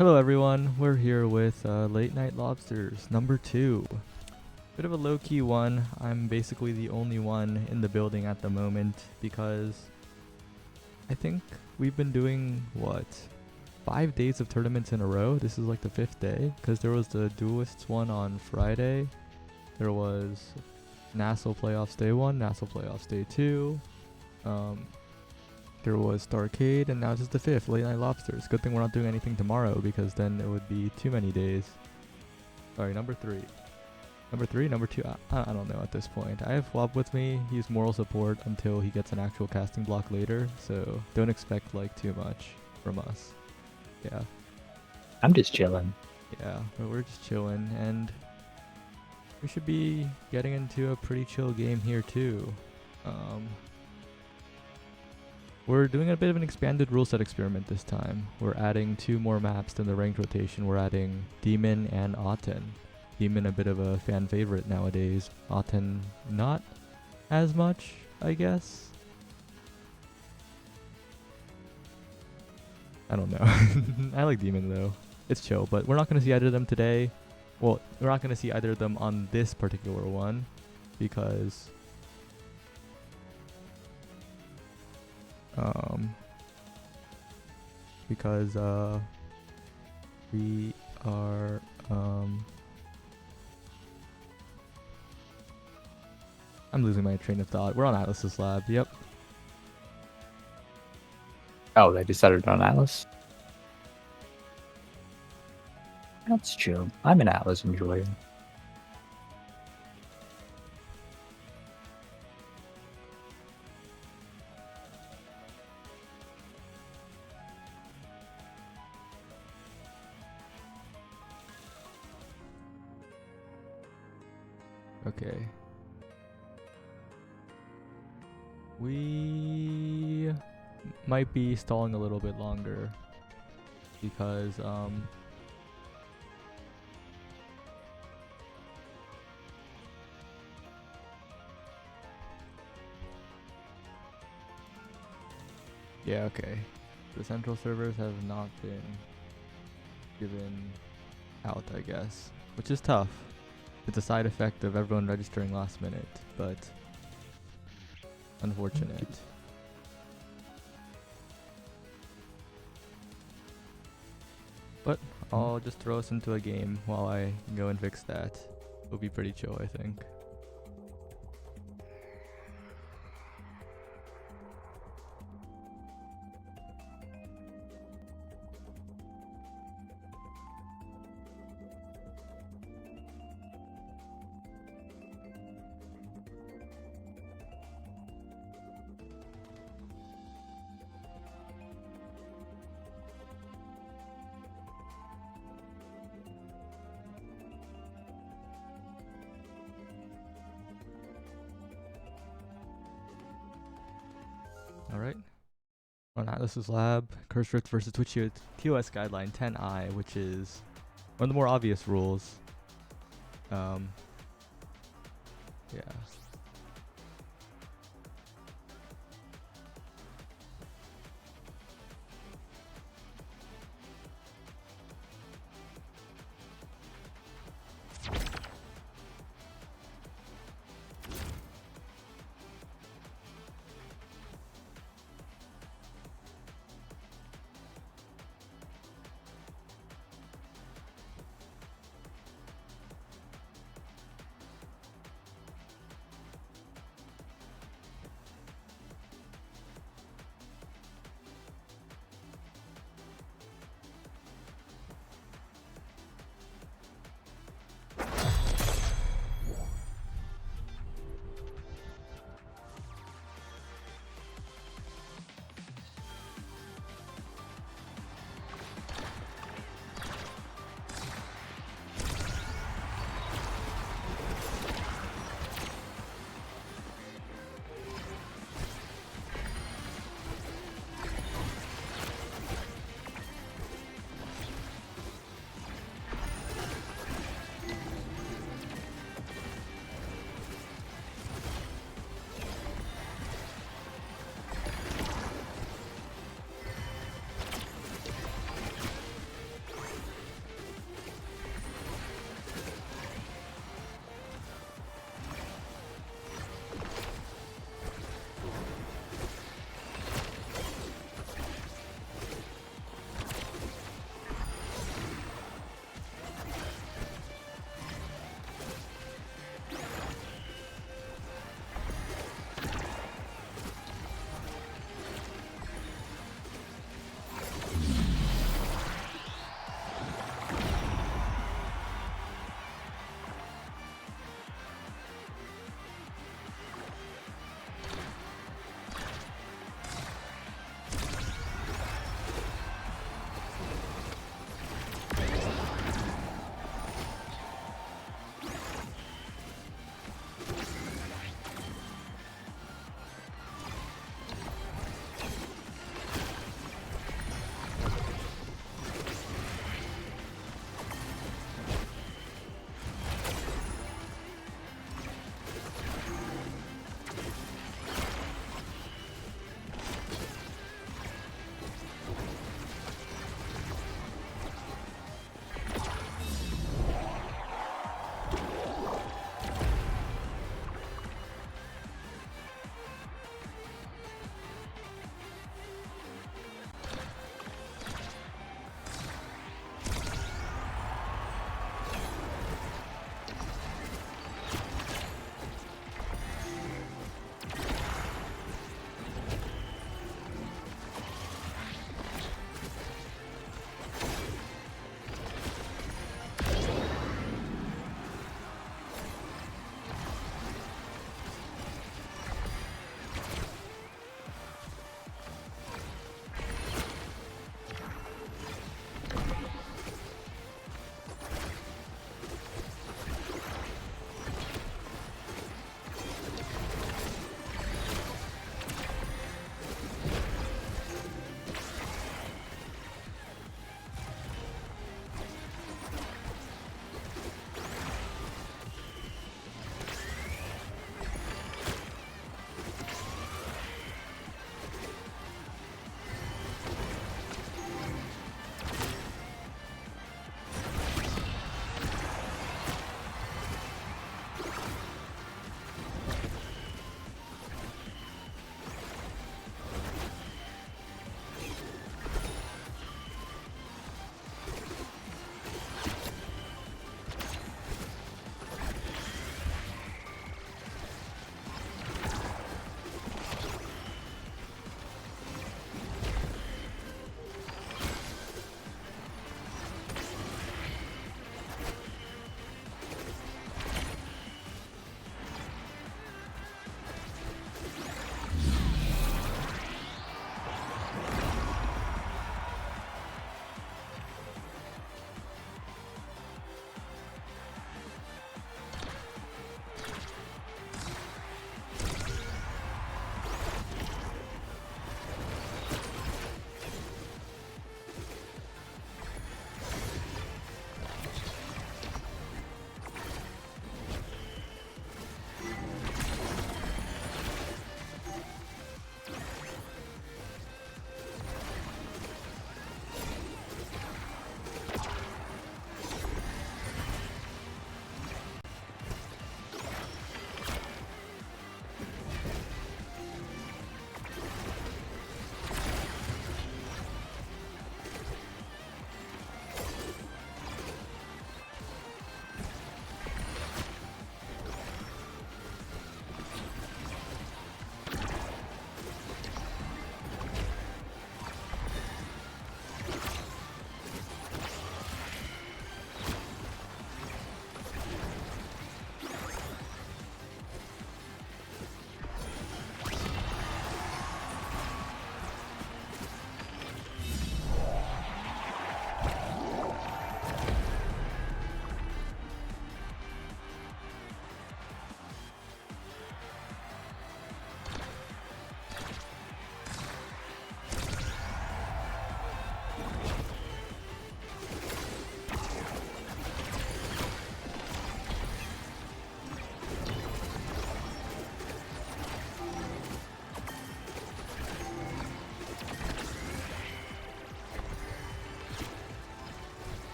Hello everyone, we're here with Late Night Lobsters number 2. Bit of a low-key one. I'm basically the only one in the building at the moment because I think we've been doing, 5 days of tournaments in a row? This is like the 5th day because there was the Duelists one on Friday. There was Nassau Playoffs Day 1, Nassau Playoffs Day 2. There was Starcade, and now this is the 5th, Late Night Lobsters. Good thing we're not doing anything tomorrow, because then it would be too many days. Sorry, number 3. Number 3? Number 2? I don't know at this point. I have Flop with me. He's moral support until he gets an actual casting block later, so don't expect, too much from us. Yeah. I'm just chilling. Yeah, but we're just chilling, and we should be getting into a pretty chill game here, too. We're doing a bit of an expanded rule set experiment this time. We're adding 2 more maps than the ranked rotation. We're adding Demon and Aten. Demon a bit of a fan favorite nowadays. Aten not as much, I guess. I don't know. I like Demon though. It's chill, but we're not going to see either of them today. Well, we're not going to see either of them on this particular one because we are I'm losing my train of thought. We're on Atlas's lab. Yep. Oh, they decided on Atlas? That's chill. I'm an Atlas enjoyer. Okay. We might be stalling a little bit longer because yeah, okay. The central servers have not been given out, I guess, which is tough. It's a side effect of everyone registering last minute, but unfortunate. But I'll just throw us into a game while I go and fix that. It'll be pretty chill, I think. Alright. On Atlas's lab, Curse Rift versus Twitch TOS Guideline 10I, which is one of the more obvious rules. Yeah.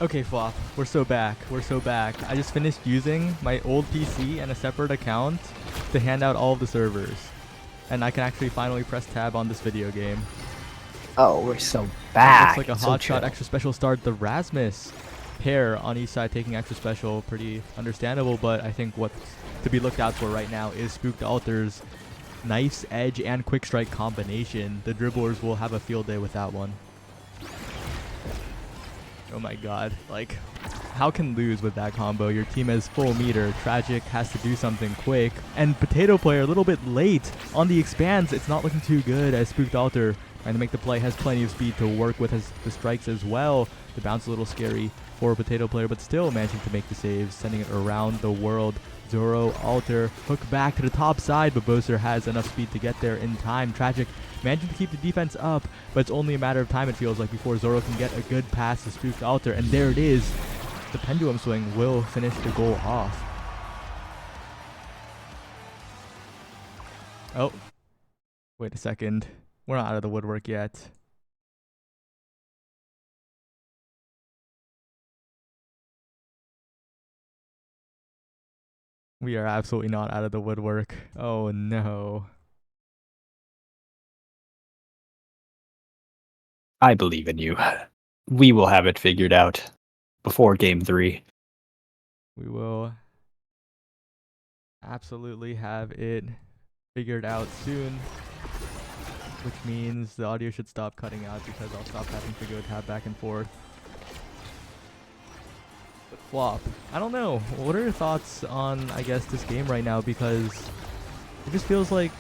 Okay, Flop, we're so back. We're so back. I just finished using my old PC and a separate account to hand out all of the servers. And I can actually finally press tab on this video game. Oh, we're so back. It looks like a so hot chill. shot extra special start. The Rasmus pair on each side taking extra special. Pretty understandable, but I think what's to be looked out for right now is Spooked Alter's Knife's Edge and Quick Strike combination. The dribblers will have a field day with that one. Oh my god, like, how can lose with that combo? Your team has full meter, Tragic has to do something quick, and Potato Player a little bit late on the expands. It's not looking too good as Spooked Alter trying to make the play, has plenty of speed to work with the strikes as well. The bounce a little scary for Potato Player, but still managing to make the saves, sending it around the world. Zoro, Alter, hook back to the top side, but Boser has enough speed to get there in time. Tragic managing to keep the defense up, but it's only a matter of time, it feels like, before Zoro can get a good pass to Spooked Alter, and there it is. The pendulum swing will finish the goal off. Oh, wait a second. We're not out of the woodwork yet. We are absolutely not out of the woodwork. Oh no. I believe in you. We will have it figured out before game 3. We will absolutely have it figured out soon, which means the audio should stop cutting out because I'll stop having to go tab back and forth. But Flop, I don't know. What are your thoughts on, I guess, this game right now? Because it just feels like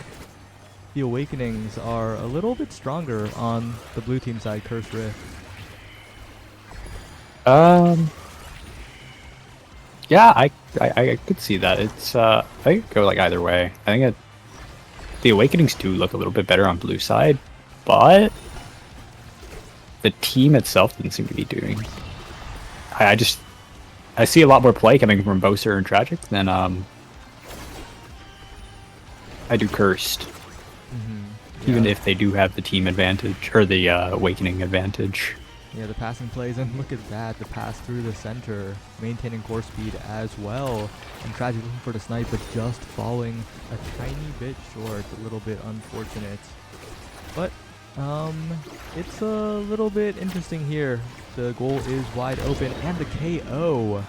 the Awakenings are a little bit stronger on the blue team side, Curse Rift. Yeah, I could see that. It's I could go like either way. I think the Awakenings do look a little bit better on blue side, but the team itself didn't seem to be doing. I see a lot more play coming from Boser and Tragic than I do Cursed. Yeah. Even if they do have the team advantage or the Awakening advantage. Yeah, the passing plays, and look at that, the pass through the center, maintaining core speed as well. And Tragic looking for the snipe, but just falling a tiny bit short, a little bit unfortunate. But it's a little bit interesting here. The goal is wide open, and the KO.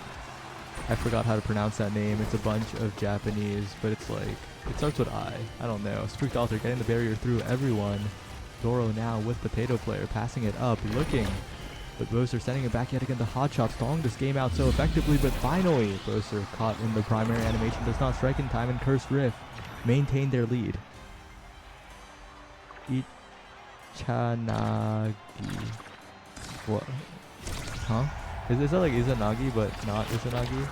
I forgot how to pronounce that name. It's a bunch of Japanese, but it's like, it starts with I. I don't know. Spooked Alter getting the barrier through everyone. Zoro now with Potato Player, passing it up, looking. But Boser sending it back yet again to Hotshot, stalling this game out so effectively, but finally, Boser caught in the primary animation, does not strike in time, and Cursed Rift maintain their lead. Ichanagi. What? Huh? Is that like Izanagi, but not Izanagi?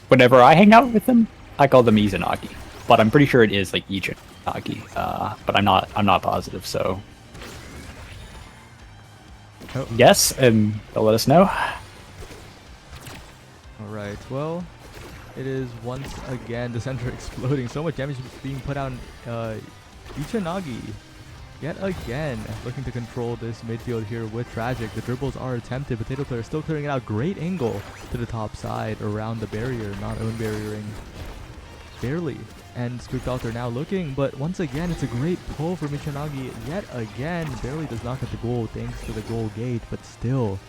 Whenever I hang out with them, I call them Izanagi. But I'm pretty sure it is like Ichanagi. But I'm not positive, so yes, and they'll let us know. Alright, well, it is once again the center exploding. So much damage being put out on Ichanagi. Yet again, looking to control this midfield here with Tragic. The dribbles are attempted. Potato Player still clearing it out. Great angle to the top side around the barrier, not own barriering. Barely. And Spooked Alter now looking, but once again, it's a great pull from Ichanagi. Yet again, barely does not get the goal thanks to the goal gate, but still,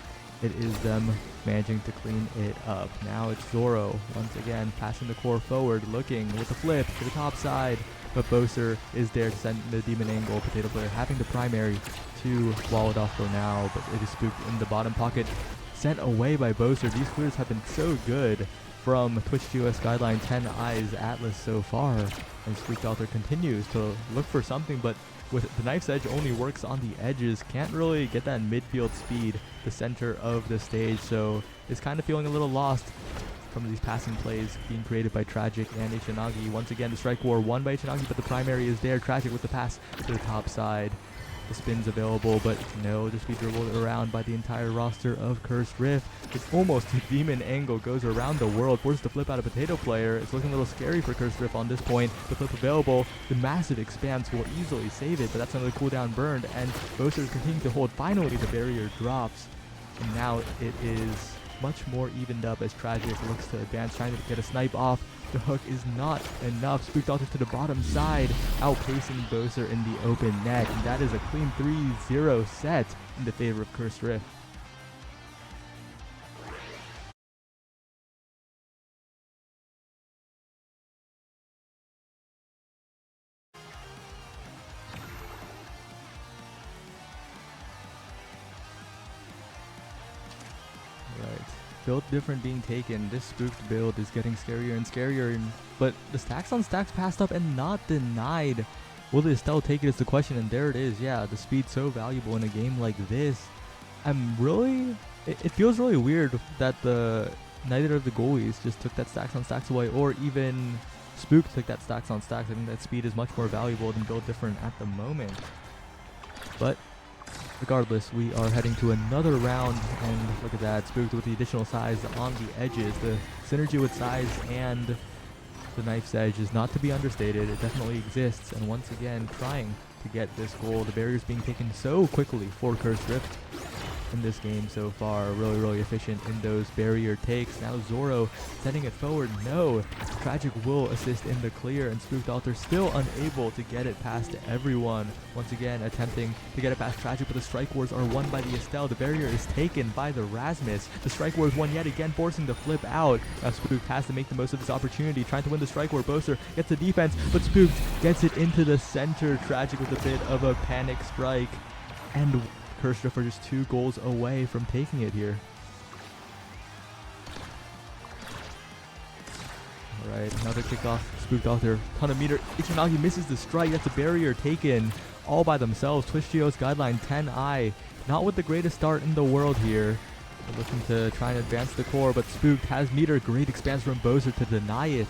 it is them managing to clean it up. Now it's Zoro, once again, passing the core forward, looking with a flip to the top side, but Boser is there to send the demon angle. Potato Player having the primary to wall it off for now, but it is Spooked in the bottom pocket, sent away by Boser. These clears have been so good from Twitch US Guideline 10 Eyes Atlas so far, and Spooked Alter continues to look for something, but with the Knife's Edge only works on the edges, can't really get that midfield speed, the center of the stage, so is kind of feeling a little lost from these passing plays being created by Tragic and Ichanagi. Once again, the strike war won by Ichanagi, but the primary is there. Tragic with the pass to the top side. The spin's available, but no, just be dribbled around by the entire roster of Cursed Rift. It's almost a demon angle, goes around the world, forces the flip out of Potato Player. It's looking a little scary for Cursed Rift on this point. The flip available, the massive expanse will easily save it, but that's another cooldown burned, and Boaster is continuing to hold. Finally, the barrier drops, and now it is much more evened up as Tragic looks to advance, trying to get a snipe off. The hook is not enough. Spooked Alter to the bottom side, outpacing Boaster in the open net. And that is a clean 3-0 set in the favor of Cursed Rift. Right. Build different being taken. This spooked build is getting scarier and scarier, but the stacks on stacks passed up and not denied. Will the Estelle take it is the question, and there it is. Yeah, the speed's so valuable in a game like this. It feels really weird that neither of the goalies just took that stacks on stacks away, or even Spook took that stacks on stacks. I think that speed is much more valuable than build different at the moment. But regardless, we are heading to another round, and look at that, Spooked with the additional size on the edges. The synergy with size and the knife's edge is not to be understated. It definitely exists, and once again, trying to get this goal. The barrier's being taken so quickly for Cursed Rift in this game so far. Really efficient in those barrier takes. Now Zoro sending it forward. No, Tragic will assist in the clear, and Spooked Alter still unable to get it past everyone. Once again attempting to get it past Tragic, but the strike wars are won by the Estelle. The barrier is taken by the Rasmus. The strike wars won yet again, forcing the flip out. Now Spooked has to make the most of this opportunity, trying to win the strike war. Boaster gets the defense, but Spooked gets it into the center. Tragic with a bit of a panic strike, and Cursed Rift are just 2 goals away from taking it here. Alright, another kickoff. Spooked out there. Ton of meter. Ichinagi misses the strike. That's a barrier taken all by themselves. Twitch Geo's guideline 10i. Not with the greatest start in the world here. They're looking to try and advance the core, but Spooked has meter. Great expanse from Boaster to deny it.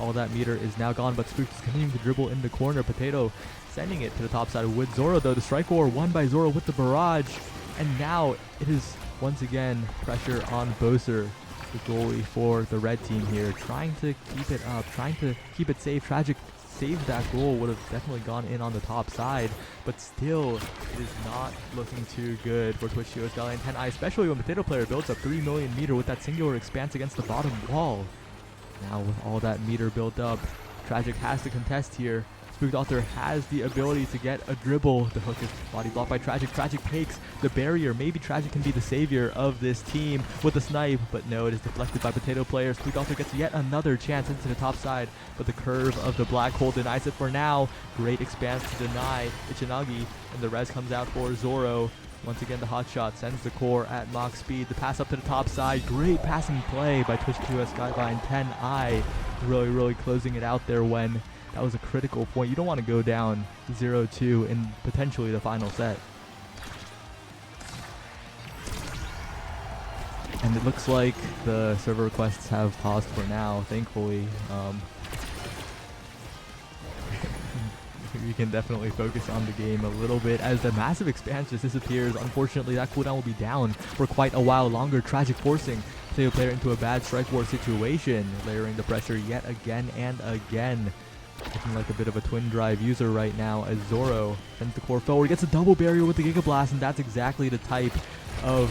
All that meter is now gone, but Spooked is continuing to dribble in the corner. Potato sending it to the top side with Zoro, though. The strike war won by Zoro with the barrage, and now it is once again pressure on Boaster, the goalie for the red team here, trying to keep it up, trying to keep it safe. Tragic saved that goal, would have definitely gone in on the top side, but still it is not looking too good for Twitch Geo's Guideline 10i, especially when Potato Player builds up 3 million meter with that singular expanse against the bottom wall. Now with all that meter built up, Tragic has to contest here. Spooked Alter has the ability to get a dribble. The hook is body blocked by Tragic. Tragic takes the barrier. Maybe Tragic can be the savior of this team with a snipe, but no, it is deflected by Potato Player. Spooked Alter gets yet another chance into the top side, but the curve of the black hole denies it for now. Great expanse to deny Ichinagi, and the res comes out for Zoro. Once again, the hot shot sends the core at max speed. The pass up to the top side. Great passing play by Twitch QS Guideline 10i. Really closing it out there when that was a critical point. You don't want to go down 0-2 in potentially the final set. And it looks like the server requests have paused for now, thankfully. We can definitely focus on the game a little bit as the massive expanse just disappears. Unfortunately, that cooldown will be down for quite a while longer. Tragic forcing Potato Player into a bad strike war situation, layering the pressure yet again and again. Looking like a bit of a twin drive user right now as Zoro sends the core forward, gets a double barrier with the Giga Blast, and that's exactly the type of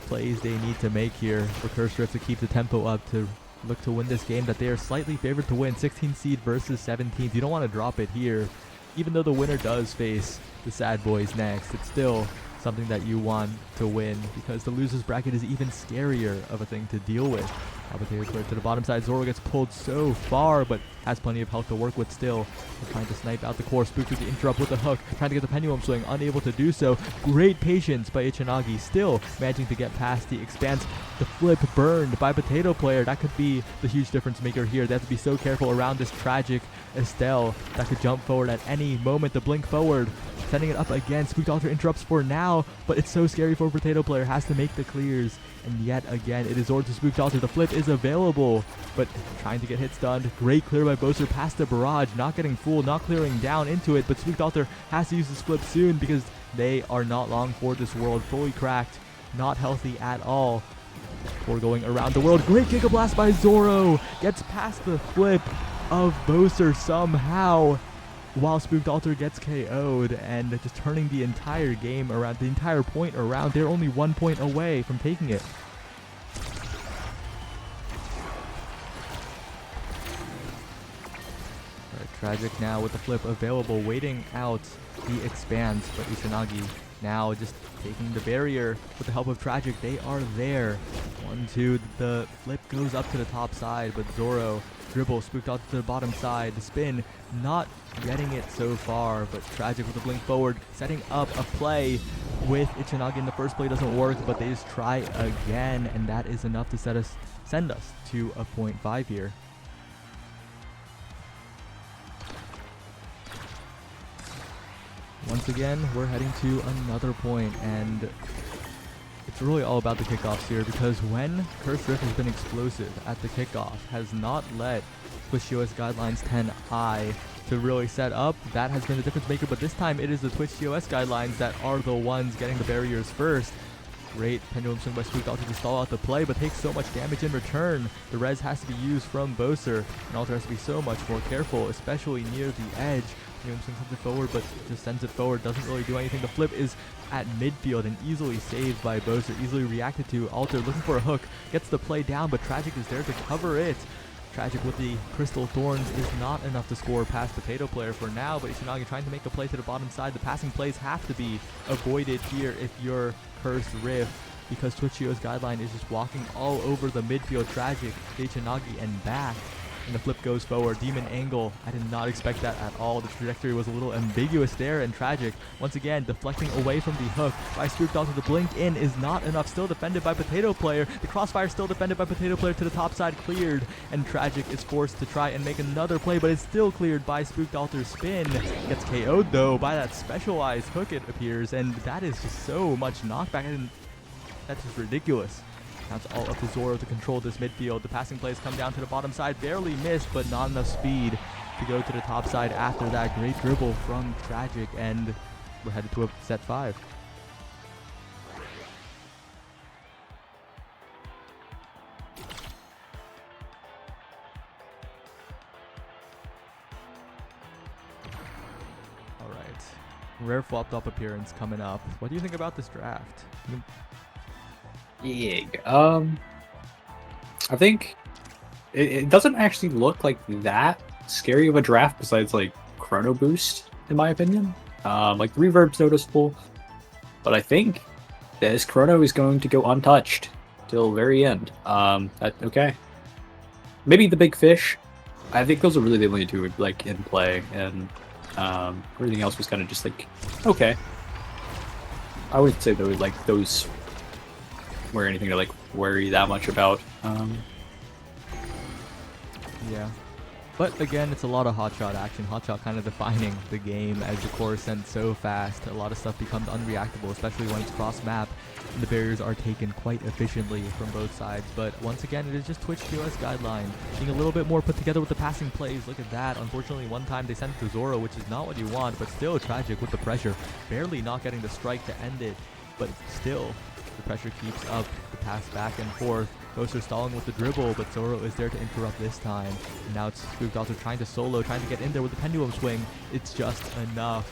plays they need to make here for Cursed Rift to keep the tempo up, to look to win this game that they are slightly favored to win. 16 seed versus 17th. You don't want to drop it here. Even though the winner does face the Sad Boys next, it's still something that you want to win, because the losers bracket is even scarier of a thing to deal with. Potato Player to the bottom side. Zoro gets pulled so far, but has plenty of health to work with still. They're trying to snipe out the core. Spooked with the interrupt with the hook, trying to get the pendulum swing, unable to do so. Great patience by Ichinagi, still managing to get past the expanse. The flip burned by Potato Player. That could be the huge difference maker here. They have to be so careful around this Tragic Estelle that could jump forward at any moment. The blink forward, sending it up again. Spooked Alter interrupts for now, but it's so scary for Potato Player. Has to make the clears, and yet again it is Zoro to Spooked Alter. The flip is available, but trying to get hits done. Great clear by Boaster past the barrage, not getting fooled, not clearing down into it, but Spooked Alter has to use this flip soon because They are not long for this world. Fully cracked, not healthy at all. Before going around the world, great Giga Blast by Zoro. Gets past the flip of Boser somehow, while Spooked Alter gets KO'd, and just turning the entire game around, the entire point around. They're only 1 point away from taking it. Tragic now with the flip available, waiting out the expanse, but Izanagi now just taking the barrier with the help of Tragic. They are there. 1-2, the flip goes up to the top side, but Zoro dribble, Spooked out to the bottom side. The spin, not getting it so far, but Tragic with the blink forward, setting up a play with Izanagi in the first play. Doesn't work, but they just try again, and that is enough to send us to a 0.5 here. Once again, we're heading to another point, and it's really all about the kickoffs here, because when Cursed Rift has been explosive at the kickoff, has not let Twitch TOS Guidelines 10i to really set up, that has been the difference maker, but this time it is the Twitch TOS Guidelines that are the ones getting the barriers first. Great pendulum swing by Spooked Alter to stall out the play, but takes so much damage in return. The res has to be used from Boser, and Alter has to be so much more careful, especially near the edge. Pendulum swing sends it forward, but just sends it forward, doesn't really do anything. The flip is at midfield and easily saved by Boser, easily reacted to. Alter looking for a hook, gets the play down, but Tragic is there to cover it. Tragic with the Crystal Thorns is not enough to score past Potato Player for now, but Izanagi trying to make a play to the bottom side. The passing plays have to be avoided here if you're Cursed Rift, because Twitch TOS Guideline is just walking all over the midfield. Tragic, Izanagi, and back. And the flip goes forward. Demon Angle. I did not expect that at all. The trajectory was a little ambiguous there, and Tragic once again deflecting away from the hook by Spooked Alter. The blink in is not enough. Still defended by Potato Player. The crossfire still defended by Potato Player to the top side, cleared, and Tragic is forced to try and make another play, but it's still cleared by Spooked Alter's spin. Gets KO'd though by that specialized hook, it appears, and that is just so much knockback. That's just ridiculous. Now it's all up to Zoro to control this midfield. The passing plays come down to the bottom side. Barely missed, but not enough speed to go to the top side after that. Great dribble from Tragic, and we're headed to a set 5. All right. Rare flopped up appearance coming up. What do you think about this draft? Yeah, I think it doesn't actually look like that scary of a draft besides like Chrono Boost, in my opinion. Like the reverb's noticeable, but I think this Chrono is going to go untouched till very end. Okay. Maybe the Big Fish. I think those are really the only two like in play, and everything else was kind of just like okay. I wouldn't say those were anything to like worry that much about. Yeah, but again, it's a lot of hotshot action. Hotshot kind of defining the game as the core ascends so fast. A lot of stuff becomes unreactable, especially when it's cross map and the barriers are taken quite efficiently from both sides. But once again, it is just Twitch TOS Guideline being a little bit more put together with the passing plays. Look at that. Unfortunately, one time they sent it to Zoro, which is not what you want, but still Tragic with the pressure, barely not getting the strike to end it, but still the pressure keeps up. The pass back and forth. Boser stalling with the dribble, but Zoro is there to interrupt this time. And now it's Spooked Alter trying to solo, trying to get in there with the pendulum swing. It's just enough.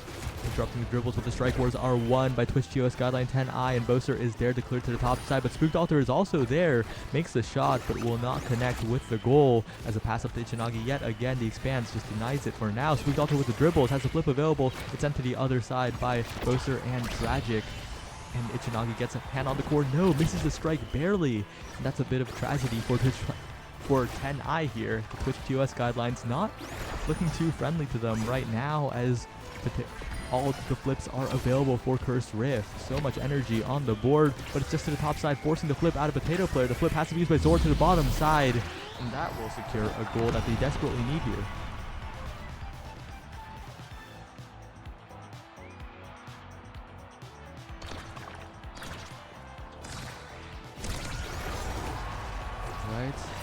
Interrupting the dribbles with the strike wars are won by Twitch TOS Guideline 10i, and Boser is there to clear to the top side, but Spooked Alter is also there, makes the shot, but will not connect with the goal. As a pass up to Izanagi yet again, the expanse just denies it for now. Spooked Alter with the dribbles, has a flip available. It's sent to the other side by Boser and Tragic. And Izanagi gets a hand on the core. No, misses the strike barely. And that's a bit of tragedy for 10i here. The Twitch TOS Guidelines not looking too friendly to them right now, as all the flips are available for Cursed Rift. So much energy on the board, but it's just to the top side, forcing the flip out of Potato Player. The flip has to be used by Zoro to the bottom side, and that will secure a goal that they desperately need here.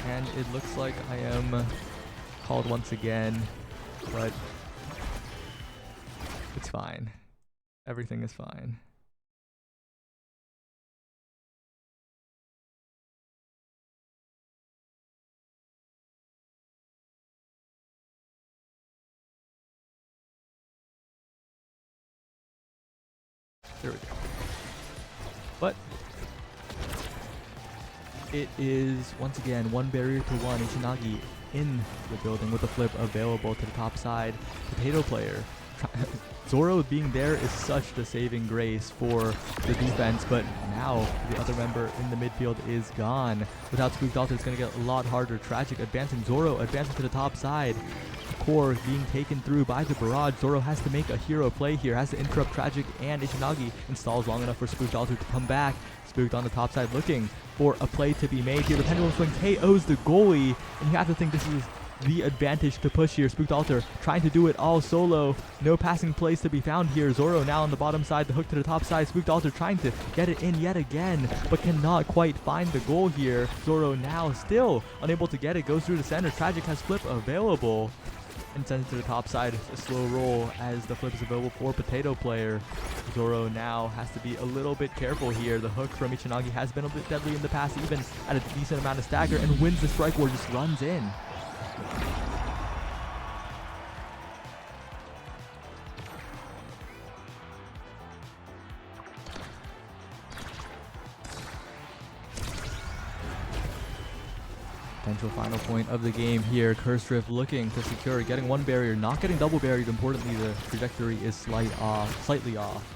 And it looks like I am called once again, but it's fine. Everything is fine. There we go. But it is, once again, one barrier to one. Ichinagi in the building with the flip available to the top side. Potato player. Zoro being there is such the saving grace for the defense, but now the other member in the midfield is gone. Without Spooked Altar, it's going to get a lot harder. Tragic advancing. Zoro advancing to the top side. Core being taken through by the barrage. Zoro has to make a hero play here, has to interrupt Tragic and Ichinagi. Installs long enough for Spooked Altar to come back. Spooked on the top side looking for a play to be made here. The pendulum swing KOs the goalie, and you have to think this is the advantage to push here. Spooked Altar trying to do it all solo. No passing plays to be found here. Zoro now on the bottom side, the hook to the top side. Spooked Altar trying to get it in yet again, but cannot quite find the goal here. Zoro now still unable to get it. Goes through the center. Tragic has flip available and sends it to the top side. A slow roll as the flip is available for Potato player. Zoro now has to be a little bit careful here. The hook from Ichinagi has been a bit deadly in the past, even at a decent amount of stagger, and wins the strike war, just runs in. Potential final point of the game here. Curse Drift looking to secure, getting one barrier, not getting double barriered. Importantly, the trajectory is slightly off.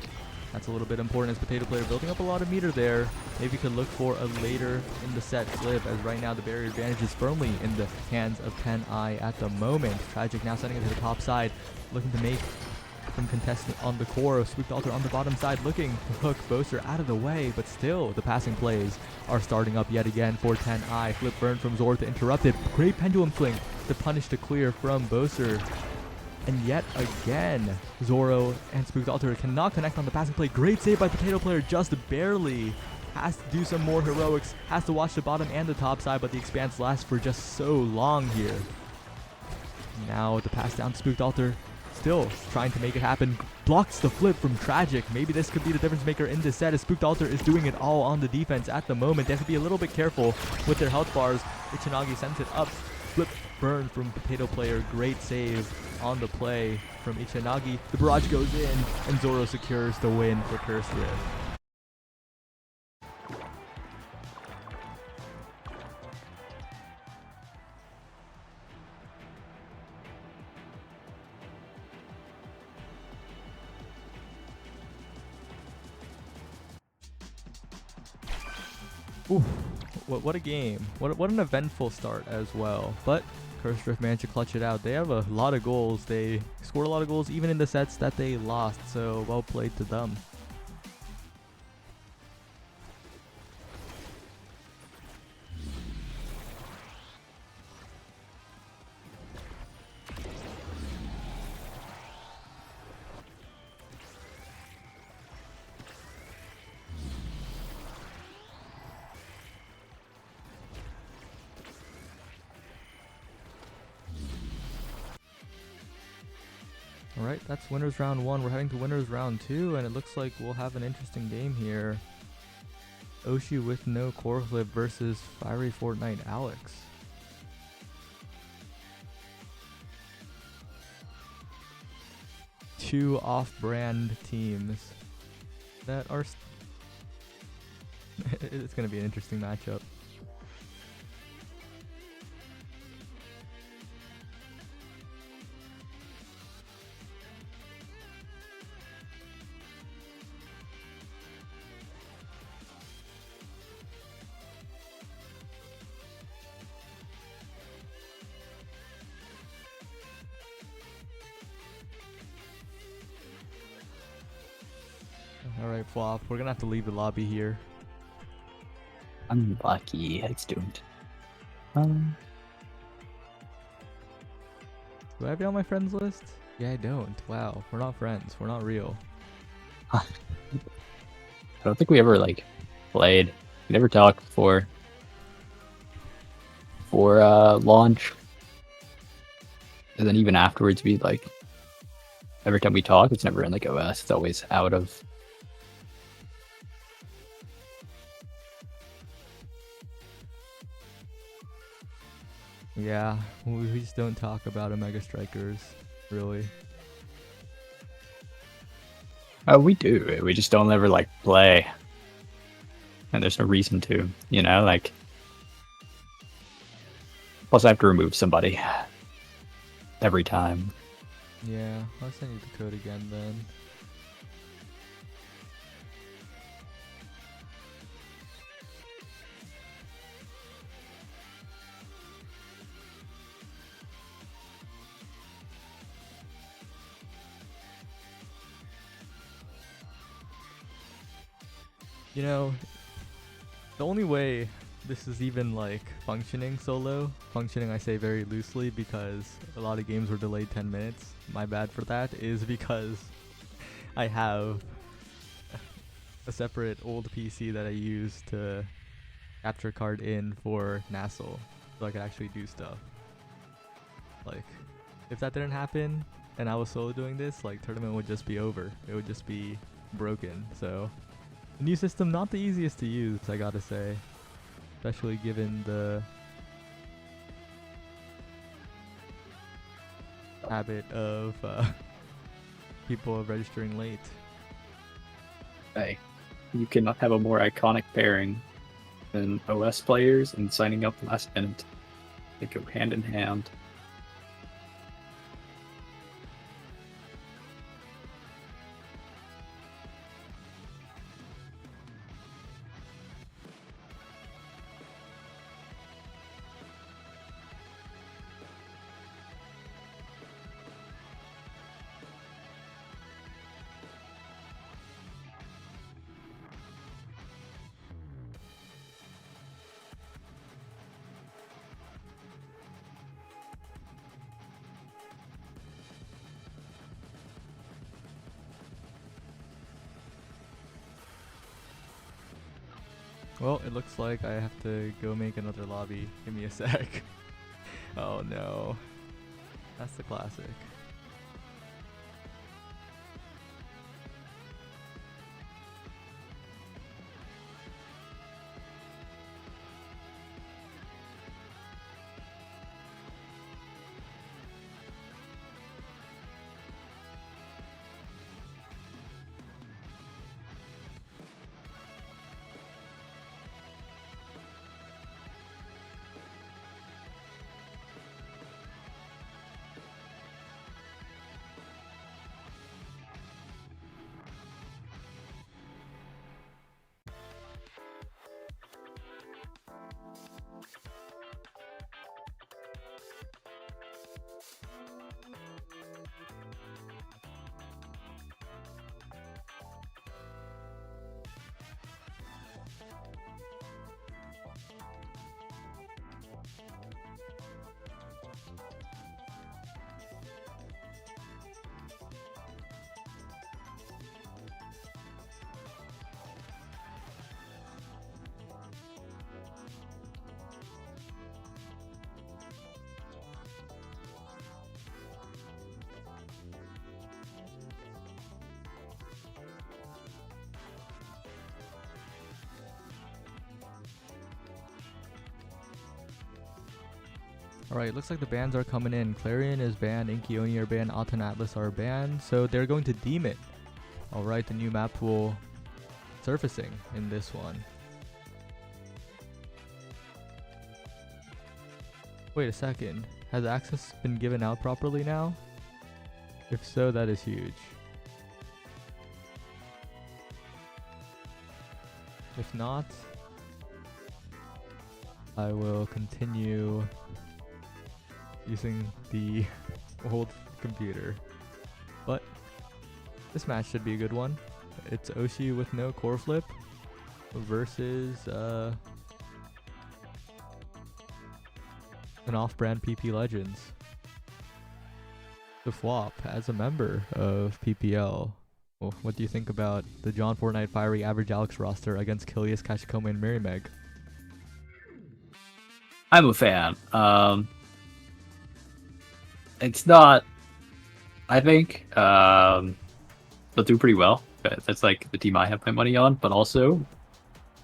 That's a little bit important as Potato player building up a lot of meter there. Maybe could look for a later in the set flip, as right now the barrier advantage is firmly in the hands of 10i at the moment. Tragic now sending it to the top side, looking to make some contestant on the core. Spooked Altar on the bottom side looking to hook Boaster out of the way, but still the passing plays are starting up yet again for 10i. Flip burn from Zoro to interrupt it. Great pendulum swing to punish the clear from Boaster. And yet again, Zoro and Spooked Altar cannot connect on the passing play. Great save by Potato player, just barely. Has to do some more heroics. Has to watch the bottom and the top side, but the expanse lasts for just so long here. Now the pass down to Spooked Altar. Still trying to make it happen. Blocks the flip from Tragic. Maybe this could be the difference maker in this set, as Spooked Altar is doing it all on the defense at the moment. They have to be a little bit careful with their health bars. Ichinagi sends it up. Flip burn from Potato player. Great save on the play from Ichinagi. The barrage goes in, and Zoro secures the win for Curse Rift. Ooh, what a game. What an eventful start as well. But Curse Drift managed to clutch it out. They have a lot of goals. They scored a lot of goals even in the sets that they lost. So well played to them. Alright, that's winners round 1. We're heading to winners round 2, and it looks like we'll have an interesting game here. Oshi with no core flip versus Fiery Fortnite Alex. Two off-brand teams that are... it's going to be an interesting matchup. Alright, Flop, we're gonna have to leave the lobby here. Unlucky, it's doomed. Do I have you on my friends list? Yeah, I don't. Wow, we're not friends. We're not real. I don't think we ever like played. We never talked before. For launch. And then even afterwards we like every time we talk, it's never in like OS. It's always out of. Yeah, we just don't talk about Omega Strikers, really. We do. We just don't ever like play, and there's no reason to. You know, like. Plus, I have to remove somebody every time. Yeah, I'll send you the code again then. You know, the only way this is even like functioning solo, functioning I say very loosely because a lot of games were delayed 10 minutes, my bad for that, is because I have a separate old PC that I use to capture card in for Nassel so I could actually do stuff. Like, if that didn't happen and I was solo doing this, like, tournament would just be over. It would just be broken, so... The new system, not the easiest to use, I gotta say. Especially given the habit of people registering late. Hey, you cannot have a more iconic pairing than OS players and signing up last minute. They go hand in hand. Well, it looks like I have to go make another lobby. Give me a sec. Oh no. That's the classic. Alright, looks like the bans are coming in. Clarion is banned, Inkyoni are banned, Alton Atlas are banned, so they're going to deem it. Alright, the new map will surfacing in this one. Wait a second, has access been given out properly now? If so, that is huge. If not, I will continue using the old computer. But this match should be a good one. It's Oshi with no core flip versus an off-brand PP Legends. The Flop as a member of PPL. Well, what do you think about the John Fortnite Fiery Average Alex roster against Kilius, Kashikoma, and Merrymeg? I'm a fan. It's not I think they'll do pretty well. That's like the team I have my money on. But also,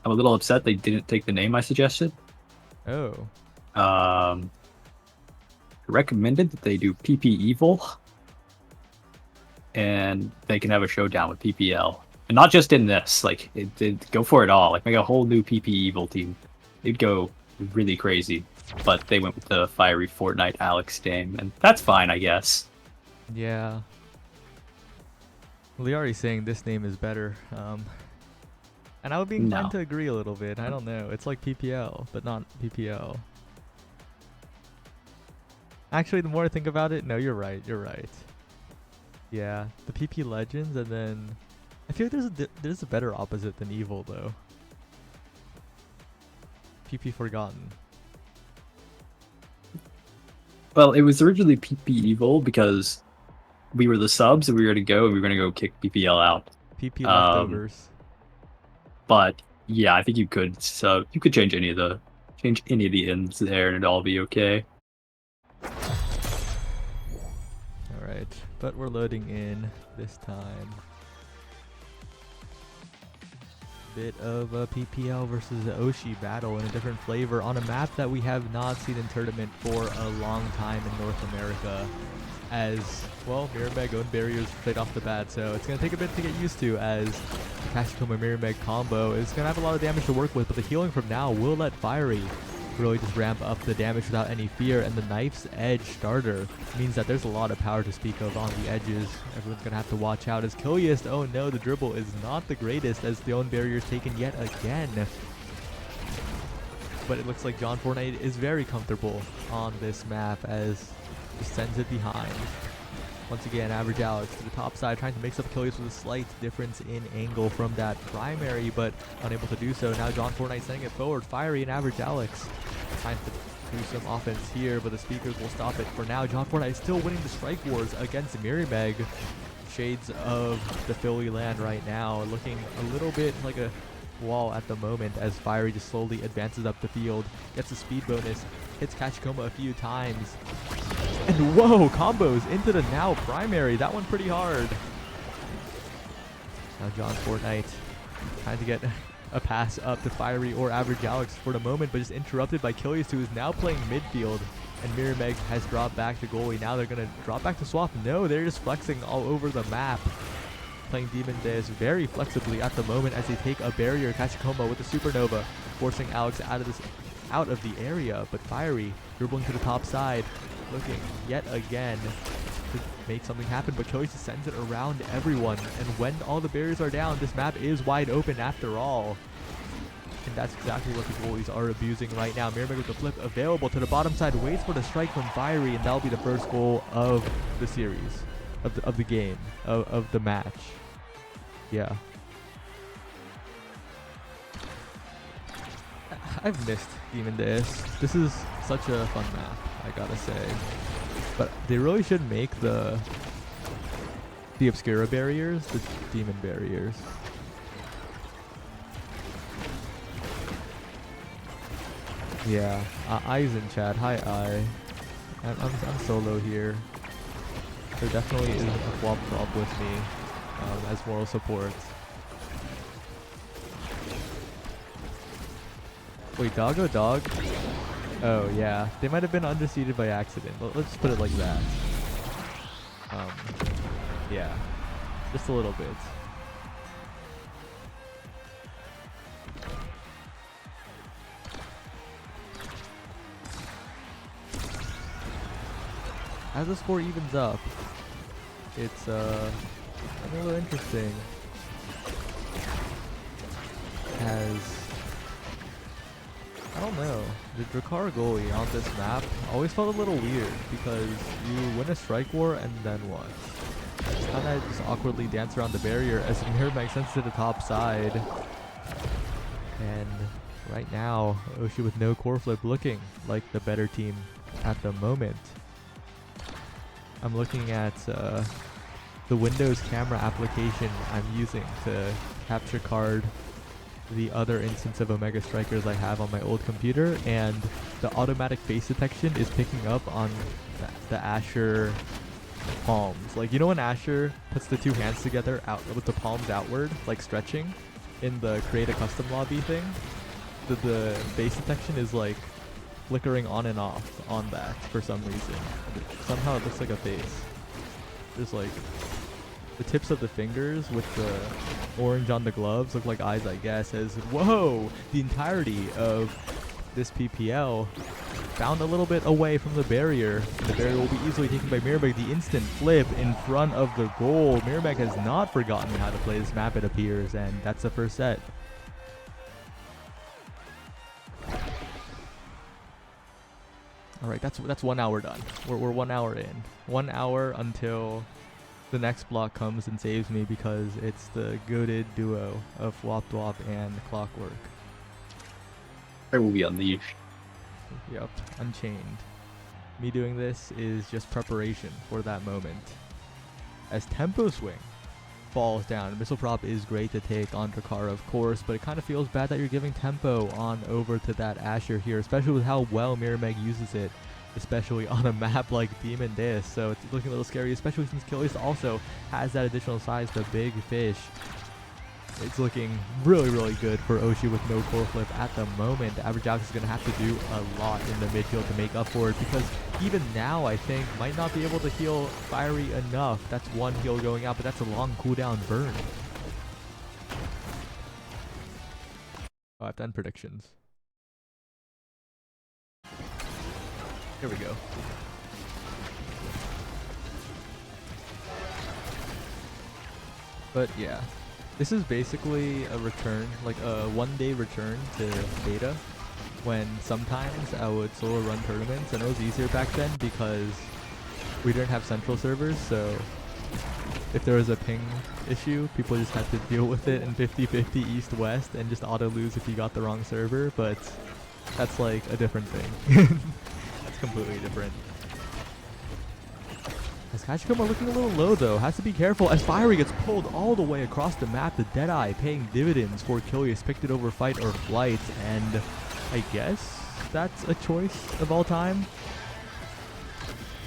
I'm a little upset they didn't take the name I suggested. Oh. Recommended that they do PP Evil, and they can have a showdown with PPL, and not just in this. Like, go for it all. Like, make a whole new PP Evil team. It'd go really crazy. But they went with the fiery Fortnite Alex name, and that's fine, I guess. Yeah. Liari's saying this name is better. And I would be inclined to agree a little bit. I don't know. It's like PPL, but not PPL. Actually, the more I think about it, no, you're right. You're right. Yeah, the PP Legends, and then I feel like there's a better opposite than Evil though. PP Forgotten. Well, it was originally PP Evil because we were the subs and we were going to go and we were going to go kick PPL out. PP Leftovers. But yeah, I think you could change any of the ends there and it'd all be okay. Alright, but we're loading in this time. Bit of a PPL versus Oshi battle in a different flavor on a map that we have not seen in tournament for a long time in North America. As, well, Mirrormeg owned barriers played off the bat, so it's going to take a bit to get used to, as the Kashikoma Mirrormeg combo is going to have a lot of damage to work with, but the healing from now will let Fiery really just ramp up the damage without any fear, and the Knife's Edge starter means that there's a lot of power to speak of on the edges. Everyone's going to have to watch out as Kiliast, oh no, the dribble is not the greatest as the own barrier is taken yet again. But it looks like John Fortnite is very comfortable on this map as he sends it behind. Once again, Average Alex to the top side, trying to mix up Kiliast with a slight difference in angle from that primary, but unable to do so. Now John Fortnite sending it forward, Fiery and Average Alex trying to do some offense here, but the speakers will stop it for now. John Fortnite is still winning the strike wars against Mirrormeg. Shades of the Philly land right now, looking a little bit like a wall at the moment as Fiery just slowly advances up the field, gets a speed bonus, hits Kashikoma a few times, and whoa, combos into the now primary. That one pretty hard. Now John Fortnite trying to get a pass up to Fiery or Average Alex for the moment, but just interrupted by Kiliast, who is now playing midfield, and Mirrormeg has dropped back to goalie. Now they're going to drop back to swap. No, they're just flexing all over the map. Playing Demon Deus very flexibly at the moment as they take a barrier. Kashikoma with the Supernova, forcing Alex out of the area, but Fiery dribbling to the top side, looking yet again to make something happen, but Kiliast sends it around everyone, and when all the barriers are down, this map is wide open after all. And that's exactly what the goalies are abusing right now. Mirrormeg with the flip available to the bottom side, waits for the strike from Fiery, and that'll be the first goal of the series, of the game, of the match. Yeah. I've missed Demon Deus. This is such a fun map, I gotta say. But they really should make the Obscura barriers the Demon barriers. Yeah, I's in chat. Hi, I. I'm solo here. There definitely isn't a flop with me as moral support. Wait, Doggo Dog? Oh, yeah. They might have been underseeded by accident. Let's just put it like that. Yeah. Just a little bit. As the score evens up, it's a little interesting. As I don't know, the Drakkar goalie on this map always felt a little weird because you win a strike war and then what? It's kind of just awkwardly dance around the barrier as Mirrormeg sends to the top side. And right now, Oshi with no core flip looking like the better team at the moment. I'm looking at the Windows camera application I'm using to capture card the other instance of Omega Strikers I have on my old computer, and the automatic face detection is picking up on the Asher palms. Like, you know when Asher puts the two hands together out with the palms outward, like stretching, in the create a custom lobby thing? The base detection is like flickering on and off on that for some reason. Somehow it looks like a face. There's like the tips of the fingers with the orange on the gloves look like eyes, I guess, as whoa, the entirety of this PPL found a little bit away from the barrier. The barrier will be easily taken by Mirabeg. The instant flip in front of the goal. Mirabeg has not forgotten how to play this map, it appears, and that's the first set. All right, that's 1 hour done. We're 1 hour in. 1 hour until the next block comes and saves me, because it's the goated duo of Wop Dwop and Clockwork. I will be unleashed. Yep, Unchained. Me doing this is just preparation for that moment. As Tempo Swing falls down, Missile Prop is great to take on Drakara, of course, but it kind of feels bad that you're giving tempo on over to that Asher here, especially with how well Miramaeg uses it, especially on a map like Demon Disc. So it's looking a little scary, especially since Kilius also has that additional size, the big fish. It's looking really, really good for Oshi with no core flip at the moment. Average Alex is going to have to do a lot in the midfield to make up for it, because even now I think might not be able to heal Fiery enough. That's one heal going out, but that's a long cooldown burn. Oh, I've done predictions. Here we go. But yeah. This is basically a return, like a one-day return to beta, when sometimes I would solo run tournaments, and it was easier back then because we didn't have central servers, so if there was a ping issue, people just had to deal with it in 50-50 east-west and just auto-lose if you got the wrong server, but that's like a different thing. That's completely different. As Kachikoma looking a little low though, has to be careful as Fiery gets pulled all the way across the map. The Deadeye paying dividends for Kilius, picked it over fight or flight, and I guess that's a choice of all time.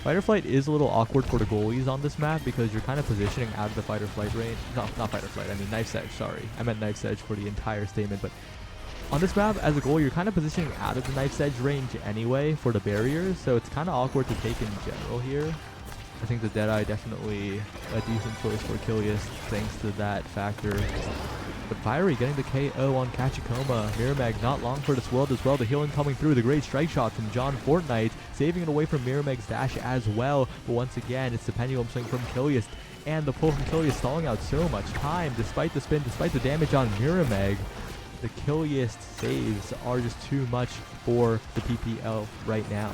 Fight or flight is a little awkward for the goalies on this map because you're kind of positioning out of the fight or flight range. No, not fight or flight, I mean knife's edge, sorry. I meant knife's edge for the entire statement, but on this map, as a goalie, you're kind of positioning out of the knife's edge range anyway for the barriers, so it's kind of awkward to take in general here. I think the Deadeye definitely a decent choice for Kilius thanks to that factor. But Fiery getting the KO on Kachikoma. Miramaeg not long for this world as well. The healing coming through. The great strike shot from John Fortnite, saving it away from Miramaeg's dash as well. But once again, it's the pendulum swing from Kilius. And the pull from Kilius stalling out so much time. Despite the spin, despite the damage on Miramaeg, the Kilius saves are just too much for the PPL right now.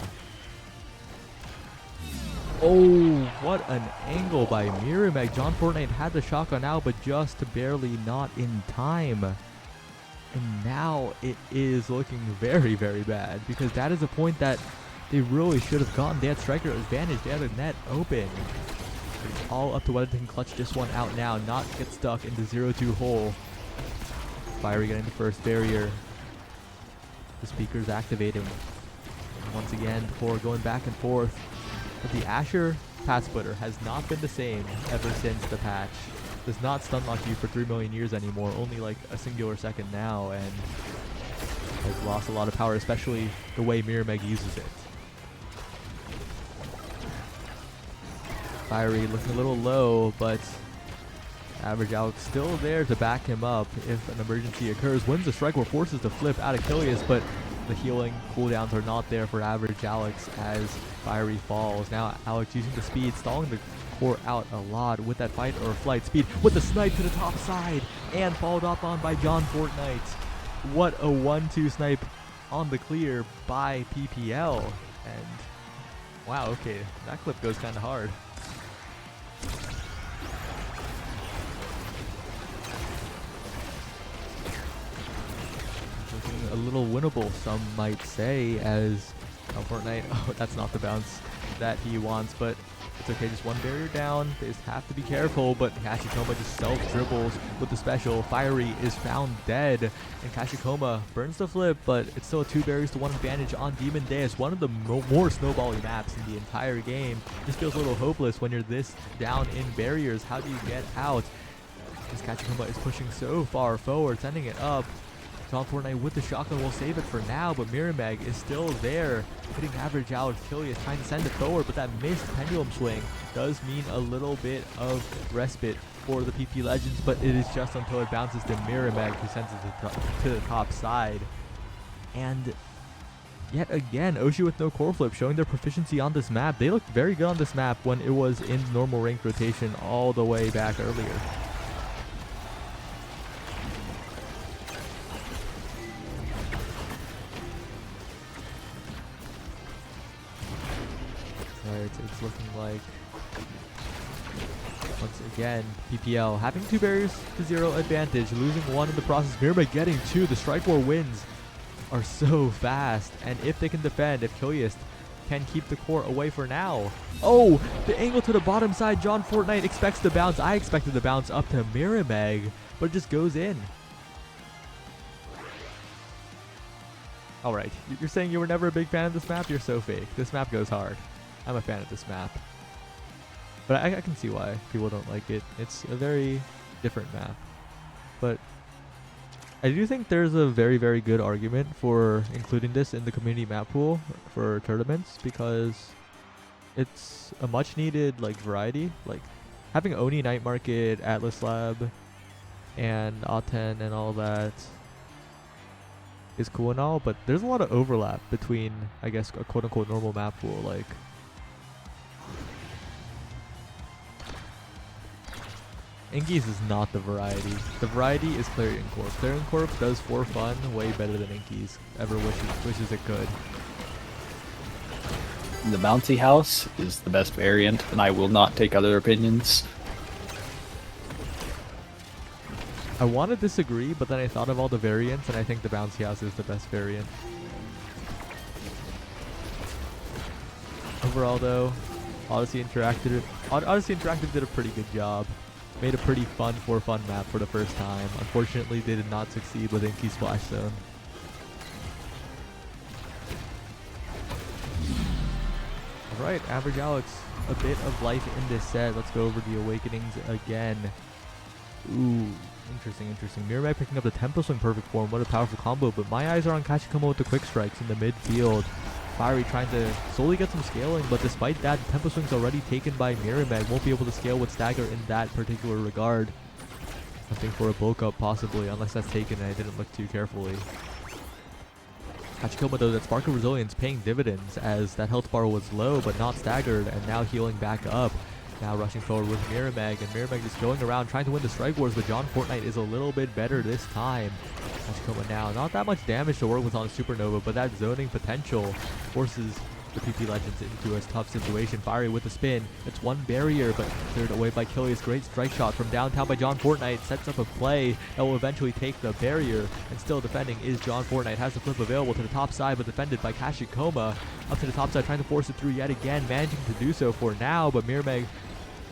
Oh, what an angle by Miramaeg. John Fortnite had the shotgun out, but just barely not in time. And now it is looking very, very bad, because that is a point that they really should have gotten. They had striker advantage. They had a net open. It's all up to whether they can clutch this one out now, not get stuck in the 0-2 hole. Fiery getting the first barrier. The speaker's activating. And once again, before going back and forth. But the Asher path splitter has not been the same ever since the patch. Does not stun lock you for 3 million years anymore, only like a singular second now, and has lost a lot of power, especially the way Miramaeg uses it. Fiery looking a little low, but Average Alex still there to back him up if an emergency occurs. Wins the strike or forces the flip out of Kilius, but the healing cooldowns are not there for Average Alex as Fiery falls. Now Alex using the speed, stalling the core out a lot with that fight or flight speed, with the snipe to the top side, and followed up on by John Fortnite. What a 1-2 snipe on the clear by PPL. And wow, okay, that clip goes kind of hard. A little winnable, some might say, as Fortnite, oh, that's not the bounce. that he wants, but it's okay. Just one barrier down. They just have to be careful, but Kashikoma just self-dribbles with the special. Fiery is found dead, and Kashikoma burns the flip, but it's still a 2 barriers to 1 advantage on Demon Deus, one of the more snowbally maps in the entire game. Just feels a little hopeless when you're this down in barriers. How do you get out? This Kachikoma is pushing so far forward, sending it up. John Fortnite with the shotgun will save it for now, but Miramag is still there, hitting average out. Kilius trying to send it forward, but that missed pendulum swing does mean a little bit of respite for the PP Legends, but it is just until it bounces to Miramag, who sends it to the top side. And yet again, Oshi with no core flip, showing their proficiency on this map. They looked very good on this map when it was in normal ranked rotation all the way back earlier. It's looking like, once again, PPL having 2 barriers to 0 advantage, losing 1 in the process. Miramag getting 2. The Strike War wins are so fast, and if they can defend, if Kilius can keep the core away for now. Oh, the angle to the bottom side. John Fortnite expects the bounce. I expected the bounce up to Miramag, but it just goes in. Alright, you're saying you were never a big fan of this map? You're so fake. This map goes hard. I'm a fan of this map. But I can see why people don't like it. It's a very different map. But I do think there's a very, very good argument for including this in the community map pool for tournaments, because it's a much needed like variety. Like having Oni Night Market, Atlas Lab, and Aten and all that is cool and all, but there's a lot of overlap between, I guess, a quote-unquote normal map pool. Like Inkies is not the variety. The variety is Clarion Corp. Clarion Corp does for fun way better than Inkies ever wishes it could. The Bouncy House is the best variant, and I will not take other opinions. I want to disagree, but then I thought of all the variants, and I think the Bouncy House is the best variant. Overall, though, Odyssey Interactive did a pretty good job. Made a pretty fun for fun map for the first time. Unfortunately, they did not succeed with Inky Splash Zone. Alright, Average Alex, a bit of life in this set. Let's go over the Awakenings again. Ooh, interesting. Miramag picking up the Tempo Swing perfect form. What a powerful combo, but my eyes are on Kashikoma with the quick strikes in the midfield. Fiery trying to slowly get some scaling, but despite that, the Tempo Swing's already taken by Miramag. Won't be able to scale with Stagger in that particular regard. Something for a bulk up possibly, unless that's taken and I didn't look too carefully. Kachikoma though, that Spark of Resilience paying dividends as that health bar was low but not staggered, and now healing back up. Now rushing forward with Miramag, and Miramag just going around trying to win the Strike Wars, but John Fortnite is a little bit better this time. Kachikoma now, not that much damage to work with on Supernova, but that zoning potential forces the PP Legends into a tough situation. Fiery with the spin. It's one barrier, but cleared away by Kilius. Great strike shot from downtown by John Fortnite. Sets up a play that will eventually take the barrier. And still defending is John Fortnite. Has the flip available to the top side, but defended by Kashikoma. Up to the top side, trying to force it through yet again. Managing to do so for now, but Miramag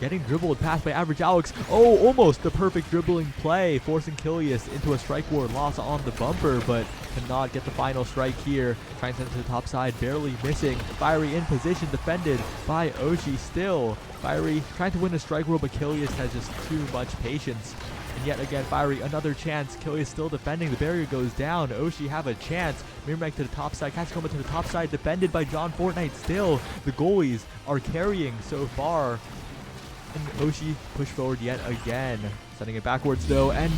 getting dribbled past by Average Alex. Oh, almost the perfect dribbling play, forcing Kilius into a Strike War loss on the bumper, but cannot get the final strike here. Trying to send it to the top side, barely missing. Fiery in position, defended by Oshi still. Fiery trying to win a Strike War, but Kilius has just too much patience. And yet again, Fiery, another chance. Kilius still defending. The barrier goes down. Oshi have a chance. Miramag to the top side. Kachikoma to the top side, defended by John Fortnite still. The goalies are carrying so far. And Oshi push forward yet again. Sending it backwards though, and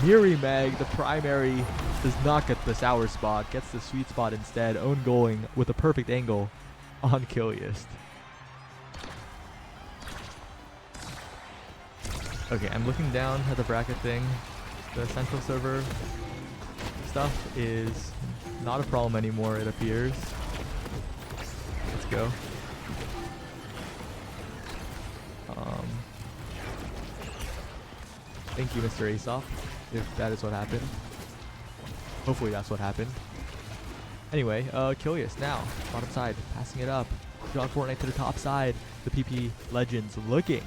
Miramag, the primary, does not get the sour spot. Gets the sweet spot instead. Own goaling with a perfect angle on Kilius. Okay, I'm looking down at the bracket thing. The central server stuff is not a problem anymore, it appears. Let's go. Thank you, Mr. Aesop, if that is what happened. Hopefully that's what happened. Anyway, Kilius now, bottom side, passing it up. John Fortnite to the top side. The PP Legends looking,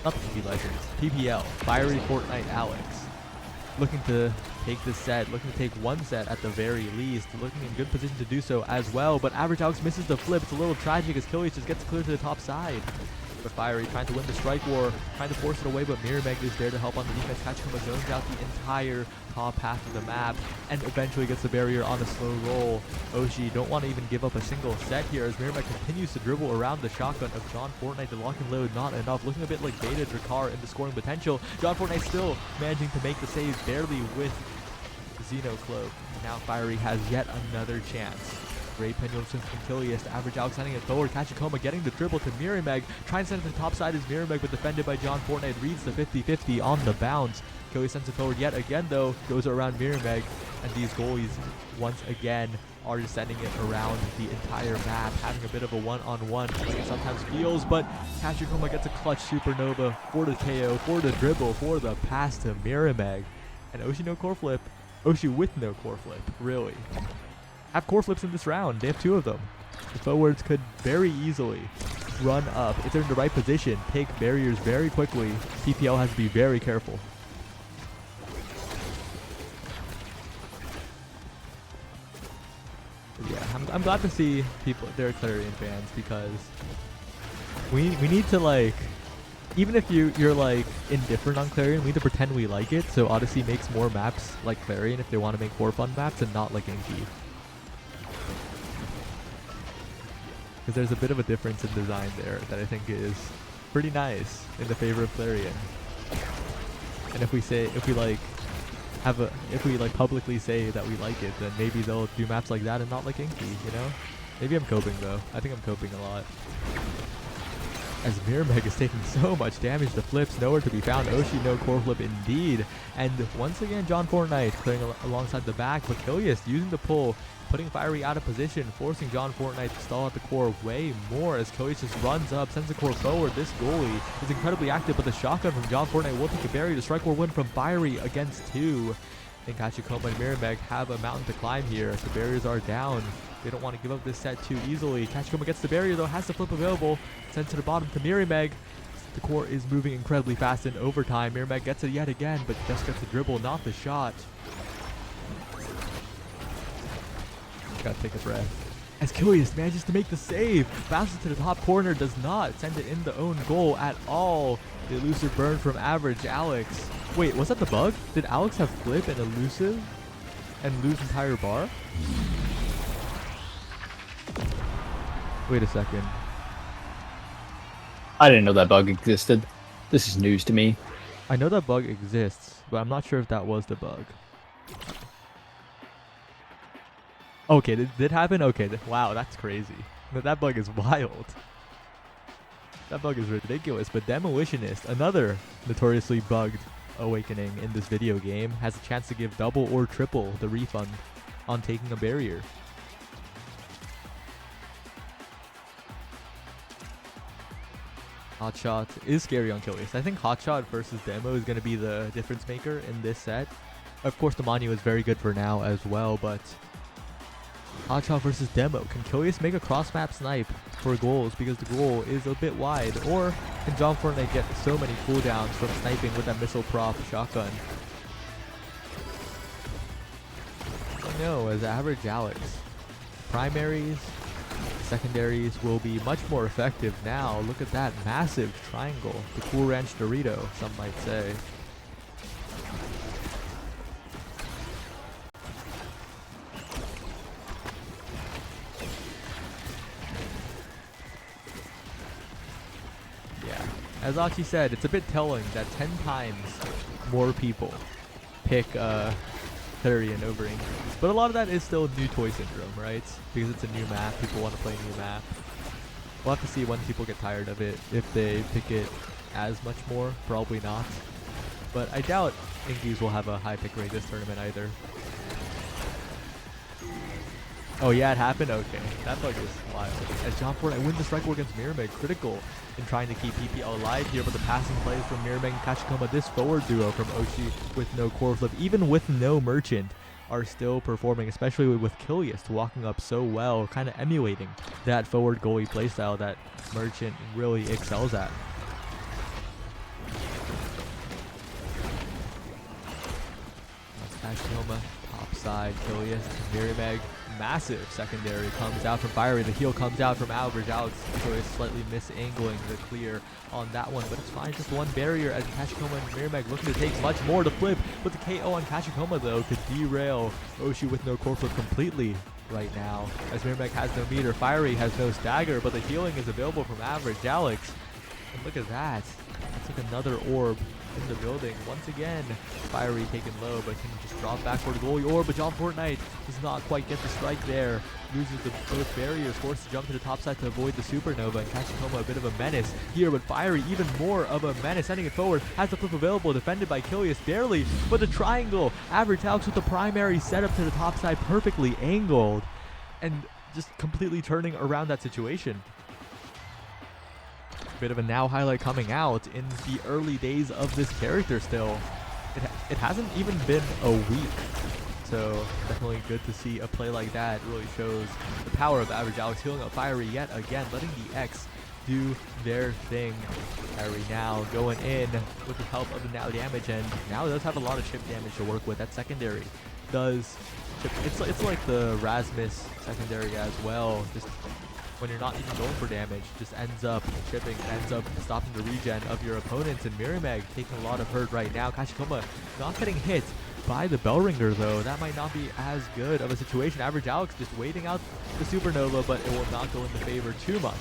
not the PP Legends, PPL, Fiery Fortnite Alex. Looking to take this set, looking to take one set at the very least, looking in good position to do so as well, but Average Alex misses the flip. It's a little tragic as Killius just gets clear to the top side. But Fiery trying to win the strike war, trying to force it away, but Mirrormeg is there to help on the defense. Kachikoma zones out the entire top half of the map and eventually gets the barrier on a slow roll. Oshi don't want to even give up a single set here as Mirrormeg continues to dribble around the shotgun of John Fortnite. The lock and load not enough, looking a bit like Beta Drakkar in the scoring potential. John Fortnite still managing to make the save barely with Xeno Cloak. Now Fiery has yet another chance. Great pendulum swing from Killius. Average Alex sending it forward. Kachikoma getting the dribble to Mirrormeg. Trying to send it to the top side is Mirrormeg, but defended by John Fortnite. Reads the 50-50 on the bounce. Killius sends it forward yet again, though. Goes around Mirrormeg. And these goalies, once again, are just sending it around the entire map. Having a bit of a one-on-one, like it sometimes feels. But Kachikoma gets a clutch supernova for the KO, for the dribble, for the pass to Mirrormeg. And Oshi no core flip. Oshi with no core flip, really. Have core flips in this round. They have 2 of them. The forwards could very easily run up if they're in the right position, take barriers very quickly. PPL has to be very careful. But yeah, I'm glad to see people, they're Clarion fans, because we need to, like, even if you're like indifferent on Clarion, we need to pretend we like it. So Odyssey makes more maps like Clarion if they want to make more fun maps and not like Inky. Because there's a bit of a difference in design there that I think is pretty nice in the favor of Clarion. And if we publicly say that we like it, then maybe they'll do maps like that and not like Inky, you know? Maybe I'm coping though. I think I'm coping a lot. As Mirrormeg is taking so much damage, the flips nowhere to be found. Oshi no core flip indeed. And once again, John Fortnite clearing alongside the back, but Killius using the pull, putting Fiery out of position, forcing John Fortnite to stall at the core way more as Killius just runs up, sends the core forward. This goalie is incredibly active, but the shotgun from John Fortnite will take a barrier. The strike war win from Fiery against 2. And Kachikoma and Mirrormeg have a mountain to climb here as the barriers are down. They don't want to give up this set too easily. Kachikoma gets the barrier though, has the flip available, sends to the bottom to Mirrormeg. The core is moving incredibly fast in overtime. Mirrormeg gets it yet again, but just gets the dribble, not the shot. Gotta take a breath. As Killius manages to make the save, bounces to the top corner, does not send it in the own goal at all. The elusive burn from Average Alex. Wait, was that the bug? Did Alex have flip and elusive and lose entire bar? Wait a second. I didn't know that bug existed. This is news to me. I know that bug exists, but I'm not sure if that was the bug. Okay, did happen? Okay, wow, that's crazy. That bug is wild. That bug is ridiculous, but Demolitionist, another notoriously bugged awakening in this video game, has a chance to give double or triple the refund on taking a barrier. Hotshot is scary on Killius. I think Hotshot versus Demo is going to be the difference maker in this set. Of course, the Manu is very good for now as well, but Hotshot versus Demo. Can Killius make a cross-map snipe for goals because the goal is a bit wide? Or can John Fortnite get so many cooldowns from sniping with that missile prop shotgun? No, as Average Alex. Primaries, secondaries will be much more effective now. Look at that massive triangle. The Cool Ranch Dorito, some might say. Yeah, as Achi said, it's a bit telling that 10 times more people pick Clarion over Inky. But a lot of that is still new toy syndrome, right? Because it's a new map, people want to play a new map. We'll have to see when people get tired of it, if they pick it as much more, probably not. But I doubt Inkies will have a high pick rate this tournament either. Oh yeah, it happened? Okay, that bug is wild. As John Fortnite wins the strike war against Mirrormeg, critical in trying to keep PPL alive here, but the passing plays from Mirrormeg and Kachikoma, this forward duo from Oshi with no core flip, even with no merchant, are still performing, especially with Kilius walking up so well, kind of emulating that forward goalie playstyle that Merchant really excels at. Tacoma, top side, Kilius, Mirrormag, massive secondary comes out from Fiery. The heel comes out from Average. Alex Kilius slightly misangling the clear on that one, but it's fine. Just one barrier as Kachikoma and Mirrormag looking to take much more to flip. But the KO on Kachikoma, though, could derail Oshi with no core flip completely right now, as Mirrormag has no meter. Fiery has no stagger, but the healing is available from Average Alex. And look at that. That's like another orb in the building. Once again, Fiery taken low, but can just drop back for the goalie orb, but John Fortnite does not quite get the strike there. Loses both barriers, forced to jump to the top side to avoid the supernova, and Kachikoma a bit of a menace here, but Fiery even more of a menace, sending it forward, has the flip available, defended by Kilius barely, but the triangle, Average Alex with the primary setup to the top side, perfectly angled, and just completely turning around that situation. Bit of a now highlight coming out in the early days of this character still. It hasn't even been a week, so definitely good to see a play like that. It really shows the power of Average Alex, healing up Fiery yet again, letting the X do their thing. Fiery now going in with the help of the now damage, and now does have a lot of chip damage to work with. That secondary does chip. It's like the Rasmus secondary as well. Just when you're not even going for damage, just ends up chipping, ends up stopping the regen of your opponents. And Mirrormag taking a lot of hurt right now. Kachikoma not getting hit by the bell ringer, though. That might not be as good of a situation. Average Alex just waiting out the supernova, but it will not go into favor too much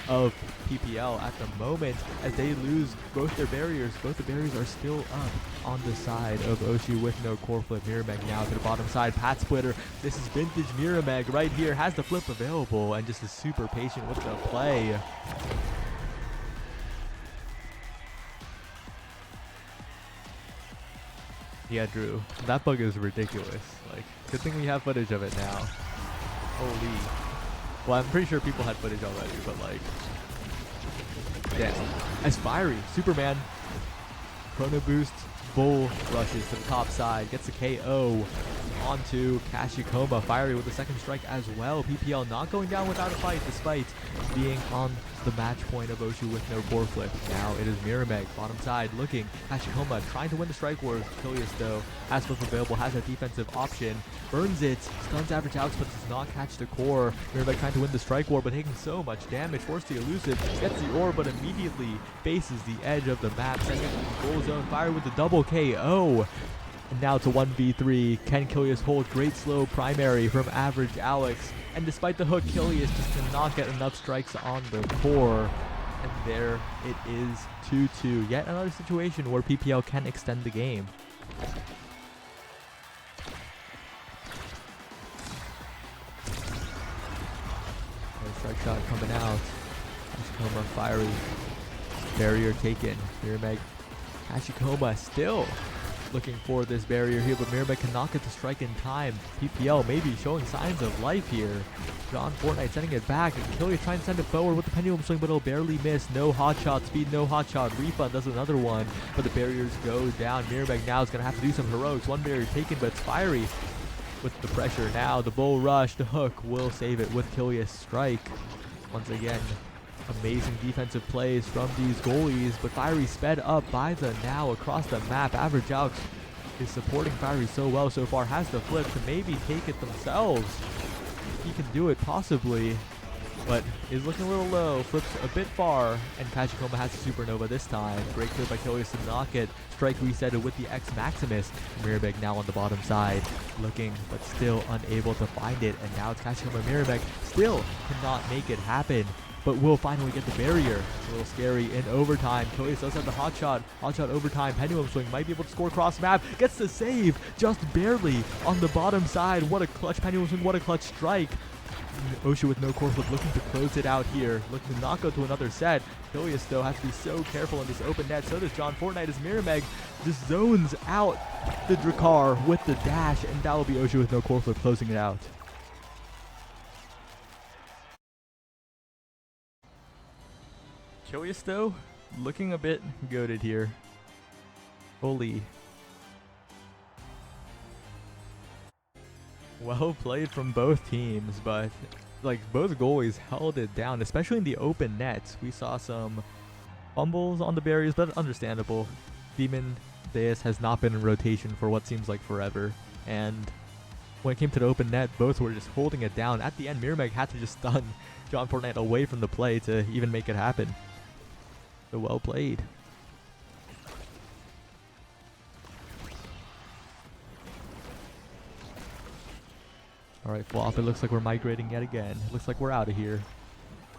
of PPL at the moment as they lose both their barriers. Both the barriers are still up on the side of Oshi with no core flip. Mirrormag now to the bottom side. Pat Splitter. This is vintage Mirrormag right here. Has the flip available and just is super patient with the play. Yeah, Drew. That bug is ridiculous. Like, good thing we have footage of it now. Holy. Well, I'm pretty sure people had footage already, but like, damn. As Fiery, Superman, Chrono Boost, Bull rushes to the top side, gets a KO onto Kachikoma. Fiery with the second strike as well. PPL not going down without a fight, despite being on the match point of Oshi with no core flip. Now it is Mirrormag, bottom side, looking. Kachikoma trying to win the strike war. Kilius, though, has flip available, has a defensive option. Burns it, stuns Average Alex, but does not catch the core. Mirrormag trying to win the strike war, but taking so much damage. Forced the elusive, gets the orb, but immediately faces the edge of the map, sending it to the goal zone. Fire with the double KO. And now to 1v3. Can Kilius hold? Great slow primary from Average Alex. And despite the hook, Kilius just cannot get enough strikes on the core. And there it is, 2-2. Yet another situation where PPL can extend the game. Strike shot coming out. Kachikoma, Fiery. Barrier taken. Mirrormag. Kachikoma still looking for this barrier here, but Mirrormag cannot get the strike in time. PPL maybe showing signs of life here. John Fortnite sending it back. Kilius trying to send it forward with the pendulum swing, but it'll barely miss. No hot shot speed, no hot shot. Refund does another one, but the barriers go down. Mirrormag now is going to have to do some heroics. One barrier taken, but it's Fiery with the pressure now. The bull rush, the hook will save it with Kilius strike. Once again, amazing defensive plays from these goalies, but Fiery sped up by the now across the map. Average Alex is supporting Fiery so well so far. Has the flip to maybe take it themselves. He can do it possibly, but is looking a little low. Flips a bit far, and Kachikoma has the supernova this time. Great clear by Kilius to knock it. Strike resetted with the X Maximus. Mirrormag now on the bottom side, looking but still unable to find it. And now it's Kachikoma. Mirrormag still cannot make it happen, but will finally get the barrier. A little scary in overtime. Kilius does have the hot shot. Hot shot overtime. Pendulum swing. Might be able to score cross map. Gets the save just barely on the bottom side. What a clutch pendulum swing. What a clutch strike. Oshi with no core flip looking to close it out here. Looking to not go to another set. Kilius, though, has to be so careful in this open net. So does John Fortnite as Mirrormag just zones out the Drakkar with the dash. And that will be Oshi with no core flip closing it out. Kilius, though, looking a bit goated here. Holy. Well played from both teams, but like both goalies held it down, especially in the open net. We saw some fumbles on the barriers, but understandable. Demon Deus has not been in rotation for what seems like forever, and when it came to the open net, both were just holding it down. At the end, Mirmeg had to just stun John Fortnite away from the play to even make it happen. So well played. Alright, Flop, it looks like we're migrating yet again. It looks like we're out of here.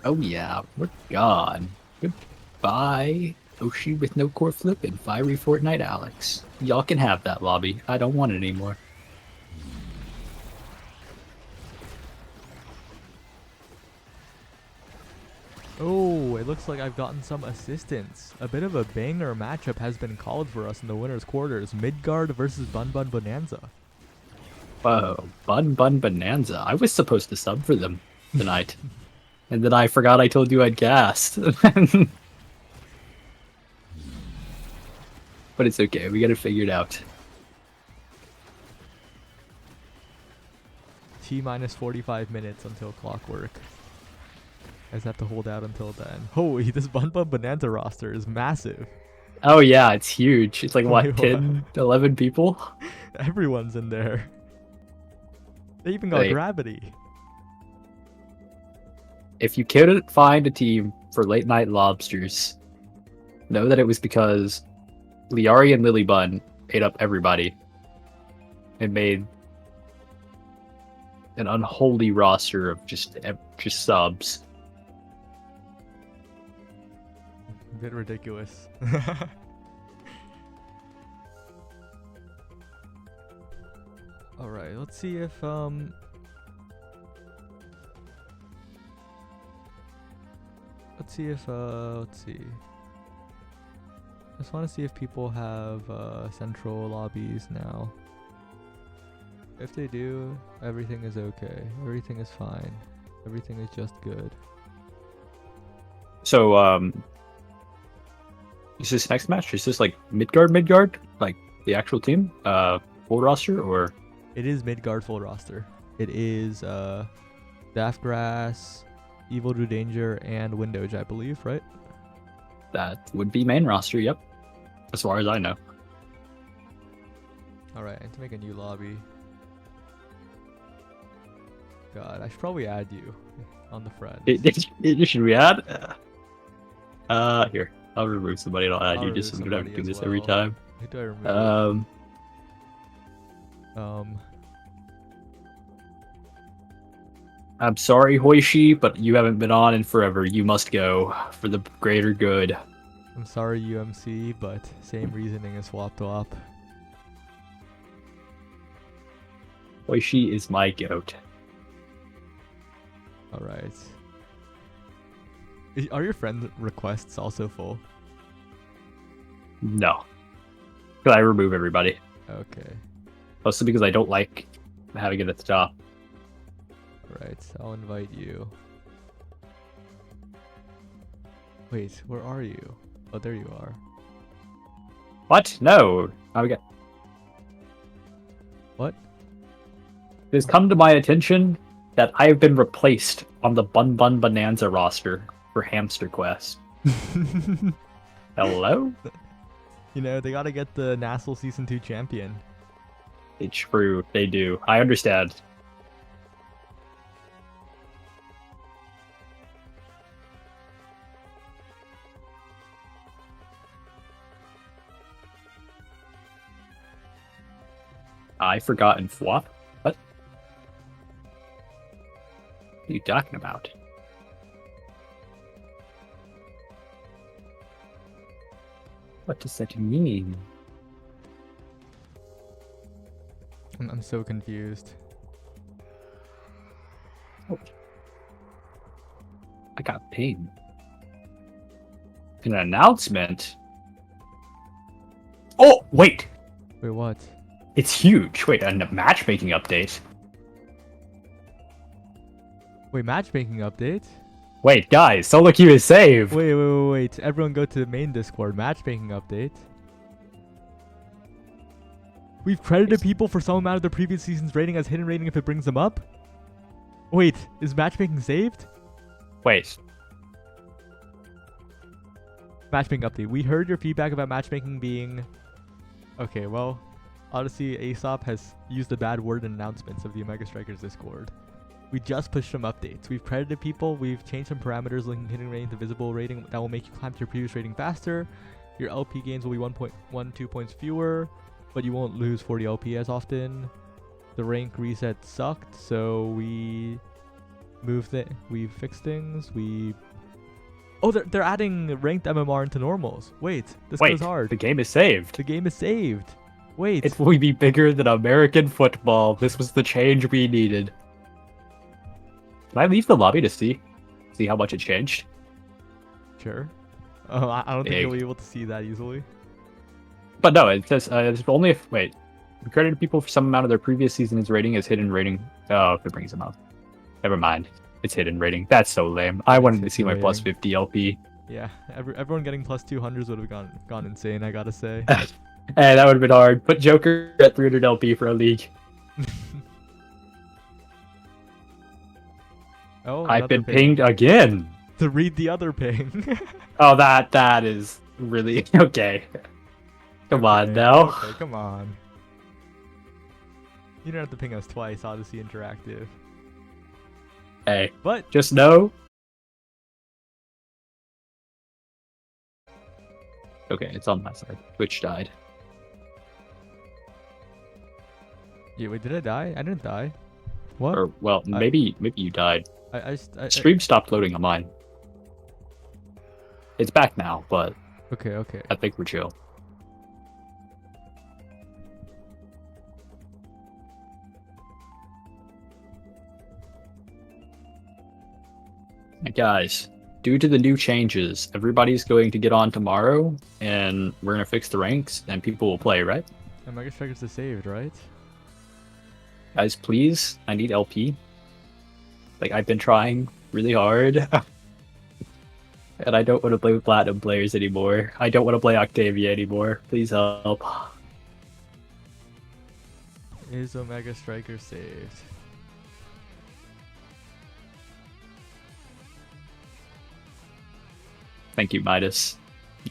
Oh yeah, we're gone. Goodbye, Oshi with no core flip and fiery Fortnite Alex. Y'all can have that lobby. I don't want it anymore. Oh, it looks like I've gotten some assistance. A bit of a banger matchup has been called for us in the winner's quarters. Midgard versus Bun Bun Bonanza. Whoa, Bun Bun Bonanza. I was supposed to sub for them tonight. And then I forgot I told you I'd cast. But it's okay, we got it figured out. T-minus 45 minutes until clockwork. I just have to hold out until then. Holy, this Bun Bun Bonanza roster is massive. Oh yeah, it's huge. It's like, what, Wait, 10, 11 people? Everyone's in there. They even got Hey. Gravity. If you couldn't find a team for Late Night Lobsters, know that it was because Liari and Lily Bun ate up everybody and made an unholy roster of just subs. A bit ridiculous. Alright, let's see if let's see. Just want to see if people have central lobbies now. If they do, everything is okay. Everything is fine. Everything is just good. So, is this next match? Is this like Midgard? Like the actual team? Full roster or? It is Midgard full roster. It is Daftgrass, Evil Do Danger, and Windowge, I believe, right? That would be main roster, yep. As far as I know. Alright, I need to make a new lobby. God, I should probably add you on the friends. Should we add? Here. I'll remove somebody and I'll add I'll you just so we don't have to remove do somebody this every as time. Who do I remove? I'm sorry, Hoishi, but you haven't been on in forever. You must go for the greater good. I'm sorry, UMC, but same reasoning as Swap Twop. Hoishi is my goat. Alright. Are your friend requests also full? No. Because I remove everybody. Okay. Mostly because I don't like having it at the top. Alright, I'll invite you. Wait, where are you? Oh, there you are. What? No. How we get? What? It has come to my attention that I have been replaced on the Bun Bun Bonanza roster for Hamster Quest. Hello? You know, they gotta get the Nassel Season 2 champion. It's true. They do. I understand. I forgotten Flop? What? What are you talking about? What does that mean? I'm so confused. Oh. I got pain. An announcement? Oh, wait! Wait, what? It's huge. Wait, a matchmaking update. Wait, matchmaking update? Wait, guys, solo queue is saved. Wait. Everyone go to the main Discord. Matchmaking update. We've credited people for some amount of their previous season's rating as hidden rating if it brings them up. Wait, is matchmaking saved? Wait. Matchmaking update. We heard your feedback about matchmaking being... Okay, well, Odyssey Aesop has used a bad word in announcements of the Omega Strikers Discord. We just pushed some updates. We've credited people. We've changed some parameters linking hidden rating to visible rating that will make you climb to your previous rating faster. Your LP gains will be 1.12 points fewer, but you won't lose 40 LP as often. The rank reset sucked, so we moved it. We fixed things. Oh, they're adding ranked MMR into normals. Wait, this goes hard. The game is saved. The game is saved. Wait. It will be bigger than American football. This was the change we needed. Can I leave the lobby to see how much it changed? Sure. Oh, I don't think you'll be able to see that easily. But no, it says it's only if we credited people for some amount of their previous season's rating as hidden rating. Oh, if it brings them up. Never mind. It's hidden rating. That's so lame. I wanted to see my plus 50 LP. Yeah, everyone getting plus 200s would have gone insane, I gotta say. Hey, that would have been hard. Put Joker at 300 LP for a league. Oh, I've been pinged again. To read the other ping. Oh, that is really okay. Come on now. Okay, come on. You don't have to ping us twice, Odyssey Interactive. Hey, but just know. Okay, it's on my side. Twitch died. Yeah, wait, did I die? I didn't die. What? Or well, maybe you died. Stream stopped loading on mine. It's back now, but okay. I think we're chill. Guys, due to the new changes, everybody's going to get on tomorrow, and we're gonna fix the ranks, and people will play, right? Omega Strikers is saved, right? Guys, please, I need LP. Like, I've been trying really hard. And I don't want to play with Platinum players anymore. I don't want to play Octavia anymore. Please help. Is Omega Striker saved? Thank you, Midas.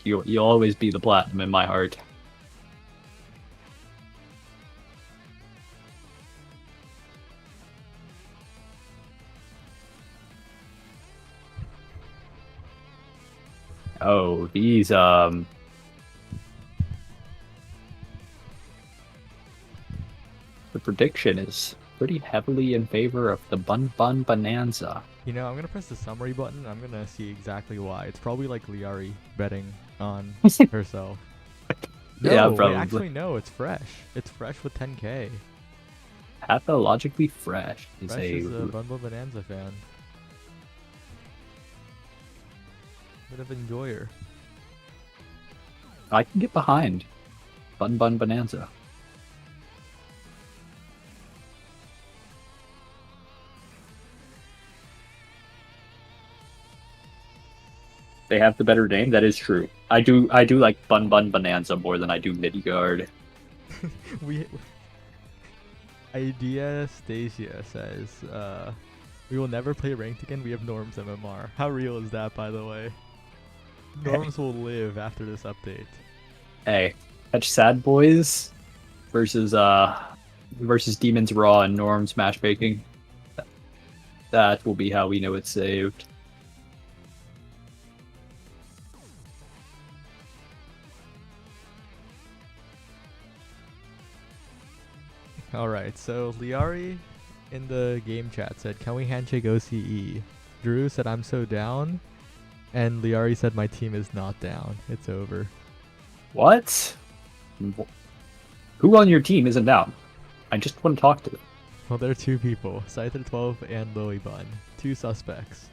You'll always be the Platinum in my heart. Oh, these the prediction is pretty heavily in favor of the Bun Bun Bonanza. You know, I'm gonna press the summary button and I'm gonna see exactly why. It's probably like Liari betting on herself. No, yeah, probably. Wait, actually no, it's fresh. It's fresh with 10k. Pathologically fresh is Fresh is a Bun Bun Bonanza fan. Bit of enjoyer. I can get behind Bun Bun Bonanza. They have the better name. That is true. I do like Bun Bun Bonanza more than I do Midgard. Idea Stasia says, we will never play ranked again. We have Norm's MMR. How real is that, by the way? Norms will live after this update. Hey, catch Sad Boys versus Demons Raw and Norm's matchmaking. That will be how we know it's saved. Alright, so Liari in the game chat said, can we handshake OCE? Drew said, I'm so down. And Liari said, my team is not down. It's over. What? Who on your team isn't down? I just want to talk to them. Well, there are two people. Scyther12 and Lily Bun. Two suspects.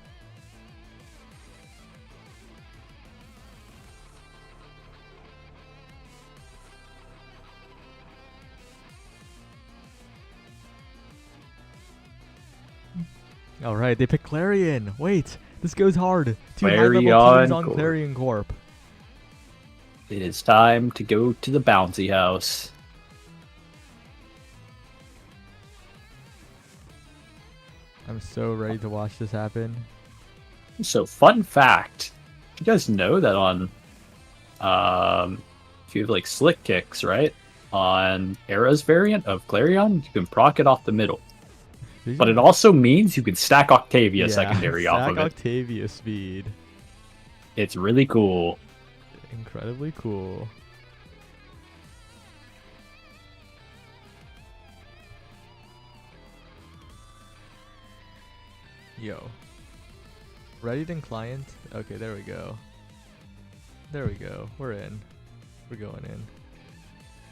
Alright, they pick Clarion. Wait, this goes hard. Two high-level teams on Clarion Corp. It is time to go to the bouncy house. I'm so ready to watch this happen. So, fun fact. You guys know that on if you have like slick kicks, right? On Era's variant of Clarion, you can proc it off the middle. But it also means you can stack Octavia secondary off of it. Octavia speed. It's really cool. Incredibly cool. Yo. Ready-to client? Okay, there we go. There we go. We're in. We're going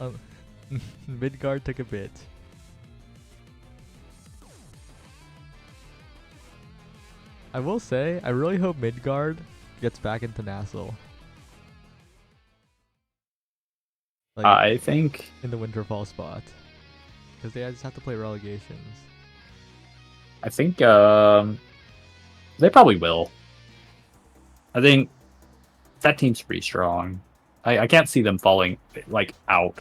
in. Midgard took a bit. I will say, I really hope Midgard gets back into Nassel. Like, I think in the Winterfall spot. Because they just have to play relegations. they probably will. I think that team's pretty strong. I can't see them falling like out.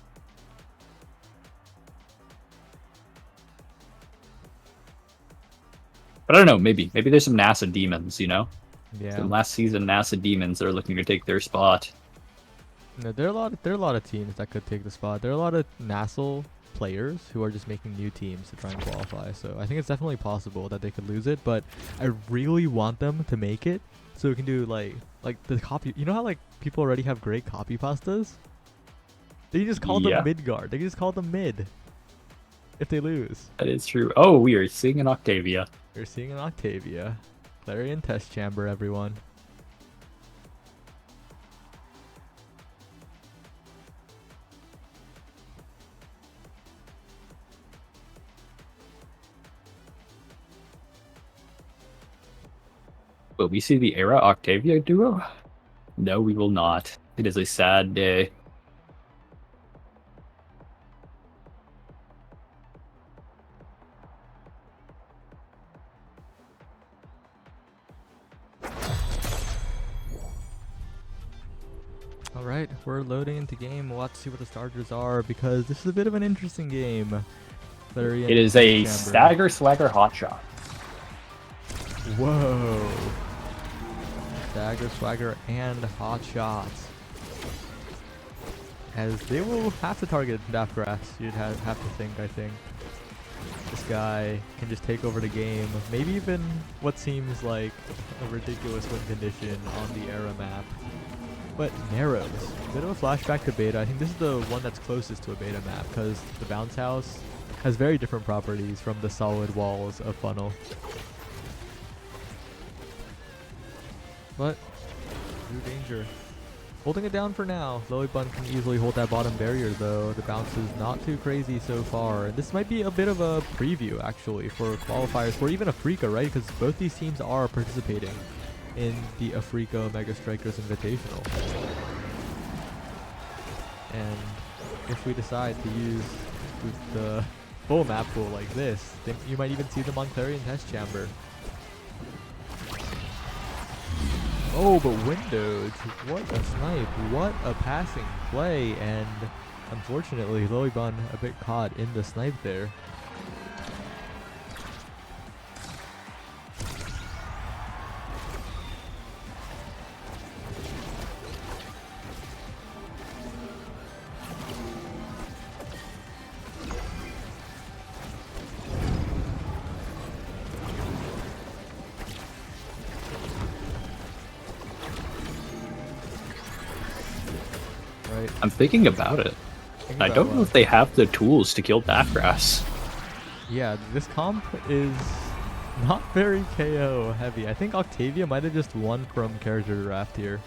But I don't know, maybe there's some NASA demons, you know? Yeah. Some last season NASA demons that are looking to take their spot. No, there are a lot of teams that could take the spot. There are a lot of Nassel players who are just making new teams to try and qualify. So I think it's definitely possible that they could lose it, but I really want them to make it so we can do like the copy. You know how like people already have great copy pastas? They can just call them Midgard. They can just call them mid if they lose. That is true. Oh, we are seeing an Octavia. We're seeing an Octavia. Clarion test chamber, everyone. Will we see the Era Octavia duo? No, we will not. It is a sad day. Alright, we're loading into game. We'll have to see what the starters are because this is a bit of an interesting game. It is a stagger swagger hotshot. Whoa. Stagger, swagger, and hot shots. As they will have to target Daftgrass, you'd have to think, I think. This guy can just take over the game. Maybe even what seems like a ridiculous win condition on the Era map. But Narrows. Bit of a flashback to beta. I think this is the one that's closest to a beta map because the bounce house has very different properties from the solid walls of Funnel. But, new danger. Holding it down for now. Lillybun can easily hold that bottom barrier though. The bounce is not too crazy so far. This might be a bit of a preview actually for qualifiers for even Afrika, right? Because both these teams are participating in the Afrika Mega Strikers Invitational. And if we decide to use the full map pool like this, then you might even see them on Clarion Test Chamber. Oh, but Windows, what a snipe, what a passing play, and unfortunately Lillybun a bit caught in the snipe there. I'm thinking about it. I don't know if they have the tools to kill Daftgrass. Yeah, this comp is not very KO heavy. I think Octavia might have just won from character draft here.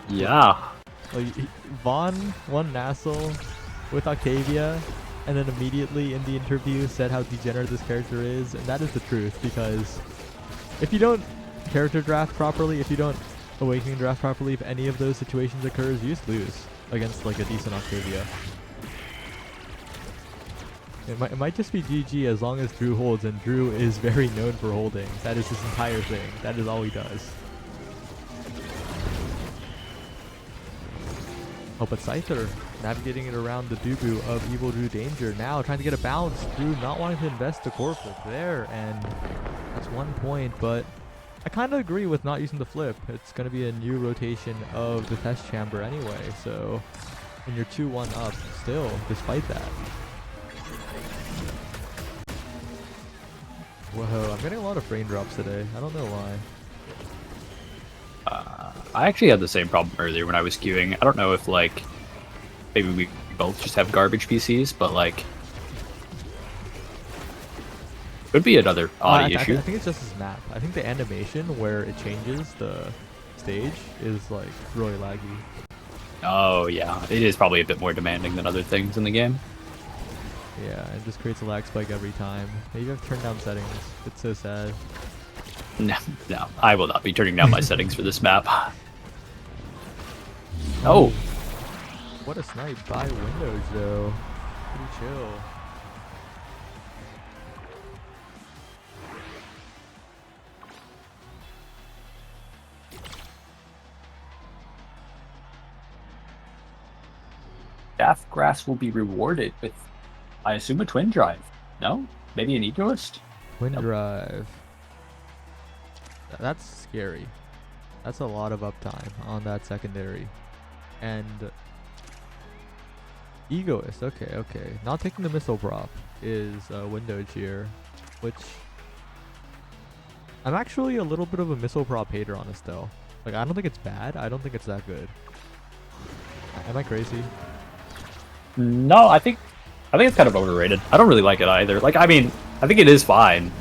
Yeah. Like, Vaughn won Nassel with Octavia, and then immediately in the interview said how degenerate this character is, and that is the truth, because if you don't character draft properly, if you don't Awakening draft properly, if any of those situations occurs, you just lose against like a decent Octavia. It might just be GG as long as Drew holds, and Drew is very known for holding. That is his entire thing. That is all he does. Oh, but Scyther navigating it around the Dubu of Evil Drew Danger. Now trying to get a bounce. Drew not wanting to invest the core flip there, and that's 1 point, but I kind of agree with not using the flip. It's going to be a new rotation of the test chamber anyway, so and you're 2-1 up still, despite that. Whoa, I'm getting a lot of frame drops today. I don't know why. I actually had the same problem earlier when I was queuing. I don't know if, like, maybe we both just have garbage PCs, but, like, could be another audio issue. I think it's just this map. I think the animation where it changes the stage is, like, really laggy. Oh, yeah. It is probably a bit more demanding than other things in the game. Yeah, it just creates a lag spike every time. Maybe I've turned down settings. It's so sad. No, I will not be turning down my settings for this map. Oh! What a snipe by Windows, though. Pretty chill. Daft Grass will be rewarded with, I assume, a twin drive. No? Maybe an Egoist? Twin drive. That's scary. That's a lot of uptime on that secondary. And Egoist, okay. Not taking the missile prop is windowed here, which I'm actually a little bit of a missile prop hater on this though. Like, I don't think it's bad. I don't think it's that good. Am I crazy? No, I think it's kind of overrated. I don't really like it either. Like, I mean, I think it is fine,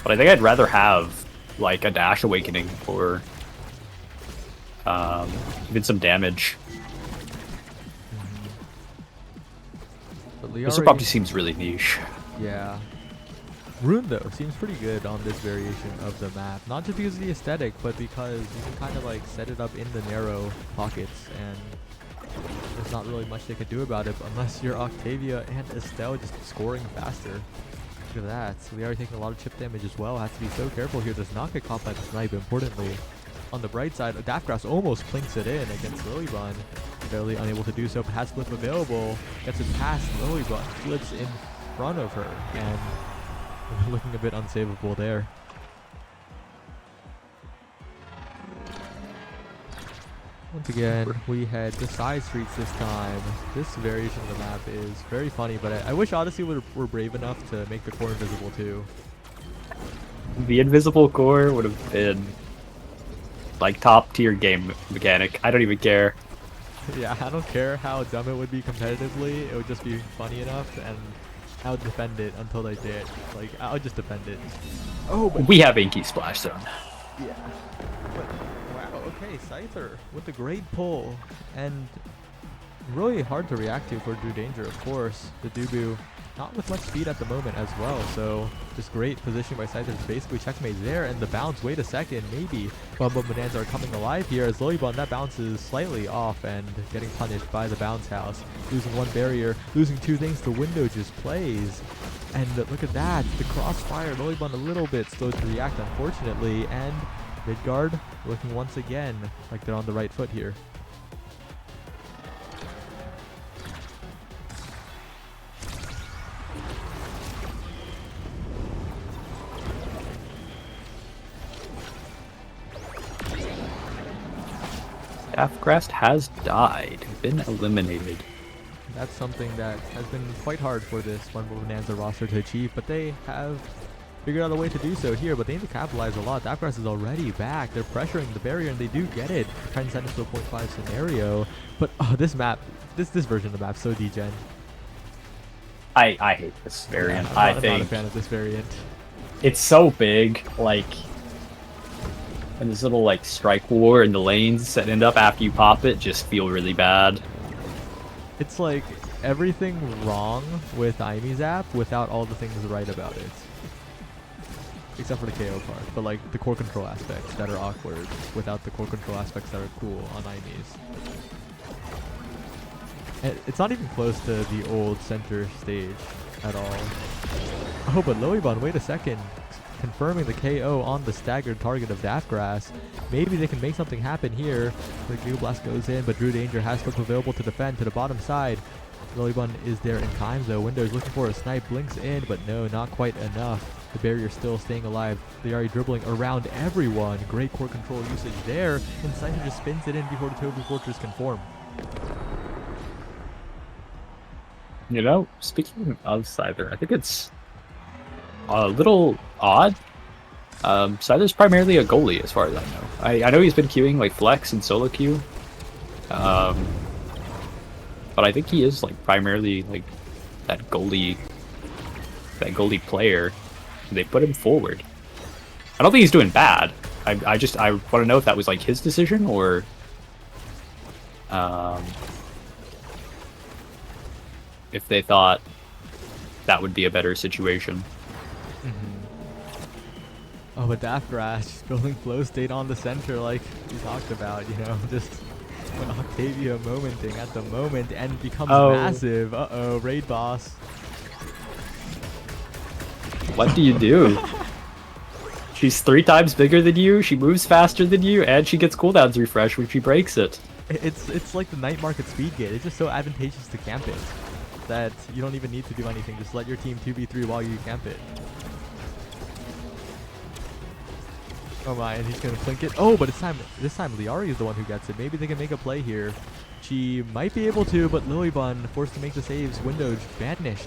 but I think I'd rather have, like, a Dash Awakening or even some damage. But Missile Prop just seems really niche. Yeah. Rune, though, seems pretty good on this variation of the map. Not just because of the aesthetic, but because you can kind of, like, set it up in the narrow pockets, and there's not really much they can do about it unless you're Octavia and Estelle just scoring faster. Look at that. So we are taking a lot of chip damage as well. Has to be so careful here. Does not get caught by the snipe. Importantly, on the bright side, Daftgrass almost plinks it in against Lilybun. Barely unable to do so, but has flip available. Gets it past Lilybun. Flips in front of her, and looking a bit unsavable there. Once again, we head to side streets this time. This variation of the map is very funny, but I wish Odyssey were brave enough to make the core invisible too. The invisible core would have been, like, top tier game mechanic. I don't even care. Yeah, I don't care how dumb it would be competitively. It would just be funny enough, and I would defend it until they did. Like, I would just defend it. Oh, but we have Inky Splash Zone. yeah. But wow, okay, Scyther with the great pull, and really hard to react to for Drew Danger, of course. The Dubu not with much speed at the moment as well, so just great position by Scyther to basically checkmate there, and the bounce, wait a second, maybe Bumbo Bonanza are coming alive here as Lilybun, that bounce is slightly off and getting punished by the bounce house. Losing one barrier, losing two things, the window just plays. And look at that, the crossfire, Lilybun a little bit slow to react unfortunately, and Midgard looking once again like they're on the right foot here. Daftgrass has died, been eliminated. That's something that has been quite hard for this Bumbo Bonanza roster to achieve, but they have figured out a way to do so here, but they need to capitalize a lot. Daftgrass is already back. They're pressuring the barrier, and they do get it. Trying to send it to a 0.5 scenario. But this map, this version of the map, so degen. I hate this variant. Yeah, I'm not a fan of this variant. It's so big, like, and this little, like, strike war in the lanes that end up after you pop it just feel really bad. It's like everything wrong with Aimi's app without all the things right about it. Except for the KO part, but like the core control aspects that are awkward without the core control aspects that are cool on Aimi's. And it's not even close to the old center stage at all. Oh, but Lilybun, wait a second. Confirming the KO on the staggered target of Daftgrass. Maybe they can make something happen here. The Giggle Blast goes in, but Drew Danger has stuff available to defend to the bottom side. Lilybun is there in time though. Windows looking for a snipe, blinks in, but no, not quite enough. The barrier still staying alive. Liari dribbling around everyone. Great core control usage there, and Scyther just spins it in before the Tobu Fortress can form. You know, speaking of Scyther, I think it's a little odd. Scyther's primarily a goalie as far as I know. I know he's been queuing like flex and solo queue. But I think he is like primarily like that goalie player. They put him forward. I don't think he's doing bad. I want to know if that was like his decision or if they thought that would be a better situation. Oh, but Daftgrass building flow state on the center like we talked about, you know, just an Octavia momenting at the moment and becomes massive. Uh-oh, raid boss. What do you do? She's 3 times bigger than you, she moves faster than you, and she gets cooldowns refresh when she breaks it. It's like the night market speed gate. It's just so advantageous to camp it that you don't even need to do anything. Just let your team 2v3 while you camp it. Oh my, and he's gonna blink it. Oh, but this time Liari is the one who gets it. Maybe they can make a play here. She might be able to, but Lilybun forced to make the saves. Windows banished.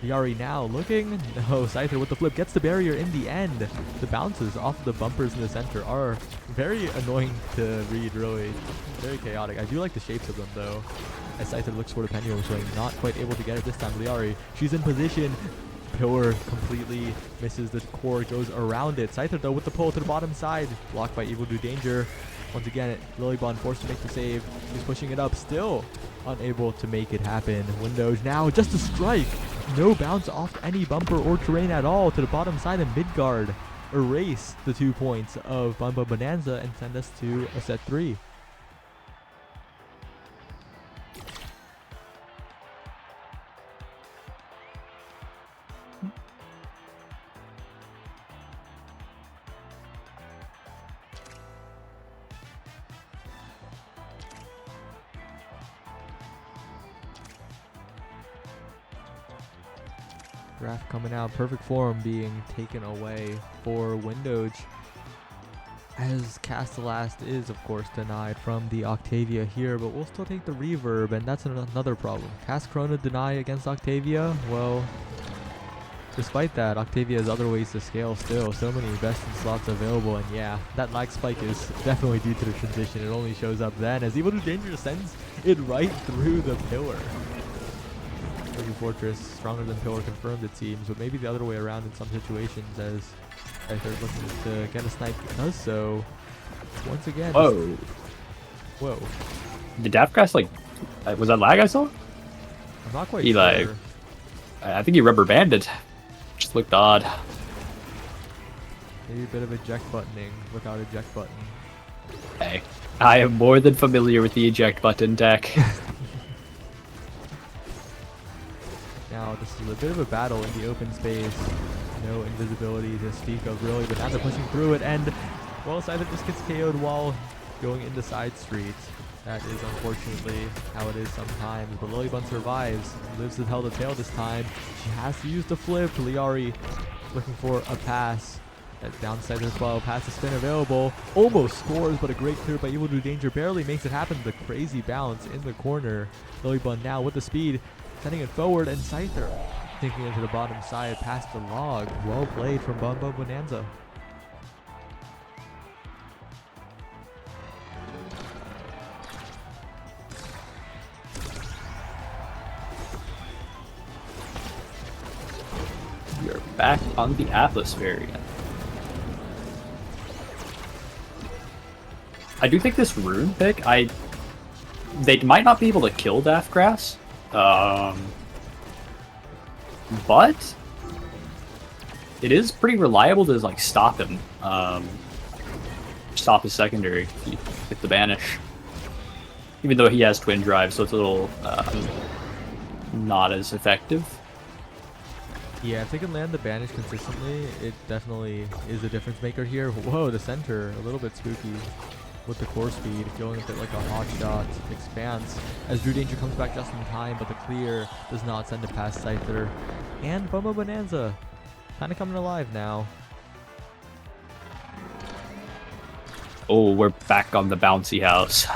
Liari now looking. No, Scyther with the flip gets the barrier in the end. The bounces off the bumpers in the center are very annoying to read, really. Very chaotic. I do like the shapes of them though. As Scyther looks for the pendulum swing, not quite able to get it this time. Liari, she's in position. Pillar completely misses the core, goes around it. Scyther though with the pull to the bottom side, blocked by Evil Do Danger. Once again, Lilybun forced to make the save. He's pushing it up, still unable to make it happen. Windows now just a strike. No bounce off any bumper or terrain at all to the bottom side, and Midgard erase the 2 points of Bumba Bonanza and send us to a set 3. Draft coming out, perfect form being taken away for Windows, as Castellast is of course denied from the Octavia here, but we'll still take the reverb, and that's another problem. Cast Corona deny against Octavia. Well, despite that, Octavia has other ways to scale still. So many best in slots available, and yeah, that lag spike is definitely due to the transition. It only shows up then as Evil Do Danger sends it right through the pillar. Fortress stronger than Pillar confirmed, it seems, but maybe the other way around in some situations, as they're looking to get a snipe does so. Once again. Whoa. Whoa. Did Daftgrass like was that lag I saw? I'm not quite sure. I think he rubber banded. Just looked odd. Maybe a bit of eject buttoning without eject button. Hey, I am more than familiar with the eject button deck. Now this is a bit of a battle in the open space. No invisibility to speak of really, but now they're pushing through it, and well, Scyther just gets KO'd while going into side streets. That is unfortunately how it is sometimes, but Lilybun survives, lives to tell the tale this time. She has to use the flip. Liari looking for a pass. That down Scyther 12, pass to spin available. Almost scores, but a great clear by Evil Do Danger barely makes it happen. The crazy bounce in the corner. Lilybun now with the speed, sending it forward, and Scyther taking it to the bottom side past the log. Well played from Bumba Bonanza. We are back on the Atlas variant. I do think this rune pick, they might not be able to kill Daftgrass. But it is pretty reliable to like stop him. Stop his secondary if you hit the banish. Even though he has twin drive, so it's a little not as effective. Yeah, if they can land the banish consistently, it definitely is a difference maker here. Whoa, the center, a little bit spooky with the core speed, going a bit like a hot shot. Expanse as Drew Danger comes back just in time, but the clear does not send it past Scyther. And Bumbo Bonanza kind of coming alive now. Oh, we're back on the bouncy house.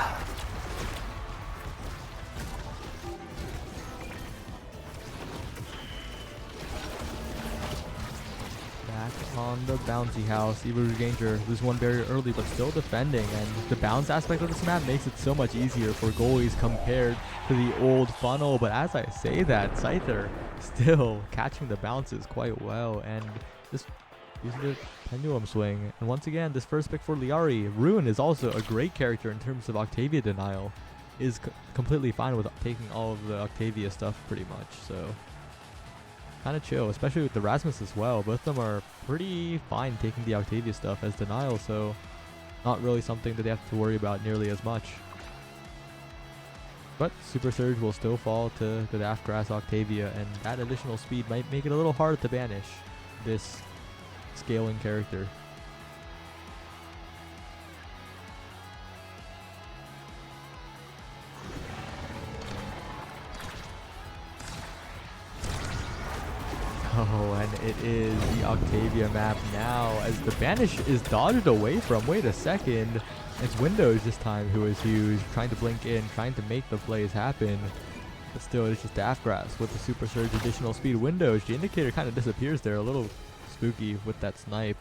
Back on the bouncy house. Evil Danger lose one barrier early, but still defending. And the bounce aspect of this map makes it so much easier for goalies compared to the old funnel. But as I say that, Scyther still catching the bounces quite well. And just using the pendulum swing. And once again, this first pick for Liari. Ruin is also a great character in terms of Octavia denial. Is completely fine with taking all of the Octavia stuff pretty much. So kind of chill, especially with the Rasmus as well. Both of them are pretty fine taking the Octavia stuff as denial, so not really something that they have to worry about nearly as much. But Super Surge will still fall to the Daftgrass Octavia, and that additional speed might make it a little hard to banish this scaling character. Oh, and it is the Octavia map now as the banish is dodged away from. Wait a second. It's Windows this time who is huge, trying to blink in, trying to make the plays happen. But still, it's just Daftgrass with the Super Surge additional speed. Windows, the indicator kind of disappears there, a little spooky with that snipe.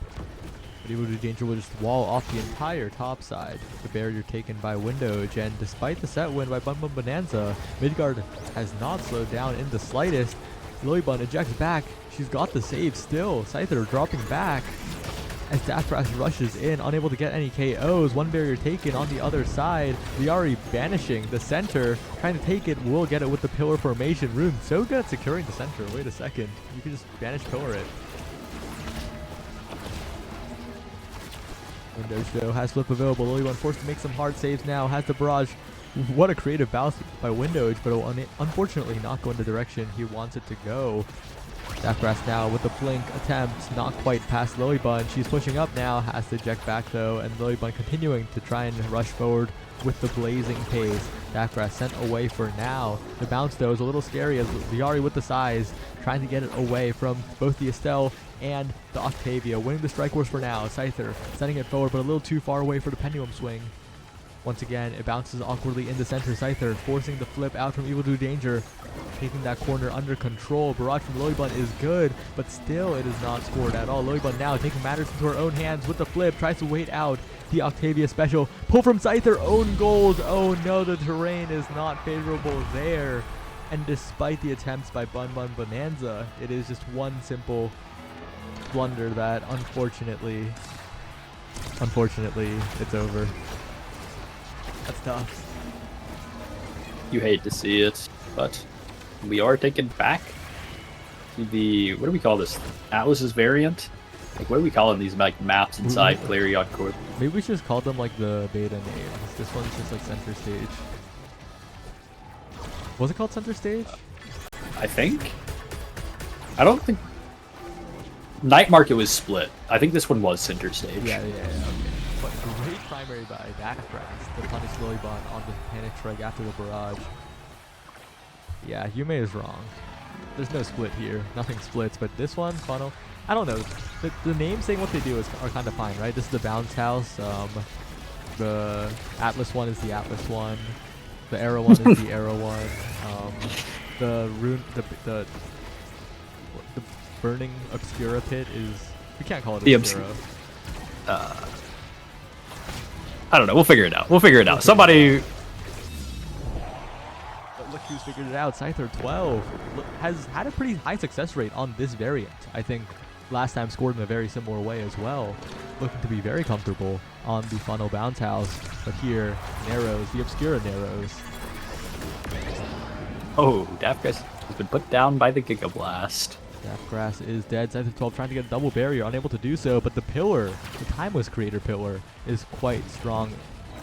But Evil Danger will just wall off the entire top side. The barrier taken by Windows, and despite the set win by Bum Bum Bonanza, Midgard has not slowed down in the slightest. Lilybun ejects back. She's got the save still. Scyther dropping back as Daftgrass rushes in, unable to get any KOs. One barrier taken on the other side. Liari banishing the center, trying to take it. Will get it with the pillar formation. Rune so good at securing the center. Wait a second. You can just banish pillar it. Windows though has flip available. Lilybun forced to make some hard saves now. Has the barrage. What a creative bounce by Windows, but it will unfortunately not go in the direction he wants it to go. Daftgrass now with the blink attempt, not quite past Lilybun. She's pushing up now, has to eject back though, and Lilybun continuing to try and rush forward with the blazing pace. Daftgrass sent away for now. The bounce though is a little scary as Liari with the size, trying to get it away from both the Estelle and the Octavia. Winning the strike wars for now. Scyther sending it forward, but a little too far away for the pendulum swing. Once again, it bounces awkwardly in the center. Scyther forcing the flip out from Evil Danger, taking that corner under control. Barrage from Lilybun is good, but still it is not scored at all. Lilybun now taking matters into her own hands with the flip, tries to wait out the Octavia special. Pull from Scyther, own goals. Oh no, the terrain is not favorable there. And despite the attempts by Bun Bun Bonanza, it is just one simple blunder that unfortunately, it's over. That's tough. You hate to see it, but we are taken back to the, what do we call this? Atlas's variant? Like, what do we call in these like maps inside Clarion Corp? Maybe we should just call them like the beta names. This one's just like center stage. Was it called center stage? I think. I don't think. Night Market was split. I think this one was center stage. Yeah, okay. But great primary by Daftgrass to punish Lilybun on the panic strike after the barrage. Yeah, Yume is wrong. There's no split here. Nothing splits, but this one, funnel, I don't know. The names saying what they do are kind of fine, right? This is the bounce house. The Atlas one is the Atlas one. The arrow one is the arrow one. The rune, the burning Obscura pit is, we can't call it Obscura. I don't know. We'll figure it out. Somebody. But look who's figured it out. Scyther 12 has had a pretty high success rate on this variant. I think last time scored in a very similar way as well. Looking to be very comfortable on the funnel bounce house. But here, Narrows, the Obscura Narrows. Oh, Daftgrass has been put down by the Giga Blast. Daftgrass is dead. Scyther 12 trying to get a double barrier, unable to do so, but the pillar, the Timeless Creator pillar, is quite strong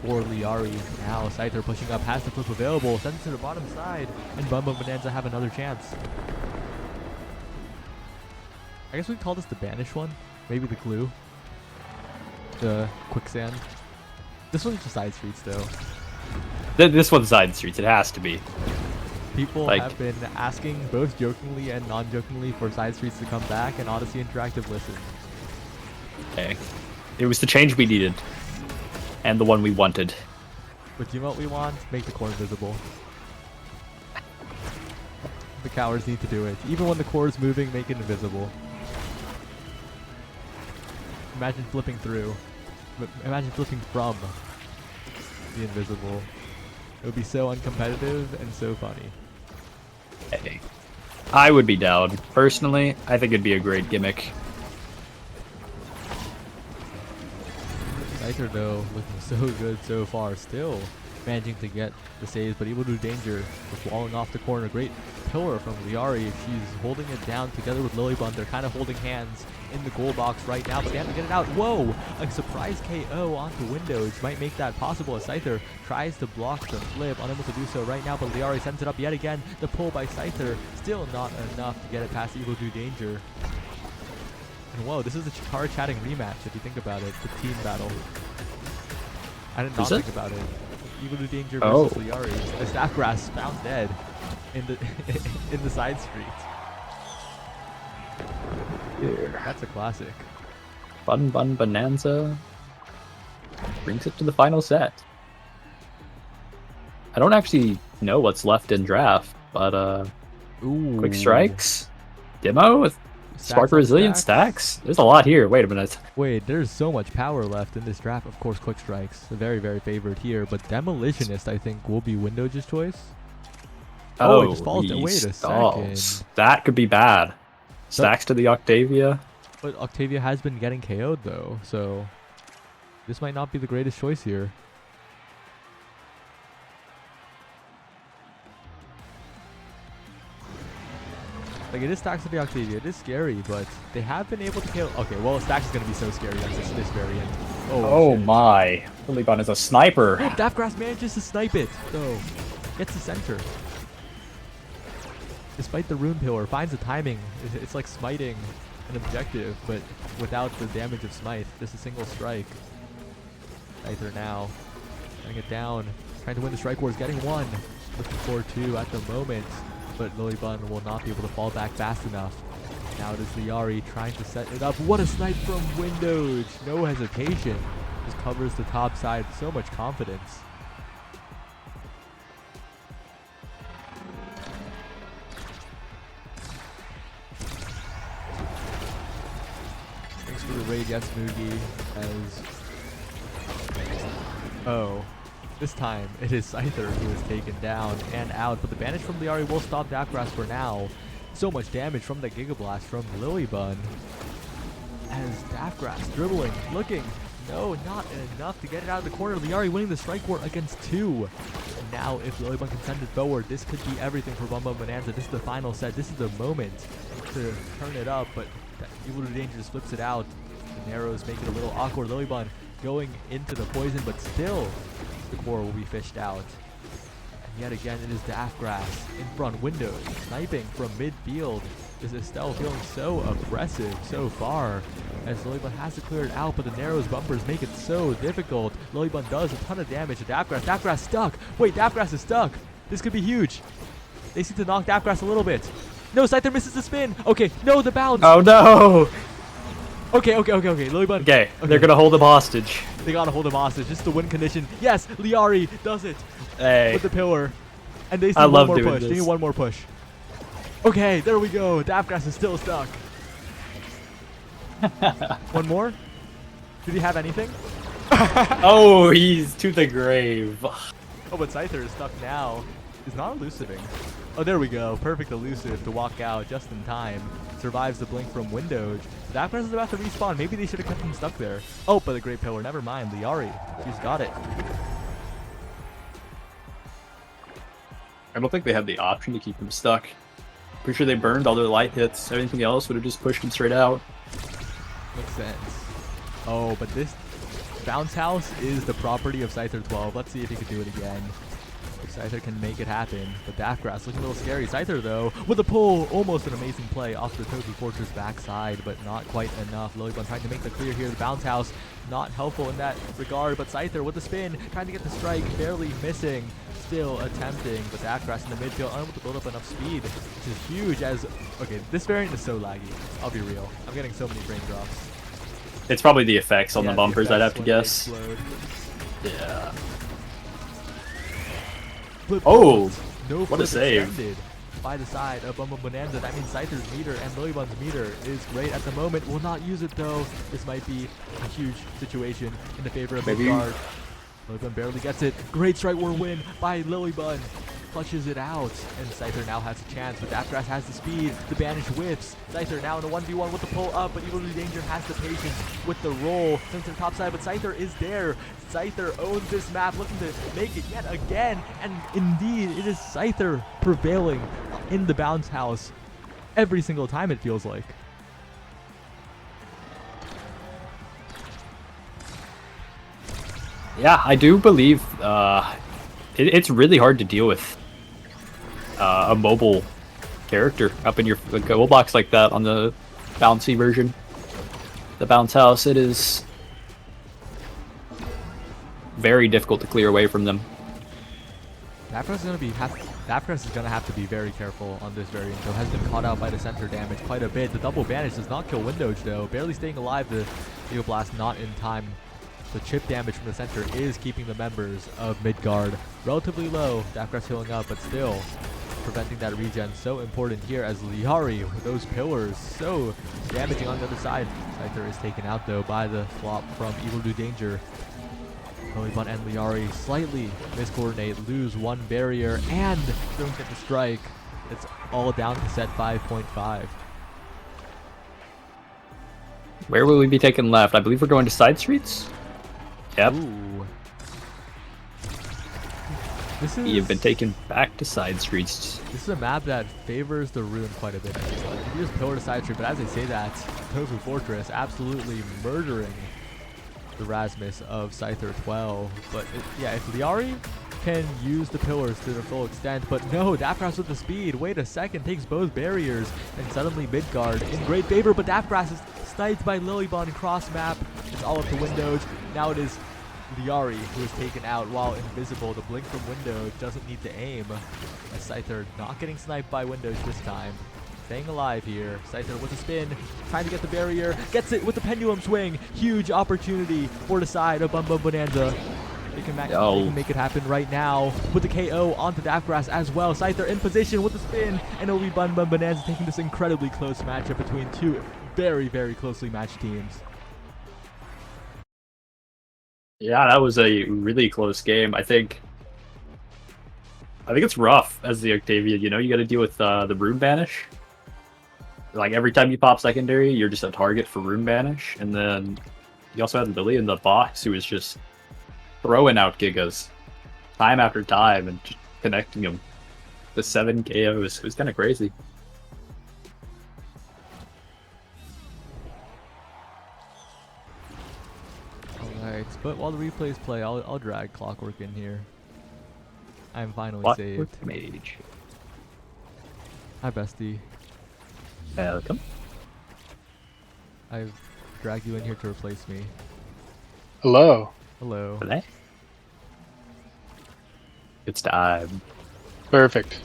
for Liari. Now Scyther pushing up, has the flip available, sends it to the bottom side, and Bum Bum Bonanza have another chance. I guess we can call this the banish one. Maybe the glue. The quicksand. This one's just side streets though. This one's side streets. It has to be. People Like- have been asking both jokingly and non-jokingly for side streets to come back, and Odyssey Interactive listened. Okay. It was the change we needed. And the one we wanted. But you know what we want? Make the core invisible. The cowards need to do it. Even when the core is moving, make it invisible. Imagine flipping through. Imagine flipping from the invisible. It would be so uncompetitive and so funny. Hey. I would be down. Personally, I think it'd be a great gimmick. Scyther though, looking so good so far. Still managing to get the saves, but able to do danger with walling off the corner. Great pillar from Liari. She's holding it down together with Lilybun. They're kind of holding hands in the goal box right now, but they have to get it out. Whoa! A surprise KO onto Windows might make that possible as Scyther tries to block the flip, unable to do so right now, but Liari sends it up yet again. The pull by Scyther, still not enough to get it past Evil Do Danger. And whoa, this is a Chikara chatting rematch if you think about it, the team battle. I did not think about it. Evil Do Danger versus Liari. The staff grass found dead in the in the side street. Yeah. That's a classic. Bun Bun Bonanza brings it to the final set. I don't actually know what's left in draft, but Ooh. quick strikes, demo with Spark on Resilient stacks. There's a lot here. Wait a minute. Wait, there's so much power left in this draft. Of course, quick strikes, very, very favored here. But Demolitionist, I think, will be Window's choice. Oh, it just falls down. Wait a second. That could be bad. Stacks to the Octavia. But Octavia has been getting KO'd though, so this might not be the greatest choice here. Like, it is stacks to the Octavia. It is scary, but they have been able to kill. Okay, well, stacks is going to be so scary on this variant. Oh my. Lilybun is a sniper. Daftgrass manages to snipe it, though. Gets the center. Despite the rune pillar, finds the timing. It's like smiting an objective, but without the damage of smite. Just a single strike. Scyther now. Getting it down. Trying to win the strike wars. Getting one. Looking for two at the moment. But Lilybun will not be able to fall back fast enough. Now it is Liari trying to set it up. What a snipe from Windows! No hesitation. Just covers the top side. So much confidence. Thanks for the raid, yes, Moogie. Oh. This time, it is Scyther who is taken down and out, but the banish from Liari will stop Daftgrass for now. So much damage from the Giga Blast from Lilybun. As Daftgrass dribbling, looking, no, not enough to get it out of the corner. Liari winning the strike war against two. And now, if Lilybun can send it forward, this could be everything for Bum Bum Bonanza. This is the final set. This is the moment to turn it up, but Evil Do Danger just flips it out. The narrows make it a little awkward. Lilybun going into the poison, but still the core will be fished out. And yet again, it is Daftgrass in front. Windows sniping from midfield. Is Estelle feeling so aggressive so far as Lilybun has to clear it out, but the narrows bumpers make it so difficult. Lilybun does a ton of damage to Daftgrass. Daftgrass stuck. Wait, Daftgrass is stuck. This could be huge. They seem to knock Daftgrass a little bit. No, Scyther misses the spin. Okay, no, the bounce. Oh no! Okay. Lilybun. Okay, they're gonna hold him hostage. They gotta hold him hostage. Just the win condition. Yes, Liari does it. Hey. With the pillar. And they still one more push. This. They need one more push. Okay, there we go. Daftgrass is still stuck. One more? Did he have anything? Oh, he's to the grave. Oh, but Scyther is stuck now. He's not elusiving. Oh, there we go. Perfect elusive to walk out just in time. Survives the blink from Windows. Daftgrass is about to respawn. Maybe they should have kept him stuck there. Oh, but the Great Pillar. Never mind. Liari. She's got it. I don't think they had the option to keep him stuck. Pretty sure they burned all their light hits. Everything else would have just pushed him straight out. Makes sense. Oh, but this bounce house is the property of Scyther 12. Let's see if he can do it again. Scyther can make it happen, but Daftgrass looking a little scary. Scyther, though, with a pull, almost an amazing play off the Tofu Fortress backside, but not quite enough. Lilybun trying to make the clear here. The bounce house not helpful in that regard, but Scyther with the spin, trying to get the strike, barely missing. Still attempting, but Daftgrass in the midfield unable to build up enough speed, which is huge as... Okay, this variant is so laggy. I'll be real. I'm getting so many frame drops. It's probably the effects on Yeah, the bumpers, I'd have to guess. Yeah. Oh! No What a save. By the side of Bonanza. That means Scyther's meter and Lilybun's meter is great at the moment. Will not use it though. This might be a huge situation in the favor of Midgard. Lilybun barely gets it. Great strike war win by Lilybun. Clutches it out, and Scyther now has a chance, but Daftgrass has the speed, the banish whiffs. Scyther now in a 1v1 with the pull up, but Evil Danger has the patience with the roll. Since they're top side, but Scyther is there. Scyther owns this map, looking to make it yet again, and indeed, it is Scyther prevailing in the bounce house every single time, it feels like. Yeah, I do believe it's really hard to deal with a mobile character up in your goal box like that on the bouncy version. The bounce house, it is very difficult to clear away from them. Daftgrass is gonna have to be very careful on this variant, though. Has been caught out by the center damage quite a bit. The double banish does not kill Windowge, though. Barely staying alive. The Ego Blast not in time. The chip damage from the center is keeping the members of Midgard relatively low. Daftgrass healing up, but still preventing that regen. So important here as Liari with those pillars so damaging on the other side. Scyther is taken out though by the flop from Evil Do Danger. Lilybun and Liari slightly miscoordinate, lose one barrier, and don't get the strike. It's all down to set 5.5. Where will we be taking left? I believe we're going to side streets. Yep. Ooh. You've been taken back to side streets. This is a map that favors the rune quite a bit. You just pillar to side street, but as I say that, Tofu Fortress absolutely murdering the Rasmus of Scyther 12. But yeah, if Liari can use the pillars to their full extent, but no, Daftgrass with the speed. Wait a second, takes both barriers, and suddenly Midgard in great favor, but Daftgrass is sniped by Lilybun cross map. It's all up to Windowge. Now it is Liari who is taken out while invisible. The blink from Windowge doesn't need to aim. As Scyther not getting sniped by Windowge this time. Staying alive here. Scyther with a spin, trying to get the barrier. Gets it with the pendulum swing. Huge opportunity for the side of Bum Bum Bonanza. They can make it happen right now with the KO onto Daftgrass as well. Scyther in position with the spin, and it'll be Bum Bum Bonanza taking this incredibly close matchup between two very, very closely matched teams. Yeah, that was a really close game. I think it's rough as the Octavian. You know, you got to deal with the Rune Banish. Like every time you pop secondary, you're just a target for Rune Banish, and then you also had Lily in the box who was just throwing out Gigas time after time and just connecting them. The 7 KOs. It was kind of crazy. Alright, but while the replays play, I'll drag Clockwork in here. I'm finally Clockwork saved. Mage. Hi, bestie. Welcome. I've dragged you in here to replace me. Hello. Hello. Hello. It's time. Perfect.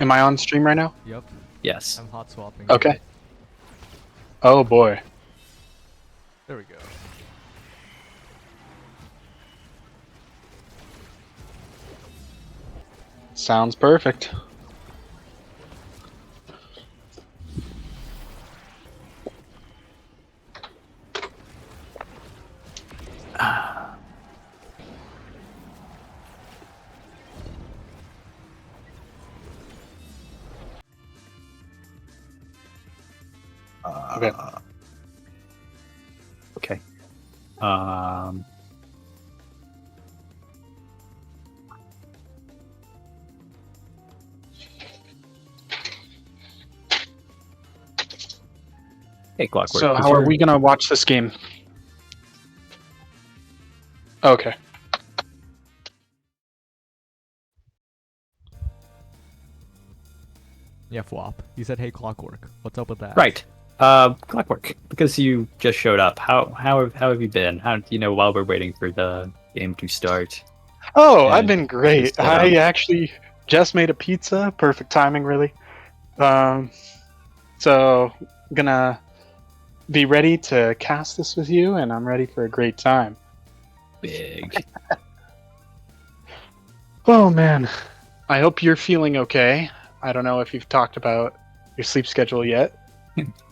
Am I on stream right now? Yep. Yes. I'm hot swapping. Okay. Oh boy. There we go. Sounds perfect. Okay. Okay. Hey, Clockwork. So how are we gonna watch this game? Okay. Yeah, flop. You said, hey, Clockwork. What's up with that? Right. Clockwork. Because you just showed up. How have you been? How while we're waiting for the game to start? Oh, I've And been great. just, I actually just made a pizza. Perfect timing, really. So gonna be ready to cast this with you, and I'm ready for a great time. big. Oh man, I hope you're feeling okay. I don't know if you've talked about your sleep schedule yet.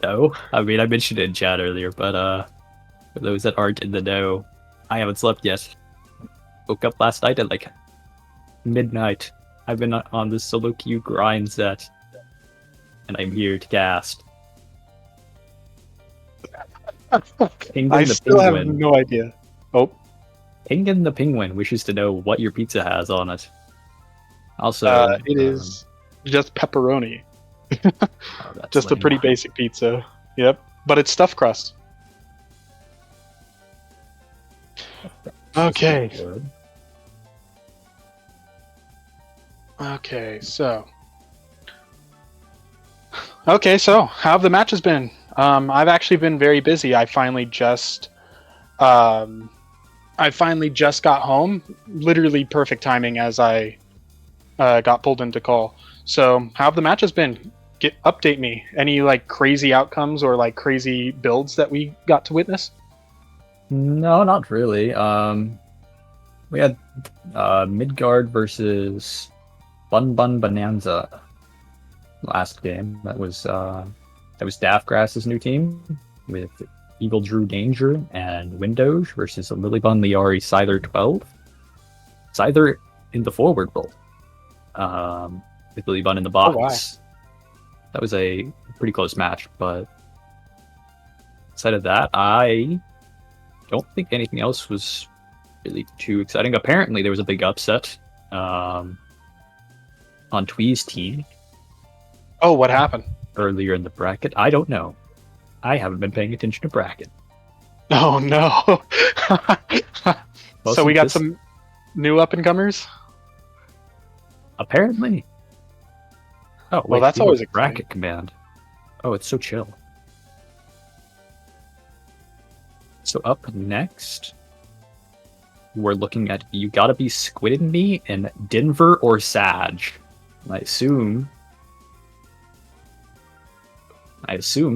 No, I mean I mentioned it in chat earlier, but for those that aren't in the know, I haven't slept yet. Woke up last night at like midnight. I've been on this solo queue grind set, and I'm here to cast. Penguin I the still have Penguin. no idea. Oh, Penguin the Penguin wishes to know what your pizza has on it. Also, it is just pepperoni. oh, that's Just a lame. pretty basic pizza. Yep, but it's stuffed crust. Okay. Good. Okay, so how have the matches been? I've actually been very busy. I finally just got home. Literally perfect timing as I got pulled into call. So how have the matches been? Update me. Any like crazy outcomes or like crazy builds that we got to witness? No, not really. We had Midgard versus Bun Bun Bonanza last game. That was Daftgrass's new team with Eagle Drew Danger and Windows versus Lilybun Liari Scyther 12. Scyther in the forward role. With Lilybun in the box. Oh, wow. That was a pretty close match, but outside of that, I don't think anything else was really too exciting. Apparently, there was a big upset on Twee's team Oh, what happened? earlier in the bracket. I don't know. I haven't been paying attention to bracket. Oh no. So we got some new up and comers? Apparently. Oh, Well, wait, that's you have always a exciting. bracket command. Oh, it's so chill. So up next, we're looking at You Gotta Be Squid and Me in Denver or Sag. I assume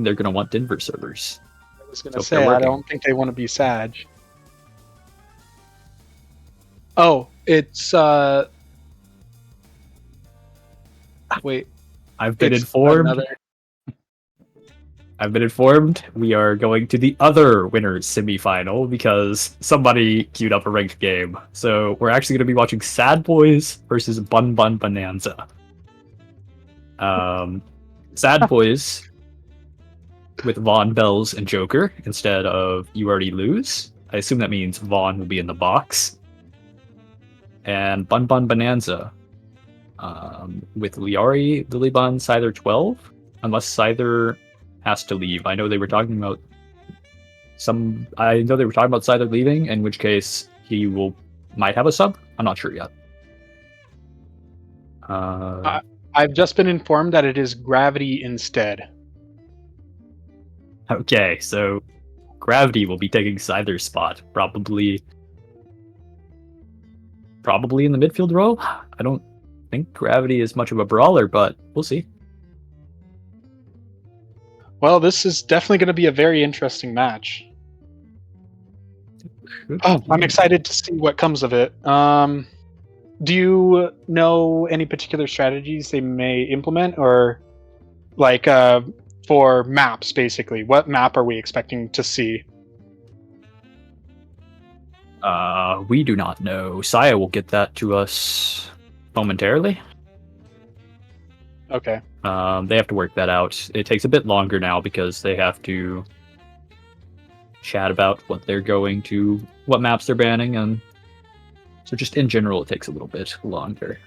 they're gonna want Denver servers. I was gonna So if say they're I working. don't think they want to be Sag. Oh, it's wait. I've been It's informed. another- I've been informed we are going to the other winners semifinal because somebody queued up a ranked game. So we're actually going to be watching Sad Boys versus Bun Bun Bonanza. Sad Boys with Vaughn, Bells, and Joker instead of You Already Lose. I assume that means Vaughn will be in the box. And Bun Bun Bonanza with Liari, Lilybun, Scyther 12, unless Scyther has to leave. I know they were talking about Scyther leaving, in which case he might have a sub. I'm not sure yet. I've just been informed that it is Gravity instead. Okay, so Gravity will be taking Scyther's spot, probably in the midfield role. I don't think Gravity is much of a brawler, but we'll see. Well, this is definitely going to be a very interesting match. Oh, I'm excited to see what comes of it. Do you know any particular strategies they may implement, or like for maps, basically? What map are we expecting to see? We do not know. Saya will get that to us momentarily. Okay. They have to work that out. It takes a bit longer now because they have to chat about what maps they're banning, and so just in general, it takes a little bit longer.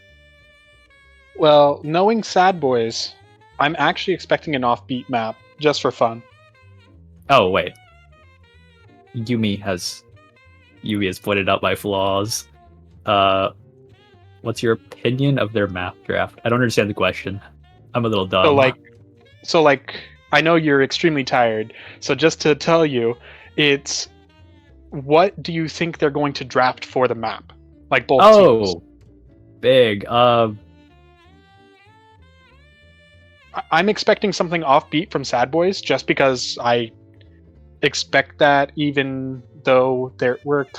Well, knowing Sad Boys, I'm actually expecting an offbeat map just for fun. Oh wait, Yumi has pointed out my flaws. What's your opinion of their map draft? I don't understand the question. I'm a little dumb. So I know you're extremely tired. So just to tell you, it's what do you think they're going to draft for the map? Like both teams. Big. I'm expecting something offbeat from Sad Boys, just because I expect that, even though we're in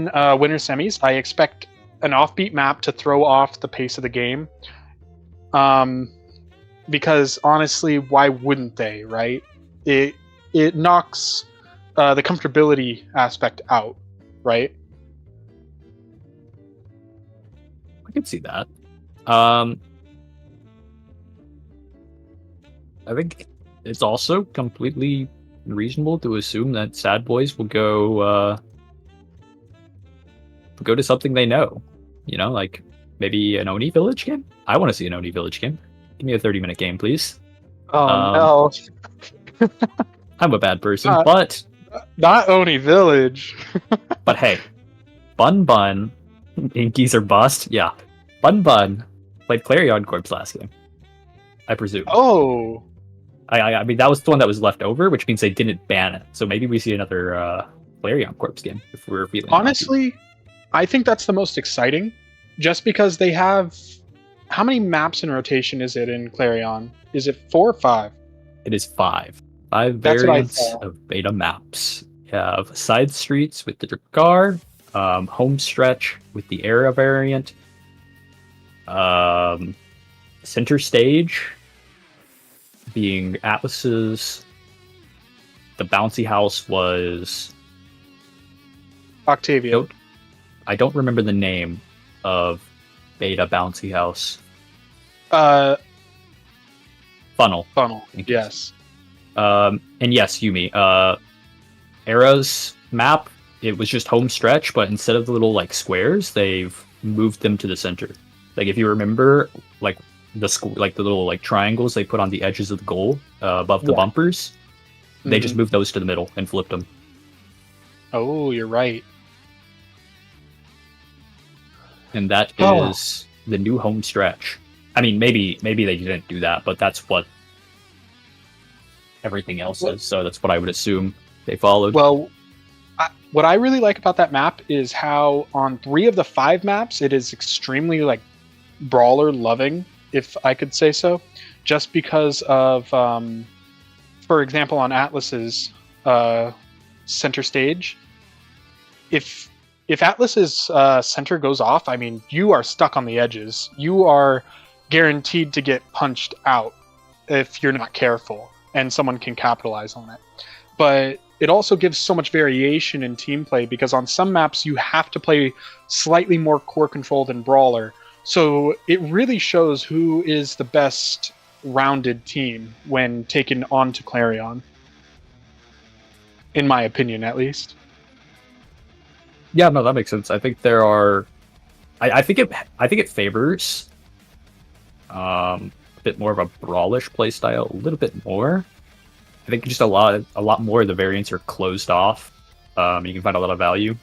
winter semis, I expect an offbeat map to throw off the pace of the game. Because honestly, why wouldn't they, right? It knocks the comfortability aspect out, right? I can see that. I think it's also completely reasonable to assume that Sad Boys will go to something they know. You know, like maybe an Oni Village game? I want to see an Oni Village game. Give me a 30-minute game, please. Oh no. I'm a bad person, but... Not Oni Village. But hey, Bun, Inkies or bust? Yeah. Bun played Clarion Corp's last game, I presume. Oh. I mean, that was the one that was left over, which means they didn't ban it. So maybe we see another Clarion Corp's game if we're feeling honestly lucky. I think that's the most exciting, just because they have... How many maps in rotation is it in Clarion? Is it 4 or 5? It is 5. 5 variants of beta maps. You have Side Streets with the Drakkar, Home Stretch with the Era variant, Center Stage being Atlas's. The bouncy house was Octavia. I don't remember the name of beta bouncy house. Funnel. Yes. And yes, Yumi. Era's map, it was just home stretch, but instead of the little like squares, they've moved them to the center. Like if you remember, like the little like triangles they put on the edges of the goal above the bumpers, they just moved those to the middle and flipped them. Oh, you're right. And that is the new home stretch. I mean, maybe they didn't do that, but that's what everything else is. So that's what I would assume they followed. Well, what I really like about that map is how on 3 of the 5 maps, it is extremely like brawler loving, if I could say so, just because of, for example, on Atlas's center stage, if Atlas's center goes off, I mean, you are stuck on the edges. You are guaranteed to get punched out if you're not careful, and someone can capitalize on it. But it also gives so much variation in team play, because on some maps you have to play slightly more core control than brawler. So it really shows who is the best rounded team when taken on to Clarion. In my opinion, at least. Yeah, no, that makes sense. I think there are. I think it favors a bit more of a brawlish playstyle, a little bit more. I think just a lot more of the variants are closed off. You can find a lot of value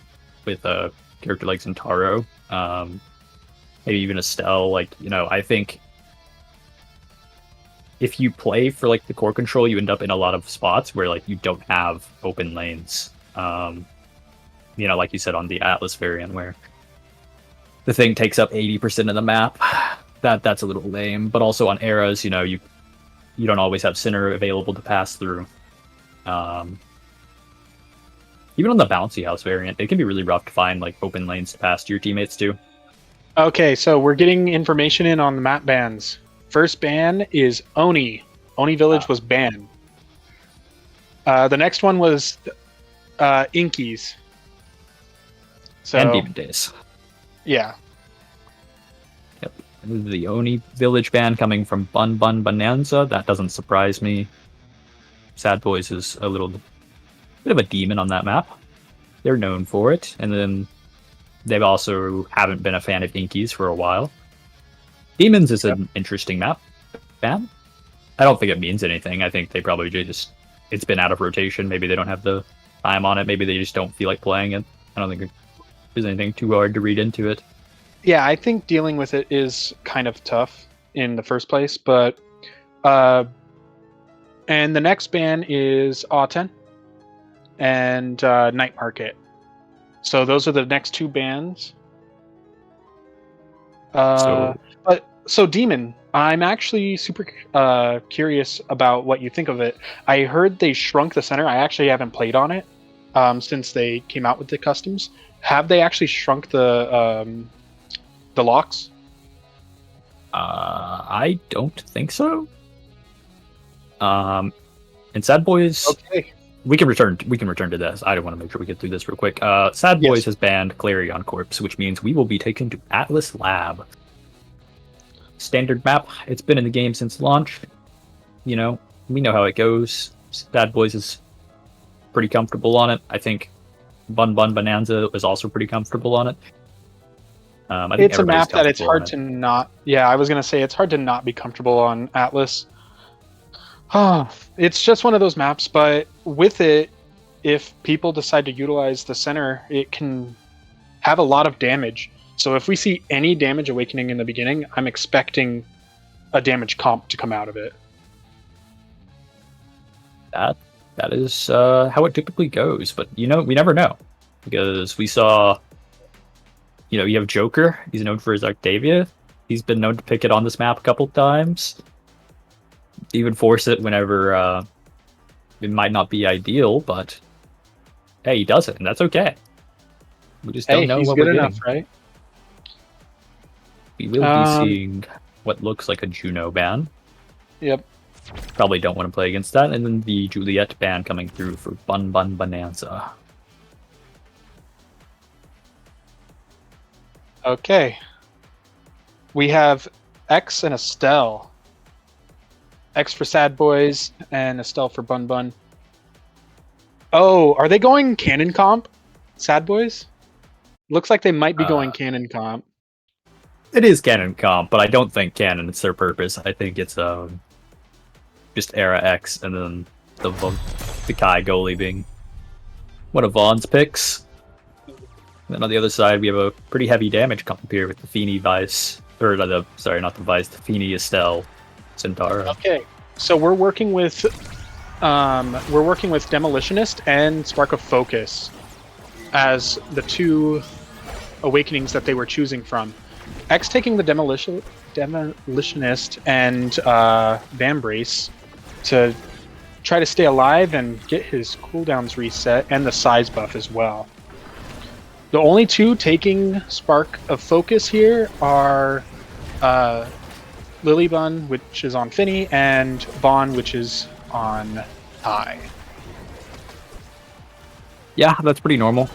with a character like Zentaro, maybe even Estelle. Like, you know, I think if you play for like the core control, you end up in a lot of spots where like you don't have open lanes. You know, like you said on the Atlas variant, where the thing takes up 80% of the map. That's a little lame. But also on Eras, you know, you don't always have center available to pass through. Even on the bouncy house variant, it can be really rough to find like open lanes to pass to your teammates too. Okay, so we're getting information in on the map bans. First ban is Oni. Oni Village was banned. The next one was Inkies. So, and Demon Days. Yeah. Yep. The Oni Village ban coming from Bun Bonanza. That doesn't surprise me. Sad Boys is a little bit of a demon on that map. They're known for it. And then they've also haven't been a fan of Inkies for a while. Demons is an interesting map ban. I don't think it means anything. I think they probably just, it's been out of rotation. Maybe they don't have the time on it. Maybe they just don't feel like playing it. I don't think there's anything too hard to read into it. Yeah, I think dealing with it is kind of tough. in the first place. But and the next ban is Auten and Night Market. So those are the next two bans. So Demon, I'm actually super curious about what you think of it. I heard they shrunk the center. I actually haven't played on it since they came out with the customs. Have they actually shrunk the locks? I don't think so. And Sad Boys. Okay. We can return to this. I don't want to make sure we get through this real quick. Sad Boys has banned Clarion Corpse, which means we will be taken to Atlas Lab. Standard map. It's been in the game since launch. You know, we know how it goes. Sad Boys is pretty comfortable on it. I think Bun Bun Bonanza is also pretty comfortable on it. I think it's a map that it's hard to to not. Yeah, I was gonna say it's hard to not be comfortable on Atlas. It's just one of those maps, but with it, if people decide to utilize the center, it can have a lot of damage. So if we see any damage awakening in the beginning, I'm expecting a damage comp to come out of it. That is how it typically goes, but you know, we never know. Because we saw, you know, you have Joker, he's known for his Octavia. He's been known to pick it on this map a couple times. Even force it whenever it might not be ideal, but hey, he does it, and that's okay. We just don't know he's what good we're enough, getting. right? We will be seeing what looks like a Juno ban. Yep. Probably don't want to play against that, and then the Juliet ban coming through for Bun Bun Bonanza. Okay. We have X and Estelle. X for Sad Boys and Estelle for Bun Bun. Oh, are they going Cannon Comp? Sad Boys? Looks like they might be going Cannon Comp. It is Cannon Comp, but I don't think Cannon is their purpose. I think it's just Era X and then the Kai goalie being one of Vaughn's picks. And then on the other side, we have a pretty heavy damage comp here with the Feeny Vice. Or sorry, not the Vice, the Feeny Estelle Centaura. Okay, so we're working with Demolitionist and Spark of Focus as the two awakenings that they were choosing from. X taking the Demolitionist and Vambrace to try to stay alive and get his cooldowns reset, and the size buff as well. The only two taking Spark of Focus here are Lilybun, which is on Finny, and Vaughn, which is on Tai. Yeah, that's pretty normal.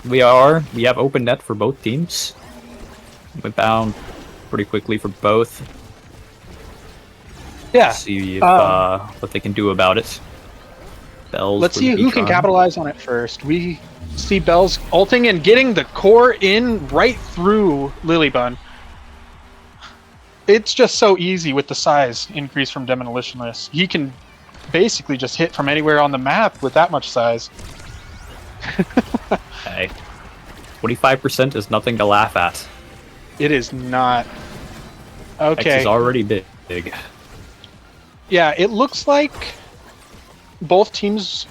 We have open net for both teams. Went down pretty quickly for both. Yeah. See if, what they can do about it. Bells. Let's see who can capitalize on it first. We see Bells ulting and getting the core in right through Lilybun. It's just so easy with the size increase from Demolitionist. He can basically just hit from anywhere on the map with that much size. Hey, 25% is nothing to laugh at. It is not. Okay. X is already big. Yeah, it looks like both teams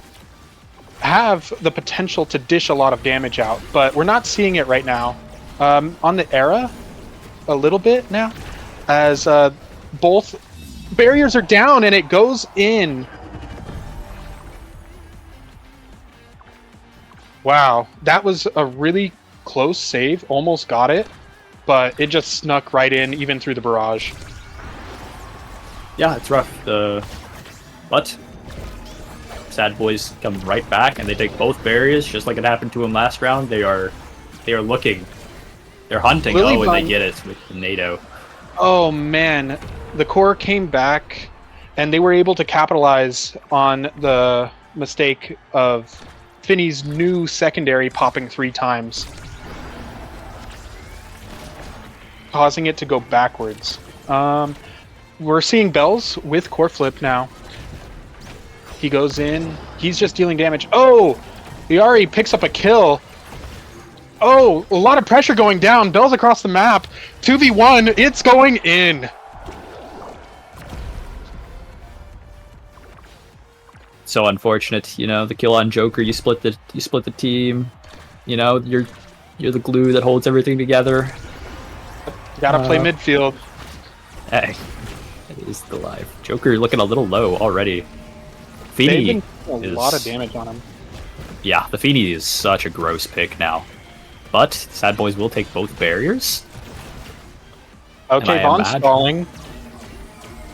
have the potential to dish a lot of damage out, but we're not seeing it right now. On the Era, a little bit now, as both barriers are down and it goes in. Wow, that was a really close save. Almost got it, but it just snuck right in, even through the barrage. Yeah, it's rough. But Sad Boys come right back and they take both barriers, just like it happened to them last round. They are looking, they're hunting. Lilybun, and they get it with the NATO. Oh man, the core came back, and they were able to capitalize on the mistake of Finny's new secondary popping 3 times, causing it to go backwards. We're seeing Bells with core flip now. He goes in. He's just dealing damage. Oh! He already picks up a kill. Oh, a lot of pressure going down. Bell's across the map. 2v1. It's going in. So unfortunate, you know, the kill on Joker. You split the team. You know, you're the glue that holds everything together. You gotta play midfield. Hey, it is the life. Joker looking a little low already. They've Feeny been a lot of damage on him. Yeah, the Feeny is such a gross pick now. But Sad Boys will take both barriers. Okay, Vaughn's stalling.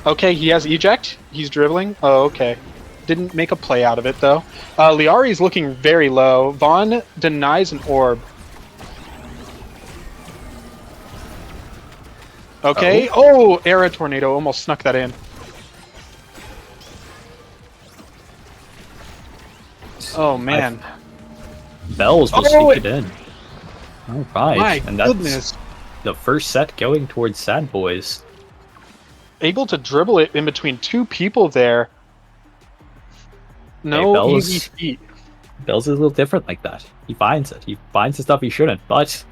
Okay, he has eject. He's dribbling. Oh, okay. Didn't make a play out of it, though. Liari's looking very low. Vaughn denies an orb. Okay. Oh, Era Tornado almost snuck that in. Oh, man. Bells will sneak it in. All right. My and that's goodness. the first set going towards Sad Boys. Able to dribble it in between two people there. No Bells- easy feat. Bells is a little different like that. He finds it. He finds the stuff he shouldn't. But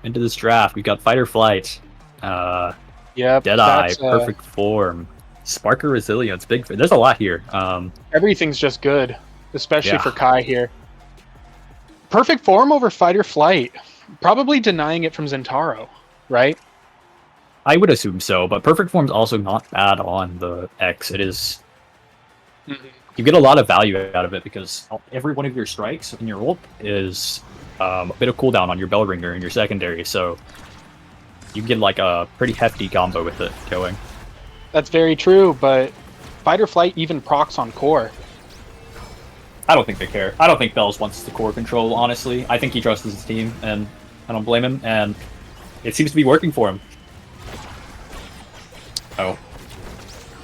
into this draft, we've got Fight or Flight, Yep. Deadeye, that's, Perfect Form, Sparker Resilience. Big. There's a lot here. Everything's just good, especially Yeah. for Kai here. Perfect Form over Fight or Flight. Probably denying it from Zentaro, right? I would assume so, but Perfect Form's also not bad on the X. It is. You get a lot of value out of it because every one of your strikes in your ult is a bit of cooldown on your bell ringer and your secondary, so you can get like a pretty hefty combo with it going. That's very true, but Fight or Flight even procs on core. I don't think they care. I don't think Bells wants the core control, honestly. I think he trusts his team, and I don't blame him, and it seems to be working for him. Oh.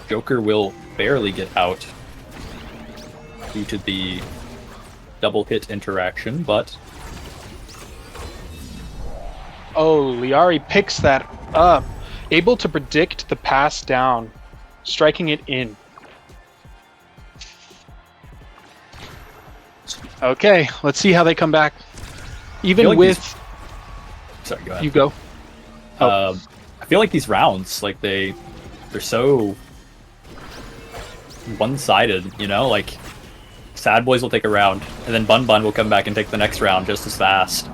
Joker will barely get out due to the double hit interaction, but Oh, Liari picks that up. Able to predict the pass down, striking it in. Okay, let's see how they come back. Even like with... sorry, go ahead. You go. I feel like these rounds, like they're so one-sided, you know? Like, Sad Boys will take a round, and then Bun Bun will come back and take the next round just as fast.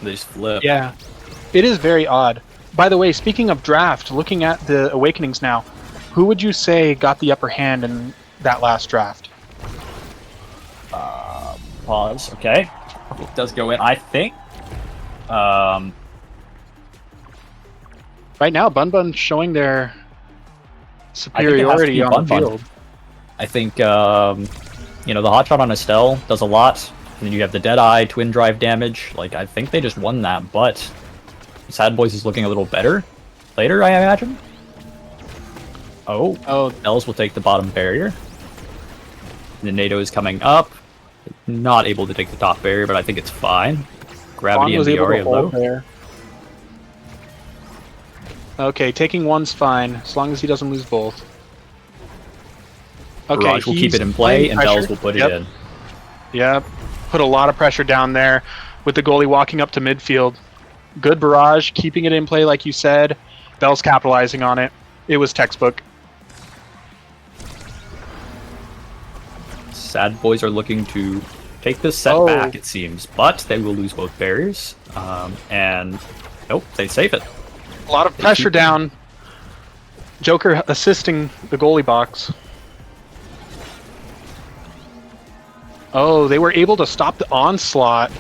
They just flip. Yeah, it is very odd. By the way, speaking of draft, looking at the Awakenings now, who would you say got the upper hand in that last draft? Pause. Okay. It does go in. I think. Right now, Bun Bun's showing their superiority on the Bun Bun. field. I think, you know, the hotshot on Estelle does a lot. And then you have the Deadeye, Twin Drive damage. Like, I think they just won that, but Sad Boys is looking a little better later, I imagine. Oh, Bells will take the bottom barrier. And then NATO is coming up. Not able to take the top barrier, but I think it's fine. Gravity and able to Viaria low. hold there. Okay, taking one's fine, as long as he doesn't lose both. Okay, Barrage will keep it in play, and Bells will put it in. Yep, put a lot of pressure down there with the goalie walking up to midfield. Good barrage, keeping it in play like you said. Bells capitalizing on it. It was textbook. Sad Boys are looking to take this set back, it seems, but they will lose both barriers. And nope, they save it. A lot of pressure down. Joker assisting the goalie box. Oh, they were able to stop the onslaught.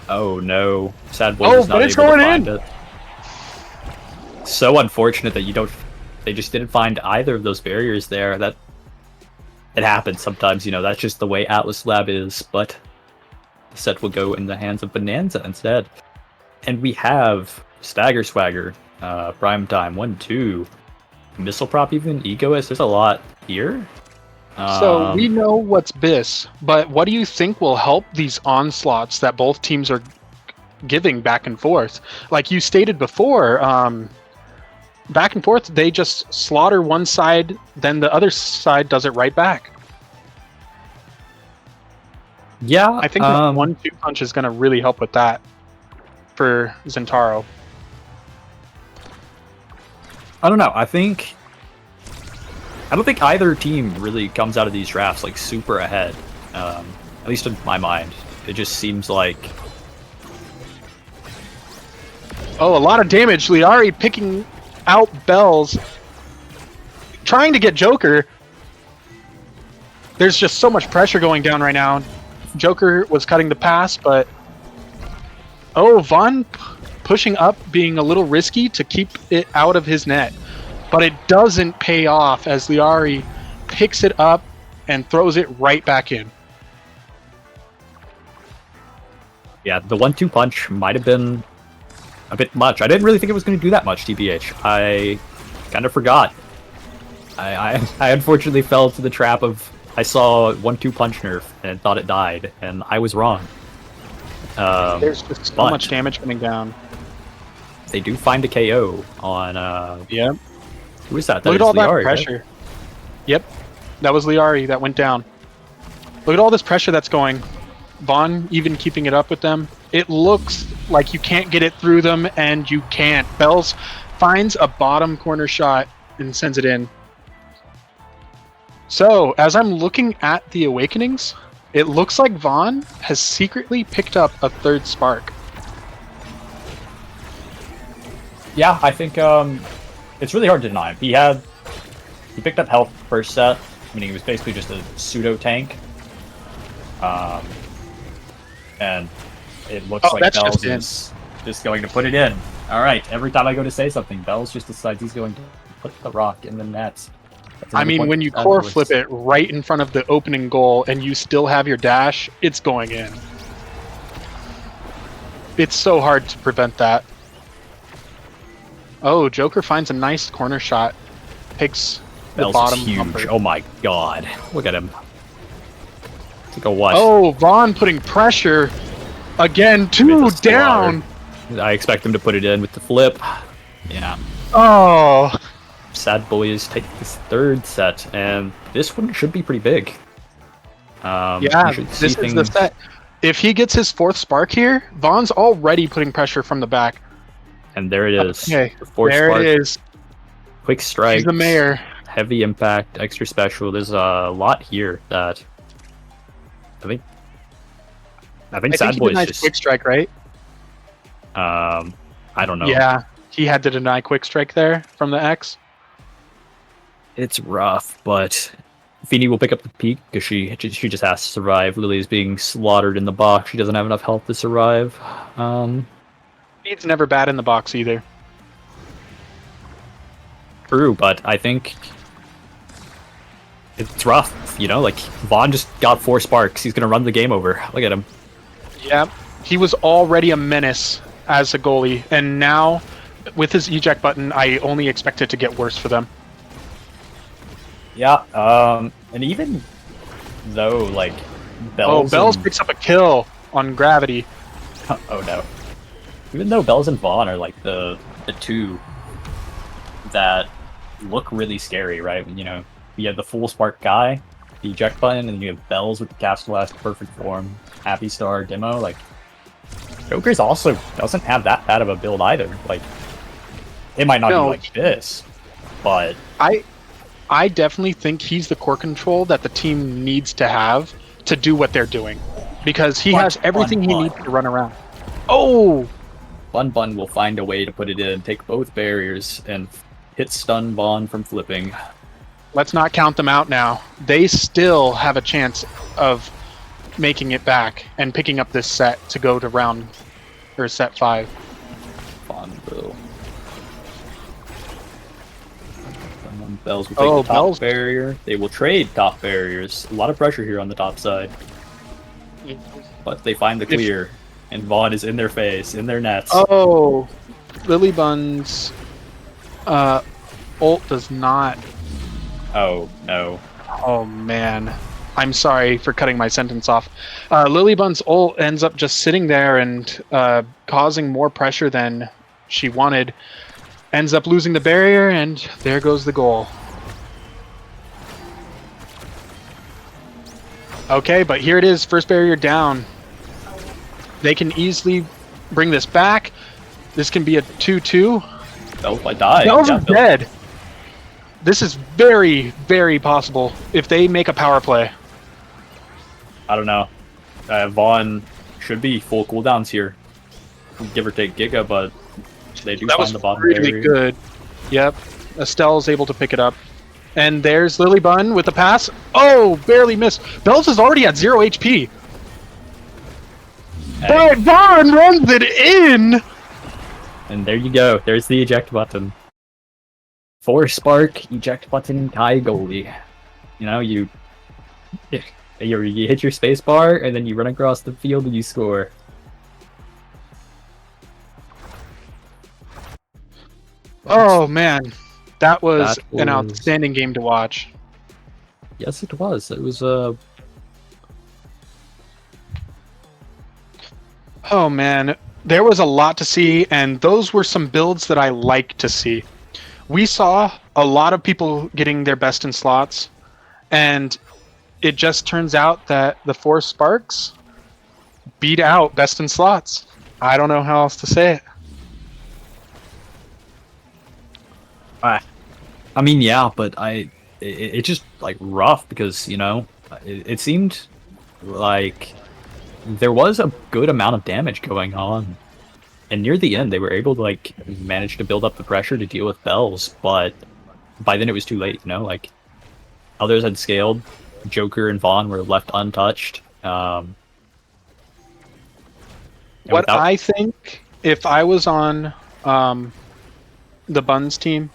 Oh no, Sad Boys is not able to find it. So unfortunate that they just didn't find either of those barriers there. That it happens sometimes, you know, that's just the way Atlas Lab is, but the set will go in the hands of Bonanza instead. And we have Stagger Swagger, Prime Time, 1-2, Missile Prop even, Egoist, there's a lot here. So we know what's BIS, but what do you think will help these onslaughts that both teams are giving back and forth? Like you stated before, back and forth, they just slaughter one side, then the other side does it right back. Yeah, I think that 1-2 punch is going to really help with that for Zentaro. I don't know. I don't think either team really comes out of these drafts like super ahead. At least in my mind, it just seems like. Oh, a lot of damage. Liari picking out Bells, trying to get Joker. There's just so much pressure going down right now. Joker was cutting the pass, but oh, Vaughn pushing up, being a little risky to keep it out of his net. But it doesn't pay off as Liari picks it up and throws it right back in. Yeah, the 1-2 punch might have been a bit much. I didn't really think it was going to do that much, TBH. I kind of forgot. I unfortunately fell to the trap of I saw 1-2 punch nerf and thought it died, and I was wrong. There's just so much damage coming down. They do find a KO on. Yeah. Who is that? Look at all Liari, that pressure. right? Yep, that was Liari that went down. Look at all this pressure that's going. Vaughn even keeping it up with them. It looks like you can't get it through them, and you can't. Bells finds a bottom corner shot and sends it in. So, as I'm looking at the Awakenings, it looks like Vaughn has secretly picked up a third spark. Yeah, I think it's really hard to deny him. He picked up health first set, meaning he was basically just a pseudo tank. And it looks like Bells is just going to put it in. All right, every time I go to say something, Bells just decides he's going to put the rock in the net. I mean, when you core flip it right in front of the opening goal and you still have your dash, it's going in. It's so hard to prevent that. Oh, Joker finds a nice corner shot. Takes the bottom huge. bumper. Oh my god. Look at him. Take a what? Oh, Vaughn putting pressure. Again, two down. I expect him to put it in with the flip. Yeah. Oh. Sad boys take this third set, and this one should be pretty big. Yeah, this is the set. If he gets his fourth spark here, Vaughn's already putting pressure from the back. And there it is. Okay, the fourth there spark. it is. Quick strike. He's the mayor. Heavy impact, extra special. There's a lot here that I think Sad Boys denies just quick strike, right? I don't know. Yeah, he had to deny quick strike there from the X. It's rough, but Feeny will pick up the peak because she just has to survive. Lily is being slaughtered in the box. She doesn't have enough health to survive. Speed's never bad in the box either. True, but I think it's rough. You know, like Vaughn just got 4 sparks. He's gonna run the game over. Look at him. Yeah, he was already a menace as a goalie, and now with his eject button, I only expect it to get worse for them. Yeah, and even though, like, Bells picks up a kill on Gravity. Oh no. Even though Bells and Vaughn are, like, the two that look really scary, right? You know, you have the full spark guy, the eject button, and you have Bells with the Cast Blast, perfect form, Happy Star, Demo, like, Joker's also doesn't have that bad of a build either. Like, it might not be like this, but... I definitely think he's the core control that the team needs to have to do what they're doing. Because he has everything he needs to run around. Oh! Bun will find a way to put it in, take both barriers, and hit stun Vaughn from flipping. Let's not count them out now. They still have a chance of making it back and picking up this set to go to set 5. Vaughn will. Bells will take the top barrier. They will trade top barriers. A lot of pressure here on the top side. But they find the clear. And Vaughn is in their face, in their nets. Oh! Lily Bun's ult does not... Oh, no. Oh, man. I'm sorry for cutting my sentence off. Lily Bun's ult ends up just sitting there and causing more pressure than she wanted. Ends up losing the barrier, and there goes the goal. Okay, but here it is. First barrier down. They can easily bring this back. This can be a 2-2. Bells might die. Bells Yeah, is dead. This is very, very possible if they make a power play. I don't know. Vaughn should be full cooldowns here. Give or take Giga, but they do That find was the bottom really barrier. good. Yep. Estelle is able to pick it up. And there's Lily Bun with the pass. Oh, barely missed. Bells is already at 0 HP. Hey, But Vaughn runs it in! and there you go. There's the eject button. Force spark, eject button, tie goalie. You know, you hit your space bar, and then you run across the field and you score. Oh, man. That was That an was- outstanding game to watch. Yes, it was. It was Oh, man. There was a lot to see, and those were some builds that I like to see. We saw a lot of people getting their best in slots, and it just turns out that the 4 Sparks beat out best in slots. I don't know how else to say it. I mean, yeah, but it's just like rough because, you know, it seemed like there was a good amount of damage going on, and near the end they were able to like manage to build up the pressure to deal with Bells, but by then it was too late. You know, like others had scaled, Joker and Vaughn were left untouched. And What without- I think, if I was on the Buns team,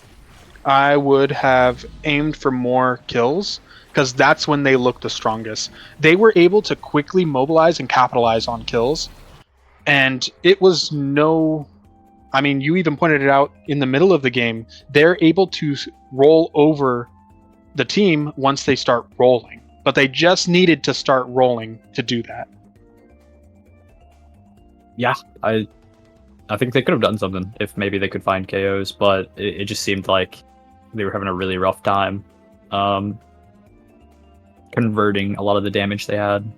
I would have aimed for more kills, because that's when they look the strongest. They were able to quickly mobilize and capitalize on kills, and it was no... I mean, you even pointed it out in the middle of the game. They're able to roll over the team once they start rolling, but they just needed to start rolling to do that. yeah, I think they could have done something if maybe they could find KOs, but it just seemed like they were having a really rough time converting a lot of the damage they had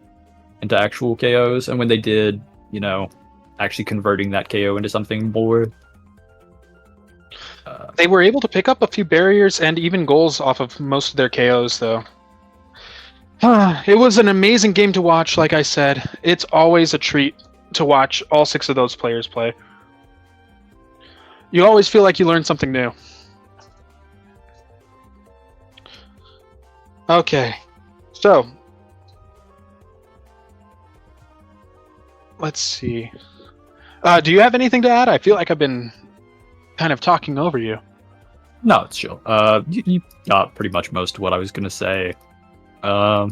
into actual KOs, and when they did, you know, actually converting that KO into something more. They were able to pick up a few barriers and even goals off of most of their KOs, though. It was an amazing game to watch, like I said. It's always a treat to watch all 6 of those players play. You always feel like you learned something new. Okay, so let's see. Do you have anything to add? I feel like I've been kind of talking over you. No, it's chill. You got pretty much most of what I was gonna say. But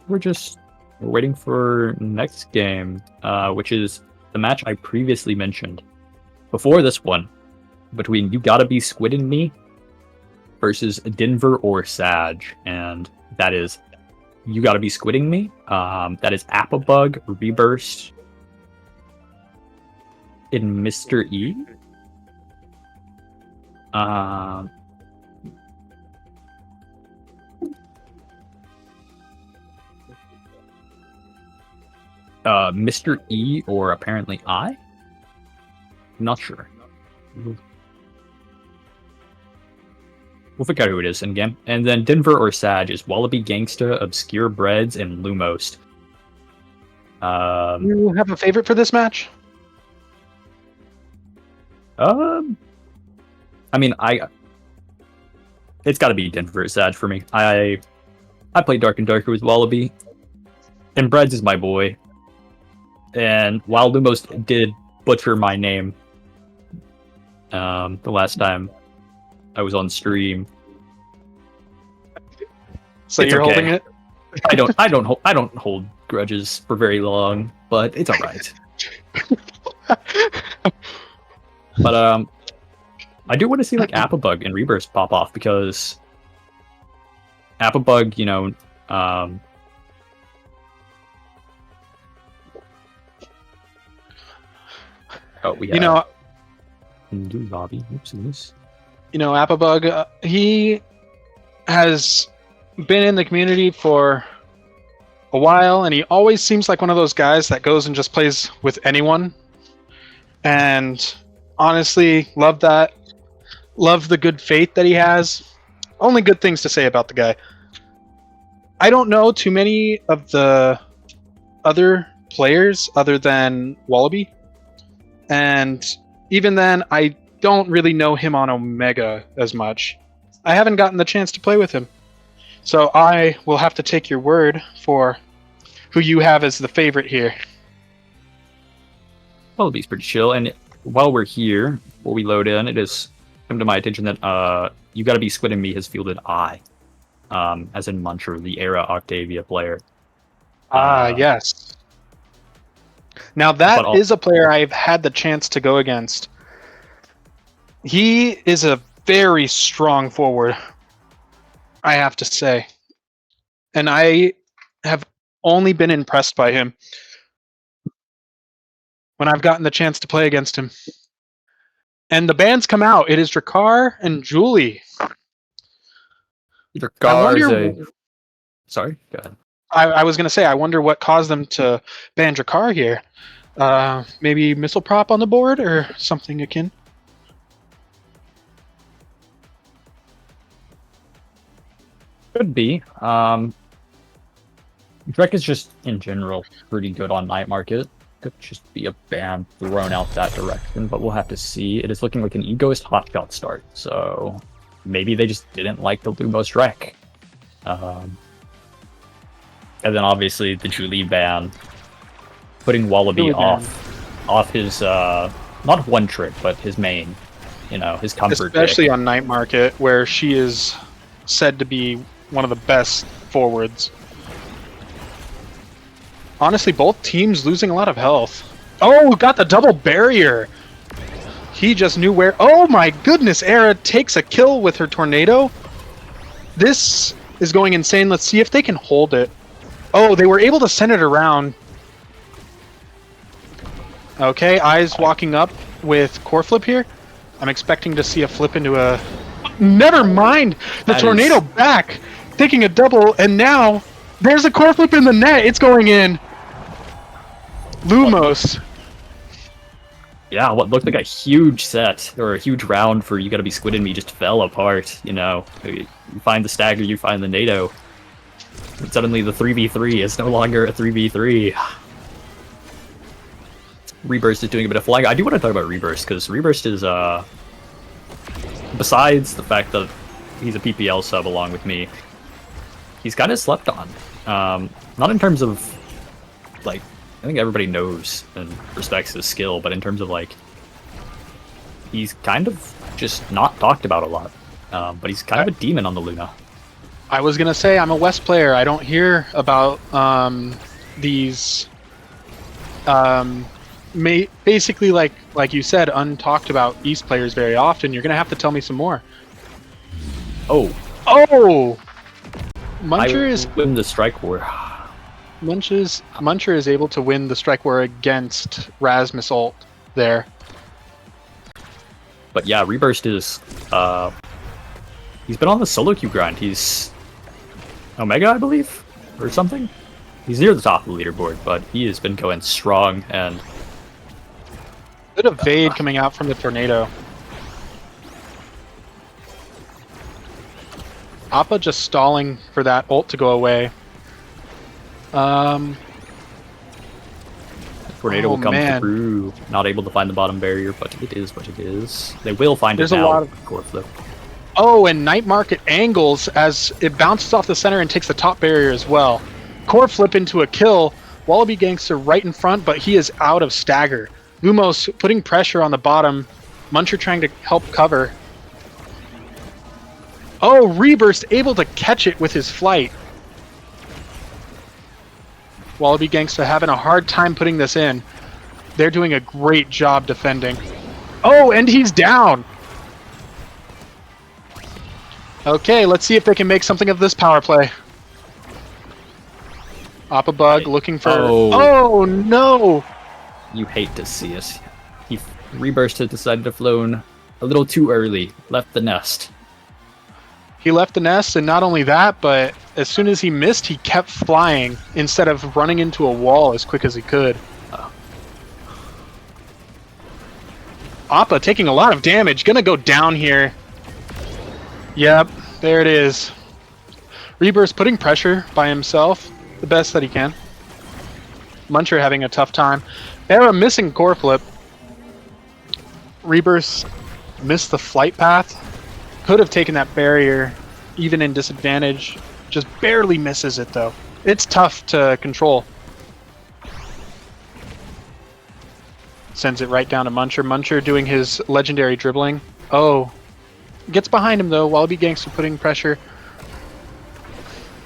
we're waiting for next game, which is the match I previously mentioned before this one, between You Gotta Be Squidding Me versus Denver or Sag, and that is You Gotta Be Squidding Me. That is Appabug, Reburst, in Mr. E. Mr. E or apparently I? I'm not sure. We'll figure out who it is in game. And then Denver or Sag is Wallaby Gangsta, Obscure Breads, and Lumos. You have a favorite for this match? I mean, it's got to be Denver or Sag for me. I played Dark and Darker with Wallaby, and Breads is my boy. And while Lumos did butcher my name the last time I was on stream, So It's you're okay. holding it? I don't hold grudges for very long, but it's all right. But I do want to see like Appabug and Reburst pop off, because Appabug, you know, we have You know, new lobby. Oopsies. Appabug, he has been in the community for a while, and he always seems like one of those guys that goes and just plays with anyone. And honestly, love that. Love the good faith that he has. Only good things to say about the guy. I don't know too many of the other players other than Wallaby. And even then, I don't really know him on Omega as much. I haven't gotten the chance to play with him. So I will have to take your word for who you have as the favorite here. Wallaby's pretty chill, and while we're here, before we load in, it has come to my attention that You Gotta Be Squid and Me has fielded I, as in Muncher, the Era Octavia player. Yes. Now that is a player I've had the chance to go against. He is a very strong forward, I have to say. And I have only been impressed by him when I've gotten the chance to play against him. And the bands come out. It is Drakkar and Julie. Drakkar is a... Sorry, go ahead. I was going to say, I wonder what caused them to ban Drakkar here. Maybe missile prop on the board or something akin? Could be. Drek is just, in general, pretty good on Night Market. Could just be a ban thrown out that direction, but we'll have to see. It is looking like an egoist hotshot start, so maybe they just didn't like the Lumos Drek. And then obviously the Julie ban, putting Wallaby off his, not one trick, but his main, his comfort Especially pick. on Night Market, where she is said to be one of the best forwards. Honestly, both teams losing a lot of health. Oh, got the double barrier. He just knew where. Oh my goodness, Era takes a kill with her tornado. This is going insane. Let's see if they can hold it. Oh, they were able to send it around. Okay, Eyes walking up with core flip here. I'm expecting to see a flip into a... Never mind! The tornado back, taking a double, and now there's a core flip in the net. It's going in. Lumos. Yeah, what looked like a huge set, or a huge round for You Gotta Be Squid and Me just fell apart, You find the stagger, you find the NATO. And suddenly the 3v3 is no longer a 3v3. Reburst is doing a bit of flying. I do want to talk about Reburst, because Reburst is, besides the fact that he's a PPL sub along with me, he's kind of slept on. Not in terms of, I think everybody knows and respects his skill, but in terms of, he's kind of just not talked about a lot. But he's kind of a demon on the Luna. I was going to say, I'm a West player. I don't hear about these... basically, like you said, untalked about East players very often. You're gonna have to tell me some more. Oh, Muncher is win the strike war. Muncher is able to win the strike war against Rasmus ult there. But yeah, Reburst is he's been on the solo queue grind. He's Omega, I believe, or something. He's near the top of the leaderboard, but he has been going strong and. Bit of Vade coming out from the tornado. Appa just stalling for that ult to go away. Tornado will come through. Not able to find the bottom barrier, but it is what it is. They will find it now. There's a lot of core flip. Oh, and Night Market angles as it bounces off the center and takes the top barrier as well. Core flip into a kill. Wallaby Gangster right in front, but he is out of stagger. Lumos putting pressure on the bottom. Muncher trying to help cover. Oh, Reburst able to catch it with his flight. Wallaby Gangsta having a hard time putting this in. They're doing a great job defending. Oh, and he's down. Okay, let's see if they can make something of this power play. Appa Bug looking for... Oh, no! You hate to see it. Reburst had decided to flown a little too early. Left the nest. He left the nest, and not only that, but as soon as he missed, he kept flying instead of running into a wall as quick as he could. Appa taking a lot of damage, gonna go down here. Yep, there it is. Rebirth putting pressure by himself, the best that he can. Muncher having a tough time. Era missing core flip. Rebirth missed the flight path. Could have taken that barrier, even in disadvantage. Just barely misses it, though. It's tough to control. Sends it right down to Muncher. Muncher doing his legendary dribbling. Oh. Gets behind him, though. Wallaby Gangster putting pressure.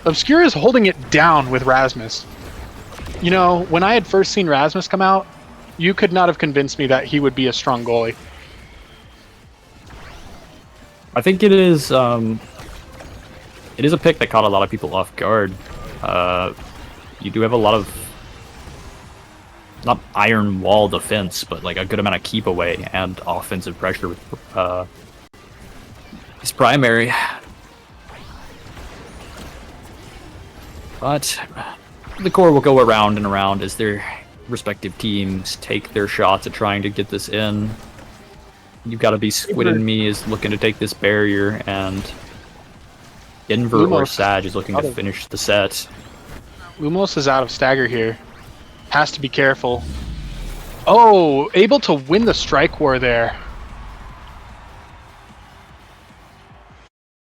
Obscure is holding it down with Rasmus. You know, when I had first seen Rasmus come out, you could not have convinced me that he would be a strong goalie. I think it is a pick that caught a lot of people off guard. You do have a lot of, not iron wall defense, but like a good amount of keep away and offensive pressure with his primary. But the core will go around and around as their respective teams take their shots at trying to get this in. You've got to be Squid and Me is looking to take this barrier, and Denver or Sag is looking to finish the set. Lumos is out of stagger here. Has to be careful. Oh, able to win the strike war there.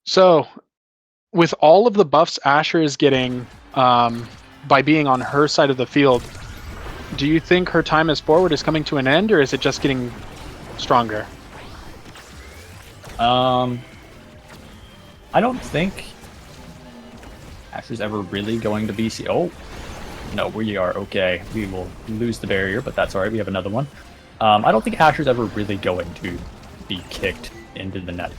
So, with all of the buffs Asher is getting by being on her side of the field, do you think her time as forward is coming to an end, or is it just getting stronger? I don't think Asher's ever really going to be... Oh, no, we are okay. We will lose the barrier, but that's alright. We have another one. I don't think Asher's ever really going to be kicked into the net.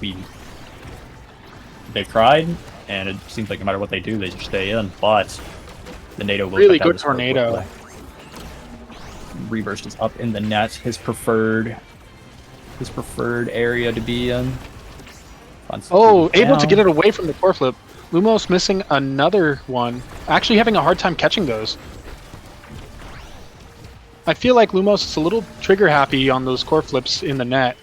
They tried, and it seems like no matter what they do, they just stay in, but the NATO will... Really good tornado. Reversed is up in the net. His preferred area to be in. Oh, able to get it away from the core flip. Lumos missing another one. Actually having a hard time catching those. I feel like Lumos is a little trigger happy on those core flips in the net.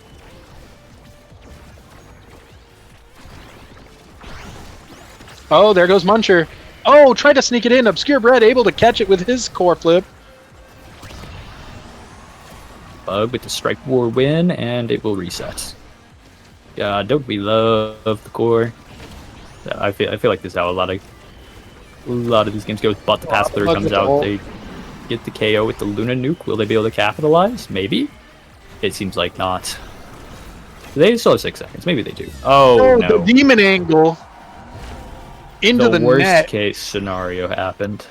Oh, there goes Muncher. Oh, tried to sneak it in. Obscure Bread able to catch it with his core flip. Bug with the strike war win, and it will reset. Yeah, don't we love the core? I feel like this is how a lot of these games go. But the pass through comes out, they get the KO with the Luna nuke. Will they be able to capitalize? Maybe. It seems like not. They still have 6 seconds. Maybe they do. Oh no! The demon angle into the worst net. Case scenario happened.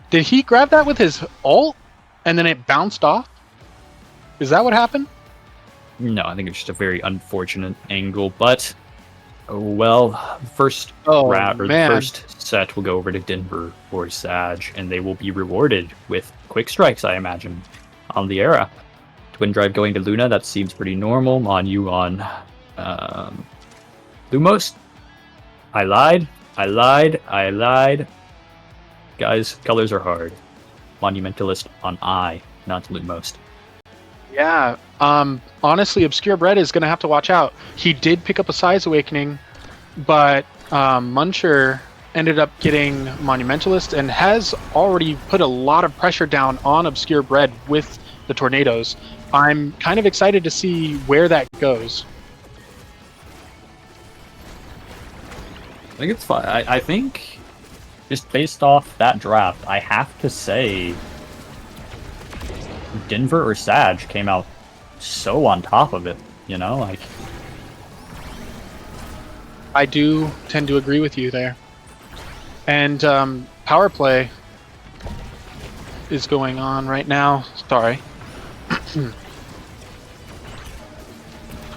Did he grab that with his ult, and then it bounced off? Is that what happened? No, I think it's just a very unfortunate angle, but oh well. First first set will go over to Denver or Sag, and they will be rewarded with quick strikes, I imagine, on the Era. Twin drive going to Luna, that seems pretty normal. Monu on Lumos. I lied. Guys, colors are hard. Monumentalist on I, not Lumos. Yeah, honestly, Obscure Bread is going to have to watch out. He did pick up a Size Awakening, but Muncher ended up getting Monumentalist and has already put a lot of pressure down on Obscure Bread with the tornadoes. I'm kind of excited to see where that goes. I think it's fine. I think, just based off that draft, I have to say Denver or Sag came out so on top of it, you know, like... I do tend to agree with you there. And power play is going on right now. Sorry.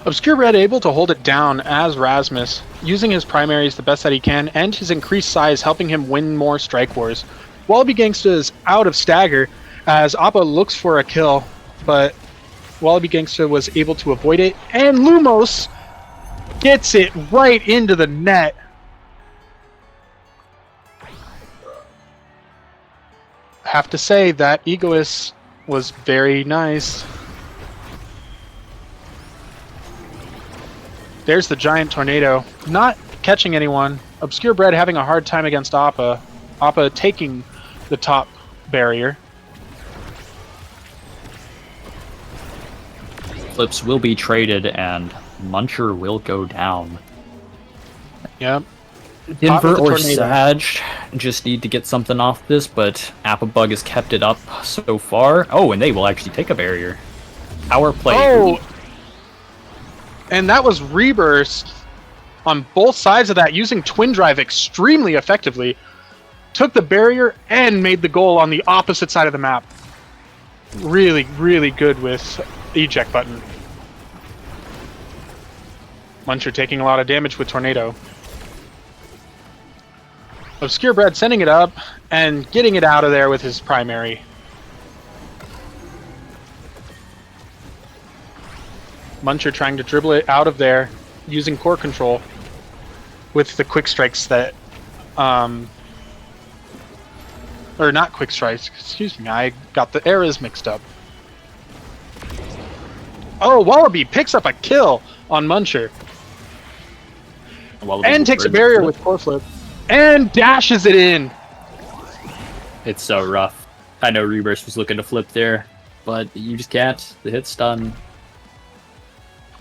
Obscure Red able to hold it down as Rasmus, using his primaries the best that he can, and his increased size helping him win more strike wars. Wallaby Gangsta is out of stagger as Appa looks for a kill, but Wallaby Gangsta was able to avoid it, and Lumos Gets it right into the net. Have to say that Egoist was very nice. There's the giant tornado. Not catching anyone. Obscure Bread having a hard time against Appa. Appa taking the top barrier. Flips will be traded and Muncher will go down. Yep. Denver or Sag just need to get something off this, but Applebug has kept it up so far. Oh, and they will actually take a barrier. Power play. Oh! And that was Reburst on both sides of that, using Twin Drive extremely effectively. Took the barrier and made the goal on the opposite side of the map. Really, really good with eject button. Muncher taking a lot of damage with Tornado. Obscure Bread sending it up and getting it out of there with his primary. Muncher trying to dribble it out of there using core control with the quick strikes that or not quick strikes, excuse me, I got the eras mixed up. Oh, Wallaby picks up a kill on Muncher. And takes a barrier with core flip. And dashes it in. It's so rough. I know Reburst was looking to flip there, but you just can't. The hit's done.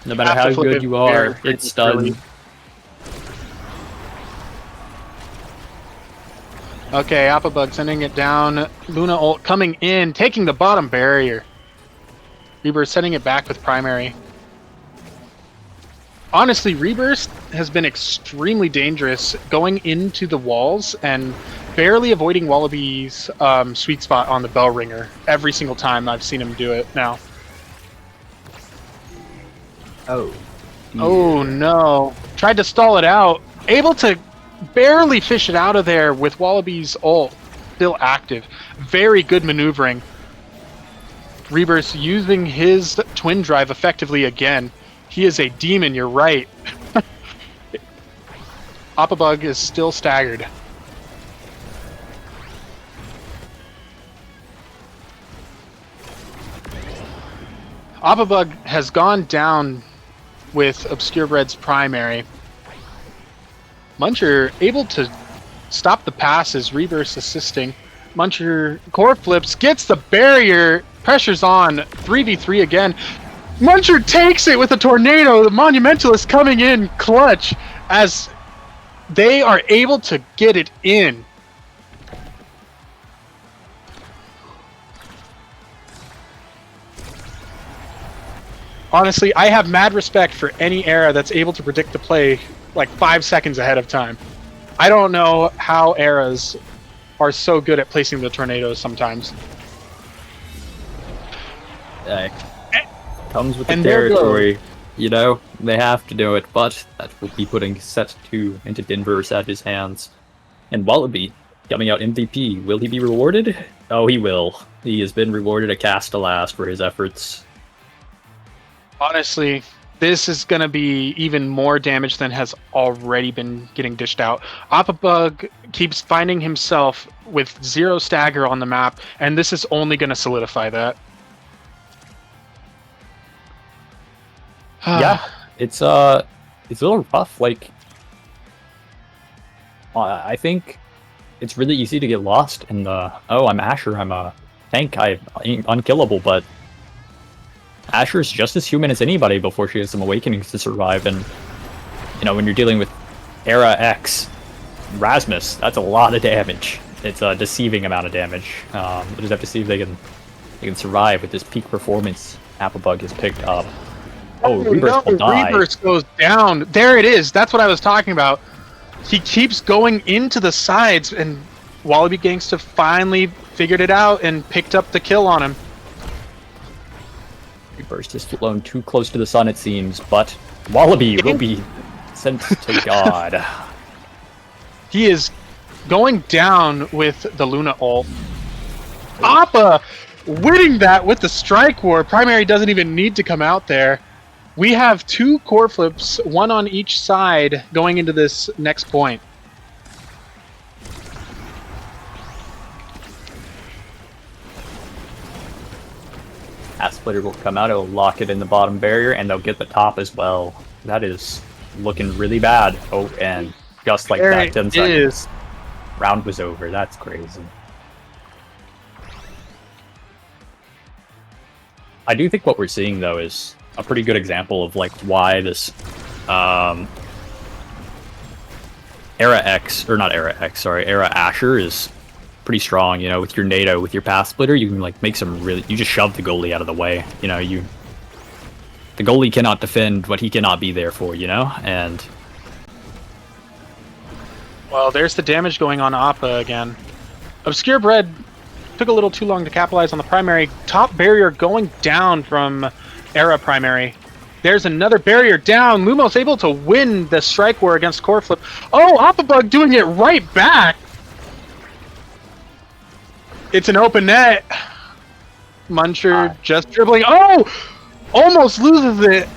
No matter how good you are, it's done. Okay, Applebug sending it down. Luna ult coming in, taking the bottom barrier. Reburst sending it back with primary. Honestly, Reburst has been extremely dangerous going into the walls and barely avoiding Wallaby's sweet spot on the bell ringer every single time I've seen him do it now. Oh. Oh no. Tried to stall it out. Able to barely fish it out of there with Wallaby's ult still active. Very good maneuvering. Reburst using his twin drive effectively again. He is a demon, you're right. Applebug is still staggered. Applebug has gone down with Obscure Bread's primary. Muncher able to stop the passes, Reburst assisting. Muncher core flips, gets the barrier, pressures on, 3v3 again. Muncher takes it with a tornado, the Monumentalist coming in clutch as they are able to get it in. Honestly, I have mad respect for any era that's able to predict the play like 5 seconds ahead of time. I don't know how eras are so good at placing the tornadoes sometimes. Comes with the territory, you know, they have to do it, but that will be putting set 2 into Denver Sage's hands. And Wallaby coming out MVP, will he be rewarded? Oh, he will. He has been rewarded a Castellast for his efforts. Honestly, this is going to be even more damage than has already been getting dished out. Applebug keeps finding himself with 0 stagger on the map, and this is only going to solidify that. Yeah, it's a little rough. Like, I think it's really easy to get lost in the, oh, I'm Asher, I'm a tank, I'm unkillable, but Asher's just as human as anybody before she has some awakenings to survive. And you know, when you're dealing with Era X Rasmus, that's a lot of damage. It's a deceiving amount of damage. We'll just have to see if they can survive with this peak performance Applebug has picked up. Oh, Reburst will die. Reburst goes down. There it is. That's what I was talking about. He keeps going into the sides, and Wallaby Gangsta finally figured it out and picked up the kill on him. Reburst is flown too close to the sun, it seems, but Wallaby will be sent to God. He is going down with the Luna ult. Appa winning that with the Strike War. Primary doesn't even need to come out there. We have 2 core flips, 1 on each side, going into this next point. Path Splitter will come out, it'll lock it in the bottom barrier, and they'll get the top as well. That is looking really bad. Oh, and just like There that, it 10 seconds. is. Round was over. That's crazy. I do think what we're seeing, though, is a pretty good example of like why this Era X, or not Era X, sorry, Era Asher is pretty strong. You know, with your NATO, with your Path Splitter, you can like make some really, you just shove the goalie out of the way. You know, the goalie cannot defend what he cannot be there for, you know? And Well, there's the damage going on Appa again. Obscure Bread took a little too long to capitalize on the primary. Top barrier going down from Era primary. There's another barrier down. Lumos able to win the strike war against Core Flip. Oh, Appa Bug doing it right back. It's an open net. Muncher just dribbling. Oh! Almost loses it.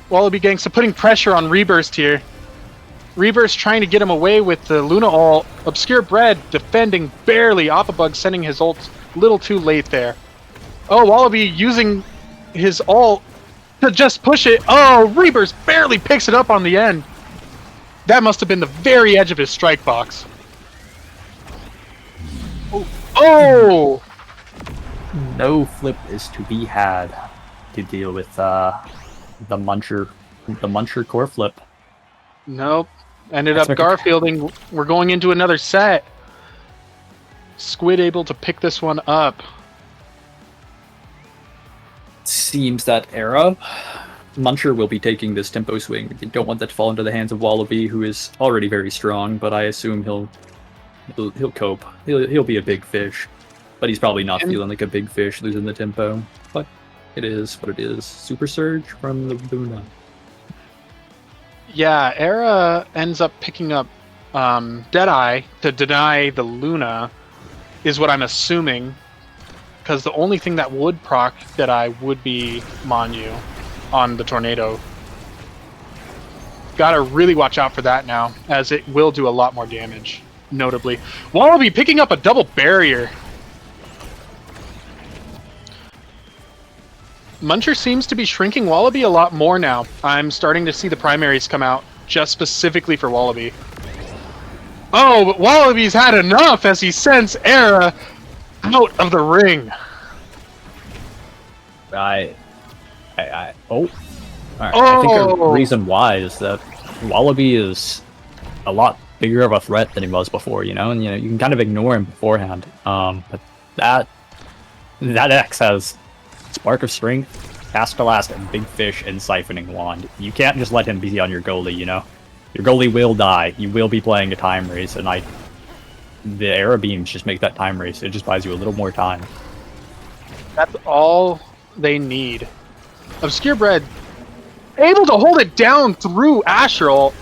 Wallaby Gangsta putting pressure on Reburst here. Reburst trying to get him away with the Luna ult. Obscure Bread defending barely. Appa Bug sending his ult a little too late there. Oh, Wallaby using his ult to just push it. Oh, Reburst barely picks it up on the end. That must have been the very edge of his strike box. Oh! no flip is to be had to deal with the Muncher core flip. Nope. Ended up Let's make it- Garfielding. We're going into another set. Squid able to pick this one up. Seems that Era Muncher will be taking this tempo swing. You don't want that to fall into the hands of Wallaby, who is already very strong, but I assume he'll cope. He'll be a big fish, but he's probably not feeling like a big fish losing the tempo. But it is what it is. Super Surge from the Luna. Yeah, Era ends up picking up Deadeye to deny the Luna, is what I'm assuming. Because the only thing that would proc Deadeye would be Monu on the Tornado. Gotta really watch out for that now, as it will do a lot more damage, notably. Wallaby picking up a double barrier. Muncher seems to be shrinking Wallaby a lot more now. I'm starting to see the primaries come out, just specifically for Wallaby. Oh, but Wallaby's had enough as he sends Era out of the ring. All right. I think the Oh! reason why is that Wallaby is a lot bigger of a threat than he was before, you know, and you can kind of ignore him beforehand. But that X has Spark of Strength, Cast to Last, and Big Fish, and Siphoning Wand. You can't just let him be on your goalie, you know. Your goalie will die. You will be playing a time race, and the Era Beams just make that time race. It just buys you a little more time. That's all they need. Obscure Bread able to hold it down through Asher ult.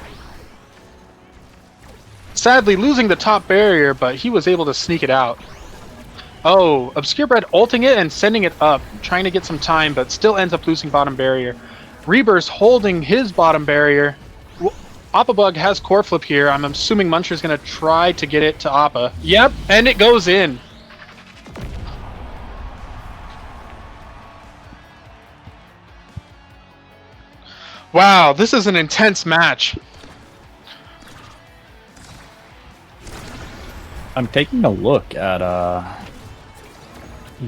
Sadly losing the top barrier, but he was able to sneak it out. Oh, Obscure Bread ulting it and sending it up, trying to get some time, but still ends up losing bottom barrier. Reburst holding his bottom barrier. Appa Bug has core flip here. I'm assuming Muncher's going to try to get it to Appa. Yep, and it goes in. Wow, this is an intense match. I'm taking a look at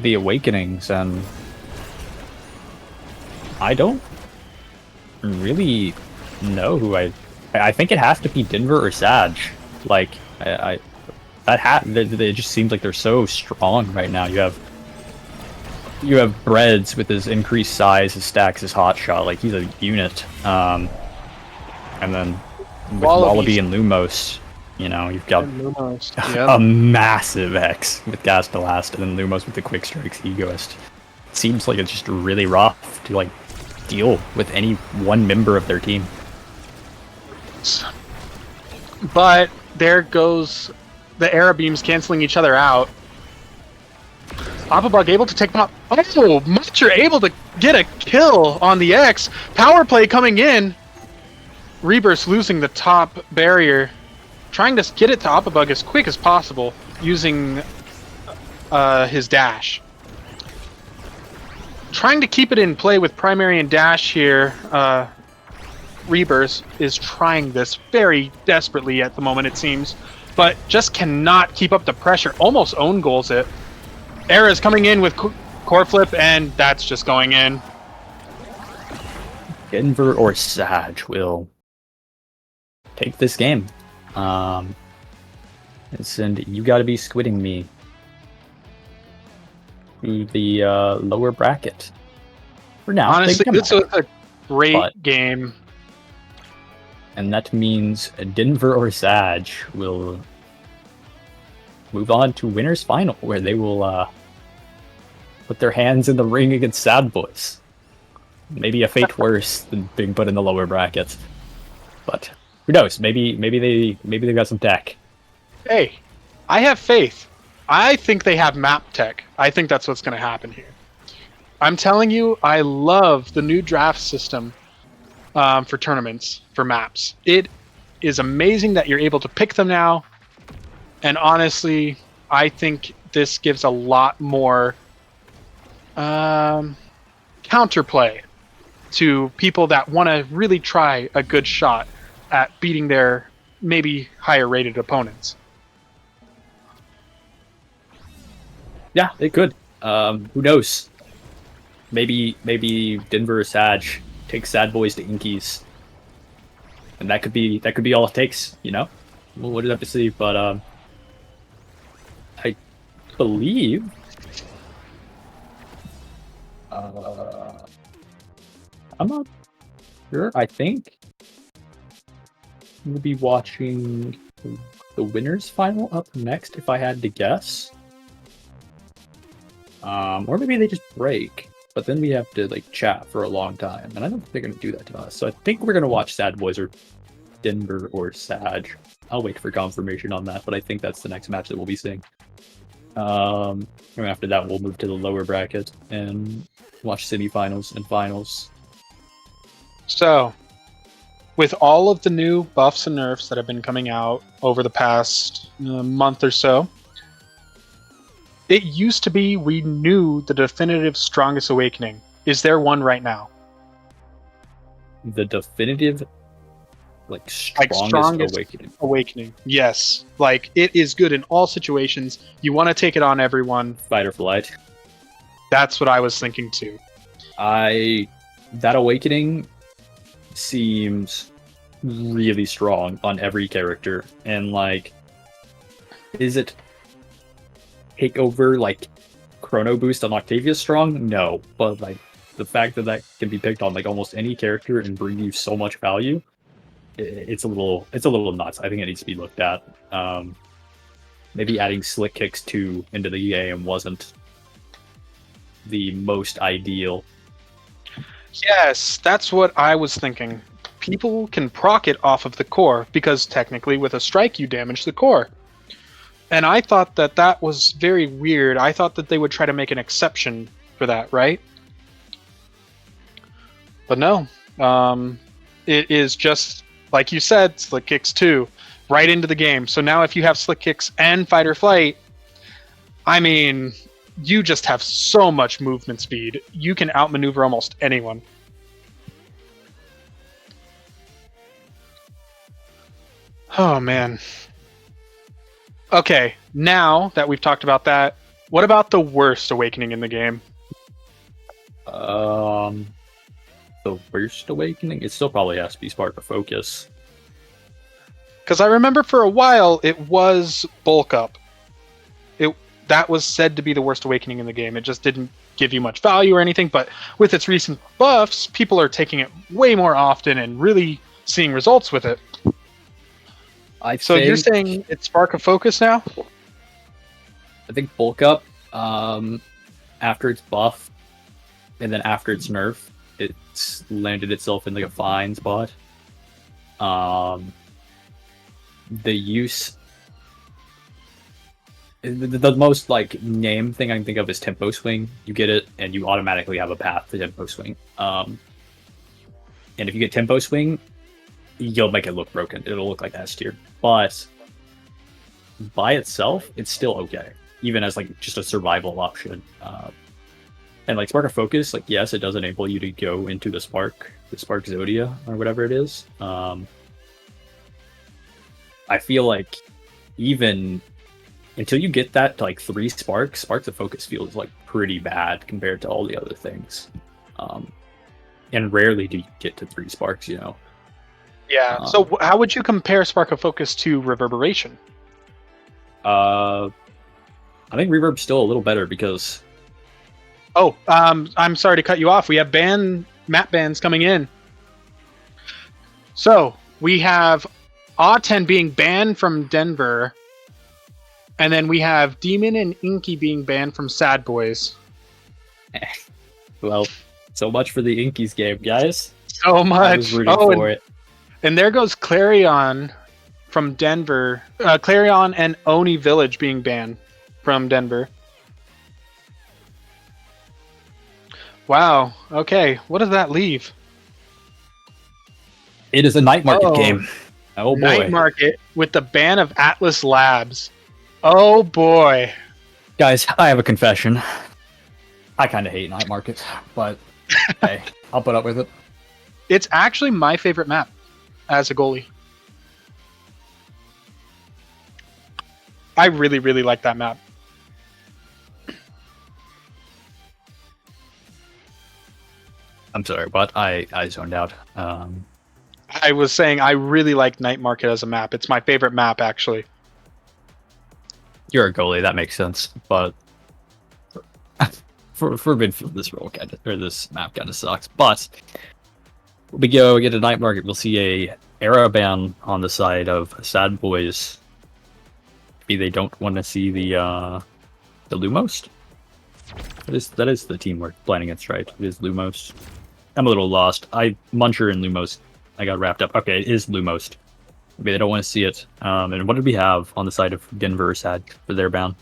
the Awakenings, and I don't really know who I think it has to be Denver or Sag. Like they just seems like they're so strong right now. You have Breads with his increased size, his stacks, his hot shot. Like he's a unit. And then with Wallaby and Lumos, you know, you've got a massive X with Gas to Last, and then Lumos with the Quick Strikes Egoist. Seems like it's just really rough to like deal with any one member of their team. But there goes the Era Beams canceling each other out. Bug able to take them out. Oh, Muncher able to get a kill on the X. Power play coming in. Rebirth losing the top barrier. Trying to get it to Bug as quick as possible using his dash. Trying to keep it in play with primary and dash here. Rebirth is trying this very desperately at the moment, it seems, but just cannot keep up the pressure. Almost own goals it. Era's coming in with core flip, and that's just going in. Denver or Sag will take this game. And you got to be squidding me through the lower bracket. For now, honestly, this was a great game. And that means Denver or Sag will move on to winners final, where they will put their hands in the ring against Sad Boys. Maybe a fate worse than being put in the lower brackets. But who knows? Maybe they got some tech. Hey, I have faith. I think they have map tech. I think that's what's going to happen here. I'm telling you, I love the new draft system for tournaments, for maps. It is amazing that you're able to pick them now. And honestly, I think this gives a lot more counterplay to people that want to really try a good shot at beating their maybe higher rated opponents. Yeah, it could. Who knows? Maybe Denver or Sag take Sad Boys to Inkies, and that could be all it takes. You know, we'll have to see. But I believe I'm not sure. I think we'll be watching the winners final up next, if I had to guess. Or maybe they just break, but then we have to like chat for a long time, and I don't think they're gonna do that to us. So I think we're gonna watch Sad Boys or Denver or Sag. I'll wait for confirmation on that, but I think that's the next match that we'll be seeing. And after that, we'll move to the lower bracket and watch semifinals and finals. So, with all of the new buffs and nerfs that have been coming out over the past month or so, it used to be we knew the definitive strongest awakening. Is there one right now? The definitive, strongest awakening. Yes. Like, it is good in all situations. You want to take it on everyone. Fight or flight. That's what I was thinking too. That awakening seems really strong on every character. And is it takeover chrono boost on Octavia strong? No, but the fact that can be picked on almost any character and bring you so much value, it's a little nuts. I think it needs to be looked at. Maybe adding Slick Kicks 2 into the game wasn't the most ideal. Yes, that's what I was thinking. People can proc it off of the core because technically with a strike you damage the core. And I thought that was very weird. I thought that they would try to make an exception for that, right? But no. It is just, like you said, Slick Kicks 2, right into the game. So now if you have Slick Kicks and Fight or Flight, I mean, you just have so much movement speed. You can outmaneuver almost anyone. Oh, man. Okay, now that we've talked about that, what about the worst awakening in the game? The worst awakening? It still probably has to be Spark of Focus. Because I remember for a while it was Bulk Up. That was said to be the worst awakening in the game. It just didn't give you much value or anything, but with its recent buffs, people are taking it way more often and really seeing results with it. So you're saying it's Spark of Focus now? I think Bulk Up, after its buff, and then after its nerf, it's landed itself in a fine spot. The use The most like name thing I can think of is tempo swing. You get it, and you automatically have a path to tempo swing. And if you get tempo swing, you'll make it look broken. It'll look like S tier, but by itself, it's still okay, even as like just a survival option. And like Spark of Focus, like yes, it does enable you to go into the Spark Zodia or whatever it is. I feel like even until you get that to like 3 Sparks of Focus feels like pretty bad compared to all the other things. And rarely do you get to 3 Sparks, you know. Yeah. So how would you compare Spark of Focus to Reverberation? I think Reverb's still a little better because... Oh, I'm sorry to cut you off. We have map bans coming in. So we have Aten being banned from Denver, and then we have Demon and Inky being banned from Sad Boys. Well, so much for the Inky's game, guys. So much. I was rooting for it. And there goes Clarion from Denver. Clarion and Oni Village being banned from Denver. Wow. Okay. What does that leave? It is a Night Market game. Oh boy. Night Market with the ban of Atlas Labs. Oh boy. Guys, I have a confession. I kind of hate Night Market, but hey, I'll put up with it. It's actually my favorite map as a goalie. I really, really like that map. I'm sorry, but I zoned out. I was saying I really like Night Market as a map. It's my favorite map, actually. You're a goalie, that makes sense, but for midfield, this role this map kind of sucks. But we go get a Night Market, we'll see a era ban on the side of Sad Boys. Maybe they don't want to see the Lumos. That is the team we're playing against, right? It is Lumos. I'm a little lost. Muncher and Lumos. I got wrapped up. Okay, it is Lumos. Maybe they don't want to see it. And what did we have on the side of Denver or Sad for their ban?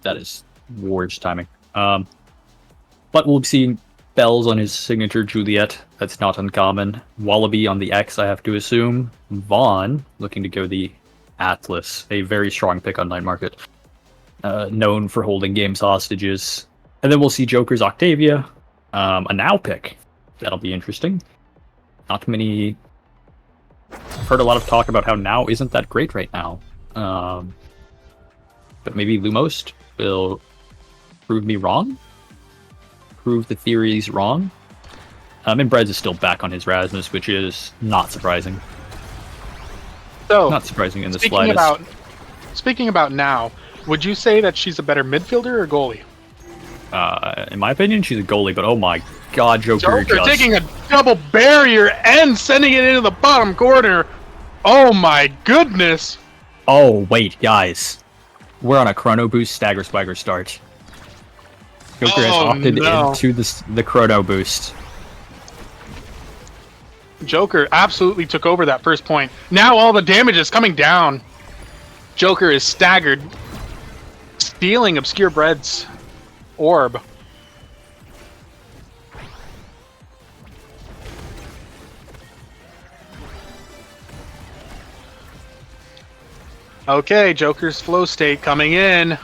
That is Ward's timing. But we'll see Bells on his signature Juliet. That's not uncommon. Wallaby on the X, I have to assume. Vaughn looking to go the Atlas. A very strong pick on Night Market. Known for holding games hostages. And then we'll see Joker's Octavia. A Now pick. That'll be interesting. Not many... I've heard a lot of talk about how Now isn't that great right now. But maybe Lumos will prove me wrong? Prove the theories wrong? And Breads is still back on his Rasmus, which is not surprising. So, not surprising in the slightest. Speaking about Now, would you say that she's a better midfielder or goalie? In my opinion, she's a goalie, but oh my god, Joker just... taking a double barrier and sending it into the bottom corner. Oh my goodness. Oh, wait, guys. We're on a Chrono Boost Stagger Swagger start. Joker has opted into the Chrono Boost. Joker absolutely took over that first point. Now all the damage is coming down. Joker is staggered, stealing Obscure Bread's orb. Okay, Joker's flow state coming in.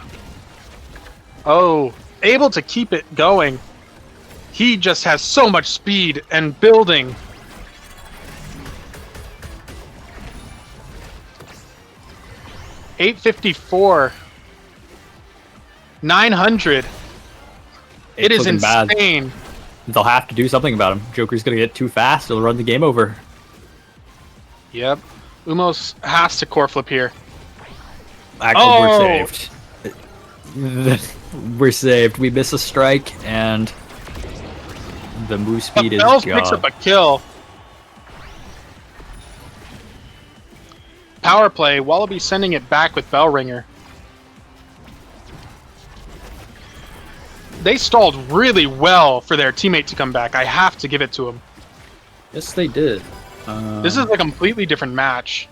Oh, able to keep it going. He just has so much speed and building. $854. 900. It is insane. Bad. They'll have to do something about him. Joker's gonna get too fast. He'll run the game over. Yep. Umos has to core flip here. Actually, we're saved. We're saved. We miss a strike, and the move speed is gone. Bells picks up a kill. Power play. Wallaby sending it back with Bellringer. They stalled really well for their teammate to come back. I have to give it to him. Yes, they did. This is a completely different match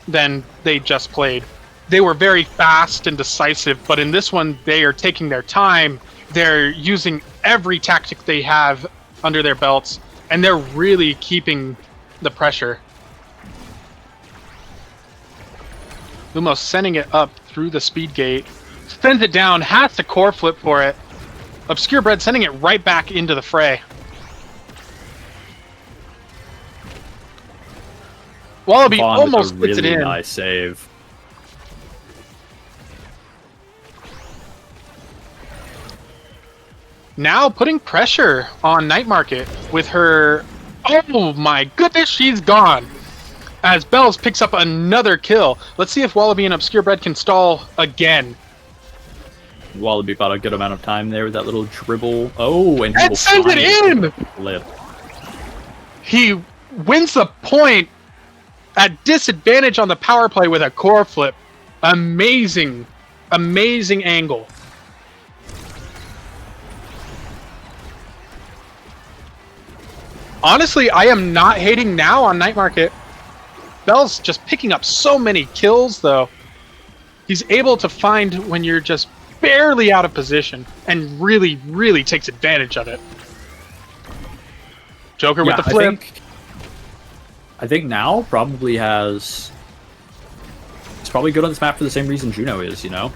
than they just played. They were very fast and decisive, but in this one, they are taking their time. They're using every tactic they have under their belts, and they're really keeping the pressure. Lumos sending it up through the speed gate, sends it down, has to core flip for it. Obscure Bread sending it right back into the fray. Wallaby Vaughn with almost a gets it really in. nice save. Now putting pressure on Night Market with her... Oh my goodness, she's gone! As Bells picks up another kill. Let's see if Wallaby and Obscure Bread can stall again. Wallaby bought a good amount of time there with that little dribble. Oh, and he And will sends it in! flip. He wins the point at disadvantage on the power play with a core flip. Amazing, amazing angle. Honestly, I am not hating now on Night Market. Bell's just picking up so many kills, though. He's able to find when you're just barely out of position and really, really takes advantage of it. Joker with the flip. I think now probably has... It's probably good on this map for the same reason Juno is, you know?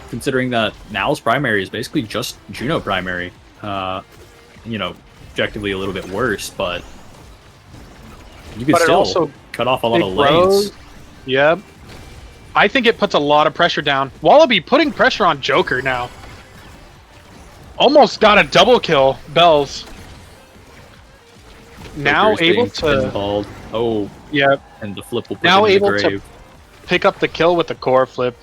Considering that Now's primary is basically just Juno primary. You know, objectively a little bit worse, but you can still also cut off a lot of grows. lanes. Yep. I think it puts a lot of pressure down. Wallaby putting pressure on Joker now. Almost got a double kill, Bells. Now Joker's able being to... pinballed. Oh, Yep. and the flip will put Now him in able the to grave. pick up the kill with the core flip.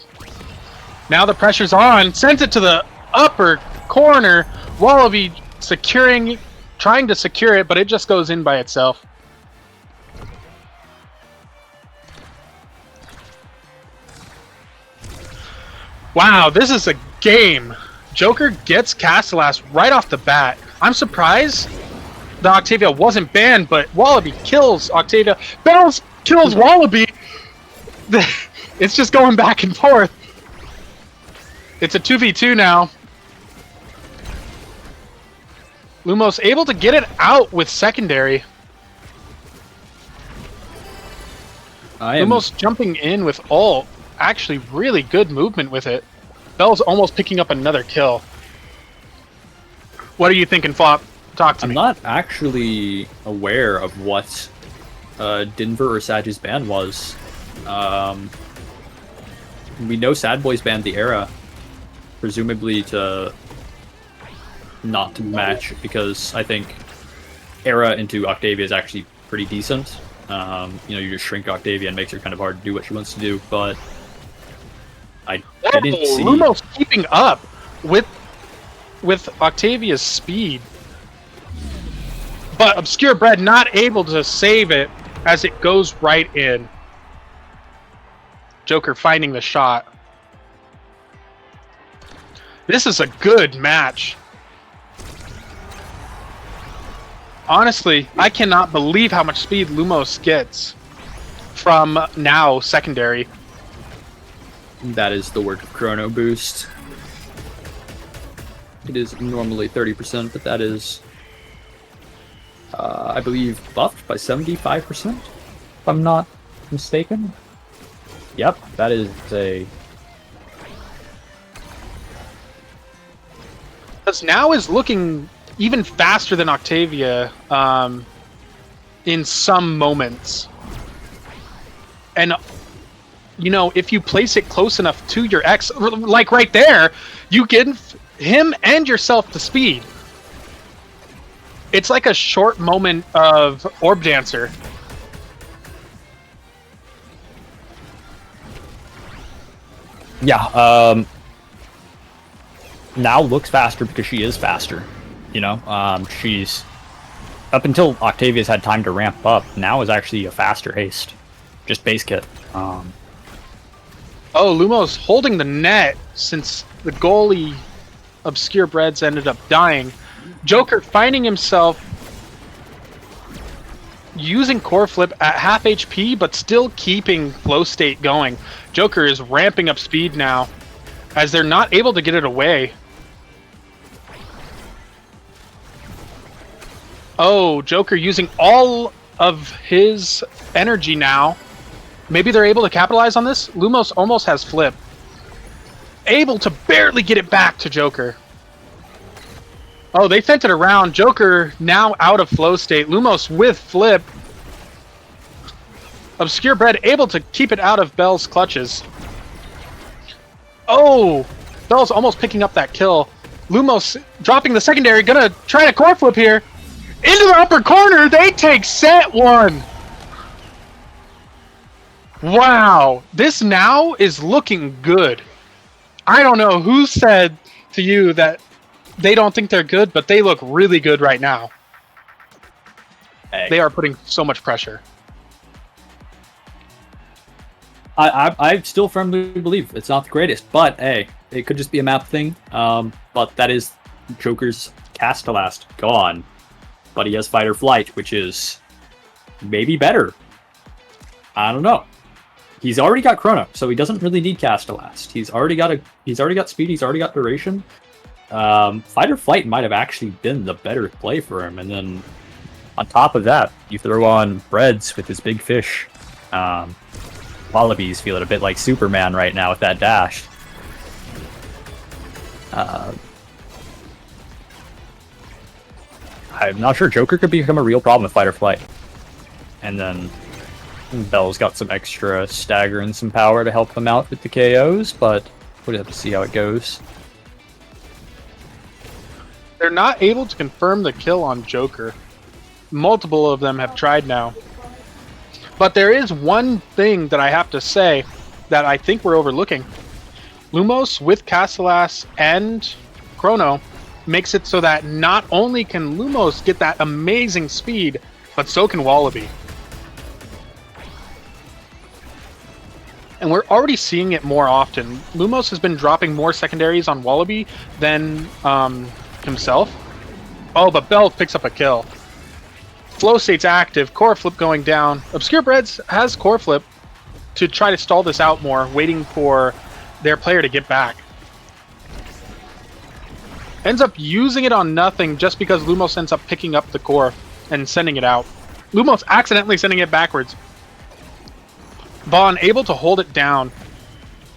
Now the pressure's on. Sends it to the upper corner. Wallaby securing, trying to secure it, but it just goes in by itself. Wow, this is a game. Joker gets Castellas right off the bat. I'm surprised the Octavia wasn't banned, but Wallaby kills Octavia. Bells kills Wallaby. It's just going back and forth. It's a 2v2 now. Lumos able to get it out with secondary. Lumos jumping in with ult. Actually, really good movement with it. Bell's almost picking up another kill. What are you thinking, Flop? Talk to me. I'm not actually aware of what Denver or Sag's ban was. We know Sad Boys banned the Era, presumably to not to match, because I think Era into Octavia is actually pretty decent. You know, you just shrink Octavia and makes her kind of hard to do what she wants to do, but I didn't see... Lumos keeping up with Octavia's speed. But Obscure Bread not able to save it as it goes right in. Joker finding the shot. This is a good match. Honestly, I cannot believe how much speed Lumos gets from now secondary. That is the work of Chrono Boost. It is normally 30%, but that is, I believe, buffed by 75%, if I'm not mistaken. Yep, that is a... Because now is looking even faster than Octavia in some moments. And, you know, if you place it close enough to your X, like right there, you give him and yourself the speed. It's like a short moment of Orb Dancer. Yeah, now looks faster because she is faster. You know, she's... Up until Octavia's had time to ramp up, now is actually a faster haste. Just base kit. Oh, Lumos holding the net since the goalie Obscure Breads ended up dying. Joker finding himself using core flip at half HP, but still keeping flow state going. Joker is ramping up speed now, as they're not able to get it away. Oh, Joker using all of his energy now. Maybe they're able to capitalize on this. Lumos almost has flip. Able to barely get it back to Joker. Oh, they sent it around. Joker now out of flow state. Lumos with flip. Obscure Bread able to keep it out of Bell's clutches. Oh, Bell's almost picking up that kill. Lumos dropping the secondary. Gonna try to core flip here. Into the upper corner. They take set one. Wow. This now is looking good. I don't know who said to you that they don't think they're good, but they look really good right now. Hey. They are putting so much pressure. I still firmly believe it's not the greatest, but hey, it could just be a map thing. But that is Joker's Castellast gone. But he has Fight or Flight, which is maybe better. I don't know. He's already got Chrono, so he doesn't really need Castellast. He's already got speed, he's already got duration. Fight or Flight might have actually been the better play for him, and then on top of that, you throw on Breads with his big fish. Wallaby's feeling a bit like Superman right now with that dash. I'm not sure. Joker could become a real problem with Fight or Flight. And then Bell's got some extra stagger and some power to help them out with the KOs, but we'll have to see how it goes. They're not able to confirm the kill on Joker. Multiple of them have tried now. But there is one thing that I have to say that I think we're overlooking. Lumos with Castellas and Chrono makes it so that not only can Lumos get that amazing speed, but so can Wallaby. And we're already seeing it more often. Lumos has been dropping more secondaries on Wallaby than himself. Oh, but Bell picks up a kill. Flow state's active, core flip going down. Obscure Breads has core flip to try to stall this out more, waiting for their player to get back. Ends up using it on nothing just because Lumos ends up picking up the core and sending it out. Lumos accidentally sending it backwards. Vaughn able to hold it down.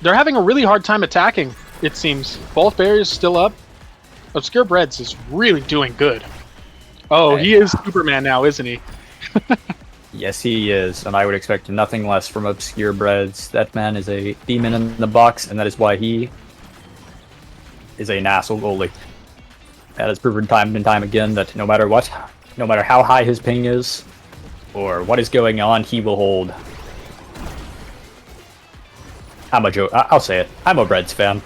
They're having a really hard time attacking, it seems. Both barriers still up. Obscure Breads is really doing good. Oh, he is Superman now, isn't he? Yes, he is, and I would expect nothing less from Obscure Breads. That man is a demon in the box, and that is why he is a nassle goalie. That has proven time and time again that no matter what, no matter how high his ping is, or what is going on, he will hold. I'll say it. I'm a Breads fan.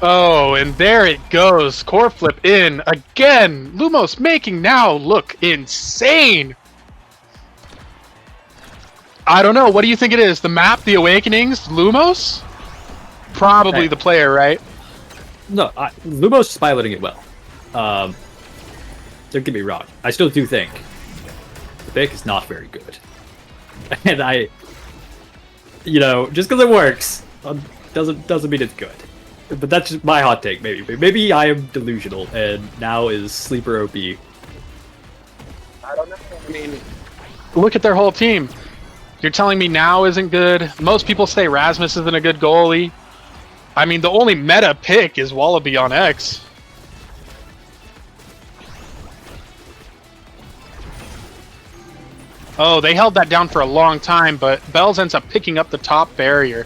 Oh, and there it goes. Core flip in again. Lumos making now look insane. I don't know. What do you think it is? The map, the Awakenings, Lumos? Probably the player, right? No, Lumos is piloting it well. Don't get me wrong. I still do think the pick is not very good. And just because it works doesn't mean it's good. But that's just my hot take, maybe. Maybe I am delusional, and now is Sleeper OP. I don't know. I mean, look at their whole team. You're telling me now isn't good? Most people say Rasmus isn't a good goalie. I mean, the only meta pick is Wallaby on X. Oh, they held that down for a long time, but Bells ends up picking up the top barrier.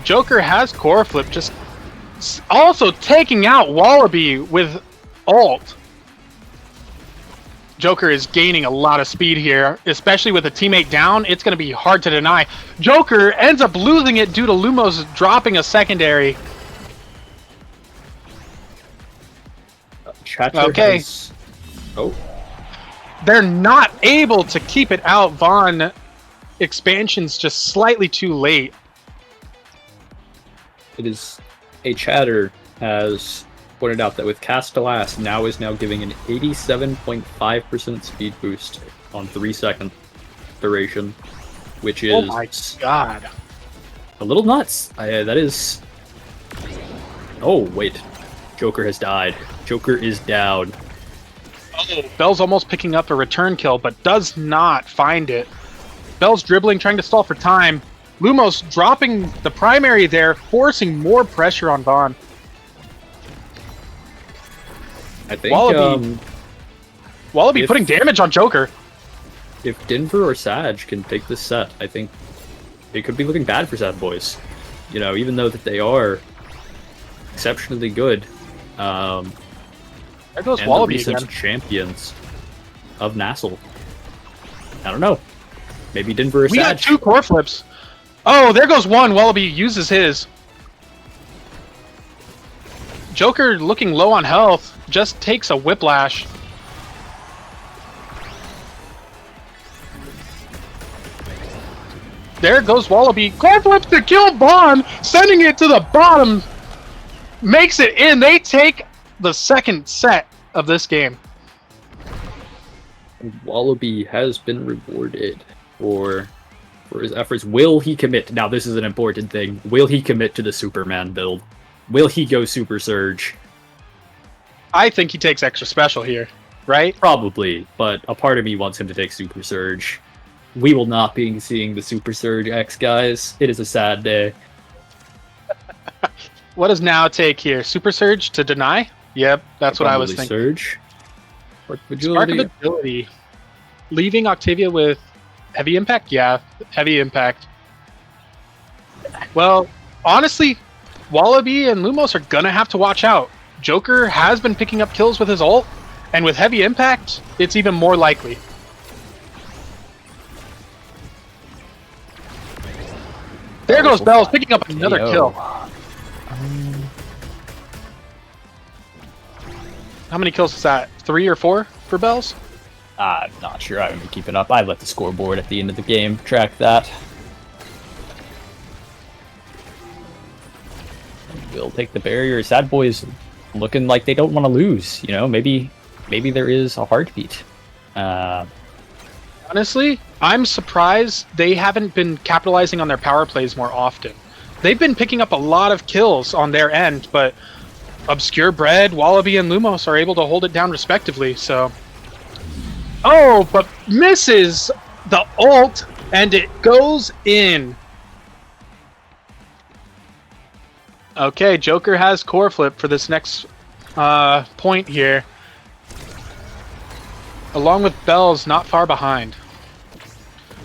Joker has core flip, just also taking out Wallaby with ult. Joker is gaining a lot of speed here, especially with a teammate down. It's going to be hard to deny. Joker ends up losing it due to Lumos dropping a secondary. Okay. Oh. They're not able to keep it out. Vaughn expansion's just slightly too late. It is a chatter has pointed out that with Castellas now giving an 87.5% speed boost on 3-second duration, which is Oh my god. a little nuts. That is. Oh wait, Joker has died. Joker is down. Oh, Bell's almost picking up a return kill, but does not find it. Bell's dribbling, trying to stall for time. Lumos dropping the primary there, forcing more pressure on Vaughn. I think Wallaby if- putting damage on Joker. if Denver or Sag can take this set, I think it could be looking bad for Sad Boys. You know, even though that they are exceptionally good. There goes And Wallaby the recent again. champions of Nassel. I don't know. Maybe Denver or We got Sag. 2 core flips. Oh, there goes one. Wallaby uses his. Joker looking low on health. Just takes a whiplash. There goes Wallaby. Core flips to kill Vaughn. Sending it to the bottom. Makes it in. They take the second set of this game. Wallaby has been rewarded for his efforts. Will he commit? Now, this is an important thing. Will he commit to the Superman build? Will he go Super Surge? I think he takes extra special here, right? Probably, but a part of me wants him to take Super Surge. We will not be seeing the Super Surge X, guys. It is a sad day. What does now take here? Super Surge to deny? Yep, that's what I was Probably thinking. Surge. Spark of Spark of Agility. Agility. Leaving Octavia with heavy impact? Yeah, heavy impact. Well, honestly, Wallaby and Lumos are gonna have to watch out. Joker has been picking up kills with his ult, and with heavy impact, it's even more likely. There goes Bells picking up another kill. How many kills is that? 3 or 4 for Bells? I'm not sure. I haven't been keeping up. I let the scoreboard at the end of the game track that. We'll take the barrier. Sad Boys looking like they don't want to lose. You know, maybe there is a heartbeat. Honestly, I'm surprised they haven't been capitalizing on their power plays more often. They've been picking up a lot of kills on their end, but Obscure Bread, Wallaby, and Lumos are able to hold it down respectively, so... Oh, but misses the ult, and it goes in. Okay, Joker has core flip for this next point here. Along with Bells not far behind.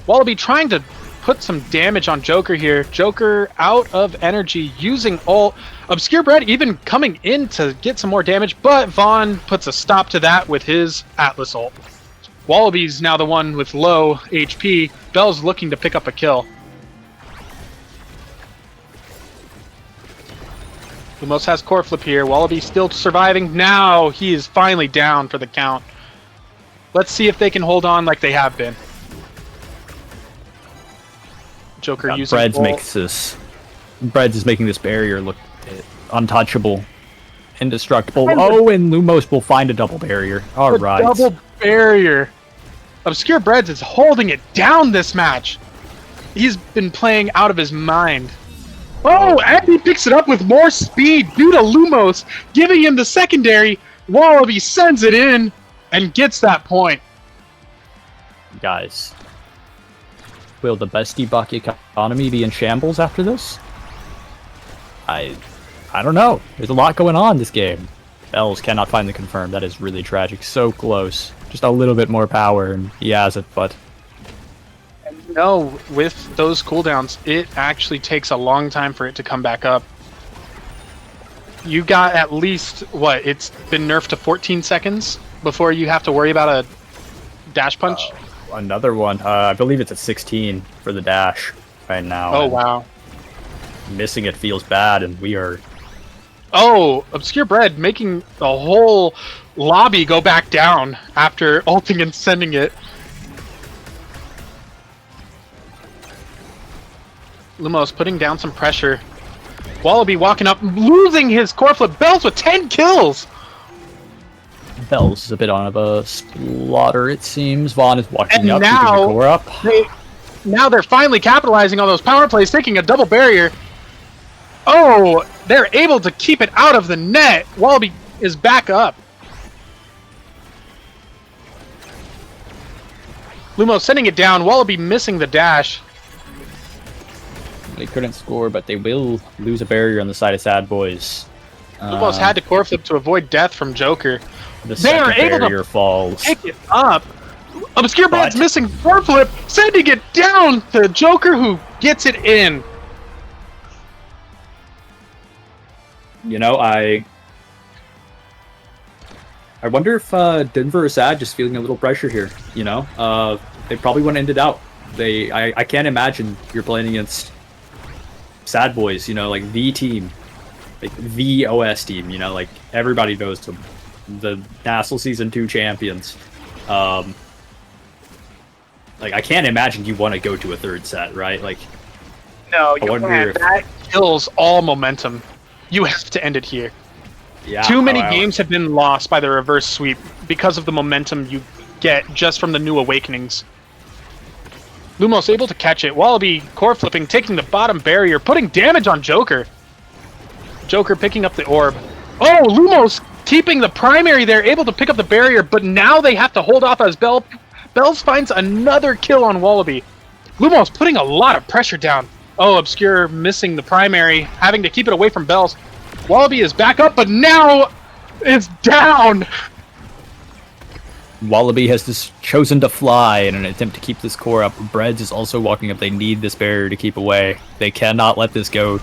Wallaby trying to put some damage on Joker here. Joker out of energy using ult. Obscure Bread even coming in to get some more damage, but Vaughn puts a stop to that with his Atlas ult. Wallaby's now the one with low HP. Bell's looking to pick up a kill. Lumos has core flip here. Wallaby still surviving. Now he is finally down for the count. Let's see if they can hold on like they have been. Joker using Breads ult. makes this. Breads is making this barrier look untouchable, indestructible. Oh, and Lumos will find a double barrier. All The right. double barrier. Obscure Breads is holding it down this match. He's been playing out of his mind. Oh, and he picks it up with more speed due to Lumos giving him the secondary. Wallaby sends it in and gets that point. Guys, will the bestie buck economy be in shambles after this? I don't know. There's a lot going on this game. Bells cannot find the confirm. That is really tragic. So close. Just a little bit more power and he has it, but... No, with those cooldowns, it actually takes a long time for it to come back up. You got at least, what, it's been nerfed to 14 seconds before you have to worry about a dash punch? Another one. I believe it's at 16 for the dash right now. Oh, and wow. Missing it feels bad, and we are... Oh, Obscure Bread making the whole lobby go back down after ulting and sending it. Lumos putting down some pressure. Wallaby walking up, losing his core flip. Bells with 10 kills. Bells is a bit on a slaughter, it seems. Vaughn is walking And up, now keeping the core up. Now they're finally capitalizing on those power plays, taking a double barrier. Oh, they're able to keep it out of the net. Wallaby is back up. Lumos sending it down. Wallaby missing the dash. They couldn't score, but they will lose a barrier on the side of Sad Boys. Lumos had to core flip to avoid death from Joker. The They are second able barrier to falls. pick it up. Obscure Brad's But- missing core flip, sending it down to Joker, who gets it in. You know, I wonder if Denver or Sad just feeling a little pressure here. You know, they probably want to end it out. I can't imagine you're playing against Sad Boys. You know, like the team, like the OS team. You know, like everybody knows them, the National Season 2 champions. Like I can't imagine you want to go to a third set, right? Like, No, I you wonder can't. if- That kills all momentum. You have to end it here. yeah, Too many wow. games have been lost by the reverse sweep because of the momentum you get just from the new awakenings. Lumos able to catch it. Wallaby core flipping, taking the bottom barrier, putting damage on Joker. Joker picking up the orb. Oh, Lumos keeping the primary there, able to pick up the barrier, but now they have to hold off as Bells finds another kill on Wallaby. Lumos putting a lot of pressure down. Oh, Obscure missing the primary, having to keep it away from Bells. Wallaby is back up, but now it's down. Wallaby has just chosen to fly in an attempt to keep this core up. Breads is also walking up. They need this barrier to keep away. They cannot let this go.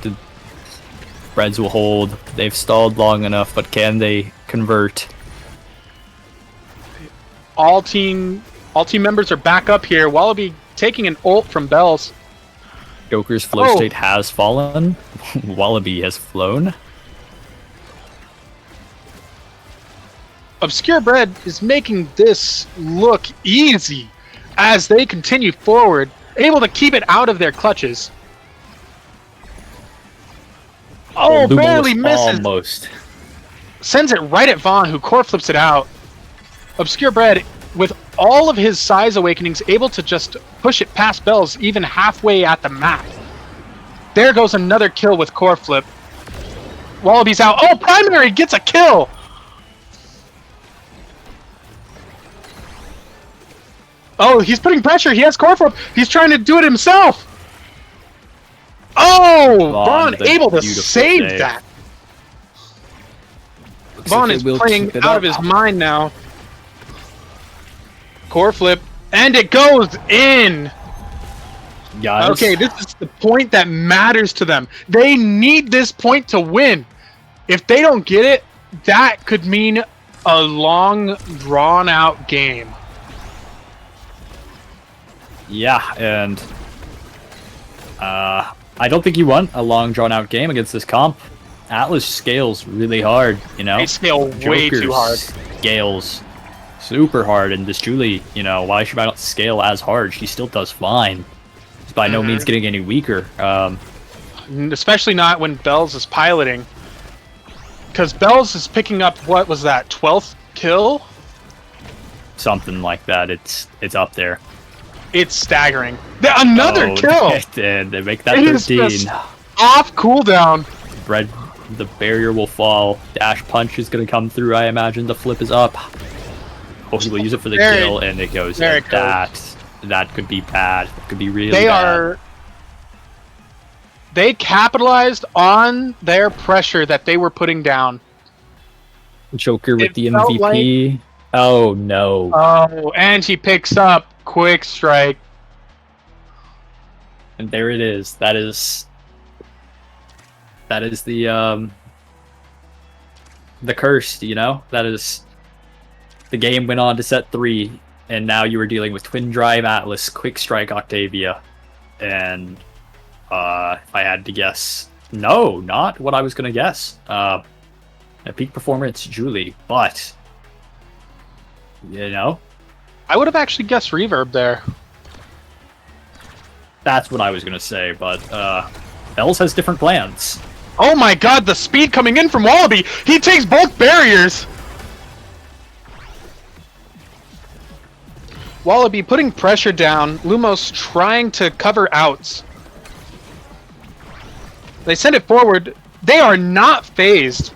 Breads will hold. They've stalled long enough, but can they convert? All team members are back up here. Wallaby taking an ult from Bells. Joker's flow Oh. state has fallen. Wallaby has flown. Obscure Bread is making this look easy as they continue forward, able to keep it out of their clutches. Oh, Lumos barely misses. Almost. Sends it right at Vaughn, who core flips it out. Obscure Bread, with all of his size awakenings, able to just push it past Bells, even halfway at the map. There goes another kill with core flip. Wallaby's out. Oh, primary gets a kill. Oh, he's putting pressure. He has core flip. He's trying to do it himself. Oh, Vaughn with a able to beautiful save save. that. Looks Vaughn like is they will playing keep it out up. of his mind now. Core flip, and it goes in. Guys, Okay, this is the point that matters to them. They need this point to win. If they don't get it, that could mean a long, drawn-out game. yeah, and I don't think you want a long drawn-out game against this comp. Atlas scales really hard, you know. They scale way Joker too hard. Scales super hard, and this Julie, you know, why should I not scale as hard? She still does fine. She's by no means getting any weaker. Especially not when Bells is piloting. Because Bells is picking up, what was that, 12th kill? Something like that. It's up there. It's staggering. Another Oh, kill! and they make that It is 13. just off cooldown. Bread, the barrier will fall. Dash punch is going to come through, I imagine. The flip is up. Oh, he will use it for the There it- kill, and it goes. there And it goes. that could be bad. It could be really They bad. They capitalized on their pressure that they were putting down. Joker with it the felt MVP. Oh, no. Oh, and he picks up quick strike. And there it is. That is the curse, you know? That is the game went on to set 3, and now you were dealing with Twin Drive Atlas, Quick Strike Octavia, and if I had to guess, no, not what I was gonna guess. A peak performance Julie, but you know, I would have actually guessed reverb there. that's what I was gonna say, but Bells has different plans. Oh my god, the speed coming in from Wallaby! He takes both barriers! Wallaby putting pressure down, Lumos trying to cover outs. They send it forward. They are not phased.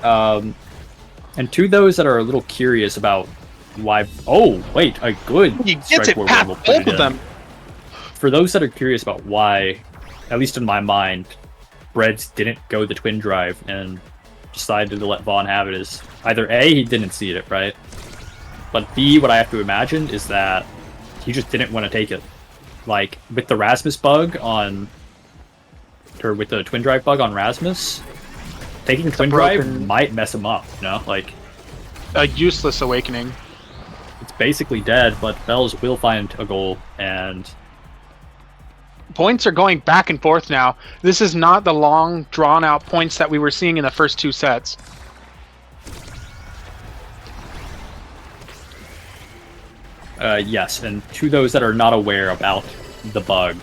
And to those that are a little curious about why... Oh, wait, a good He gets strike it forward past will put both it of in. them. For those that are curious about why, at least in my mind, Breads didn't go the twin drive and decided to let Vaughn have it is either A, he didn't see it, right? But B, what I have to imagine is that he just didn't want to take it. Like, with the Rasmus bug on... Or with the twin drive bug on Rasmus, taking twin drive might mess him up, you know? Like, A useless awakening. it's basically dead, but Bells will find a goal, and... Points are going back and forth now. This is not the long, drawn-out points that we were seeing in the first two sets. Yes, and to those that are not aware about the bug,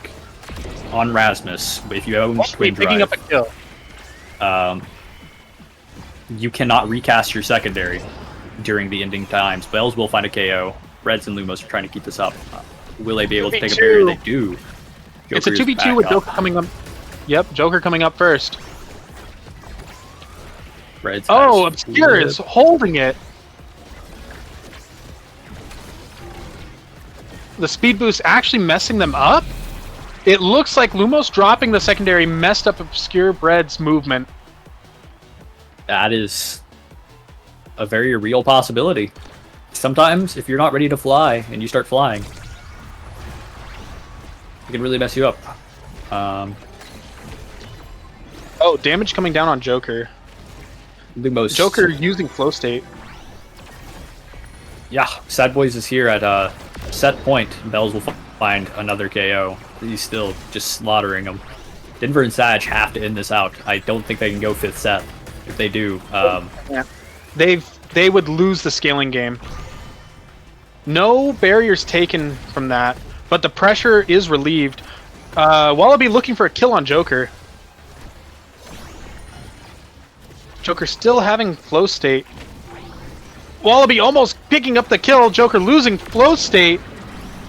on Rasmus, if you own twin Picking drive, up a kill. you cannot recast your secondary during the ending times. Bells will find a KO. Reds and Lumos are trying to keep this up. Will they be able to take a barrier? They do. It's a Joker is 2v2 with back up. Joker coming up. Yep, Joker coming up first. Reds Oh, has Obscure flipped. is holding it. The speed boost actually messing them up? It looks like Lumos dropping the secondary messed up Obscure Bread's movement. That is a very real possibility. Sometimes, if you're not ready to fly and you start flying, it can really mess you up. Oh, damage coming down on Joker. Lumos. Joker using flow state. Yeah, Sad Boys is here at set point. Bells will find another KO. He's still just slaughtering them. Denver and Sag have to end this out. I don't think they can go 5th set. If they do, Yeah. They would lose the scaling game. No barriers taken from that, but the pressure is relieved. Wallaby looking for a kill on Joker. Joker still having flow state. Wallaby almost picking up the kill. Joker losing flow state.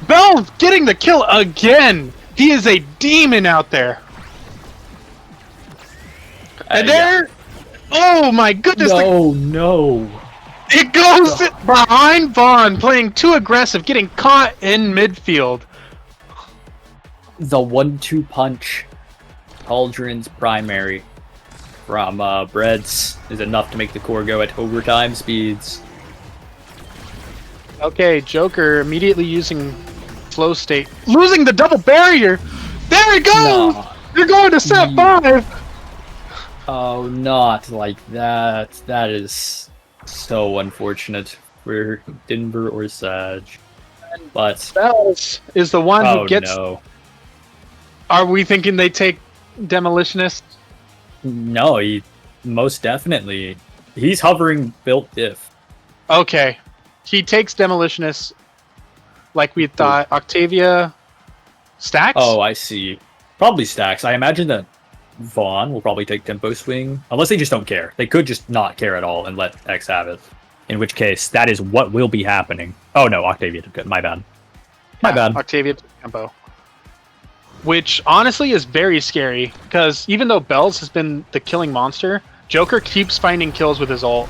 Bell getting the kill again. He is a demon out there. And there. Yeah. Oh my goodness. No. It goes behind Vaughn, playing too aggressive, getting caught in midfield. The 1-2 punch, Cauldron's primary from Breads is enough to make the core go at overtime speeds. Okay, Joker immediately using flow state, losing the double barrier. There it goes. Nah. You're going to set 5. Oh, not like that. That is so unfortunate for Denver or Sag. But Bells is the one who gets. no. Are we thinking they take Demolitionist? No, he most definitely. He's hovering built diff. Okay, he takes Demolitionist, like we thought. Octavia, stacks. Oh, I see. Probably stacks. I imagine that Vaughn will probably take Tempo Swing, unless they just don't care. They could just not care at all and let X have it. In which case, that is what will be happening. Oh no, Octavia took it. My bad. My bad. Octavia tempo. Which honestly is very scary, because even though Bells has been the killing monster, Joker keeps finding kills with his ult.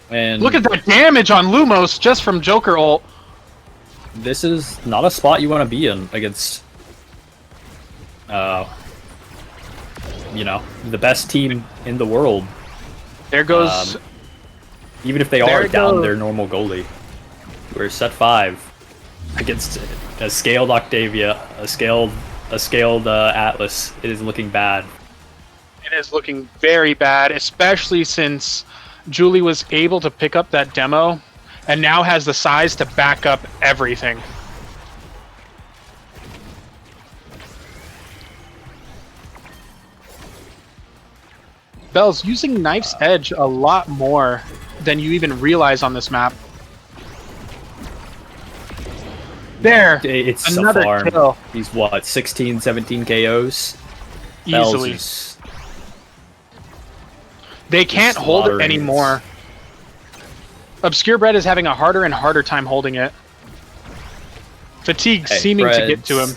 And Look at that damage on Lumos just from Joker ult. this is not a spot you want to be in against, you know, the best team in the world. There goes. Even if they There are it down goes. their normal goalie. We're set 5 against a scaled Octavia, a scaled Atlas. It is looking bad. It is looking very bad, especially since Julie was able to pick up that demo and now has the size to back up everything. Bell's using Knife's Edge a lot more than you even realize on this map. There! It's Another a farm. kill. He's what, 16, 17 KOs? Bells Easily. is They can't hold it slaughtering anymore. Obscure Bread is having a harder and harder time holding it. Fatigue seeming to get to him.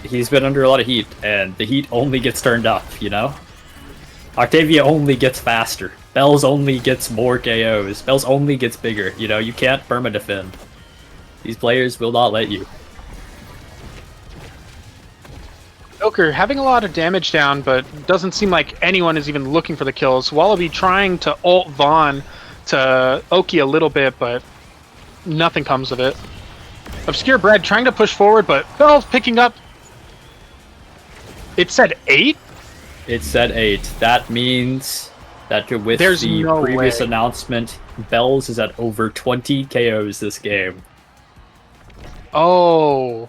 He's been under a lot of heat, and the heat only gets turned up, you know? Octavia only gets faster. Bells only gets more KOs. Bells only gets bigger, you know? You can't perma-defend. These players will not let you. Joker having a lot of damage down, but doesn't seem like anyone is even looking for the kills. Wallaby trying to ult Vaughn to Oki a little bit, but nothing comes of it. Obscure Bread trying to push forward, but Bell's picking up. It said 8? It said 8. That means that with There's the no previous way. announcement, Bells is at over 20 KOs this game. Oh.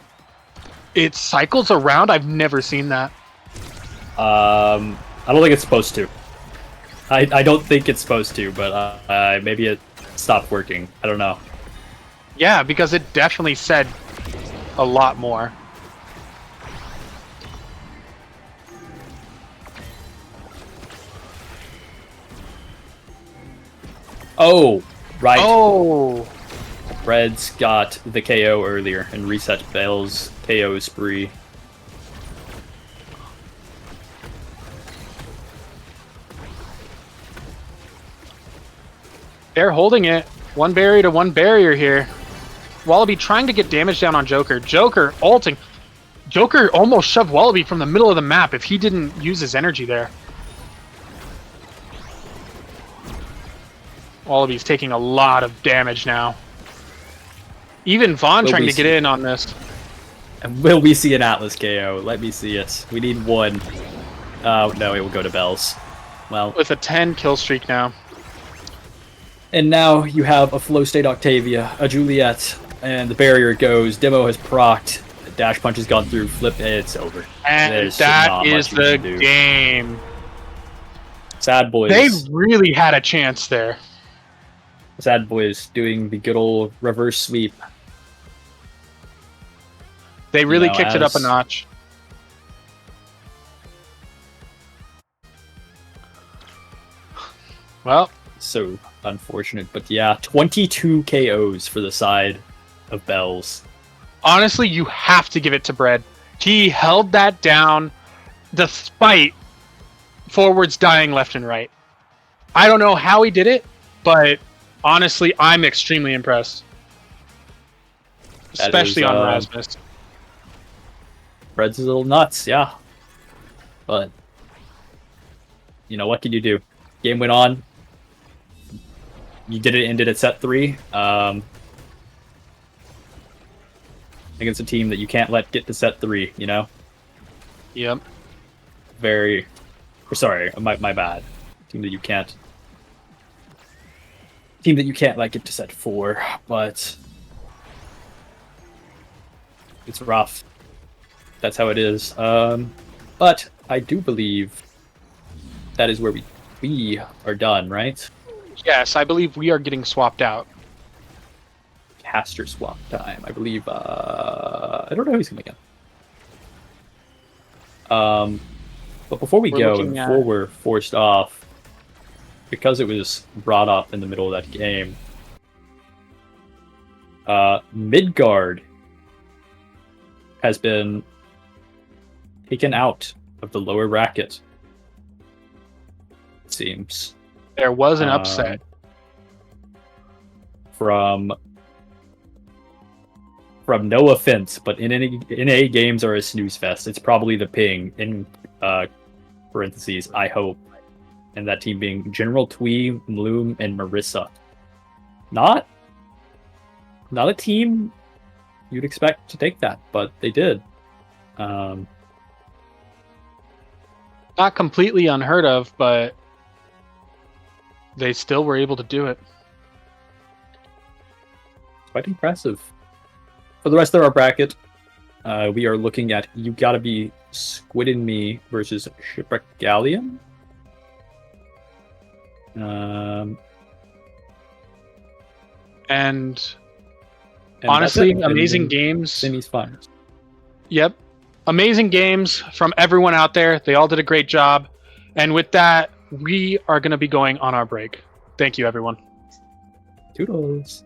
It cycles around? I've never seen that. I don't think it's supposed to. I don't think it's supposed to, but maybe it stopped working. I don't know. Yeah, because it definitely said a lot more. Oh, right. Oh. Reds got the KO earlier and reset Bell's KO spree. They're holding it. One barrier to one barrier here. Wallaby trying to get damage down on Joker. Joker ulting. Joker almost shoved Wallaby from the middle of the map if he didn't use his energy there. Wallaby's taking a lot of damage now. Even Vaughn trying to get in on this. And will we see an Atlas KO? Let me see it. We need one. Oh, no, it will go to Bells. Well, With a 10 kill streak now. and now you have a Flow State Octavia, a Juliet, and the barrier goes. Demo has procced. Dash Punch has gone through. Flip, it's over. And There's that not is much you the can do. game. Sad Boys. They really had a chance there. Sad Boys doing the good old reverse sweep. They really know, kicked it up a as- notch. Well, So unfortunate, but yeah, 22 KOs for the side of Bells. honestly, you have to give it to Bread. He held that down despite forwards dying left and right. I don't know how he did it, but honestly, I'm extremely impressed. That Especially is, on Rasmus. Red's a little nuts, yeah. But, you know, what can you do? Game went on. You did it, ended at set 3. Against a team that you can't let get to set 3, you know? Yep. Very... Sorry, my bad. Team that you can't let get to set 4, but... It's rough. That's how it is. But I do believe that is where we are done, right? Yes, I believe we are getting swapped out. Caster swap time. I believe. I don't know who's coming in. But before we We're go, looking and before at- we're forced off, because it was brought up in the middle of that game, Midgard has been taken out of the lower bracket. It seems. There was an upset. From no offense, but NA games are a snooze fest. It's probably the ping in parentheses, I hope. And that team being General Twee, Bloom, and Marissa. Not a team you'd expect to take that, but they did. Not completely unheard of, but they still were able to do it. Quite impressive. For the rest of our bracket, we are looking at You Gotta Be Squid and Me versus Shipwreck Galleon. And And that's Honestly, it. amazing And games. Simi's fun. Yep. Amazing games from everyone out there. They all did a great job. And with that, we are going to be going on our break. Thank you, everyone. Toodles.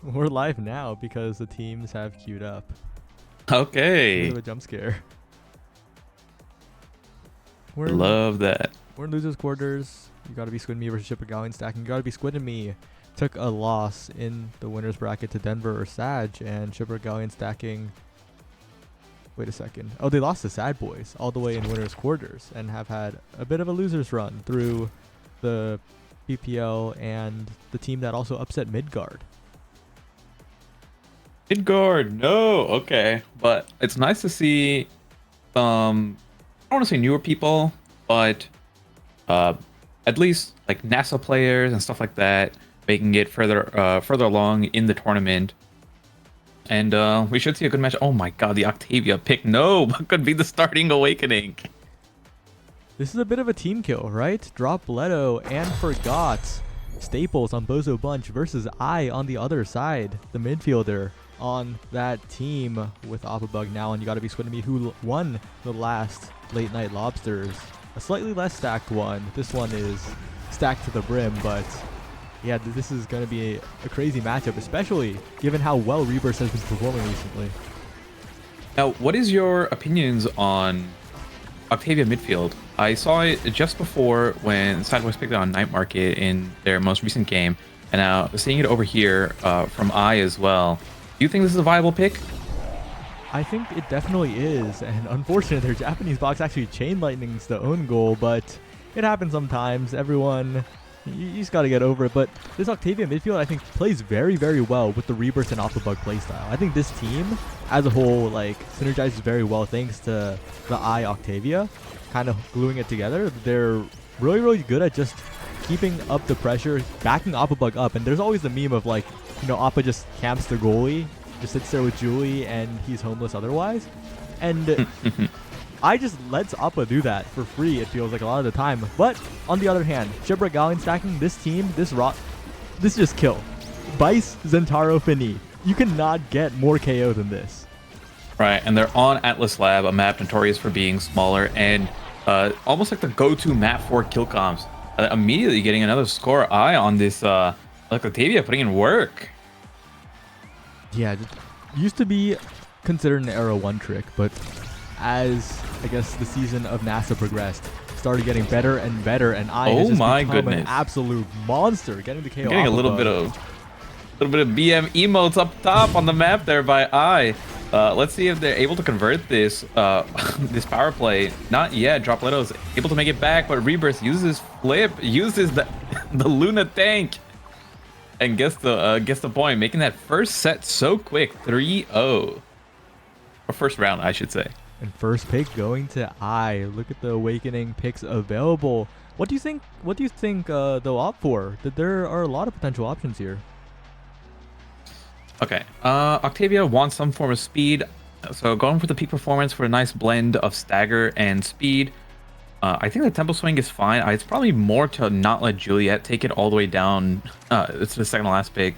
We're live now because the teams have queued up. Okay. Bit of a jump scare. We're Love that. We're in losers quarters. You gotta be Squid Me versus Shipper Galleon stacking. You gotta be Squid and Me. Took a loss in the winners bracket to Denver or Sag, and Shipper Galleon stacking. Wait a second. Oh, they lost to Sad Boys all the way in winners quarters and have had a bit of a losers run through the PPL and the team that also upset Midgard. Midgard, no. Okay. But it's nice to see I don't want to say newer people, but at least like NASA players and stuff like that making it further along in the tournament. And we should see a good match. Oh my god, the Octavia pick. No, could be the starting awakening. This is a bit of a team kill, right? Drop Leto and forgot Staples on Bozo Bunch versus I on the other side, the midfielder on that team with Opabug now, and you gotta be Squid and Me, who won the last Late Night Lobsters. A slightly less stacked one. This one is stacked to the brim, but yeah, this is gonna be a crazy matchup, especially given how well Rebirth has been performing recently. Now, what is your opinions on Octavia midfield? I saw it just before when Sideways picked it on Night Market in their most recent game, and now seeing it over here from I as well. Do you think this is a viable pick? I think it definitely is, and unfortunately their Japanese box actually chain lightnings the own goal, but it happens sometimes. Everyone, You just got to get over it. But this Octavia midfield, I think, plays very, very well with the Rebirth and Aqua Bug playstyle. I think this team, as a whole, like, synergizes very well thanks to the Octavia, kind of gluing it together. They're really, really good at just keeping up the pressure, backing Aqua Bug up. And there's always the meme of, like, you know, Appa just camps the goalie, just sits there with Julie, and he's homeless otherwise. And I just lets Appa do that for free, it feels like a lot of the time. But on the other hand, Shipwreck Galleon stacking, this team, this just kill. Vice, Zentaro, Fini. You cannot get more KO than this. Right, and they're on Atlas Lab, a map notorious for being smaller, and almost like the go-to map for kill comps. Immediately getting another score eye on this like Octavia putting in work. Yeah, just used to be considered an Era 1 trick, but as I guess the season of NASA progressed, started getting better and better, and has just become an absolute monster, getting the KO. Getting a little bit of BM emotes up top on the map there by I. Let's see if they're able to convert this this power play. Not yet. Dropleto's able to make it back, but Rebirth uses flip, uses the Luna tank, and gets the point, making that first set so quick, 3-0, or first round, I should say. And first pick going to I. Look at the Awakening picks available. What do you think? What do you think they'll opt for? That there are a lot of potential options here. Okay, Octavia wants some form of speed, so going for the peak performance for a nice blend of stagger and speed. I think the tempo swing is fine. It's probably more to not let Juliet take it all the way down. It's the second to last pick.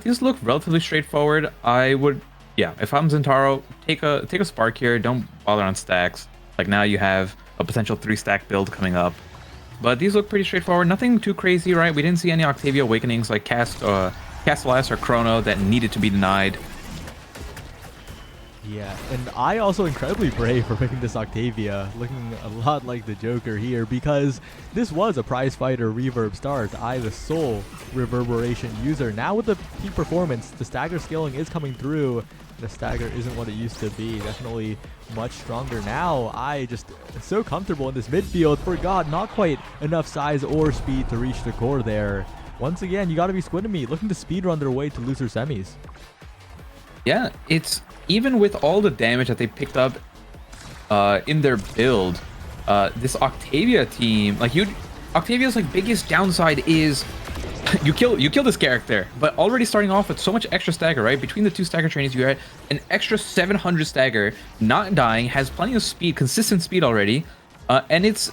These look relatively straightforward. I would, yeah, if I'm Zentaro, take a spark here. Don't bother on stacks. Like now you have a potential 3-stack build coming up. But these look pretty straightforward. Nothing too crazy, right? We didn't see any Octavia Awakenings like Castellas or Chrono that needed to be denied. Yeah, and I also incredibly brave for picking this Octavia, looking a lot like the Joker here, because this was a prize fighter reverb start. I, the sole reverberation user. Now with the peak performance, the stagger scaling is coming through. The stagger isn't what it used to be. Definitely much stronger now. I just so comfortable in this midfield. Forgot not quite enough size or speed to reach the core there. Once again, you got to be Squidemy looking to speedrun their way to loser semis. Yeah, it's even with all the damage that they picked up in their build, this Octavia team, like Octavia's like biggest downside is you kill this character, but already starting off with so much extra stagger, right? Between the 2 stagger trainings, you had an extra 700 stagger, not dying, has plenty of speed, consistent speed already, and it's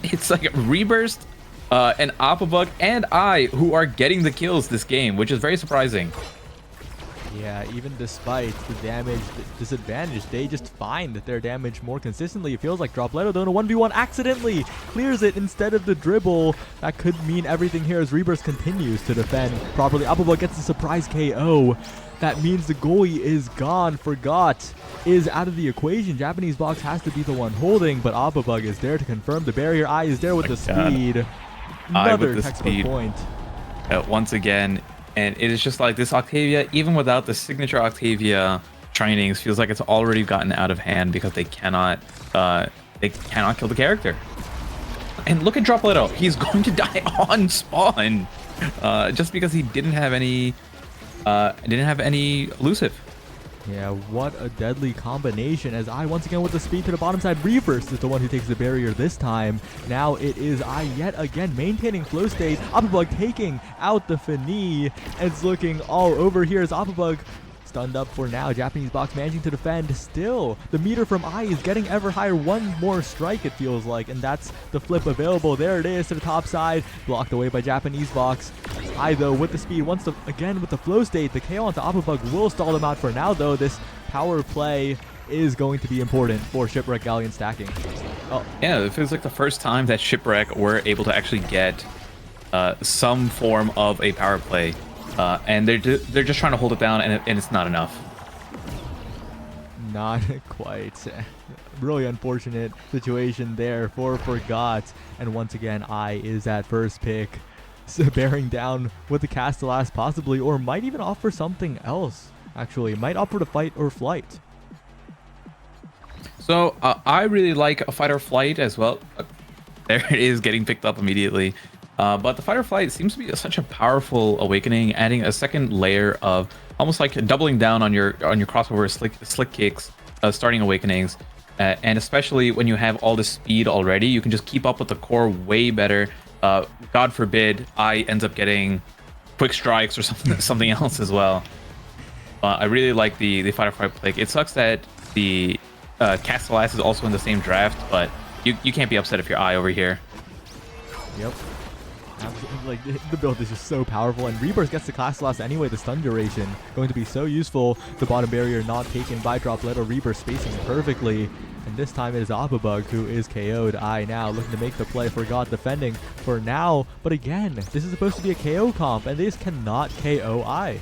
it's like Reburst, and Aqua Bug and I who are getting the kills this game, which is very surprising. Yeah, even despite the damage disadvantage, they just find their damage more consistently. It feels like Dropleto, though, in a 1v1 accidentally clears it instead of the dribble. That could mean everything here as Rebirth continues to defend properly. Aquabug gets the surprise KO. That means the goalie is gone. Forgot is out of the equation. Japanese box has to be the one holding, but Aquabug is there to confirm the barrier. I is there with the speed. Another textbook point. Once again. And it is just like this Octavia, even without the signature Octavia trainings, feels like it's already gotten out of hand because they cannot kill the character. And look at Dropleto, he's going to die on spawn, just because he didn't have any elusive. Yeah, what a deadly combination as I once again with the speed to the bottom side. Reverse is the one who takes the barrier this time. Now it is I yet again maintaining flow state. Aquabug taking out the Fini. It's looking all over here as Aquabug stunned up for now. Japanese box managing to defend still. The meter from I is getting ever higher. One more strike it feels like, and that's the flip available. There it is to the top side. Blocked away by Japanese box. I though with the speed once again with the flow state. The KO onto Aquabug will stall them out for now though. This power play is going to be important for Shipwreck Galleon stacking. Oh. Yeah, it feels like the first time that Shipwreck were able to actually get some form of a power play. And they're just trying to hold it down, and it's not enough. Not quite. Really unfortunate situation there for Forgot. And once again, I is that first pick. So bearing down with the Castellas possibly, or might even offer something else. Actually, might offer to fight or flight. So I really like a fight or flight as well. There it is, getting picked up immediately. But the fight or flight seems to be such a powerful awakening, adding a second layer of almost like doubling down on your crossover slick kicks, starting awakenings, and especially when you have all this speed already, you can just keep up with the core way better. God forbid I ends up getting quick strikes or something else as well. I really like the fight or flight play. It sucks that the Castellass is also in the same draft, but you can't be upset if you're I over here. Yep. Like, the build is just so powerful, and Rebirth gets the class loss anyway. The stun duration going to be so useful. The bottom barrier not taken by Dropletto. Rebirth spacing it perfectly, and this time it is Opabug who is KO'd. I now looking to make the play for God, defending for now, but again, this is supposed to be a KO comp, and they just cannot KO I.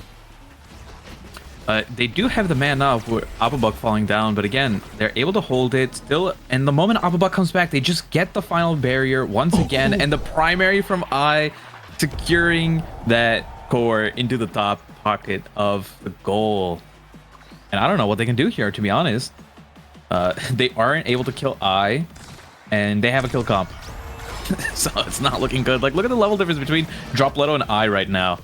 They do have the man up with Opabug falling down, but again, they're able to hold it still. And the moment Opabug comes back, they just get the final barrier once again, and the primary from I securing that core into the top pocket of the goal. And I don't know what they can do here, to be honest. They aren't able to kill I, and they have a kill comp. So it's not looking good. Like, look at the level difference between Dropletto and I right now.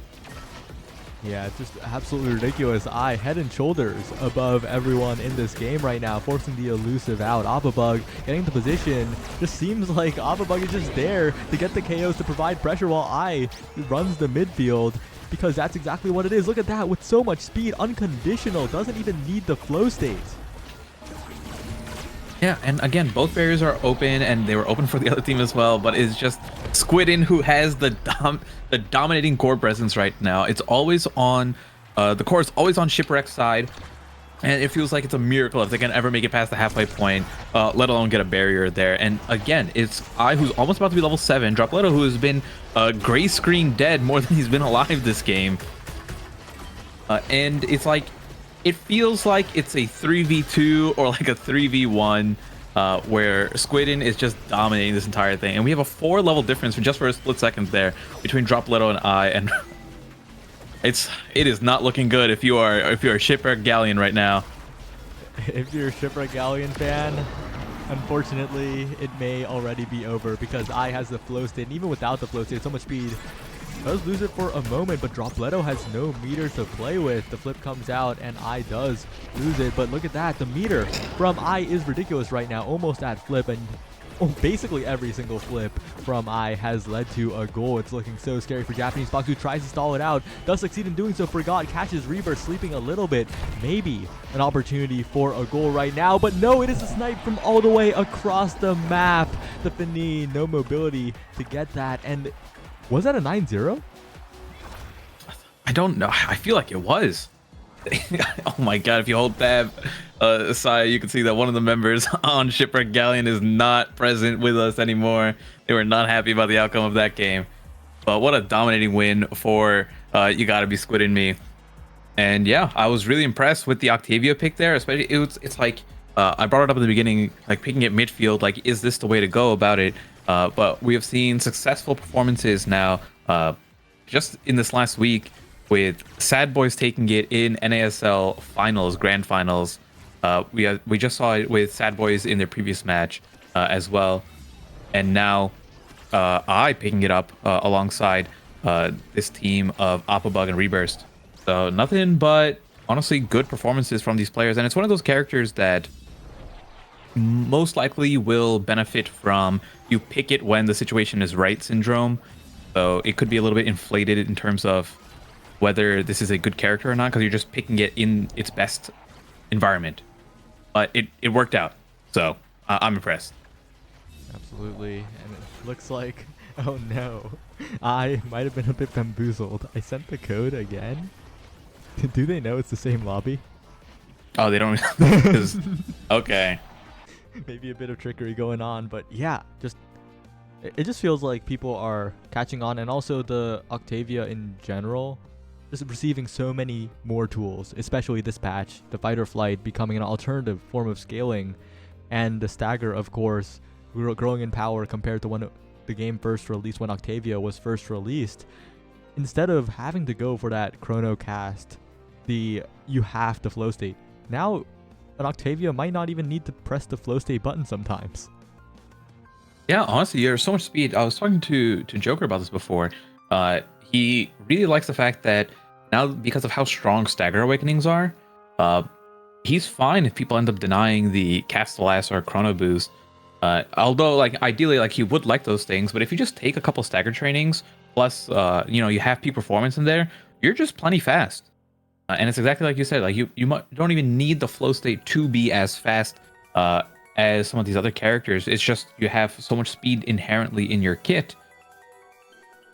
Yeah, it's just absolutely ridiculous. I head and shoulders above everyone in this game right now, forcing the elusive out. Opabug getting the position. Just seems like Opabug is just there to get the KOs to provide pressure while I runs the midfield, because that's exactly what it is. Look at that, with so much speed, unconditional, doesn't even need the flow state. Yeah, and again, both barriers are open, and they were open for the other team as well, but it's just Squidin who has the dominating core presence right now. It's always on, the core is always on Shipwreck's side, and it feels like it's a miracle if they can ever make it past the halfway point, let alone get a barrier there. And again, it's I who's almost about to be level 7, Dropletto who has been gray screen dead more than he's been alive this game. And it's like, it feels like it's a 3v2 or like a 3v1 where Squidin is just dominating this entire thing. And we have a 4-level difference just for a split second there between Dropletto and I, and it is not looking good if you're a Shipwreck Galleon right now. If you're a Shipwreck Galleon fan, unfortunately, it may already be over, because I has the flow state, and even without the flow state, so much speed, does lose it for a moment, but Dropletto has no meters to play with. The flip comes out, and I does lose it, but look at that. The meter from I is ridiculous right now, almost at flip, and basically every single flip from I has led to a goal. It's looking so scary for Japanese Box, who tries to stall it out, does succeed in doing so. Forgot, catches Rebirth sleeping a little bit. Maybe an opportunity for a goal right now, but no, it is a snipe from all the way across the map. The Fini, no mobility to get that, and was that a 9-0? I don't know. I feel like it was. Oh my god, if you hold tab aside, you can see that one of the members on Shipwreck Galleon is not present with us anymore. They were not happy about the outcome of that game. But what a dominating win for You Gotta Be Squid Me. And yeah, I was really impressed with the Octavia pick there. Especially, it's like, I brought it up in the beginning, like picking at midfield, like, is this the way to go about it? But we have seen successful performances now, just in this last week, with Sad Boys taking it in NASL finals, grand finals. We just saw it with Sad Boys in their previous match as well, and now I picking it up alongside this team of Opabug and Rebirth. So nothing but honestly good performances from these players, and it's one of those characters that most likely will benefit from you pick it when the situation is right syndrome. So it could be a little bit inflated in terms of whether this is a good character or not, because you're just picking it in its best environment. But it worked out, so I'm impressed. Absolutely, and it looks like, oh no, I might have been a bit bamboozled. I sent the code again. Do they know it's the same lobby? Oh, they don't. Okay. Maybe a bit of trickery going on, but yeah, it just feels like people are catching on, and also the Octavia in general just receiving so many more tools, especially this patch, the fight or flight becoming an alternative form of scaling, and the stagger, of course, growing in power compared to when the game first released, when Octavia was first released. Instead of having to go for that chrono cast, you have the flow state. Now an Octavia might not even need to press the flow state button sometimes. Yeah, honestly, there's so much speed. I was talking to Joker about this before. He really likes the fact that now, because of how strong Stagger Awakenings are, uh, he's fine if people end up denying the Cast the Last or Chrono Boost. Although, like, ideally, like, he would like those things, but if you just take a couple Stagger trainings, plus, you have peak performance in there, you're just plenty fast. And it's exactly like you said, like, you don't even need the flow state to be as fast as some of these other characters. It's just you have so much speed inherently in your kit.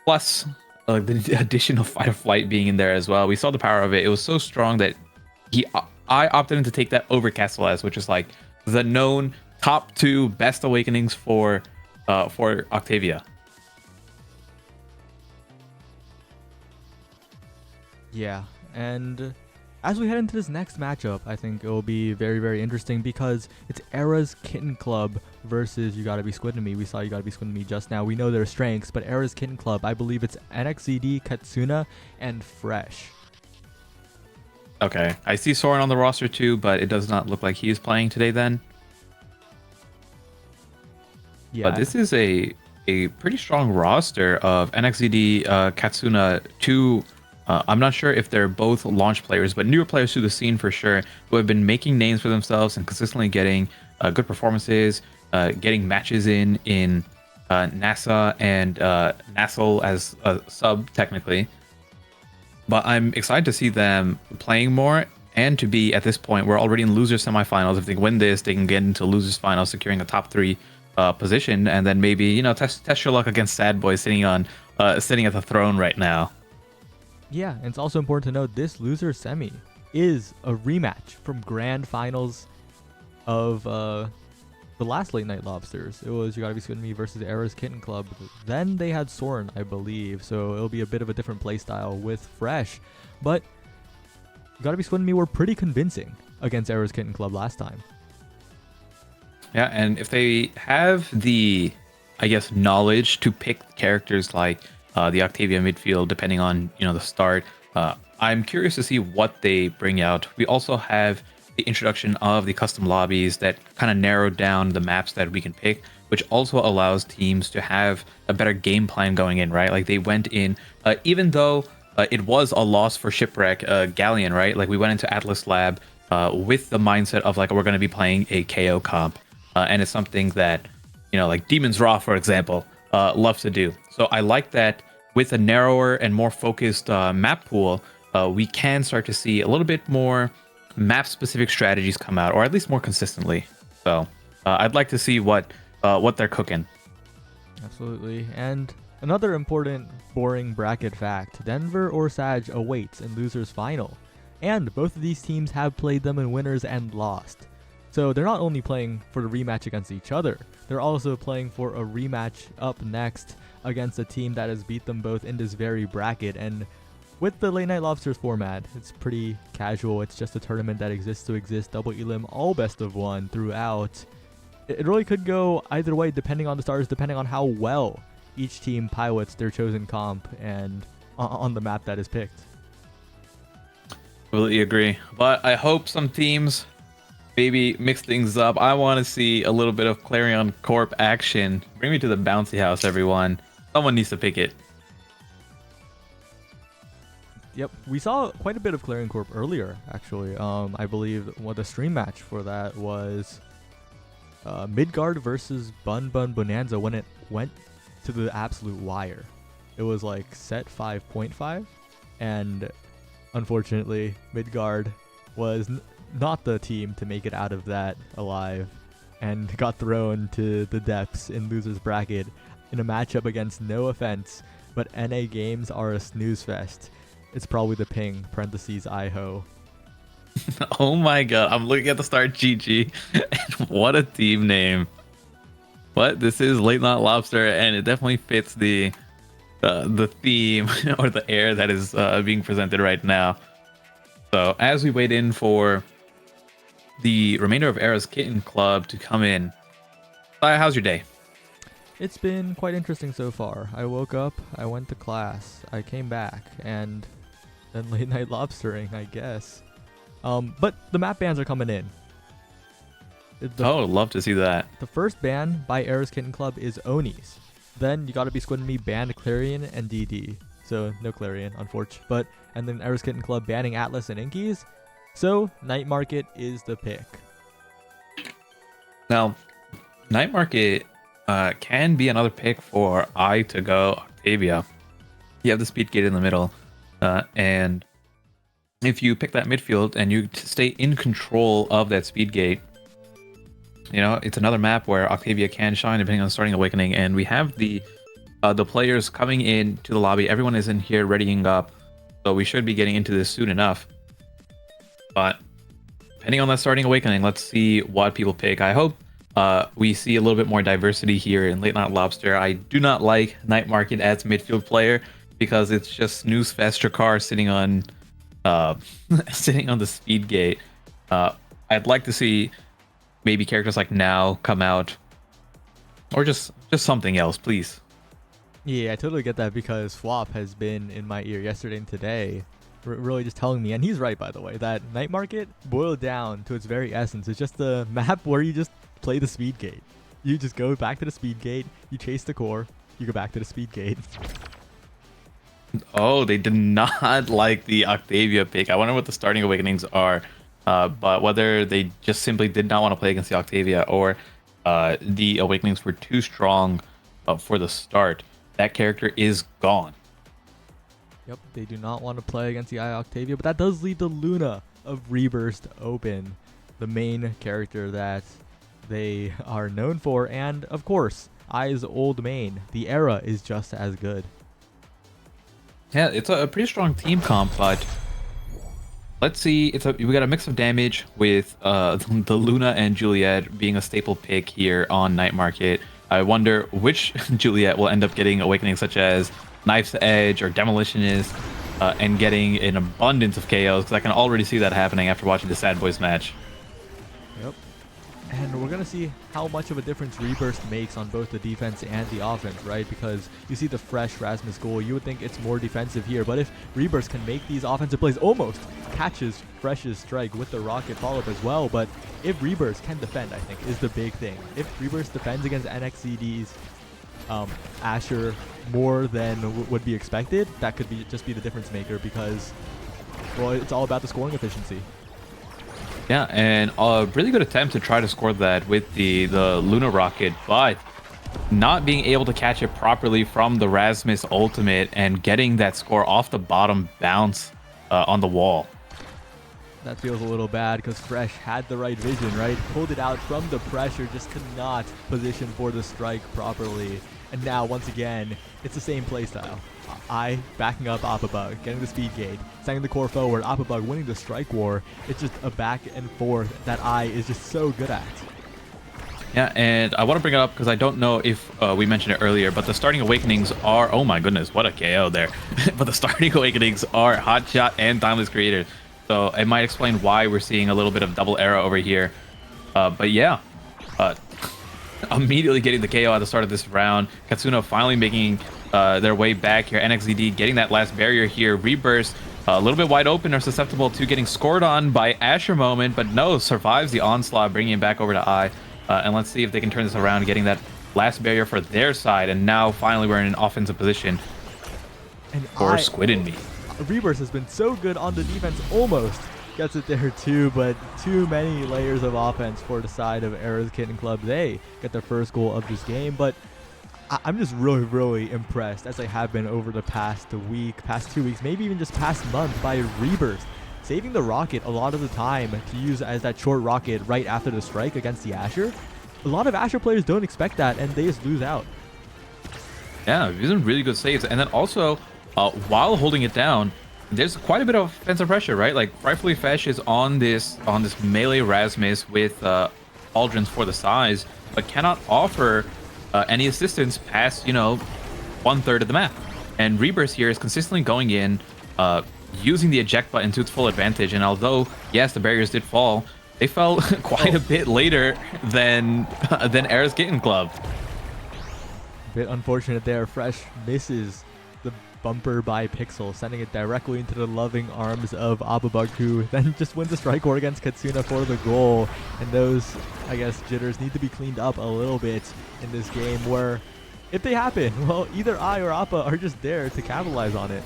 Plus, the addition of Fight or Flight being in there as well. We saw the power of it. It was so strong that I opted in to take that over Castellas, which is like the known top 2 best awakenings for Octavia. Yeah, and as we head into this next matchup, I think it will be very, very interesting because it's Era's Kitten Club versus You Gotta Be Squid to Me. We saw You Gotta Be Squid to Me just now. We know their strengths, but Era's Kitten Club, I believe it's NXZD, Katsuna, and Fresh. Okay, I see Soren on the roster too, but it does not look like he is playing today then. Yeah. But this is a pretty strong roster of NXZD, Katsuna, 2. I'm not sure if they're both launch players, but newer players to the scene for sure, who have been making names for themselves and consistently getting good performances, getting matches in NASA and Nassel as a sub, technically. But I'm excited to see them playing more and to be, at this point, we're already in losers semifinals. If they win this, they can get into losers finals, securing a top 3 position, and then maybe, test your luck against Sad Boy sitting at the throne right now. Yeah, and it's also important to note this loser semi is a rematch from grand finals of the last Late Night Lobsters. It was You Gotta Be Squid to Me versus Era's Kitten Club. Then they had Soren, I believe, so it'll be a bit of a different playstyle with Fresh. But You Gotta Be Squid to Me were pretty convincing against Era's Kitten Club last time. Yeah, and if they have the, I guess, knowledge to pick characters like the Octavia midfield, depending on the start, I'm curious to see what they bring out. We also have the introduction of the custom lobbies that kind of narrowed down the maps that we can pick, which also allows teams to have a better game plan going in, right? Like they went in, even though it was a loss for Shipwreck Galleon, right? Like we went into Atlas Lab with the mindset of like, we're going to be playing a KO comp. And it's something that, like Demon's Raw, for example, loves to do. So I like that with a narrower and more focused map pool, we can start to see a little bit more map-specific strategies come out, or at least more consistently. So I'd like to see what they're cooking. Absolutely. And another important boring bracket fact, Denver or Sag awaits in losers final. And both of these teams have played them in winners and lost. So they're not only playing for the rematch against each other, they're also playing for a rematch up next against a team that has beat them both in this very bracket. And with the Late Night Lobsters format, it's pretty casual. It's just a tournament that exists to exist, double elim, all best of 1 throughout. It really could go either way depending on the stars, depending on how well each team pilots their chosen comp and on the map that is picked. Completely agree. But I hope some teams maybe mix things up. I want to see a little bit of Clarion Corp action. Bring me to the bouncy house, everyone. Someone needs to pick it. Yep, we saw quite a bit of Clarion Corp earlier, actually. I believe the stream match for that was Midgard versus Bun Bun Bonanza when it went to the absolute wire. It was like set 5.5, and unfortunately, Midgard was not the team to make it out of that alive and got thrown to the depths in losers bracket in a matchup against, no offense, but NA games are a snooze fest. It's probably the ping, parentheses, IHO. Oh my god, I'm looking at the start GG. What a team name. But this is Late Night Lobster, and it definitely fits the theme or the air that is being presented right now. So as we wait in for the remainder of Era's Kitten Club to come in, how's your day? It's been quite interesting so far. I woke up, I went to class, I came back, and then late night lobstering, I guess. But the map bans are coming in. Oh, love to see that. The first ban by Ares Kitten Club is Onis. Then you gotta be squinting me banned Clarion and DD. So no Clarion, unfortunately. And then Ares Kitten Club banning Atlas and Inkies. So Night Market is the pick. Now, Night Market can be another pick for I to go Octavia. You have the speed gate in the middle, and if you pick that midfield and you stay in control of that speed gate, you know, it's another map where Octavia can shine depending on starting Awakening. And we have the players coming in to the lobby. Everyone is in here readying up, so we should be getting into this soon enough. But depending on that starting Awakening, let's see what people pick. I hope we see a little bit more diversity here in Late Night Lobster. I do not like Night Market as midfield player because it's just Snooze Fest Drakkar sitting on sitting on the speed gate. I'd like to see maybe characters like Now come out, or just something else, please. Yeah, I totally get that because Swap has been in my ear yesterday and today, really just telling me, and he's right by the way, that Night Market boiled down to its very essence. It's just a map where you just play the speed gate. You just go back to the speed gate, you chase the core, you go back to the speed gate. Oh, they did not like the Octavia pick. I wonder what the starting Awakenings are. But whether they just simply did not want to play against the Octavia, or the Awakenings were too strong for the start. That character is gone. Yep, they do not want to play against the Octavia, but that does leave the Luna of Rebirth open, the main character that they are known for, and of course, I's old main. The Era is just as good. Yeah, it's a pretty strong team comp, but let's see. We got a mix of damage with the Luna and Juliet being a staple pick here on Night Market. I wonder which Juliet will end up getting Awakening, such as Knife's Edge or Demolitionist, and getting an abundance of KOs, because I can already see that happening after watching the Sad Boys match. Yep. And we're going to see how much of a difference Rebirth makes on both the defense and the offense, right? Because you see the fresh Rasmus goal, you would think it's more defensive here, but if Rebirth can make these offensive plays, almost catches Fresh's strike with the rocket follow-up as well, but if Rebirth can defend, I think, is the big thing. If Rebirth defends against NXCD's Asher more than would be expected, that could just be the difference maker, because, well, it's all about the scoring efficiency. Yeah, and a really good attempt to try to score that with the Luna Rocket, but not being able to catch it properly from the Rasmus ultimate and getting that score off the bottom bounce on the wall. That feels a little bad because Fresh had the right vision, right? Pulled it out from the pressure, just could not position for the strike properly. And now, once again, it's the same playstyle. I backing up Appabug, getting the speed gate, sending the core forward, Appabug winning the strike war. It's just a back and forth that I is just so good at. Yeah, and I want to bring it up because I don't know if we mentioned it earlier, but the starting Awakenings are, oh my goodness, what a KO there. But the starting Awakenings are Hotshot and Timeless Creator. So it might explain why we're seeing a little bit of double arrow over here. But yeah, immediately getting the KO at the start of this round. Katsuna finally making their way back here. NXDD getting that last barrier here. Rebirth a little bit wide open, or susceptible to getting scored on by Asher Moment, but no, survives the onslaught, bringing it back over to I. And let's see if they can turn this around, getting that last barrier for their side. And now finally we're in an offensive position for Squid and Me. Rebirth has been so good on the defense, almost gets it there too, but too many layers of offense for the side of Ares Kitten Club. They get their first goal of this game, but I'm just really impressed, as I have been over the past week, past 2 weeks, maybe even just past month, by Rebirth. Saving the rocket a lot of the time to use as that short rocket right after the strike against the Asher. A lot of Asher players don't expect that, and they just lose out. Yeah, these are really good saves. And then also, while holding it down, there's quite a bit of offensive pressure, right? Like, rightfully Fesh is on this melee Rasmus with Aldrins for the size, but cannot offer any assistance past, 1/3 of the map. And Rebirth here is consistently going in, using the eject button to its full advantage. And although, yes, the barriers did fall, they fell quite a bit later than Ares Kitten Club. Bit unfortunate there. Fresh misses the bumper by Pixel, sending it directly into the loving arms of Ababug, who then just wins a strike war against Katsuna for the goal. And those, I guess, jitters need to be cleaned up a little bit in this game, where if they happen, well, either I or Appa are just there to capitalize on it.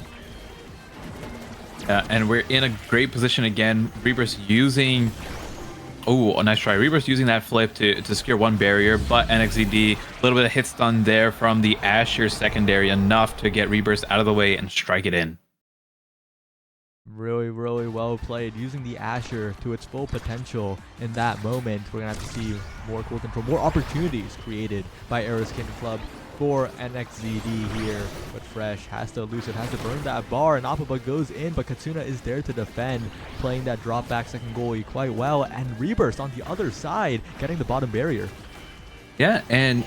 And we're in a great position again. Reaper's using... Oh, a nice try. Reaper's using that flip to secure one barrier, but NXZD, a little bit of hit stun there from the Asher secondary, enough to get Reaper's out of the way and strike it in. Really, really well played, using the Asher to its full potential in that moment. We're going to have to see more core control, more opportunities created by Aeros Kitten Club for NXZD here. But Fresh has to lose it, has to burn that bar, and Appabug goes in, but Katsuna is there to defend, playing that drop back second goalie quite well, and Reburst on the other side, getting the bottom barrier. Yeah, and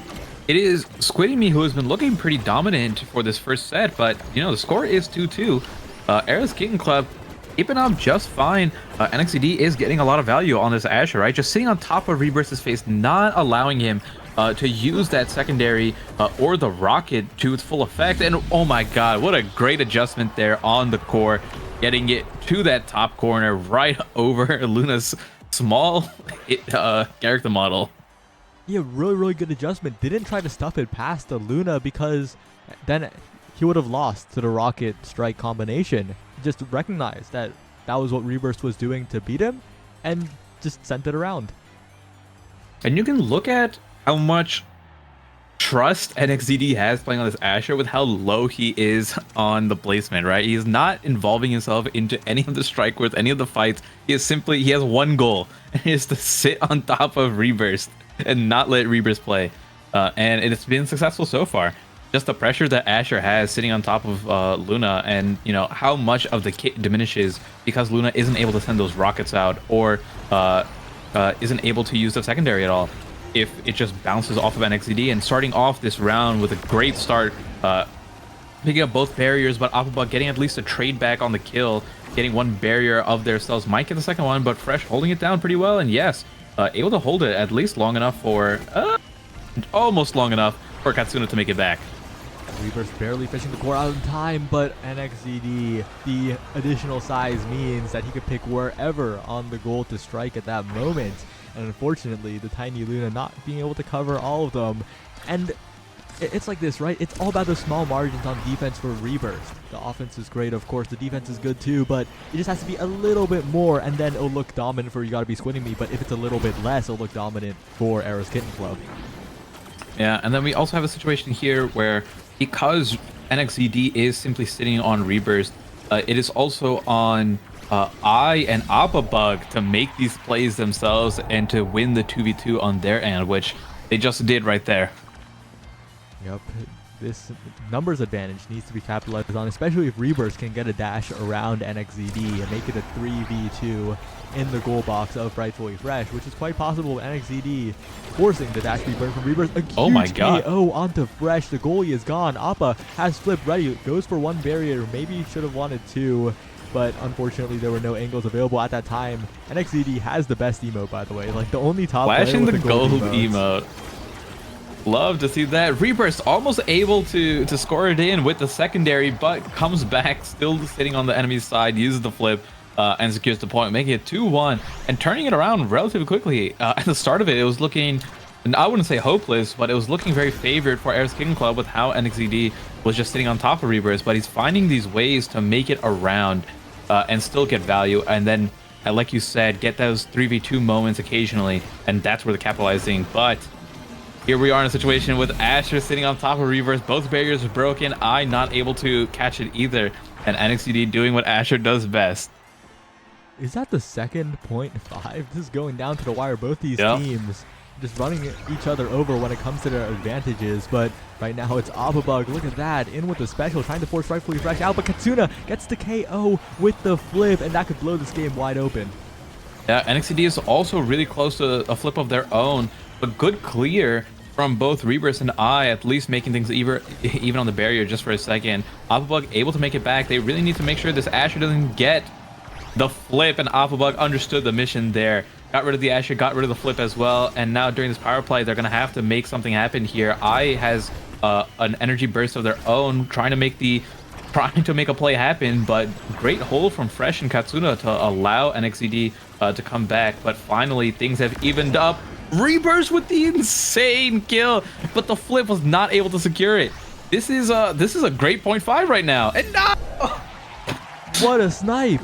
it is Squiddy who has been looking pretty dominant for this first set, but, you know, the score is 2-2. Aeros Kitten Club keeping up just fine. NXZD is getting a lot of value on this Asher, right? Just sitting on top of Reburst's face, not allowing him to use that secondary or the rocket to its full effect. And oh my god, what a great adjustment there on the core, getting it to that top corner right over Luna's small character model. Yeah, really, really good adjustment. Didn't try to stuff it past the Luna, because then he would have lost to the rocket strike combination. Just recognized that that was what Reburst was doing to beat him, and just sent it around. And you can look at how much trust NXZD has playing on this Asher with how low he is on the placement, right? He's not involving himself into any of the strike wars, any of the fights. He has one goal, and it is to sit on top of Reburst and not let Reburst play. And it's been successful so far. Just the pressure that Asher has sitting on top of Luna, and you know how much of the kit diminishes because Luna isn't able to send those rockets out, or isn't able to use the secondary at all. If it just bounces off of NXZD, and starting off this round with a great start, picking up both barriers, but Appabug getting at least a trade back on the kill, getting one barrier of their cells, might get the second one, but Fresh holding it down pretty well, and yes, able to hold it at least long enough for, almost long enough for Katsuna to make it back. Reburst barely fishing the core out in time, but NXZD, the additional size means that he could pick wherever on the goal to strike at that moment. And unfortunately, the tiny Luna not being able to cover all of them. And it's like this, right? It's all about the small margins on defense for Reburst. The offense is great, of course. The defense is good too, but it just has to be a little bit more, and then it'll look dominant for You Gotta Be Squinting Me. But if it's a little bit less, it'll look dominant for Aeros Kitten Club. Yeah, and then we also have a situation here where, because NXZD is simply sitting on Reburst, it is also on I and Appabug to make these plays themselves and to win the 2v2 on their end, which they just did right there. Yep, this numbers advantage needs to be capitalized on, especially if Reburst can get a dash around NXZD and make it a 3v2 in the goal box of Rightfully Fresh, which is quite possible with NXZD forcing the dash to be burned from Reburst. A huge oh my god. KO onto Fresh. The goalie is gone. Appa has flipped ready, goes for one barrier, maybe should have wanted two, but unfortunately there were no angles available at that time. NXZD has the best emote, by the way, like the only top flashing player with the gold emote. Love to see that. Reburst almost able to score it in with the secondary, but comes back, still sitting on the enemy's side, uses the flip, and secures the point, making it 2-1, and turning it around relatively quickly. At the start of it, it was looking, and I wouldn't say hopeless, but it was looking very favored for Aeros Kitten Club with how NXZD was just sitting on top of Reburst, but he's finding these ways to make it around and still get value, and then, like you said, get those 3v2 moments occasionally, and that's where they're capitalizing. But here we are in a situation with Asher sitting on top of Reburst. Both barriers are broken. I not able to catch it either. And NXZD doing what Asher does best. Is that the second 0.5? This is going down to the wire. Both these teams just running each other over when it comes to their advantages. But right now it's Appabug. Look at that. In with the special. Trying to force Rightfully Fresh out. But Katsuna gets the KO with the flip. And that could blow this game wide open. Yeah, NXZD is also really close to a flip of their own. But good clear from both Reburst and I, at least making things even on the barrier just for a second. Appabug able to make it back. They really need to make sure this Asher doesn't get the flip, and Appabug understood the mission there. Got rid of the Asher, got rid of the flip as well, and now during this power play, they're going to have to make something happen here. I has an energy burst of their own, trying to make the trying to make a play happen, but great hold from Fresh and Katsuna to allow NXED to come back. But finally, things have evened up. Rebirth with the insane kill, but the flip was not able to secure it. This is a great 0.5 right now. And no! What a snipe!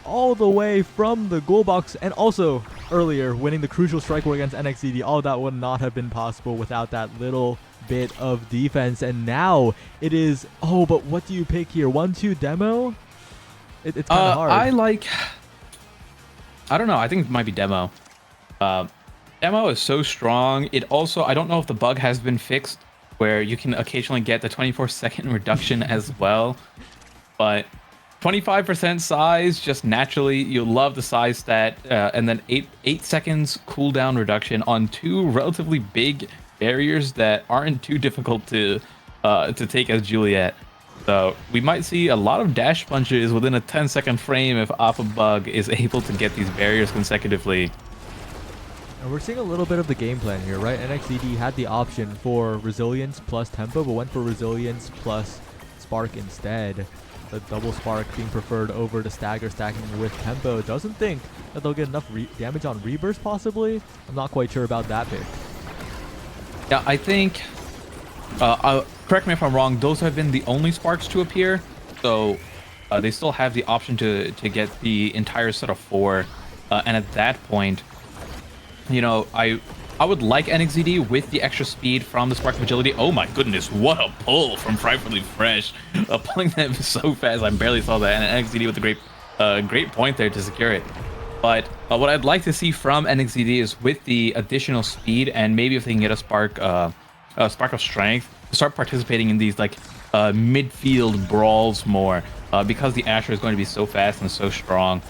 All the way from the goal box, and also earlier winning the crucial strike war against NXED. All of that would not have been possible without that little bit of defense. And now it is, oh, but what do you pick here? 1-2 demo? It's kind of hard. I don't know. I think it might be demo. Demo is so strong. It also, I don't know if the bug has been fixed where you can occasionally get the 24-second reduction as well, but 25% size, just naturally, you love the size stat, and then 8 seconds cooldown reduction on 2 relatively big barriers that aren't too difficult to take as Juliet. So we might see a lot of dash punches within a 10-second frame if Alpha Bug is able to get these barriers consecutively. And we're seeing a little bit of the game plan here, right? NXED had the option for resilience plus tempo, but went for resilience plus spark instead. The double spark being preferred over the stagger stacking with tempo. Doesn't think that they'll get enough damage on reburst possibly. I'm not quite sure about that pick. Yeah, I think, correct me if I'm wrong, those have been the only sparks to appear. So they still have the option to get the entire set of 4. And at that point, you know, I would like NXED with the extra speed from the Spark of Agility. Oh my goodness, what a pull from Frightfully Fresh. Pulling them so fast, I barely saw that. And NXED with a great point there to secure it. But what I'd like to see from NXED is with the additional speed, and maybe if they can get a Spark of Strength, to start participating in these like midfield brawls more. Because the Asher is going to be so fast and so strong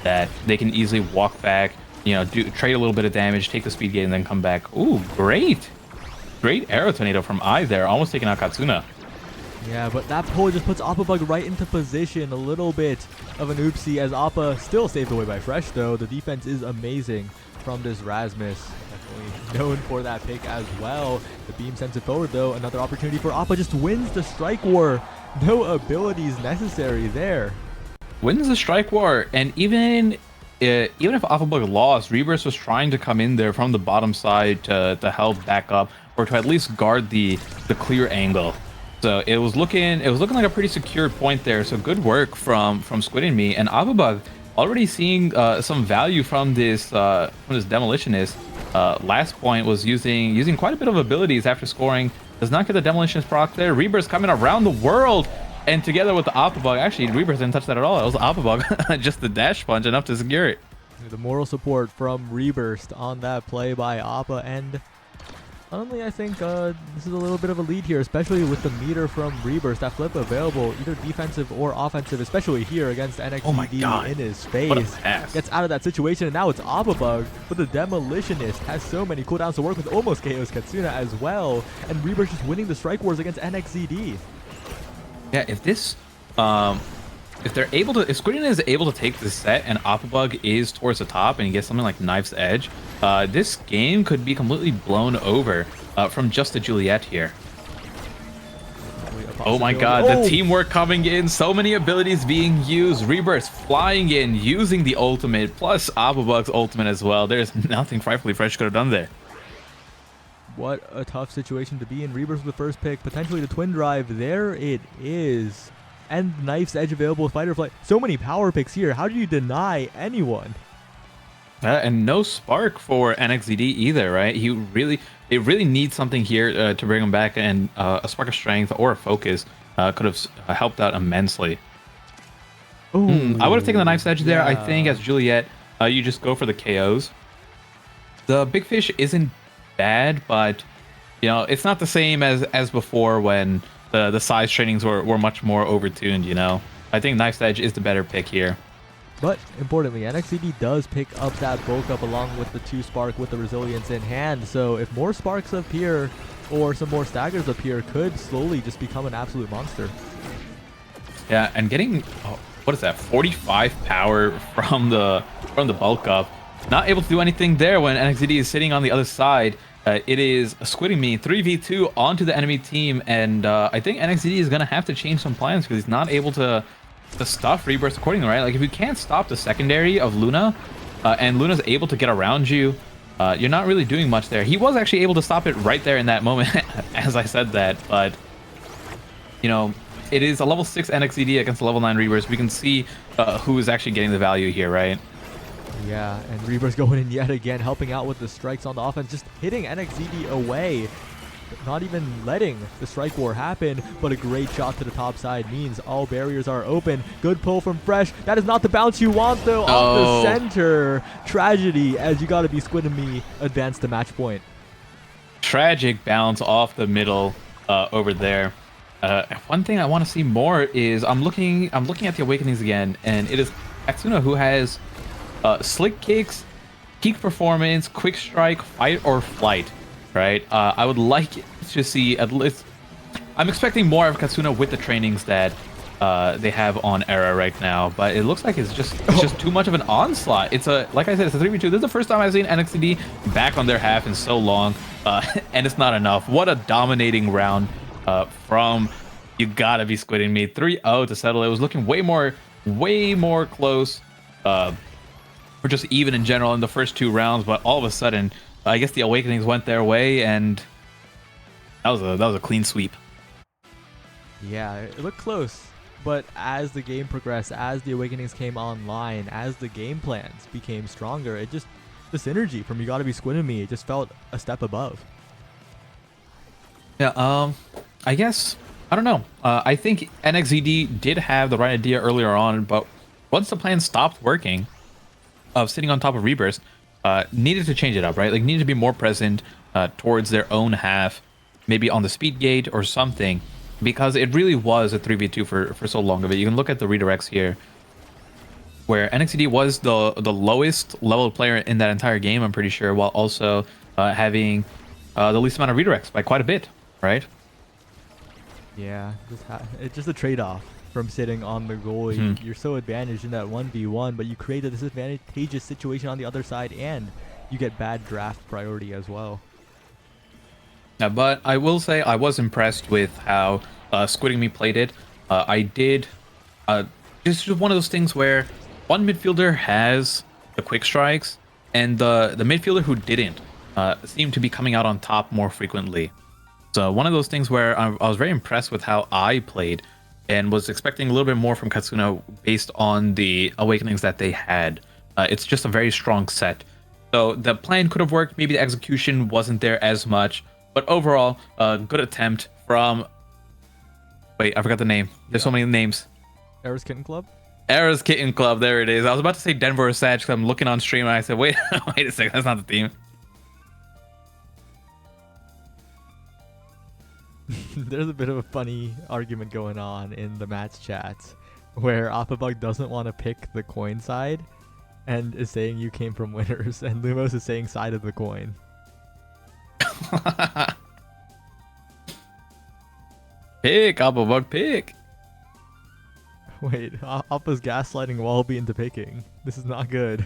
that they can easily walk back, you know, trade a little bit of damage, take the speed gate, and then come back. Ooh, great arrow tornado from I there, almost taking out Katsuna. Yeah, but that pull just puts Appa Bug right into position. A little bit of an oopsie as Appa still saved away by Fresh, though. The defense is amazing from this Rasmus. Definitely known for that pick as well. The beam sends it forward, though. Another opportunity for Appa, just wins the strike war. No abilities necessary there. Wins the strike war, and even if Alpha Bug lost, Rebirth was trying to come in there from the bottom side to help back up, or to at least guard the clear angle. So it was looking like a pretty secured point there. So good work from Squid and me, and Alpha Bug already seeing some value from this Demolitionist. Last point was using quite a bit of abilities after scoring. Does not get the Demolitionist proc there. Rebirth coming around the world. And together with the Alpha Bug, actually, Rebirth didn't touch that at all. It was Alpha Bug, just the dash punch enough to secure it. The moral support from Rebirth on that play by Appa, and honestly, I think this is a little bit of a lead here, especially with the meter from Rebirth. That flip available, either defensive or offensive, especially here against NXED in his face. Gets out of that situation, and now it's Appa Bug, but the Demolitionist has so many cooldowns to work with, almost KOs Katsuna as well, and Rebirth just winning the strike wars against NXED. Yeah, if this, if Squidin is able to take this set and Appa Bug is towards the top and he gets something like Knife's Edge, this game could be completely blown over from just the Juliet here. Oh my god, the teamwork coming in, so many abilities being used, Rebirth flying in, using the ultimate, plus Appa Bug's ultimate as well. There's nothing Frightfully Fresh could have done there. What a tough situation to be in. Rebirth with the first pick, potentially the twin drive. There it is. And Knife's Edge available with Fighter Flight. So many power picks here. How do you deny anyone? And no spark for NXED either, right? They really need something here to bring him back, and a spark of strength or a focus could have helped out immensely. Ooh, I would have taken the Knife's Edge there. I think as Juliet, you just go for the KOs. The Big Fish isn't bad, but you know, it's not the same as before when the size trainings were much more overtuned, you know. I think Knife's Edge is the better pick here. But importantly, NXED does pick up that bulk up along with the 2 spark with the resilience in hand. So if more sparks appear or some more staggers appear, could slowly just become an absolute monster. Yeah, and getting what is that, 45 power from the bulk up. Not able to do anything there when NXED is sitting on the other side. It is Squid and Me 3v2 onto the enemy team, and I think NXD is gonna have to change some plans because he's not able to stuff Rebirth accordingly, right? Like if you can't stop the secondary of Luna, and Luna's able to get around you, you're not really doing much there. He was actually able to stop it right there in that moment, as I said that, but you know, it is a level 6 NXD against a level 9 Rebirth. We can see who is actually getting the value here, right? Yeah, and Reaper's going in yet again, helping out with the strikes on the offense, just hitting NXZD away. Not even letting the strike war happen, but a great shot to the top side means all barriers are open. Good pull from Fresh. That is not the bounce you want, though. Off the center. Tragedy, as you got to be Squid and Me advance the match point. Tragic bounce off the middle over there. One thing I want to see more is I'm looking at the Awakenings again, and it is Katsuna who has slick kicks, peak performance, quick strike, fight or flight, right? I would like to see at least. I'm expecting more of Katsuna with the trainings that they have on Era right now, but it looks like it's just too much of an onslaught. It's like I said, it's a 3v2. This is the first time I've seen NXT back on their half in so long, and it's not enough. What a dominating round from You Gotta Be Squid and Me. 3-0 to settle. It was looking way more close. Or just even in general in the first 2 rounds, but all of a sudden, I guess the Awakenings went their way, and that was a clean sweep. Yeah, it looked close, but as the game progressed, as the Awakenings came online, as the game plans became stronger, it just, the synergy from You Gotta Be Squid and Me, it just felt a step above. Yeah, I guess, I don't know. I think NXZD did have the right idea earlier on, but once the plan stopped working, of sitting on top of Rebirth, needed to change it up, right? Like needed to be more present towards their own half, maybe on the speed gate or something, because it really was a 3v2 for so long of it. You can look at the redirects here, where NXT was the lowest level player in that entire game, I'm pretty sure, while also having the least amount of redirects by quite a bit, right? Yeah, it's just a trade-off from sitting on the goalie. You're so advantaged in that 1v1, but you create a disadvantageous situation on the other side, and you get bad draft priority as well. Yeah, but I will say I was impressed with how Squid and Me played it. I did. It's just one of those things where one midfielder has the quick strikes, and the midfielder who didn't seemed to be coming out on top more frequently. So one of those things where I was very impressed with how I played, and was expecting a little bit more from Katsuna based on the Awakenings that they had. It's just a very strong set. So the plan could have worked, maybe the execution wasn't there as much, but overall, good attempt from... Wait, I forgot the name. There's so many names. Era's Kitten Club? Era's Kitten Club, there it is. I was about to say Denver or Sag because I'm looking on stream and I said, wait, wait a second, that's not the team. There's a bit of a funny argument going on in the match chats where Appabug doesn't want to pick the coin side and is saying you came from winners, and Lumos is saying side of the coin. Pick, Appabug, pick. Wait, Appa's gaslighting Wallaby into picking. This is not good.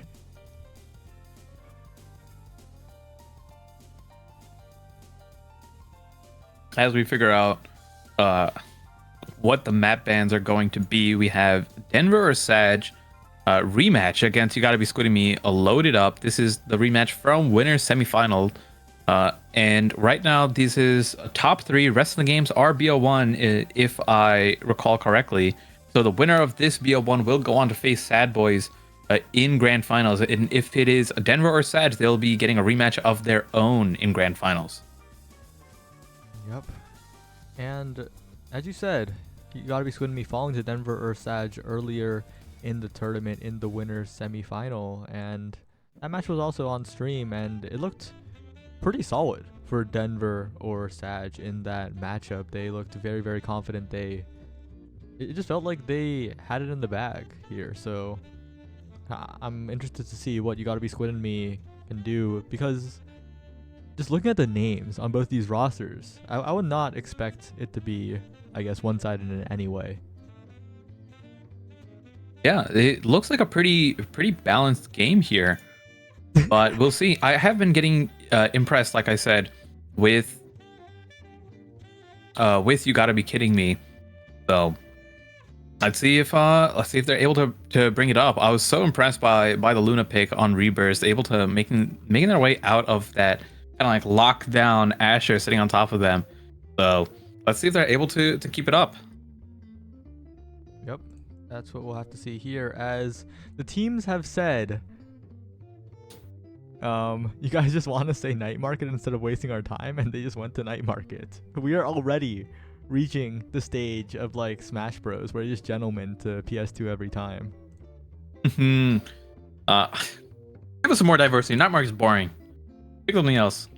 As we figure out what the map bans are going to be, we have Denver or Sag rematch against You Gotta Be Squid and Me loaded up. This is the rematch from winners semifinal. And right now, this is top 3. Rest of the games are BO1, if I recall correctly. So the winner of this BO1 will go on to face Sad Boys in Grand Finals. And if it is Denver or Sag, they'll be getting a rematch of their own in Grand Finals. Yep. And as you said, You Gotta Be Squid and Me falling to Denver or Sag earlier in the tournament in the winners semifinal, and that match was also on stream, and it looked pretty solid for Denver or Sag in that matchup. They looked very, very confident. It just felt like they had it in the bag here. So I'm interested to see what You Gotta Be Squid and Me can do, because just looking at the names on both these rosters, I would not expect it to be, I guess, one-sided in any way. Yeah, it looks like a pretty balanced game here. but we'll see. I have been getting impressed, like I said, with You Gotta Be Kidding Me. So let's see if they're able to bring it up. I was so impressed by the Luna pick on Rebirth, able to making their way out of that kind of like lockdown Asher sitting on top of them. So let's see if they're able to keep it up. Yep, that's what we'll have to see here, as the teams have said, you guys just want to say Night Market instead of wasting our time, and they just went to Night Market. We are already reaching the stage of like Smash Bros, where you're just gentlemen to PS2 every time. Give us some more diversity. Night Market's boring. Pick something else.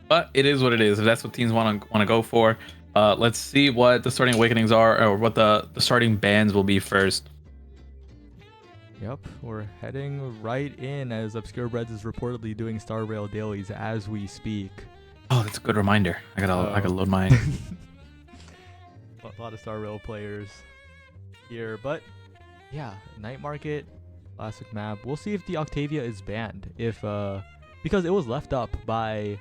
But it is what it is. If that's what teams want to go for, let's see what the starting awakenings are, or what the starting bans will be first. Yep, we're heading right in, as Obscure Breads is reportedly doing Star Rail dailies as we speak. Oh, that's a good reminder. I gotta load mine. A lot of Star Rail players here, but yeah, Night Market, classic map. We'll see if the Octavia is banned, because it was left up by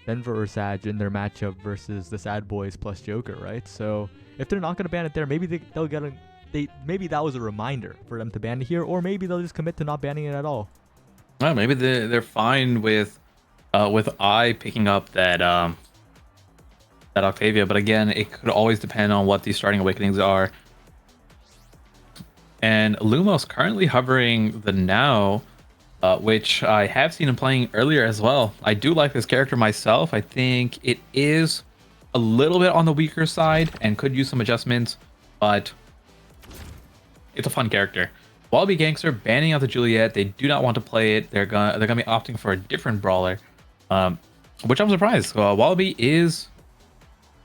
Denver or Sag in their matchup versus the Sad Boys plus Joker, right? So if they're not gonna ban it there, maybe they'll get maybe that was a reminder for them to ban it here, or maybe they'll just commit to not banning it at all. Well, maybe they're fine with I picking up that Octavia, but again, it could always depend on what these starting awakenings are. And Lumos currently hovering the Now, which I have seen him playing earlier as well. I do like this character myself. I think it is a little bit on the weaker side and could use some adjustments, but it's a fun character. Wallaby Gangster banning out the Juliet. They do not want to play it. They're gonna be opting for a different brawler, which I'm surprised. Wallaby is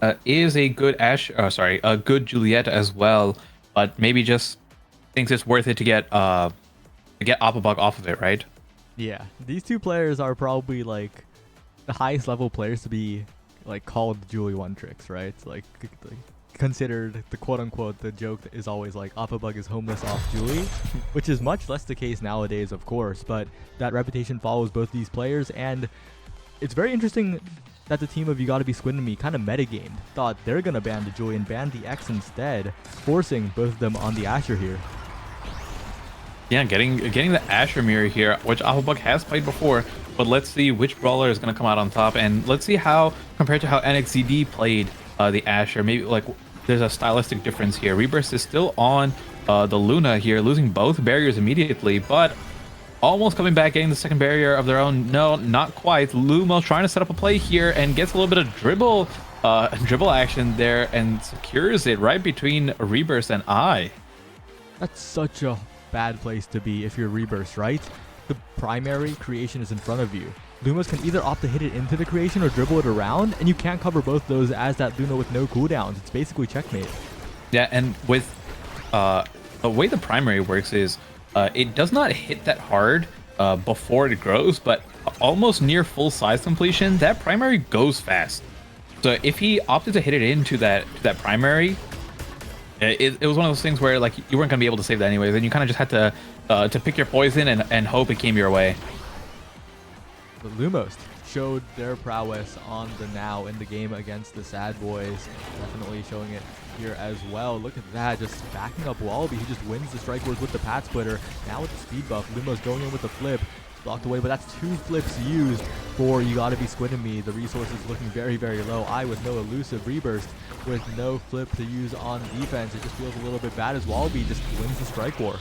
a good a good Juliet as well, but maybe just thinks it's worth it to get Opabug off of it, right? Yeah, these two players are probably like the highest level players to be like called Julie One Tricks, right? Like considered the quote-unquote, the joke is always like Opabug is homeless off Julie, which is much less the case nowadays, of course, but that reputation follows both these players, and it's very interesting that the team of You Gotta Be Squinting Me kind of metagamed, thought they're gonna ban the Julie and ban the X instead, forcing both of them on the Asher here. Yeah, getting the Asher mirror here, which Opabug has played before, but let's see which brawler is gonna come out on top, and let's see how, compared to how NXZD played the Asher, maybe like there's a stylistic difference here. Rebirth is still on the Luna here, losing both barriers immediately, but almost coming back, getting the second barrier of their own. No, not quite. Lumos trying to set up a play here and gets a little bit of dribble action there and secures it right between Rebirth and I. That's such a bad place to be if you're Rebirth, right? The primary creation is in front of you. Lumos can either opt to hit it into the creation or dribble it around, and you can't cover both those as that Luna with no cooldowns. It's basically checkmate. Yeah, and with the way the primary works is it does not hit that hard before it grows, but almost near full size completion, that primary goes fast. So if he opted to hit it into that primary, it was one of those things where like you weren't gonna be able to save that anyways, and you kind of just had to pick your poison and hope it came your way. The Lumos showed their prowess on the Now in the game against the Sad Boys. Definitely showing it here as well. Look at that, just backing up Wallaby, who just wins the Strike Wars with the Pat Splitter. Now with the speed buff, Lumos going in with the flip. It's blocked away, but that's 2 flips used for You Gotta Be Squinting Me. The resources looking very, very low. I with no elusive Rebirth, with no flip to use on defense. It just feels a little bit bad as Wallaby just wins the Strike War.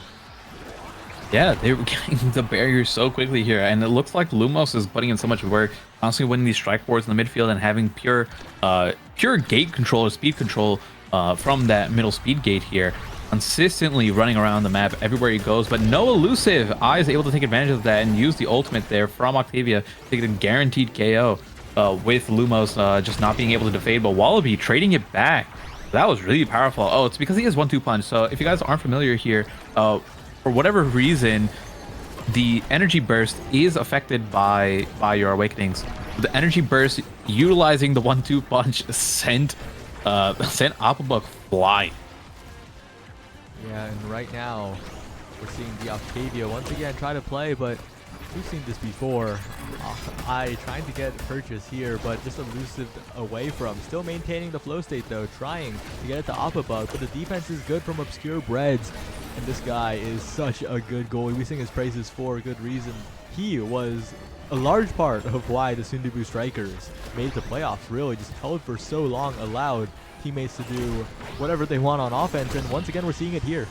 Yeah, they were getting the barriers so quickly here, and it looks like Lumos is putting in so much work, constantly winning these strike wars in the midfield and having pure gate control or speed control from that middle speed gate here, consistently running around the map everywhere he goes, but no elusive. I is able to take advantage of that and use the ultimate there from Octavia to get a guaranteed KO with Lumos just not being able to defade, but Wallaby trading it back. That was really powerful. Oh, it's because he has 1-2 punch. So if you guys aren't familiar here, for whatever reason, the energy burst is affected by your awakenings. The energy burst, utilizing the 1-2 punch, sent Opabug flying. Yeah, and right now, We're seeing the Octavia once again try to play, but we've seen this before. I trying to get purchase here, but just elusive away from. Still maintaining the flow state though, trying to get it to Opabug, but the defense is good from Obscure Breads. And this guy is such a good goalie. We sing his praises for a good reason. He was a large part of why the Sundubu Strikers made it to playoffs, really. Just held for so long, allowed teammates to do whatever they want on offense, and once again we're seeing it here.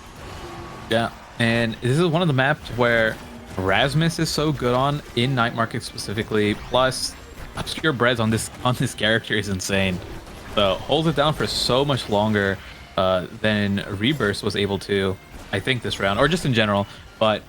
Yeah, and this is one of the maps where Rasmus is so good on, in Night Market specifically, plus Obscure Breads on this character is insane. So holds it down for so much longer than Rebirth was able to, I think, this round, or just in general. But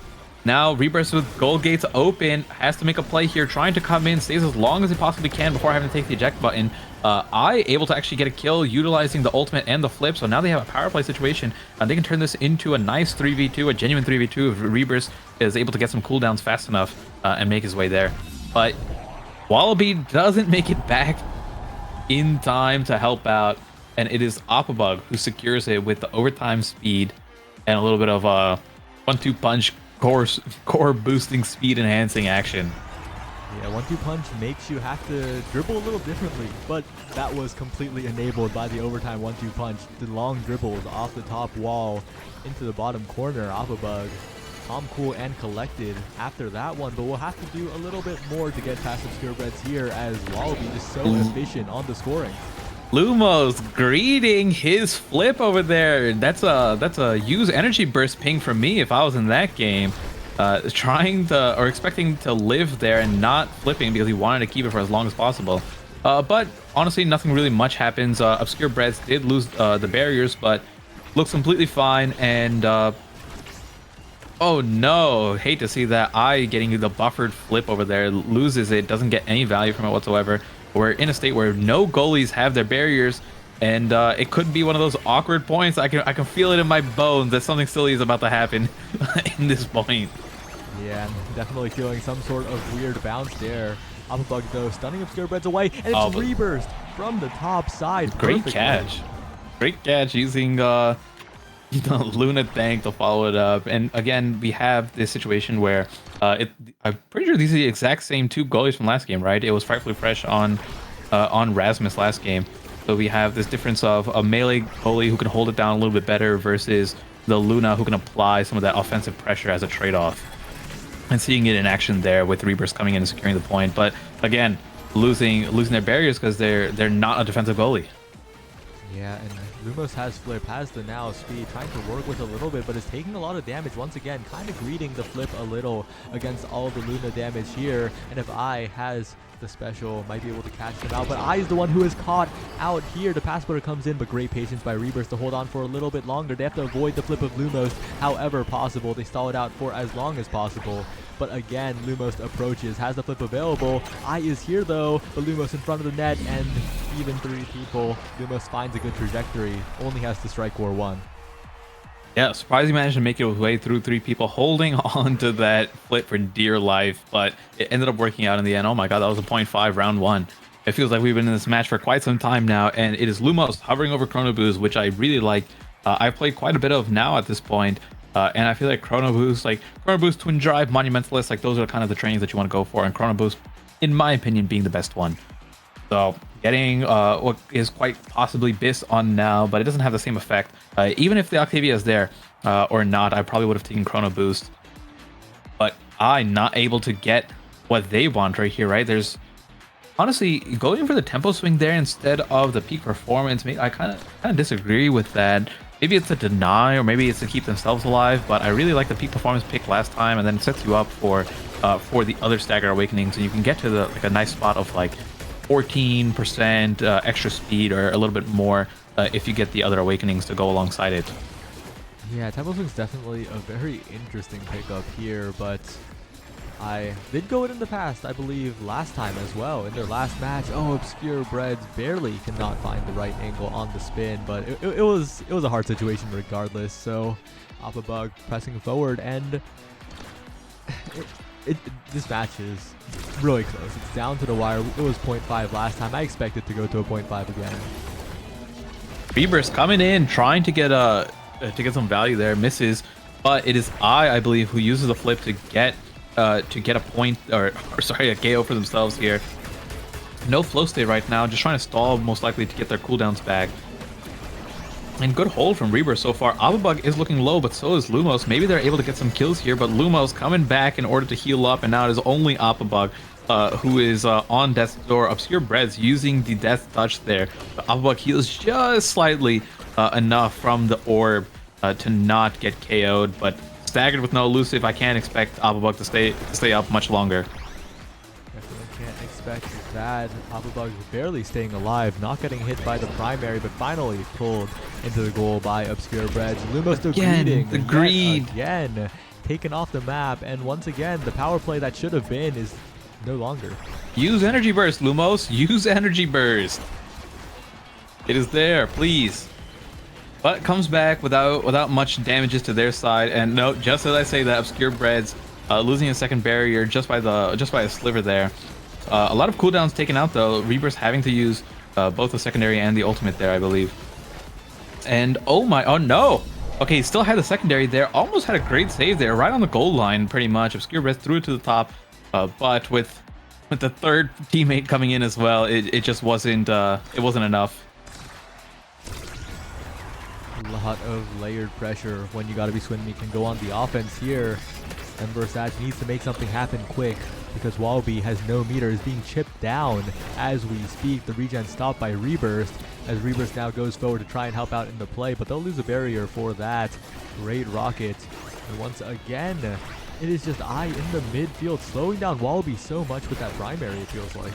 now Rebirth with gold gates open, has to make a play here, trying to come in, stays as long as he possibly can before having to take the eject button. I able to actually get a kill utilizing the ultimate and the flip, so now they have a power play situation, and they can turn this into a nice 3v2, a genuine 3v2 if Rebirth is able to get some cooldowns fast enough and make his way there. But Wallaby doesn't make it back in time to help out, and it is Opabug who secures it with the overtime speed and a little bit of a 1-2 punch core boosting speed enhancing action. Yeah, 1-2 punch makes you have to dribble a little differently, but that was completely enabled by the overtime 1-2 punch. The long dribbles off the top wall into the bottom corner. Opabug, calm, cool, and collected after that one, but we'll have to do a little bit more to get past Obscure Breads here, as Wallaby is so efficient on the scoring. Lumos greeting his flip over there. That's a use energy burst ping from me if I was in that game. Trying to, or expecting to live there and not flipping because he wanted to keep it for as long as possible. But honestly, nothing really much happens. Obscure Breads did lose the barriers, but looks completely fine. And oh no, hate to see that. I getting the buffered flip over there, loses it, doesn't get any value from it whatsoever. We're in a state where no goalies have their barriers, and it could be one of those awkward points. I can feel it in my bones that something silly is about to happen in this point. Yeah, I'm definitely feeling some sort of weird bounce there. Opabug though stunning Obscure Breads away, and it's Rebirth from the top side. Great catch. Great catch using Luna Tank to follow it up. And again, we have this situation where I'm pretty sure these are the exact same two goalies from last game, right? It was Frightfully Fresh on Rasmus last game. So we have this difference of a melee goalie who can hold it down a little bit better versus the Luna who can apply some of that offensive pressure as a trade-off. And seeing it in action there with Rebirth coming in and securing the point. But again, losing their barriers because they're not a defensive goalie. Yeah, and Lumos has flip, has the now speed, trying to work with a little bit, but is taking a lot of damage once again, kind of greeting the flip a little against all the Luna damage here. And if I has the special, might be able to catch him out, but I is the one who is caught out here. The pass butter comes in, but great patience by Rebirth to hold on for a little bit longer. They have to avoid the flip of Lumos however possible. They stall it out for as long as possible. But again, Lumos approaches, has the flip available. I is here though, but Lumos in front of the net, and even three people. Lumos finds a good trajectory, only has to strike core one. Yeah, surprisingly managed to make it his way through three people, holding on to that flip for dear life, but it ended up working out in the end. Oh my god, that was a 0.5 round one. It feels like we've been in this match for quite some time now, and it is Lumos hovering over Chrono Boost, which I really like. I've played quite a bit of now at this point, and I feel like Chrono Boost, Twin Drive, Monumentalist, like those are kind of the trains that you want to go for, and Chrono Boost, in my opinion, being the best one. So getting what is quite possibly BIS on now, but it doesn't have the same effect. Even if the Octavia is there or not, I probably would have taken Chrono Boost. But I not able to get what they want right here, right? There's honestly going for the tempo swing there instead of the peak performance. I kind of disagree with that. Maybe it's a deny, or maybe it's to keep themselves alive. But I really like the peak performance pick last time, and then it sets you up for the other Stagger Awakenings, and you can get to a nice spot of like 14% extra speed or a little bit more if you get the other Awakenings to go alongside it. Yeah, Tempo Swing's definitely a very interesting pickup here, but I did go it in the past, I believe last time as well, in their last match. Oh, Obscure Breads barely cannot find the right angle on the spin, but it was a hard situation regardless. So Opabug pressing forward, and this match is really close. It's down to the wire. It was 0.5 last time. I expect it to go to a 0.5 again. Rebirth coming in, trying to get some value there, misses. but it is I believe, who uses the flip to get a point, or sorry, a KO for themselves here. No flow state right now, just trying to stall most likely to get their cooldowns back. And good hold from Reaper so far. Avabug is looking low, but so is Lumos. Maybe they're able to get some kills here, but Lumos coming back in order to heal up, and now it is only Avabug who is on death's door. Obscure Breads using the death touch there. But Avabug heals just slightly enough from the orb to not get KO'd, but staggered with no elusive, I can't expect Avabug to stay up much longer. Definitely can't expect that. Avabug barely staying alive, not getting hit by the primary, but finally pulled into the goal by Obscure Breads. Lumos Again, the greed. Again, taken off the map, and once again, the power play that should have been is no longer. Use Energy Burst, Lumos. Use Energy Burst. It is there, please. But it comes back without much damages to their side. And no, just as I say that, Obscure Breads losing a second barrier just by a sliver there. A lot of cooldowns taken out though. Reaper's having to use both the secondary and the ultimate there, I believe. And oh no! Okay, he still had the secondary there. Almost had a great save there, right on the goal line, pretty much. Obscure Breads threw it to the top, but with the third teammate coming in as well, it just wasn't enough. A lot of layered pressure when you gotta be Swim Meat can go on the offense here. And Versage needs to make something happen quick because Wallaby has no meter, is being chipped down as we speak. The regen stopped by Reburst as Reburst now goes forward to try and help out in the play, but they'll lose a barrier for that. Great rocket. And once again, it is just I in the midfield, slowing down Wallaby so much with that primary, it feels like.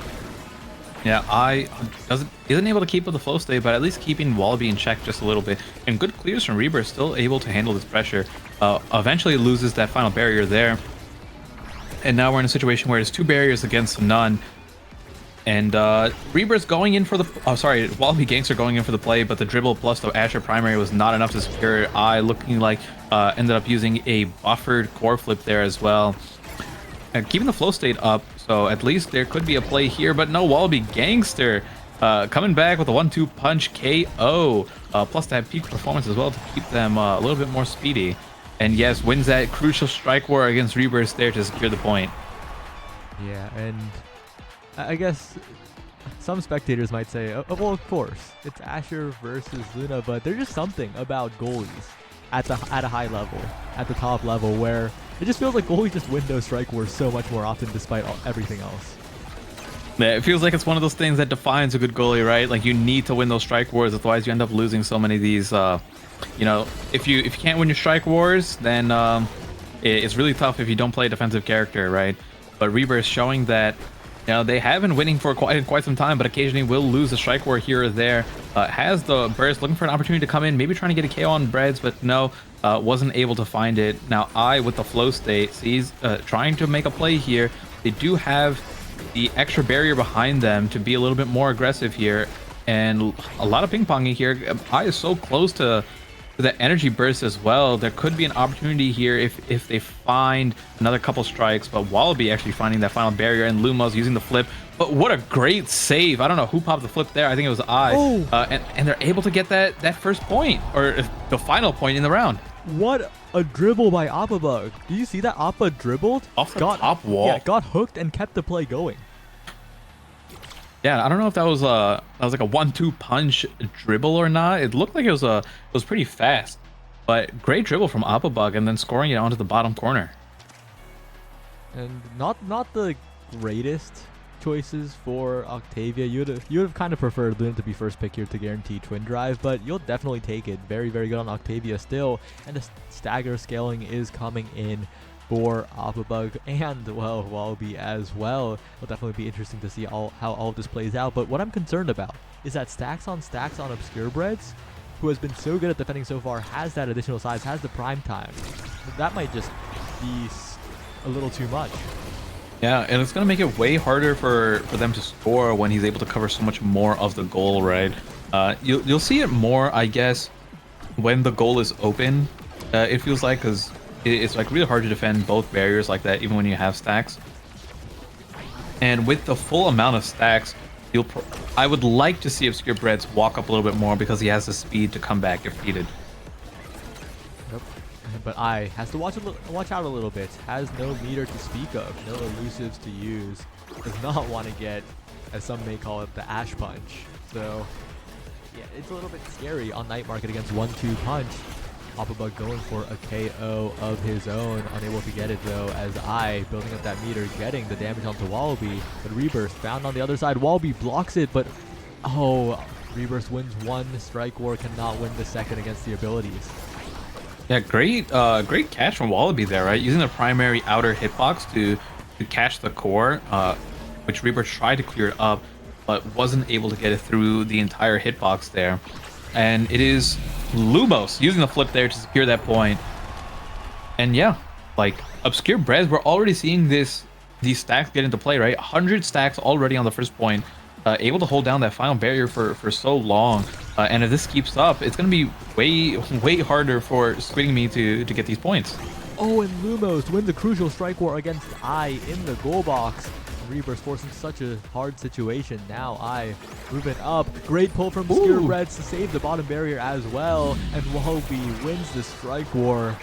Yeah, I isn't able to keep with the flow state, but at least keeping Wallaby in check just a little bit. And good clears from Reaper, still able to handle this pressure. Eventually loses that final barrier there. And now we're in a situation where there's two barriers against none. And Reaper's going in for the... Wallaby Gangster going in for the play, but the dribble plus the Asher primary was not enough to secure I, looking like ended up using a buffered core flip there as well. And keeping the flow state up, so at least there could be a play here, but no, Wallaby Gangster coming back with a 1-2 punch KO, plus that peak performance as well to keep them a little bit more speedy. And yes, wins that crucial strike war against Reburst there to secure the point. Yeah, and I guess some spectators might say, oh, well, of course, it's Asher versus Luna, but there's just something about goalies at a high level, at the top level, where it just feels like goalies just win those strike wars so much more often despite everything else. Yeah, it feels like it's one of those things that defines a good goalie, right? Like you need to win those strike wars, otherwise you end up losing so many of these. You know, if you can't win your strike wars, then it's really tough if you don't play a defensive character, right? But Reaper is showing that, you know, they have been winning for quite some time, but occasionally will lose a strike war here or there. Has the burst, looking for an opportunity to come in, maybe trying to get a KO on Breads, but no, wasn't able to find it. Now I, with the flow state, sees trying to make a play here. They do have the extra barrier behind them to be a little bit more aggressive here, and a lot of ping-ponging here. I is so close to the energy burst as well. There could be an opportunity here if they find another couple strikes, but Wallaby actually finding that final barrier, and Lumos using the flip. But what a great save. I don't know who popped the flip there. I think it was I. Oh. And they're able to get that first point, or the final point in the round. What a dribble by Appabug. Do you see that? Appa dribbled off the top wall. Yeah, got hooked and kept the play going. Yeah, I don't know if that was like a 1-2 punch dribble or not. It looked like it was pretty fast, but great dribble from Appabug, and then scoring it onto the bottom corner. And not the greatest choices for Octavia. You'd have kind of preferred Luna to be first pick here to guarantee twin drive, but you'll definitely take it. Very, very good on Octavia still, and the stagger scaling is coming in for Appabug and, well, Wallaby as well. It'll definitely be interesting to see how all of this plays out. But what I'm concerned about is that stacks on Obscure Breads, who has been so good at defending so far, has that additional size, has the prime time. That might just be a little too much. Yeah, and it's going to make it way harder for them to score when he's able to cover so much more of the goal, right? You'll see it more, I guess, when the goal is open, it feels like, because it's like really hard to defend both barriers like that, even when you have stacks. And with the full amount of stacks, I would like to see Obscure Breads walk up a little bit more because he has the speed to come back if needed. Yep. but I has to watch out a little bit. Has no meter to speak of, no elusives to use. Does not want to get, as some may call it, the Ash Punch. So yeah, it's a little bit scary on Night Market against 1-2 punch. Hoppabug going for a KO of his own, unable to get it though, as I, building up that meter, getting the damage onto Wallaby, but Rebirth found on the other side. Wallaby blocks it, but oh, Rebirth wins one, Strike War cannot win the second against the abilities. Yeah, great catch from Wallaby there, right? Using the primary outer hitbox to catch the core, which Rebirth tried to clear it up, but wasn't able to get it through the entire hitbox there. And it is Lumos using the flip there to secure that point. And yeah, like Obscure Breads, we're already seeing these stacks get into play, right? 100 stacks already on the first point, able to hold down that final barrier for so long. And if this keeps up, it's going to be way harder for Squiding Me to get these points. Oh, and Lumos wins a crucial Strike War against I in the goal box. Rebirth forcing such a hard situation. Now I moving up. Great pull from Obscure Breads to save the bottom barrier as well. And Wallaby wins the Strike War.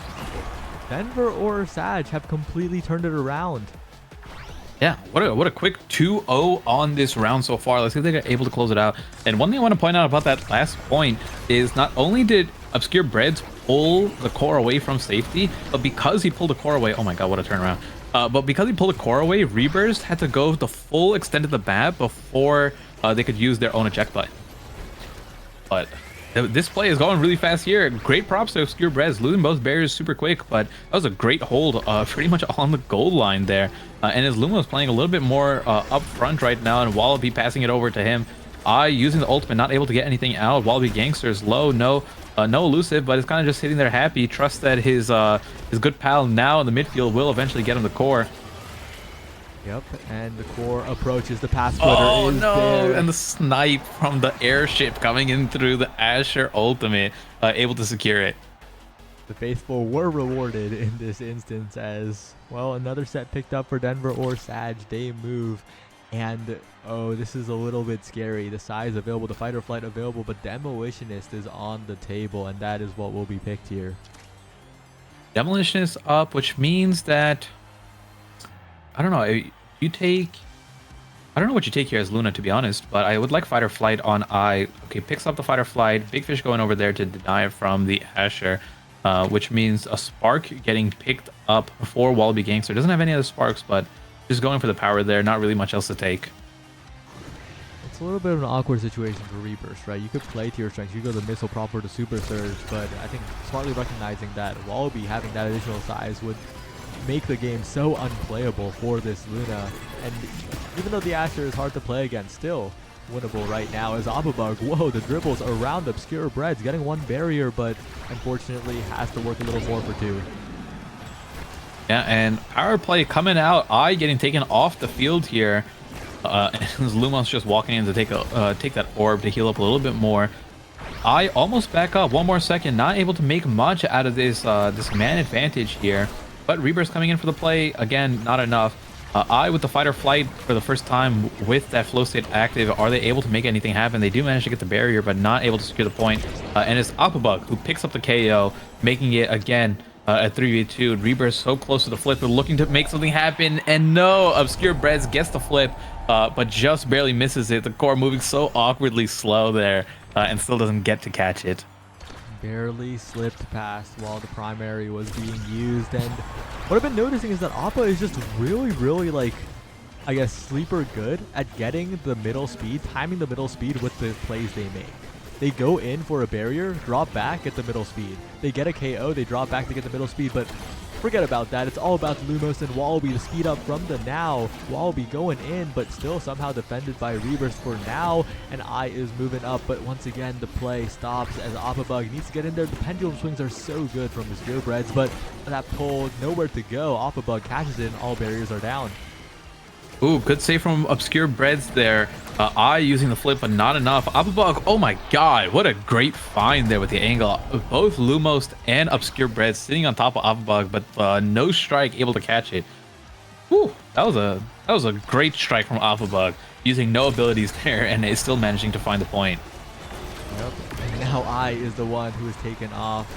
Denver or Sag have completely turned it around. Yeah, what a quick 2-0 on this round so far. Let's see if they're able to close it out. And one thing I want to point out about that last point is not only did Obscure Breads pull the core away from safety, but because he pulled the core away, oh my god, what a turnaround. But because he pulled the core away, Rebirth had to go the full extent of the map before they could use their own eject button. But this play is going really fast here. Great props to Obscure Breads, losing both barriers super quick, but that was a great hold pretty much on the goal line there. And as Lumo is playing a little bit more up front right now, and Wallaby passing it over to him. Using the ultimate, not able to get anything out. Wallaby Gangsters low, no elusive, but it's kind of just sitting there happy. Trust that his good pal now in the midfield will eventually get him the core. Yep, and the core approaches the pass splitter. Oh is no! there. And the snipe from the airship coming in through the Asher ultimate, able to secure it. The faithful were rewarded in this instance as, well, another set picked up for Denver or Sag. They move. And, oh, this is a little bit scary. The size available, the fight or flight available, but Demolitionist is on the table, and that is what will be picked here. Demolitionist up, which means that, I don't know, you take, I don't know what you take here as Luna, to be honest, but I would like fight or flight on I. Okay, picks up the fight or flight. Big Fish going over there to deny it from the Asher, which means a spark getting picked up for Wallaby Gangster. Doesn't have any other sparks, but just going for the power there, not really much else to take. It's a little bit of an awkward situation for Rebirth, right? You could play to your strengths, you go the missile proper to Super Surge, but I think smartly recognizing that Wallaby having that additional size would make the game so unplayable for this Luna. And even though the Asher is hard to play against, still winnable right now as Ababug, whoa, the dribbles around Obscure Breads, getting one barrier, but unfortunately has to work a little more for two. Yeah, and power play coming out. I getting taken off the field here. And Lumos just walking in to take that orb to heal up a little bit more. I almost back up 1 more second, not able to make much out of this man advantage here. But Rebirth's coming in for the play again, not enough. I with the fight or flight for the first time with that flow state active, are they able to make anything happen? They do manage to get the barrier, but not able to secure the point. And it's Apabug who picks up the KO, making it again at 3v2. Rebirth so close to the flip, but looking to make something happen, and no, Obscure Breads gets the flip, but just barely misses it. The core moving so awkwardly slow there, and still doesn't get to catch it. Barely slipped past while the primary was being used. And what I've been noticing is that Appa is just really like, I guess, sleeper good at getting the middle speed, timing the middle speed with the plays they make. They go in for a barrier, drop back, get the middle speed. They get a KO, they drop back to get the middle speed, but forget about that. It's all about Lumos and Wallaby, the speed up from the now. Wallaby going in, but still somehow defended by Rebirth for now, and I is moving up, but once again, the play stops as Apabug needs to get in there. The pendulum swings are so good from his Breads, but that pull, nowhere to go. Apabug catches it, and all barriers are down. Ooh, good save from Obscure Breads there. I using the flip, but not enough. Apabug, oh my god, what a great find there with the angle. Both Lumos and Obscure Breads sitting on top of Apabug, but no strike able to catch it. Ooh, that was a great strike from Apabug, using no abilities there, and is still managing to find the point. Yep. And now I is the one who is taken off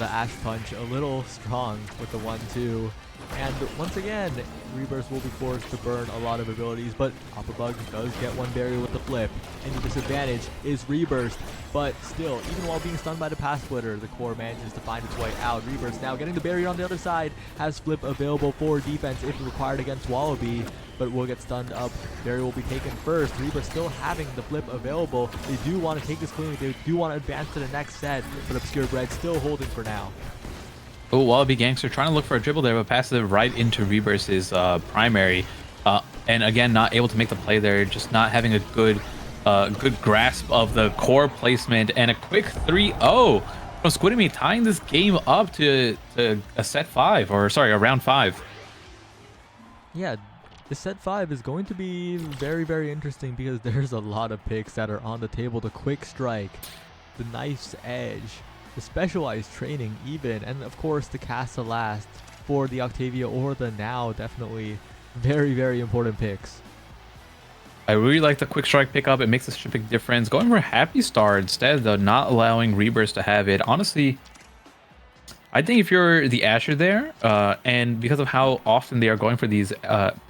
the Ash Punch a little strong with the 1-2. And once again, Rebirth will be forced to burn a lot of abilities, but Bug does get one barrier with the flip, and the disadvantage is Rebirth. But still, even while being stunned by the Path Splitter, the core manages to find its way out. Rebirth now getting the barrier on the other side, has flip available for defense if required against Wallaby, but will get stunned up. Barrier will be taken first. Rebirth still having the flip available. They do want to take this cleanly, they do want to advance to the next set, but Obscure Bread still holding for now. Oh, Wallaby Gangster trying to look for a dribble there, but passes it right into Rebirth's primary. And again, not able to make the play there, just not having a good grasp of the core placement, and a quick 3-0 from Squidemy, tying this game up to a set 5, or sorry, a round 5. Yeah, this set 5 is going to be very, very interesting because there's a lot of picks that are on the table. The Quick Strike, the Knife's Edge, the Specialized Training even, and of course the Cast to Last for the Octavia or the Now. Definitely very, very important picks. I really like the Quick Strike pickup. It makes such a big difference. Going for Happy Star instead, though, not allowing Rebirth to have it. Honestly, I think if you're the Asher there, and because of how often they are going for these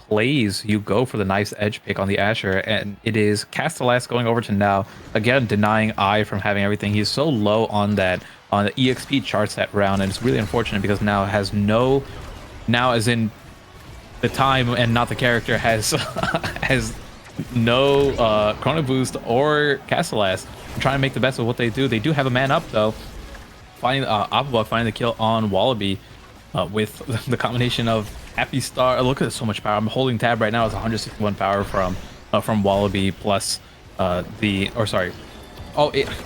plays, you go for the nice edge pick on the Asher, and it is Castellas going over to Now, again denying I from having everything. He's so low on the EXP charts that round, and it's really unfortunate because Now has no, Now as in the time and not the character, has has no Chrono Boost or Castellas. Trying to make the best of what they do. They do have a man up though. Finding finding the kill on Wallaby with the combination of Happy Star. Look at so much power. I'm holding tab right now. It's 161 power from Wallaby plus I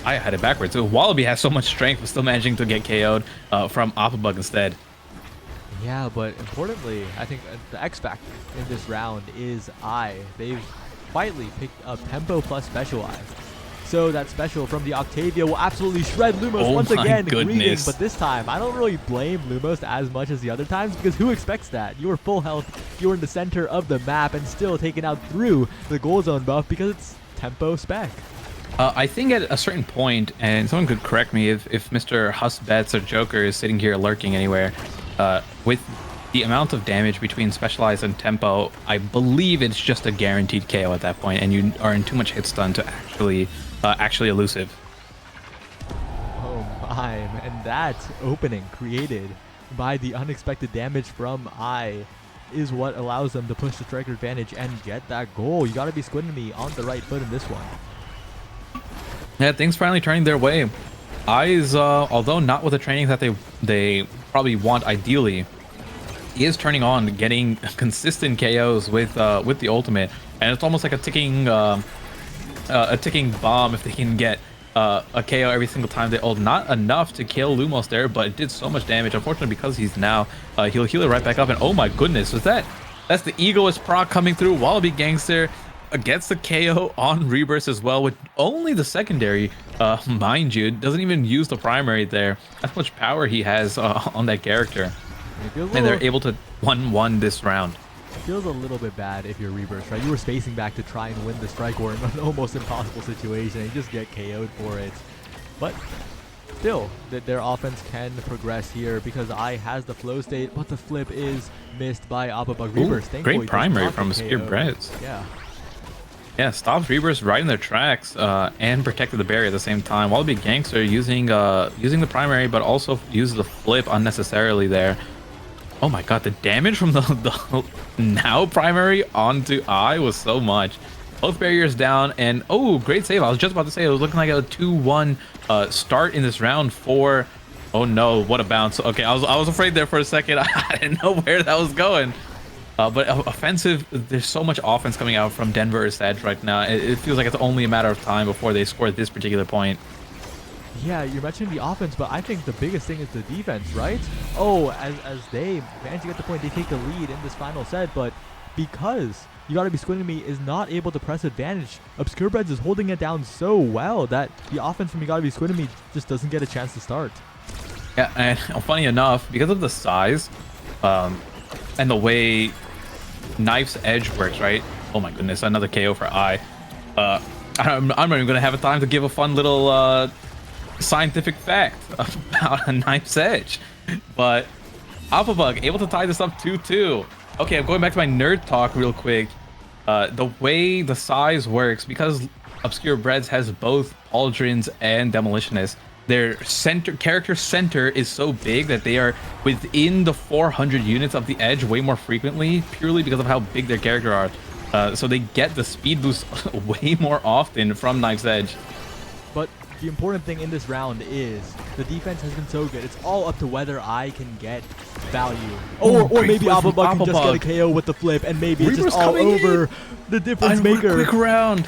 had it backwards. So Wallaby has so much strength, but still managing to get KO'd from Bug instead. Yeah, but importantly, I think the X factor in this round is they've quietly picked up Tempo plus Specialized. So that special from the Octavia will absolutely shred Lumos once again. Greeting, but this time, I don't really blame Lumos as much as the other times because who expects that? You were full health, you were in the center of the map and still taken out through the goal zone buff because it's Tempo spec. I think at a certain point, and someone could correct me if Mr. Husbets or Joker is sitting here lurking anywhere, with the amount of damage between Specialized and Tempo, I believe it's just a guaranteed KO at that point, and you are in too much hit stun to actually elusive. Oh my, and that opening created by the unexpected damage from is what allows them to push the striker advantage and get that goal. You gotta be Squid Me on the right foot in this one. Yeah, things finally turning their way. Eyes, although not with the training that they probably want ideally, he is turning on, getting consistent KOs with the ultimate, and it's almost like a ticking bomb if they can get a KO every single time they ult. Not enough to kill Lumos there, but it did so much damage. Unfortunately, because he's now he'll heal it right back up, and oh my goodness, that's the egoist proc coming through. Wallaby Gangster gets the KO on Rebirth as well, with only the secondary, mind you. Doesn't even use the primary there. That's much power he has on that character. And they're able to 1-1 this round. It feels a little bit bad if you're Rebirth, right? You were spacing back to try and win the strike war in an almost impossible situation, and you just get KO'd for it. But still, their offense can progress here because has the flow state, but the flip is missed by Bug. Rebirth. Great primary from Spear Brez. Yeah, stops Rebirth right in their tracks and protected the barrier at the same time. Wallaby Gangster using the primary, but also uses the flip unnecessarily there. Oh my god, the damage from the Now primary onto was so much. Both barriers down, and oh, great save. I was just about to say it was looking like a 2-1 start in this round for... Oh no, what a bounce. Okay, I was afraid there for a second. I didn't know where that was going. But offensive, there's so much offense coming out from Denver's Edge right now. It feels like it's only a matter of time before they score this particular point. Yeah, you're mentioning the offense, but I think the biggest thing is the defense, right? Oh, as they manage to get the point, they take the lead in this final set, but because You Gotta Be Squinting Me is not able to press advantage, Obscure Breads is holding it down so well that the offense from You Gotta Be Squinting Me just doesn't get a chance to start. Yeah, and funny enough, because of the size and the way Knife's Edge works, right? Oh my goodness, another KO for I'm not even gonna have a time to give a fun little scientific fact about a Knife's Edge. But Alphabug able to tie this up 2-2. Okay, I'm going back to my nerd talk real quick. The way the size works, because Obscure Breads has both Pauldrons and Demolitionists, their character center is so big that they are within the 400 units of the edge way more frequently, purely because of how big their character are. So they get the speed boost way more often from Knife's Edge. But the important thing in this round is the defense has been so good. It's all up to whether I can get value. Or maybe Alphabug can just get a KO with the flip, and maybe it's just all over. The difference maker. Quick round.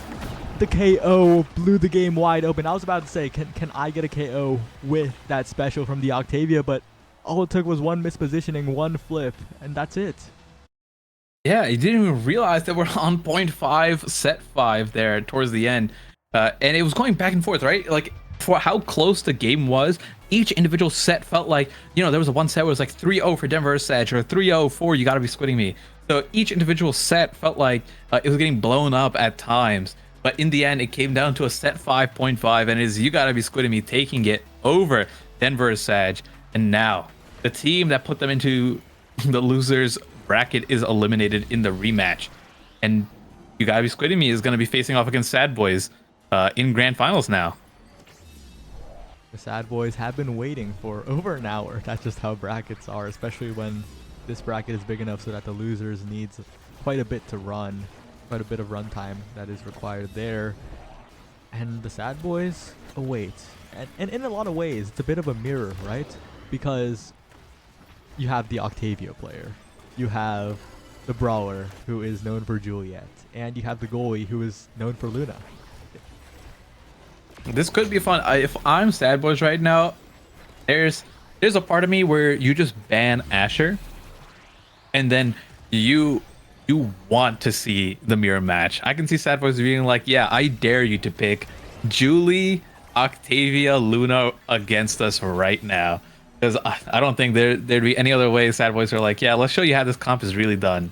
The KO blew the game wide open. I was about to say, can I get a KO with that special from the Octavia? But all it took was one mispositioning, one flip, and that's it. Yeah, you didn't even realize that we're on 0.5 set 5 there towards the end. And it was going back and forth, right? Like, for how close the game was, each individual set felt like, you know, there was a one set where it was like 3-0 for Denver Edge, or 3-0 for You Gotta Be Squitting Me. So each individual set felt like it was getting blown up at times. But in the end, it came down to a set 5.5, and it is You Gotta Be Squitting Me taking it over Denver Edge. And now, the team that put them into the losers bracket is eliminated in the rematch. And You Gotta Be Squitting Me is going to be facing off against Sad Boys in grand finals now. The Sad Boys have been waiting for over an hour. That's just how brackets are, especially when this bracket is big enough so that the losers needs quite a bit to run. Quite a bit of runtime that is required there. And the Sad Boys await. And in a lot of ways, it's a bit of a mirror, right? Because you have the Octavia player. You have the Brawler, who is known for Juliet. And you have the goalie, who is known for Luna. This could be fun. If I'm Sad Boys right now, there's a part of me where you just ban Asher, and then you want to see the mirror match. I can see Sad Boys being like, yeah, I dare you to pick Julie, Octavia, Luna against us right now. Because I don't think there'd be any other way Sad Boys are like, yeah, let's show you how this comp is really done.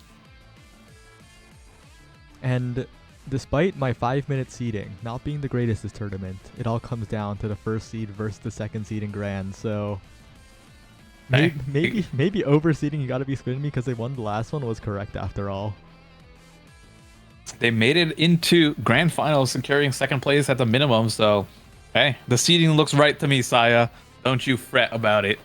And despite my 5-minute seeding not being the greatest this tournament, it all comes down to the first seed versus the second seed in Grand. So maybe overseeding You Gotta Be Squitting Me because they won the last one was correct after all. They made it into grand finals, securing second place at the minimum. So, hey, the seeding looks right to me, Saya. Don't you fret about it.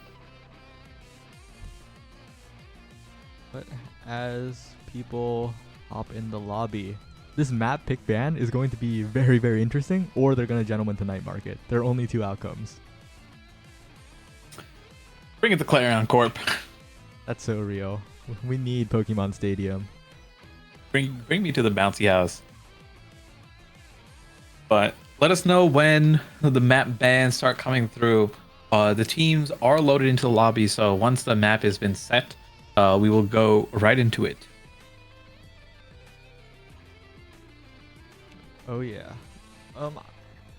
But as people hop in the lobby, this map pick ban is going to be very, very interesting, or they're going to Gentleman to Night Market. There are only two outcomes. Bring it to Clarion Corp. That's so real. We need Pokemon Stadium. Bring me to the bouncy house. But let us know when the map bans start coming through. The teams are loaded into the lobby, so once the map has been set, we will go right into it. Oh yeah.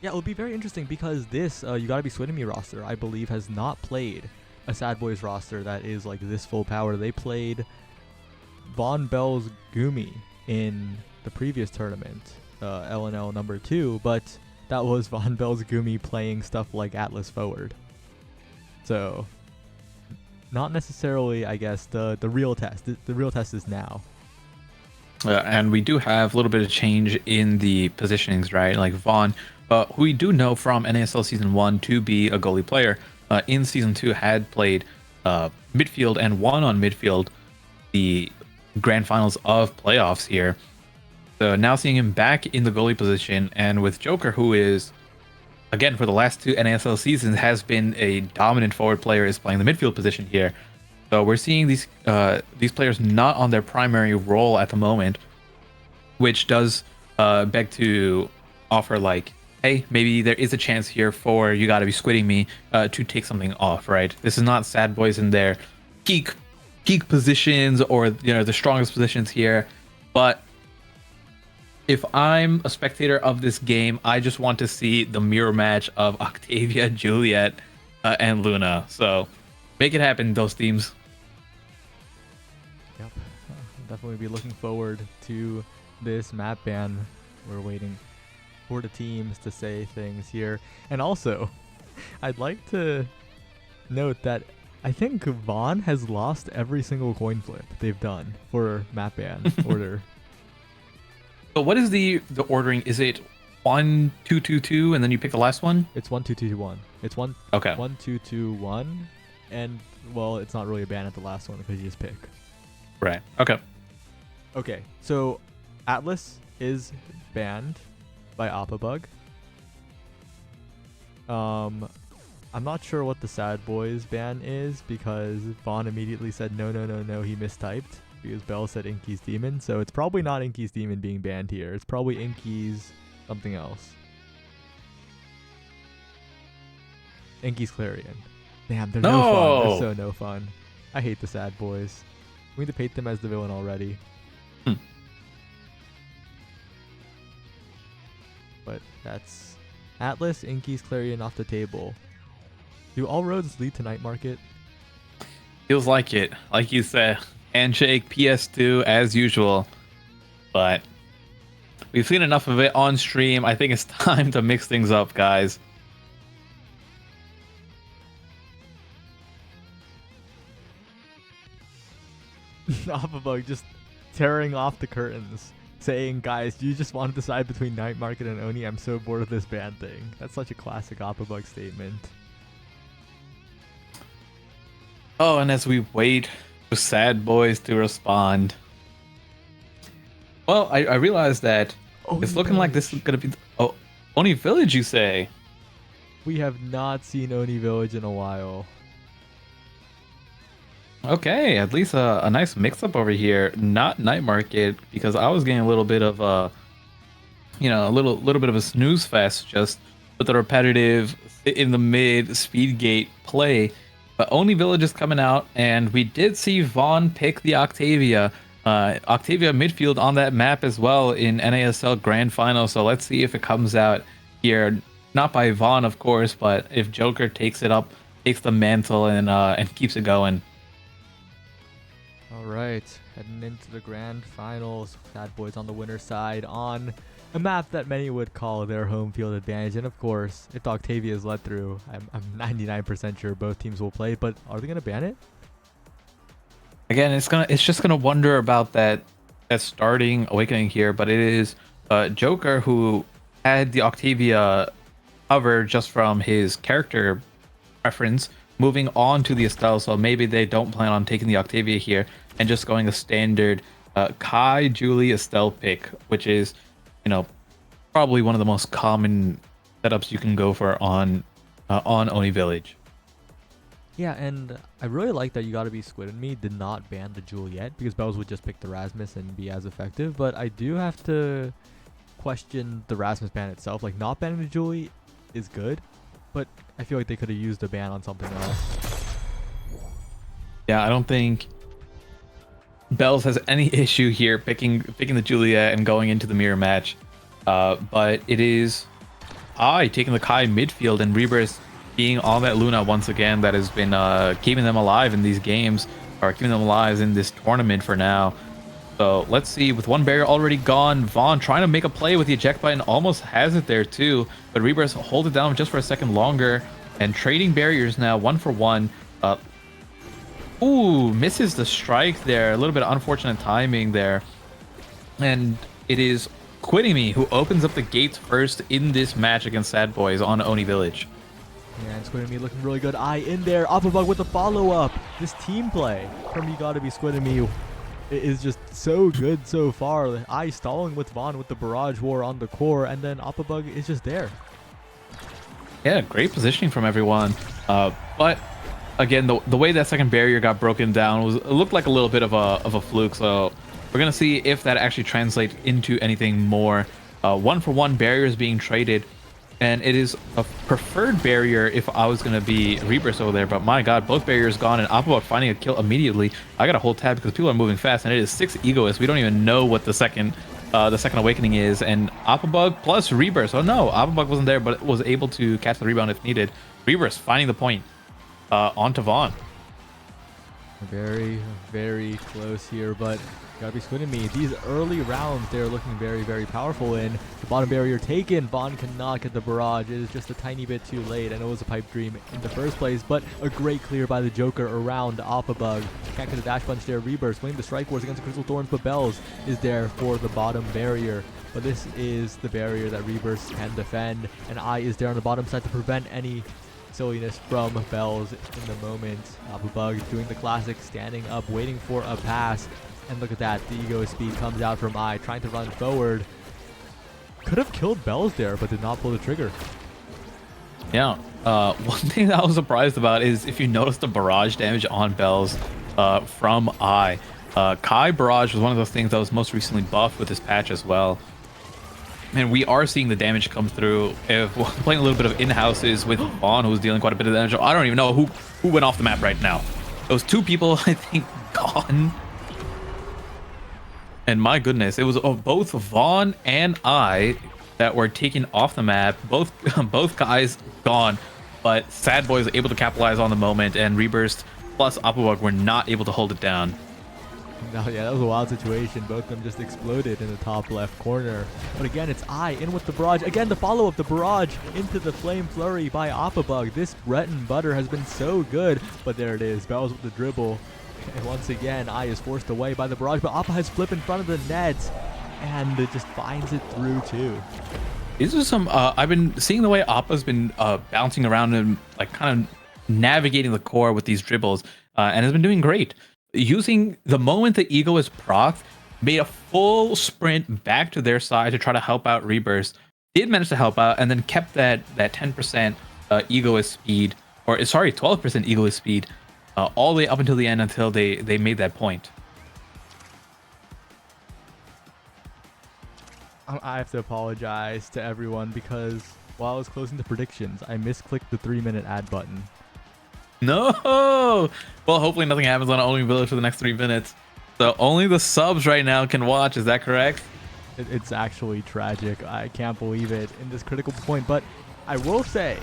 Yeah, it'll be very interesting because this You Gotta Be Squitting Me roster, I believe, has not played a Sad Boys roster that is like this full power. They played Von Bell's Gumi in the previous tournament, LNL number 2, but that was Von Bell's Gumi playing stuff like Atlas Forward. So, not necessarily, I guess, the real test. The real test is now. And we do have a little bit of change in the positionings, right? Like Vaughn, who we do know from NASL Season 1 to be a goalie player, in Season 2 had played midfield and won on midfield the grand finals of playoffs here. So now seeing him back in the goalie position, and with Joker, who is, again, for the last 2 NASL seasons, has been a dominant forward player, is playing the midfield position here. So we're seeing these players not on their primary role at the moment, which does beg to offer like, hey, maybe there is a chance here for You Gotta Be Squitting Me to take something off, right? This is not Sad Boys in their peak positions or, you know, the strongest positions here, but if I'm a spectator of this game, I just want to see the mirror match of Octavia, Juliet, and Luna. So make it happen, those teams. Yep. Definitely be looking forward to this map ban. We're waiting for the teams to say things here. And also, I'd like to note that I think Vaughn has lost every single coin flip they've done for map ban order. So what is the ordering? Is it 1, 2, 2, 2, and then you pick the last one? It's 1 2 2 2 1. It's one Okay. 1 2 2 1, and well, it's not really a ban at the last one because you just pick. Right. Okay. Okay, so Atlas is banned by Oppabug. I'm not sure what the Sad Boys ban is because Vaughn immediately said no, he mistyped because Bell said Inky's Demon, so it's probably not Inky's Demon being banned here. It's probably Inky's something else. Inky's Clarion. Damn, they're no fun. They're so no fun. I hate the Sad Boys. We need to paint them as the villain already. But that's Atlas, Inky's Clarion off the table. Do all roads lead to Night Market? Feels like it. Like you said, handshake, PS2 as usual. But we've seen enough of it on stream. I think it's time to mix things up, guys. Oppabug just tearing off the curtains, saying, guys, do you just want to decide between Night Market and Oni? I'm so bored of this ban thing. That's such a classic Oppabug statement. Oh, and as we wait for Sad Boys to respond. Well, I realized that it's looking like this is going to be... Oh, Oni Village, you say? We have not seen Oni Village in a while. Okay, at least a nice mix-up over here. Not Night Market, because I was getting a little bit of a... You know, a little bit of a snooze fest just with the repetitive, in the mid, speed gate play. But Oni Village is coming out, and we did see Vaughn pick the Octavia. Octavia midfield on that map as well in NASL Grand Final, so let's see if it comes out here. Not by Vaughn, of course, but if Joker takes it up, takes the mantle, and keeps it going. All right, heading into the Grand Finals. Sad Boys on the winner's side on a map that many would call their home field advantage. And of course, if the Octavia is let through, I'm 99% sure both teams will play, but are they going to ban it? Again, it's just gonna wonder about that starting awakening here, but it is Joker who had the Octavia cover just from his character preference, moving on to the Estelle, so maybe they don't plan on taking the Octavia here and just going a standard Kai, Julie, Estelle pick, which is, you know, probably one of the most common setups you can go for on Oni Village. Yeah, and I really like that You Gotta Be Squid and Me did not ban the Juliet because Bells would just pick the Rasmus and be as effective, but I do have to question the Rasmus ban itself. Like, not banning the Julie is good, but I feel like they could have used a ban on something else. Yeah, I don't think Bells has any issue here picking the Juliet and going into the mirror match. But it is taking the Kai midfield and Rebirth being on that Luna once again that has been keeping them alive in these games, or keeping them alive in this tournament for now. So let's see, with one barrier already gone, Vaughn trying to make a play with the eject button, almost has it there too, but Rebirth hold it down just for a second longer, and trading barriers now 1 for 1. Ooh, misses the strike there, a little bit of unfortunate timing there. And it is Quitting who opens up the gates first in this match against Sad Boys on Oni Village. Yeah, and Squid and Me looking really good. In there. Oppabug with the follow-up. This team play from You Gotta Be Squid and Me is just so good so far. Stalling with Vaughn with the Barrage War on the core, and then Oppabug is just there. Yeah, great positioning from everyone. But again, the way that second barrier got broken down it looked like a little bit of a fluke. So we're gonna see if that actually translates into anything more. 1 for 1 barriers being traded. And it is a preferred barrier if I was going to be Rebirth over there. But my god, both barriers gone and Oppabug finding a kill immediately. I got to hold tab because people are moving fast. And it is 6 Egoists. We don't even know what the second awakening is. And Oppabug plus Rebirth. Oh no, Oppabug wasn't there but was able to catch the rebound if needed. Rebirth finding the point onto Vaughn. Very, very close here. But Gotta be squinting me. These early rounds, they're looking very, very powerful in. The bottom barrier taken. Vaughn cannot get the barrage. It is just a tiny bit too late. I know it was a pipe dream in the first place, but a great clear by the Joker around Oppabug. Can't get the dash punch there. Rebirth winning the Strike Wars against the Crystal Thorns, but Bells is there for the bottom barrier. But this is the barrier that Rebirth can defend, and I is there on the bottom side to prevent any silliness from Bells in the moment. Oppabug doing the classic, standing up, waiting for a pass. And look at that, the Ego Speed comes out from I, trying to run forward. Could have killed Bells there, but did not pull the trigger. Yeah, one thing that I was surprised about is if you notice the barrage damage on Bells from I. Kai Barrage was one of those things that was most recently buffed with this patch as well. And we are seeing the damage come through. If we're playing a little bit of in-houses with Vaughn, who's dealing quite a bit of damage. I don't even know who went off the map right now. Those two people, I think, gone. And my goodness, it was both Vaughn and I that were taken off the map. Both guys gone, but Sad Boy was able to capitalize on the moment, and Reburst plus Oppabug were not able to hold it down. No, yeah, that was a wild situation. Both of them just exploded in the top left corner. But again, it's I in with the barrage. Again, the follow-up, the barrage into the Flame Flurry by Oppabug. This bread and butter has been so good, but there it is. Bells with the dribble. And once again, I is forced away by the barrage, but Appa has flipped in front of the net, and it just finds it through too. These are some, I've been seeing the way Appa's been bouncing around and like kind of navigating the core with these dribbles, and has been doing great. Using the moment the Ego is procced, made a full sprint back to their side to try to help out Rebirth. Did manage to help out, and then kept that 10% Egoist speed, or sorry, 12% Egoist speed, all the way up until the end until they made that point. I have to apologize to everyone because while I was closing the predictions, I misclicked the 3-minute ad button. No! Well, hopefully nothing happens on Only Village for the next 3 minutes. So only the subs right now can watch, is that correct? It's actually tragic. I can't believe it in this critical point, but I will say,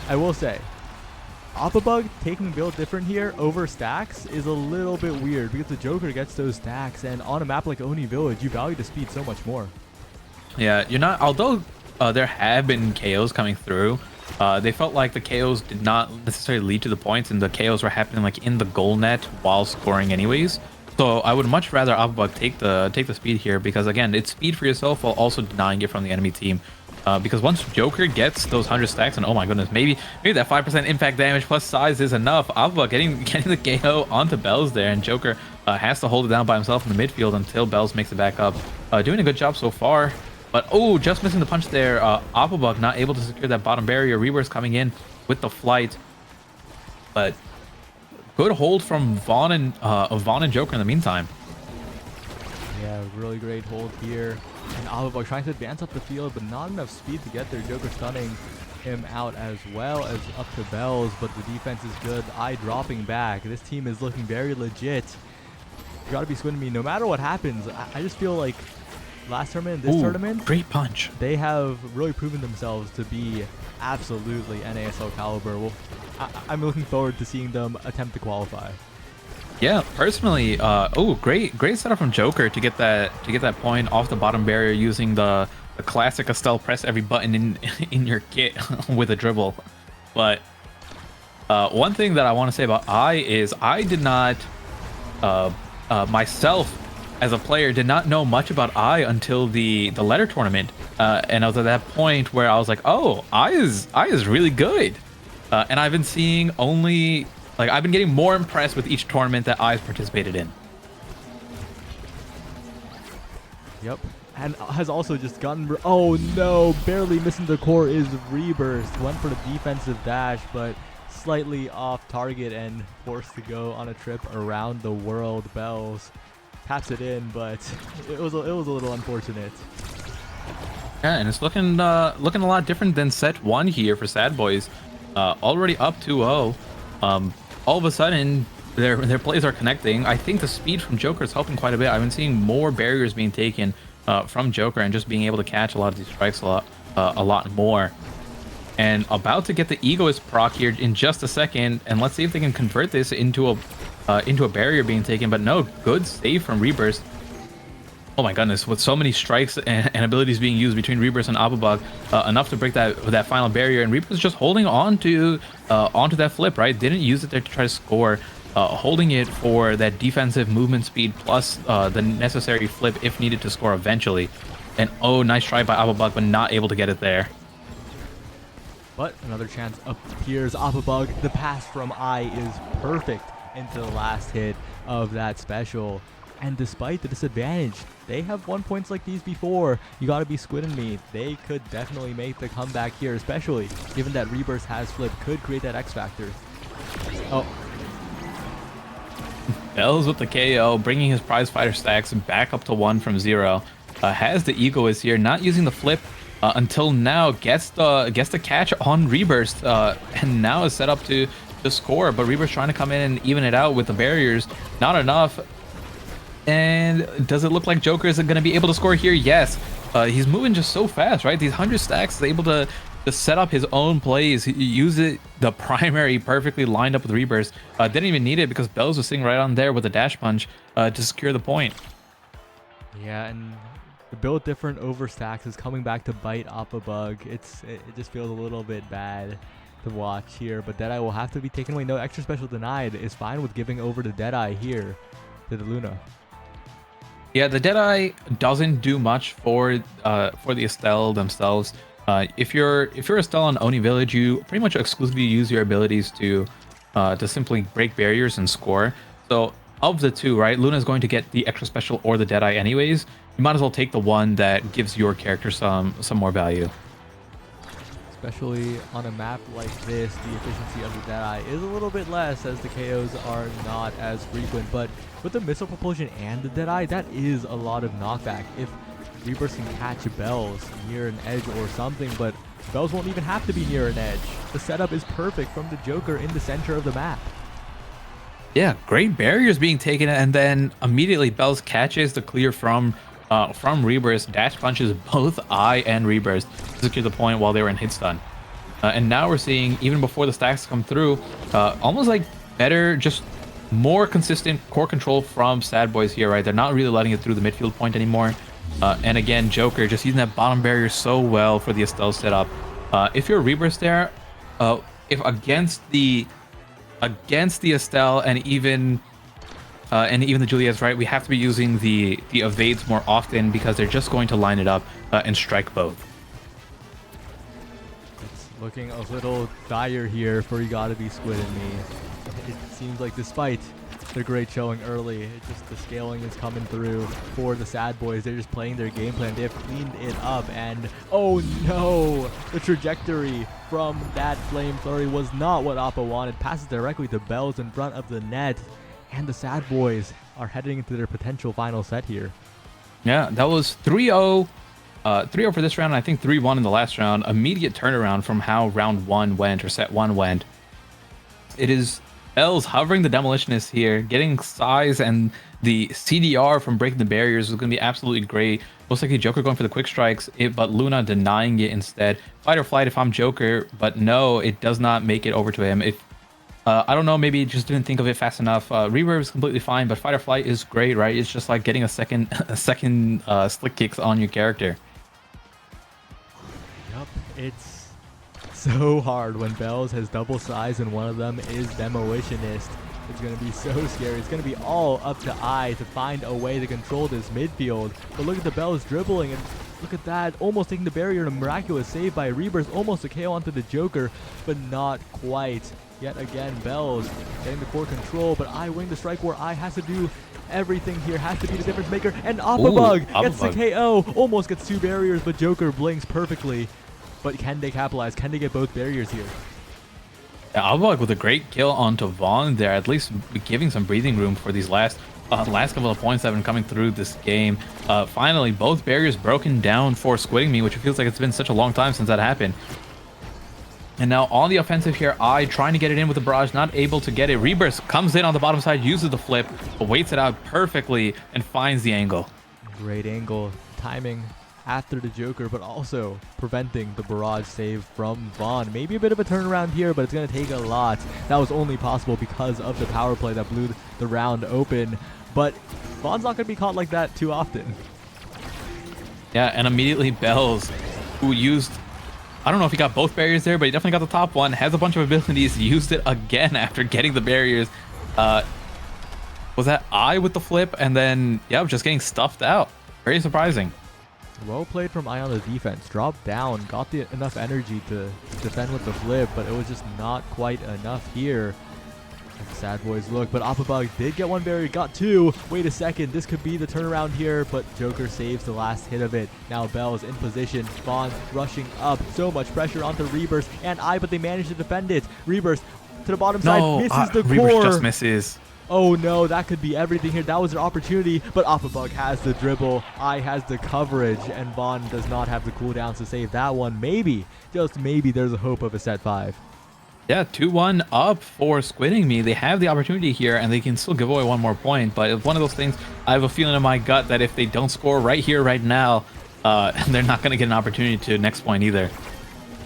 Oppabug taking build different here over stacks is a little bit weird because the Joker gets those stacks, and on a map like Oni Village, you value the speed so much more. Yeah, you're not, although there have been KOs coming through, they felt like the KOs did not necessarily lead to the points, and the KOs were happening like in the goal net while scoring anyways. So I would much rather Oppabug take the speed here, because again, it's speed for yourself while also denying it from the enemy team. Because once Joker gets those 100 stacks, and oh my goodness, maybe that 5% impact damage plus size is enough. Oppabug getting the KO onto Bells there, and Joker has to hold it down by himself in the midfield until Bells makes it back up. Doing a good job so far. But oh, just missing the punch there. Oppabug not able to secure that bottom barrier. Reverse coming in with the flight. But good hold from Vaughn and Joker in the meantime. Yeah, really great hold here. And Oppabug trying to advance up the field, but not enough speed to get there. Joker stunning him out as well as up to Bells, but the defense is good. I dropping back. This team is looking very legit. You gotta be squinting me. No matter what happens, I just feel like last tournament, this tournament, great punch. They have really proven themselves to be absolutely NASL caliber. Well, I'm looking forward to seeing them attempt to qualify. Yeah, personally, great setup from Joker to get that point off the bottom barrier using the classic Estelle press every button in your kit with a dribble. But one thing that I want to say about I is I did not myself as a player did not know much about I until the letter tournament, and I was at that point where I was like, oh, I is really good, and I've been seeing only. Like, I've been getting more impressed with each tournament that I've participated in. Yep. And has also just gotten... Oh, no. Barely missing the core is Rebirth. Went for the defensive dash, but slightly off target and forced to go on a trip around the world. Bells taps it in, but it was a little unfortunate. Yeah, and it's looking a lot different than set 1 here for Sad Boys. Already up 2-0. All of a sudden, their plays are connecting. I think the speed from Joker is helping quite a bit. I've been seeing more barriers being taken from Joker and just being able to catch a lot of these strikes a lot more. And about to get the Egoist proc here in just a second, and let's see if they can convert this into a barrier being taken. But no, good save from Rebirth. Oh my goodness, with so many strikes and abilities being used between Rebirth and Abubug, enough to break that final barrier, and Rebirth's just holding on to onto that flip, right? Didn't use it there to try to score, holding it for that defensive movement speed plus the necessary flip if needed to score eventually. And oh, nice try by Abubug, but not able to get it there. But another chance appears. Abubug, the pass from I is perfect into the last hit of that special. And despite the disadvantage, they have won points like these before. You gotta be Squid and Me. They could definitely make the comeback here, especially given that Rebirth has flip, could create that X factor. Oh. Bells with the KO, bringing his prize fighter stacks back up to 1 from 0. Has the Egoist here, not using the flip until now. Gets the catch on Rebirth, and now is set up to score. But Rebirth trying to come in and even it out with the barriers. Not enough. And does it look like Joker is going to be able to score here? Yes. He's moving just so fast, right? These 100 stacks is able to set up his own plays. He used it, the primary perfectly lined up with Rebirth. Didn't even need it because Bells was sitting right on there with a dash punch to secure the point. Yeah, and the build different over stacks is coming back to bite Abubug. It just feels a little bit bad to watch here, but Deadeye will have to be taken away. No extra special denied is fine with giving over to Deadeye here to the Luna. Yeah, the Deadeye doesn't do much for the Estelle themselves. If you're Estelle on Oni Village, you pretty much exclusively use your abilities to simply break barriers and score. So of the two, right, Luna is going to get the extra special or the Deadeye anyways. You might as well take the one that gives your character some more value. Especially on a map like this, the efficiency of the Deadeye is a little bit less as the KOs are not as frequent, but with the missile propulsion and the Deadeye, that is a lot of knockback. If Rebirth can catch Bells near an edge or something, but Bells won't even have to be near an edge. The setup is perfect from the Joker in the center of the map. Yeah, great barriers being taken, and then immediately Bells catches the clear from Rebirth, dash punches both I and Rebirth to secure the point while they were in hit stun. And now we're seeing, even before the stacks come through, almost like better, just more consistent core control from Sad Boys here, right? They're not really letting it through the midfield point anymore. And again, Joker just using that bottom barrier so well for the Estelle setup. If you're Rebirth there, if against the Estelle and even the Juliet's, right, we have to be using the evades more often because they're just going to line it up and strike both. It's looking a little dire here for You Gotta Be Squid and Me. It seems like despite their great showing early, the scaling is coming through for the Sad Boys. They're just playing their game plan. They've cleaned it up, and oh no, the trajectory from that flame flurry was not what Appa wanted. Passes directly to Bells in front of the net, and the Sad Boys are heading into their potential final set here. Yeah, that was 3-0. 3-0 for this round, and I think 3-1 in the last round. Immediate turnaround from how round 1 went, or set 1 went. It is Bells hovering the Demolitionist here, getting size, and the CDR from breaking the barriers is going to be absolutely great. Looks like the Joker going for the quick strikes, but Luna denying it instead. Fight or flight if I'm Joker, but no, it does not make it over to him. If I don't know, maybe just didn't think of it fast enough. Reverb is completely fine, but fight or flight is great, right? It's just like getting a second slick kicks on your character. Yup, it's so hard when Bells has double size and one of them is Demolitionist. It's going to be so scary. It's going to be all up to I to find a way to control this midfield. But look at the Bells dribbling, and look at that, almost taking the barrier, and a miraculous save by Rebirth, almost a KO onto the Joker, but not quite. Yet again, Bells getting the core control, but I winning the strike where I has to do everything here, has to be the difference maker, and Abubug gets the KO, almost gets 2 barriers, but Joker blinks perfectly. But can they capitalize? Can they get both barriers here? Yeah, Abubug with a great kill onto Vaughn there, at least giving some breathing room for these last couple of points that have been coming through this game. Finally, both barriers broken down for Squid Me, which feels like it's been such a long time since that happened. And now on the offensive here, I trying to get it in with the barrage, not able to get it. Rebirth comes in on the bottom side, uses the flip, but waits it out perfectly and finds the angle. Great angle, timing after the Joker, but also preventing the barrage save from Vaughn. Maybe a bit of a turnaround here, but it's going to take a lot. That was only possible because of the power play that blew the round open, but Vaughn's not going to be caught like that too often. Yeah, and immediately Bells, who used, I don't know if he got both barriers there, but he definitely got the top one, has a bunch of abilities, used it again after getting the barriers. Was that I with the flip, and then, yeah, just getting stuffed out. Very surprising. Well played from I on the defense. Dropped down, got enough energy to defend with the flip, but it was just not quite enough here. As the Sad Boys look, but Appabug did get one barrier, got two. Wait a second, this could be the turnaround here, but Joker saves the last hit of it. Now Bell's in position, Vaughn rushing up, so much pressure onto Rebirth and but they managed to defend it. Rebirth to the bottom side, misses the Rebirth core. just misses. Oh no, that could be everything here. That was an opportunity, but Appabug has the dribble, I has the coverage, and Vaughn does not have the cooldowns to save that one. Maybe, just maybe, there's a hope of a set 5. Yeah, 2-1 up for Squidding Me. They have the opportunity here, and they can still give away one more point, but it's one of those things, I have a feeling in my gut that if they don't score right here, right now, they're not going to get an opportunity to next point either.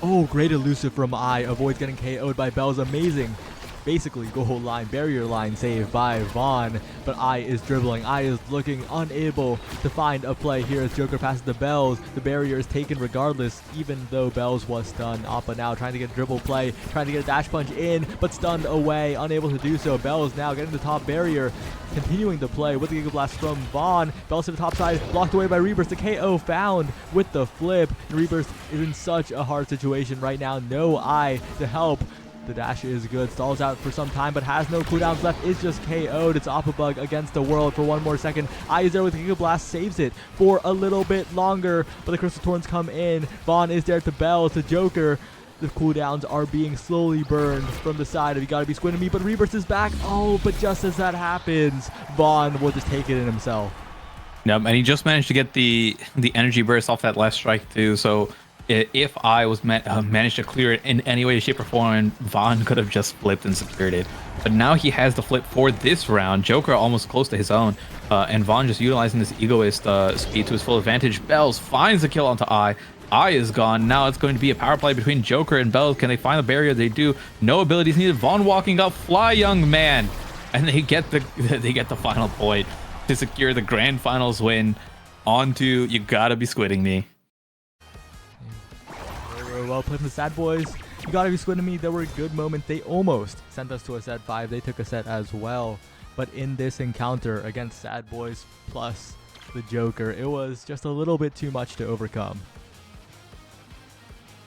Oh, great elusive from I. Avoids getting KO'd by Bell's. Amazing. Basically, goal line, barrier line save by Vaughn. But I is dribbling. I is looking unable to find a play here as Joker passes to Bells. The barrier is taken regardless, even though Bells was stunned. Appa now trying to get a dribble play, trying to get a dash punch in, but stunned away, unable to do so. Bells now getting the top barrier, continuing the play with the Giga Blast from Vaughn. Bells to the top side, blocked away by Rebirth. The KO found with the flip. Rebirth is in such a hard situation right now. No I to help. The dash is good, stalls out for some time, but has no cooldowns left, is just KO'd. It's Appabug against the world for one more second. I is there with Giga Blast, saves it for a little bit longer, but the Crystal Torns come in. Vaughn is there to Bells, to Joker. The cooldowns are being slowly burned from the side of You Gotta Be Squinting Me, but Rebirth is back. Oh, but just as that happens, Vaughn will just take it in himself. Yep, and he just managed to get the energy burst off that last strike too, so if I was managed to clear it in any way, shape, or form, Vaughn could have just flipped and secured it. But now he has the flip for this round. Joker almost close to his own, and Vaughn just utilizing this egoist speed to his full advantage. Bells finds the kill onto I. I is gone. Now it's going to be a power play between Joker and Bells. Can they find the barrier? They do. No abilities needed. Vaughn walking up. Fly, young man. And they get the final point to secure the grand finals win onto You Gotta Be Squidding Me. Well played from the Sad Boys. You Gotta Be Squinting Me. There were good moments. They almost sent us to a set 5. They took a set as well. But in this encounter against Sad Boys plus the Joker, it was just a little bit too much to overcome.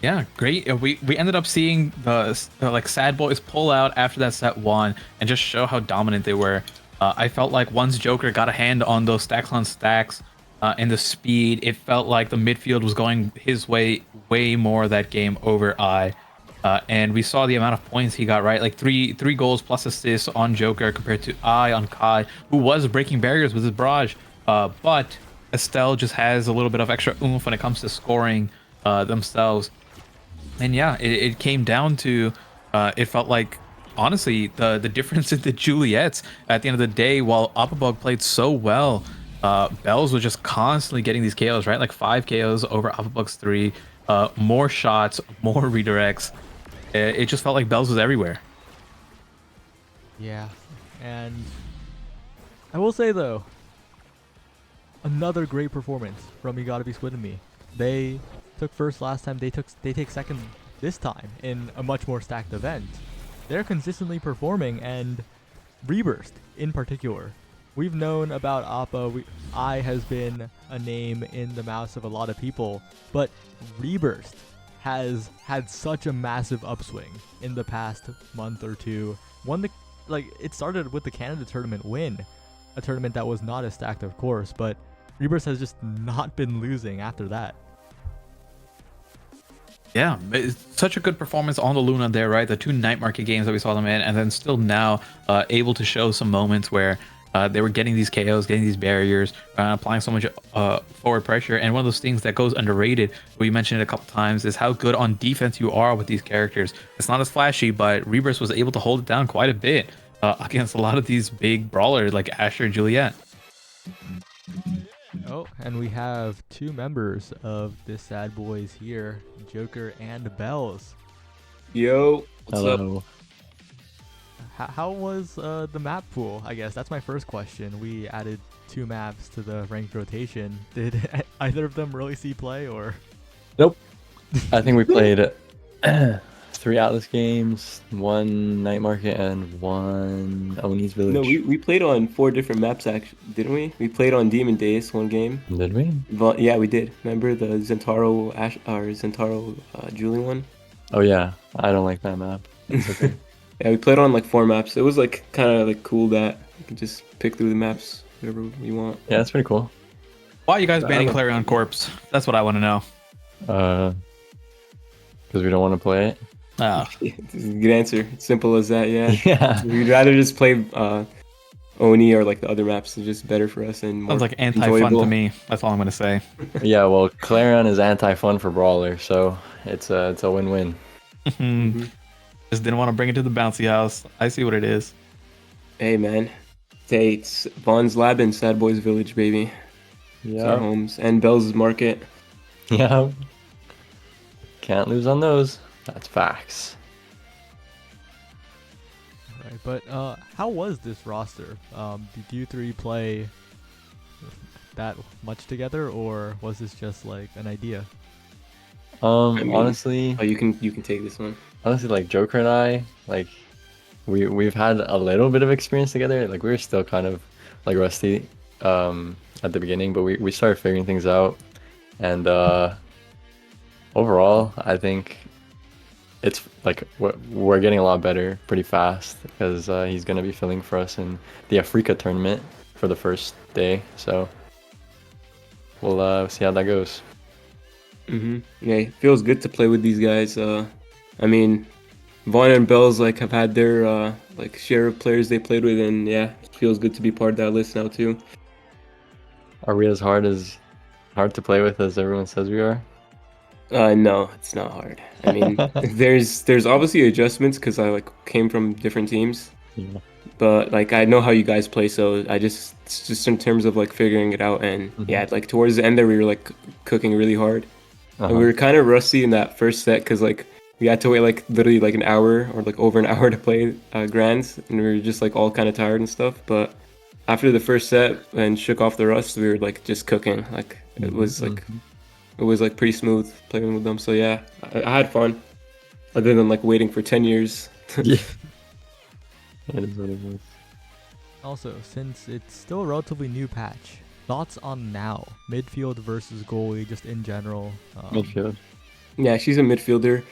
Yeah, great. We ended up seeing the like Sad Boys pull out after that set 1 and just show how dominant they were. I felt like once Joker got a hand on those stacks on stacks and the speed, it felt like the midfield was going his way more that game over I. And we saw the amount of points he got, right? Like three goals plus assists on Joker compared to I on Kai, who was breaking barriers with his barrage. But Estelle just has a little bit of extra oomph when it comes to scoring themselves. And yeah, it came down to, it felt like, honestly, the difference in the Juliets at the end of the day, while Appabug played so well, Bells was just constantly getting these KOs, right? Like 5 KOs over Appabug's 3, more shots, more redirects. It just felt like Bells was everywhere. Yeah, and I will say though, another great performance from You Gotta Be Squinting Me. They took first last time, they take second this time in a much more stacked event. They're consistently performing, and Rebirth in particular. We've known about Appa. I has been a name in the mouths of a lot of people, but Rebirth has had such a massive upswing in the past month or two. It started with the Canada tournament win, a tournament that was not as stacked, of course, but Rebirth has just not been losing after that. Yeah, it's such a good performance on the Luna there, right? The 2 night market games that we saw them in, and then still now able to show some moments where they were getting these KOs, getting these barriers, applying so much forward pressure. And one of those things that goes underrated, we mentioned it a couple times, is how good on defense you are with these characters. It's not as flashy, but Rebirth was able to hold it down quite a bit against a lot of these big brawlers like Asher and Juliet. Oh, and we have 2 members of the Sad Boys here, Joker and Bells. Yo, what's up? Hello. how was the map pool? I guess that's my first question. We added 2 maps to the ranked rotation. Did either of them really see play, or? Nope. I think we played 3 Atlas games, 1 Night Market, and 1 Oni's Village. No, we played on 4 different maps, actually, didn't we? We played on Demon Days one game. Did we? But yeah, we did. Remember the Zentaro Julie one? Oh yeah, I don't like that map. It's okay. Yeah, we played on like 4 maps. It was like kind of like cool that you can just pick through the maps whatever you want. Yeah, that's pretty cool. Why are you guys banning Clarion Corpse? That's what I want to know. Because we don't want to play it. Oh. Good answer. Simple as that. Yeah. Yeah. We'd rather just play Oni or like the other maps. It's just better for us and more Sounds like anti-fun enjoyable. to me. That's all I'm going to say. Yeah. Well, Clarion is anti-fun for Brawler, so it's a win-win. Mhm. Just didn't want to bring it to the bouncy house. I see what it is. Hey man, it's Vaughn's Lab and Sad Boys Village, baby. It's our Yeah. homes and Bell's Market. Yeah. Can't lose on those. That's facts. Right, but how was this roster? Did you 3 play that much together, or was this just like an idea? mean- Honestly, Oh, you can take this one. like Joker and I, like we've had a little bit of experience together. Like we were still kind of like rusty at the beginning, but we started figuring things out, and overall, I think it's like we're getting a lot better pretty fast because he's gonna be filling for us in the Africa tournament for the first day. So we'll see how that goes. Yeah, it feels good to play with these guys. I mean, Vaughn and Bells like have had their like share of players they played with, and yeah, it feels good to be part of that list now too. Are we as hard to play with as everyone says we are? No, it's not hard. I mean, there's obviously adjustments because I like came from different teams, Yeah. but like I know how you guys play, so it's just in terms of like figuring it out, and yeah, like towards the end there we were like cooking really hard. And we were kind of rusty in that first set because like we had to wait like literally like an hour or like over an hour to play grands, and we were just like all kind of tired and stuff. But after the first set and shook off the rust, we were like just cooking. Like it was like pretty smooth playing with them. So yeah, I had fun. Other than like waiting for 10 years. Yeah. It is what it is. Also, since it's still a relatively new patch, thoughts on now midfield versus goalie, just in general. Midfield. Yeah, she's a midfielder.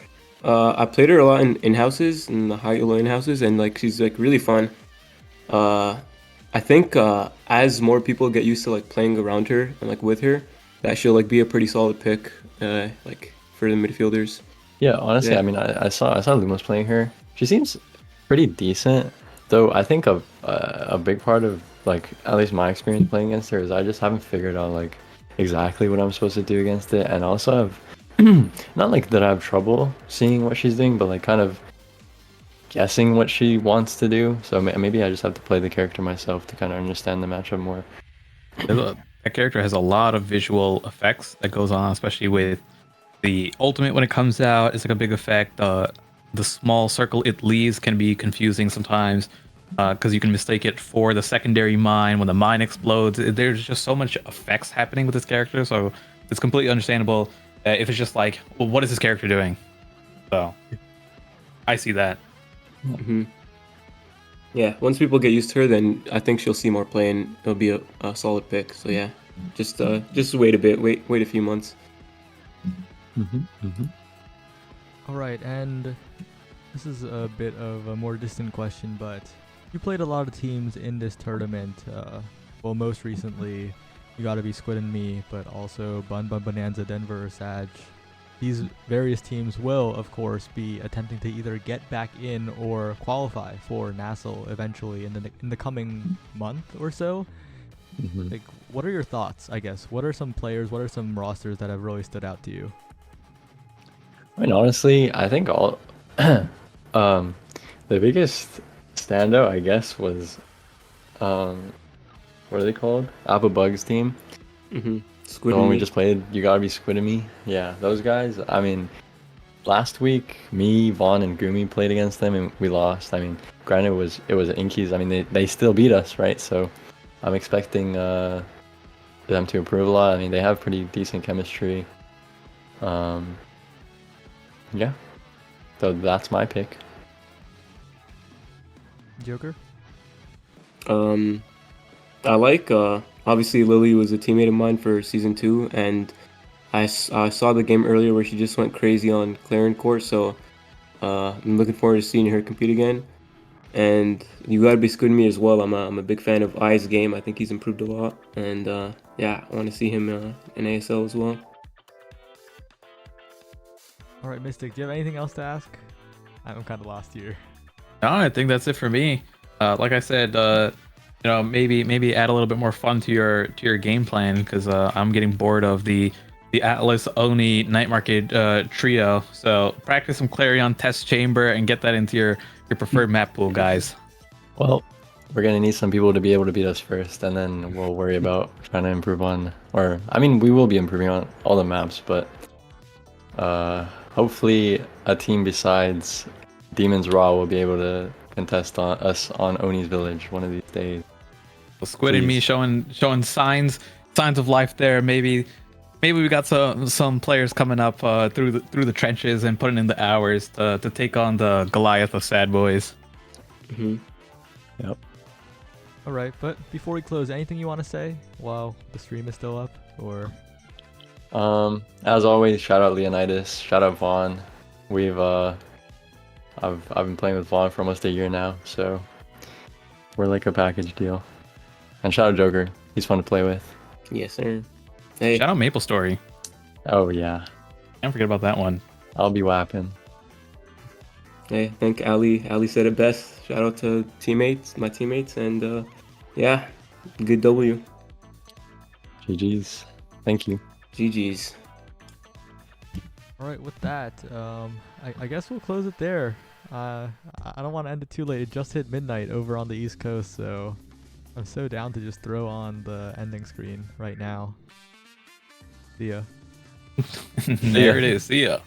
I played her a lot in houses, in the high elo in houses, and like she's like really fun. I think as more people get used to like playing around her and like with her, that she'll like be a pretty solid pick, like for the midfielders. Yeah, honestly, Yeah. I mean, I saw Lumos playing her. She seems pretty decent, though. I think a big part of like at least my experience playing against her is I just haven't figured out like exactly what I'm supposed to do against it, and also I've not like that I have trouble seeing what she's doing, but like kind of guessing what she wants to do. So maybe I just have to play the character myself to kind of understand the matchup more. That character has a lot of visual effects that goes on, especially with the ultimate when it comes out. It's like a big effect. The small circle it leaves can be confusing sometimes because you can mistake it for the secondary mine when the mine explodes. There's just so much effects happening with this character, so it's completely understandable if it's just like, well, what is this character doing? So I see that. Yeah, once people get used to her, then I think she'll see more play and it'll be a solid pick. So yeah, just wait a bit, wait a few months. All right, and this is a bit of a more distant question, but you played a lot of teams in this tournament. Well, most recently, You Gotta Be Squid and Me, but also Bun Bun Bonanza, Denver, Sag. These various teams will, of course, be attempting to either get back in or qualify for Nassau eventually in the coming month or so. Like, what are your thoughts, I guess? What are some players, what are some rosters that have really stood out to you? I mean, honestly, I think all the biggest standout, I guess, was what are they called? Apple Bugs team. Squid The one and we Me. just played. You Gotta Be Squid and Me. Yeah, those guys. I mean, last week, me, Vaughn, and Gumi played against them, and we lost. I mean, granted, it was Inkies. I mean, they still beat us, right? So I'm expecting them to improve a lot. I mean, they have pretty decent chemistry. Yeah. So that's my pick. Joker? I like obviously Lily was a teammate of mine for season 2, and I saw the game earlier where she just went crazy on Clarion Court, so I'm looking forward to seeing her compete again. And you gotta be good me as well. I'm a big fan of I's game. I think he's improved a lot, and yeah, I want to see him in ASL as well. All right, Mystic, do you have anything else to ask? I'm kind of lost here. No, I think that's it for me. Like I said, maybe add a little bit more fun to your game plan, because I'm getting bored of the Atlas Oni Night Market trio. So practice some Clarion Test Chamber and get that into your preferred map pool, guys. Well, we're gonna need some people to be able to beat us first, and then we'll worry about trying to improve on. Or I mean, we will be improving on all the maps, but hopefully a team besides Demon's Raw will be able to contest on us on Oni's Village one of these days. Well, Squid and me showing signs of life there. Maybe we got some players coming up through the trenches and putting in the hours to take on the Goliath of Sad Boys. Mm-hmm. Yep. All right, but before we close, anything you want to say while the stream is still up, or? As always, shout out Leonidas, shout out Vaughn. We've I've been playing with Vaughn for almost a year now, so we're like a package deal. And shout out Joker, he's fun to play with. Yes, sir. Hey, Shout out Maple Story. Oh yeah, Can't forget about that one. I'll be whapping. hey, I think Ali said it best. Shout out to my teammates, and yeah, good W. GG's. Thank you. GG's. All right, with that, I guess we'll close it there. I don't want to end it too late. It just hit midnight over on the East Coast, so I'm so down to just throw on the ending screen right now. See ya. There it is. See ya.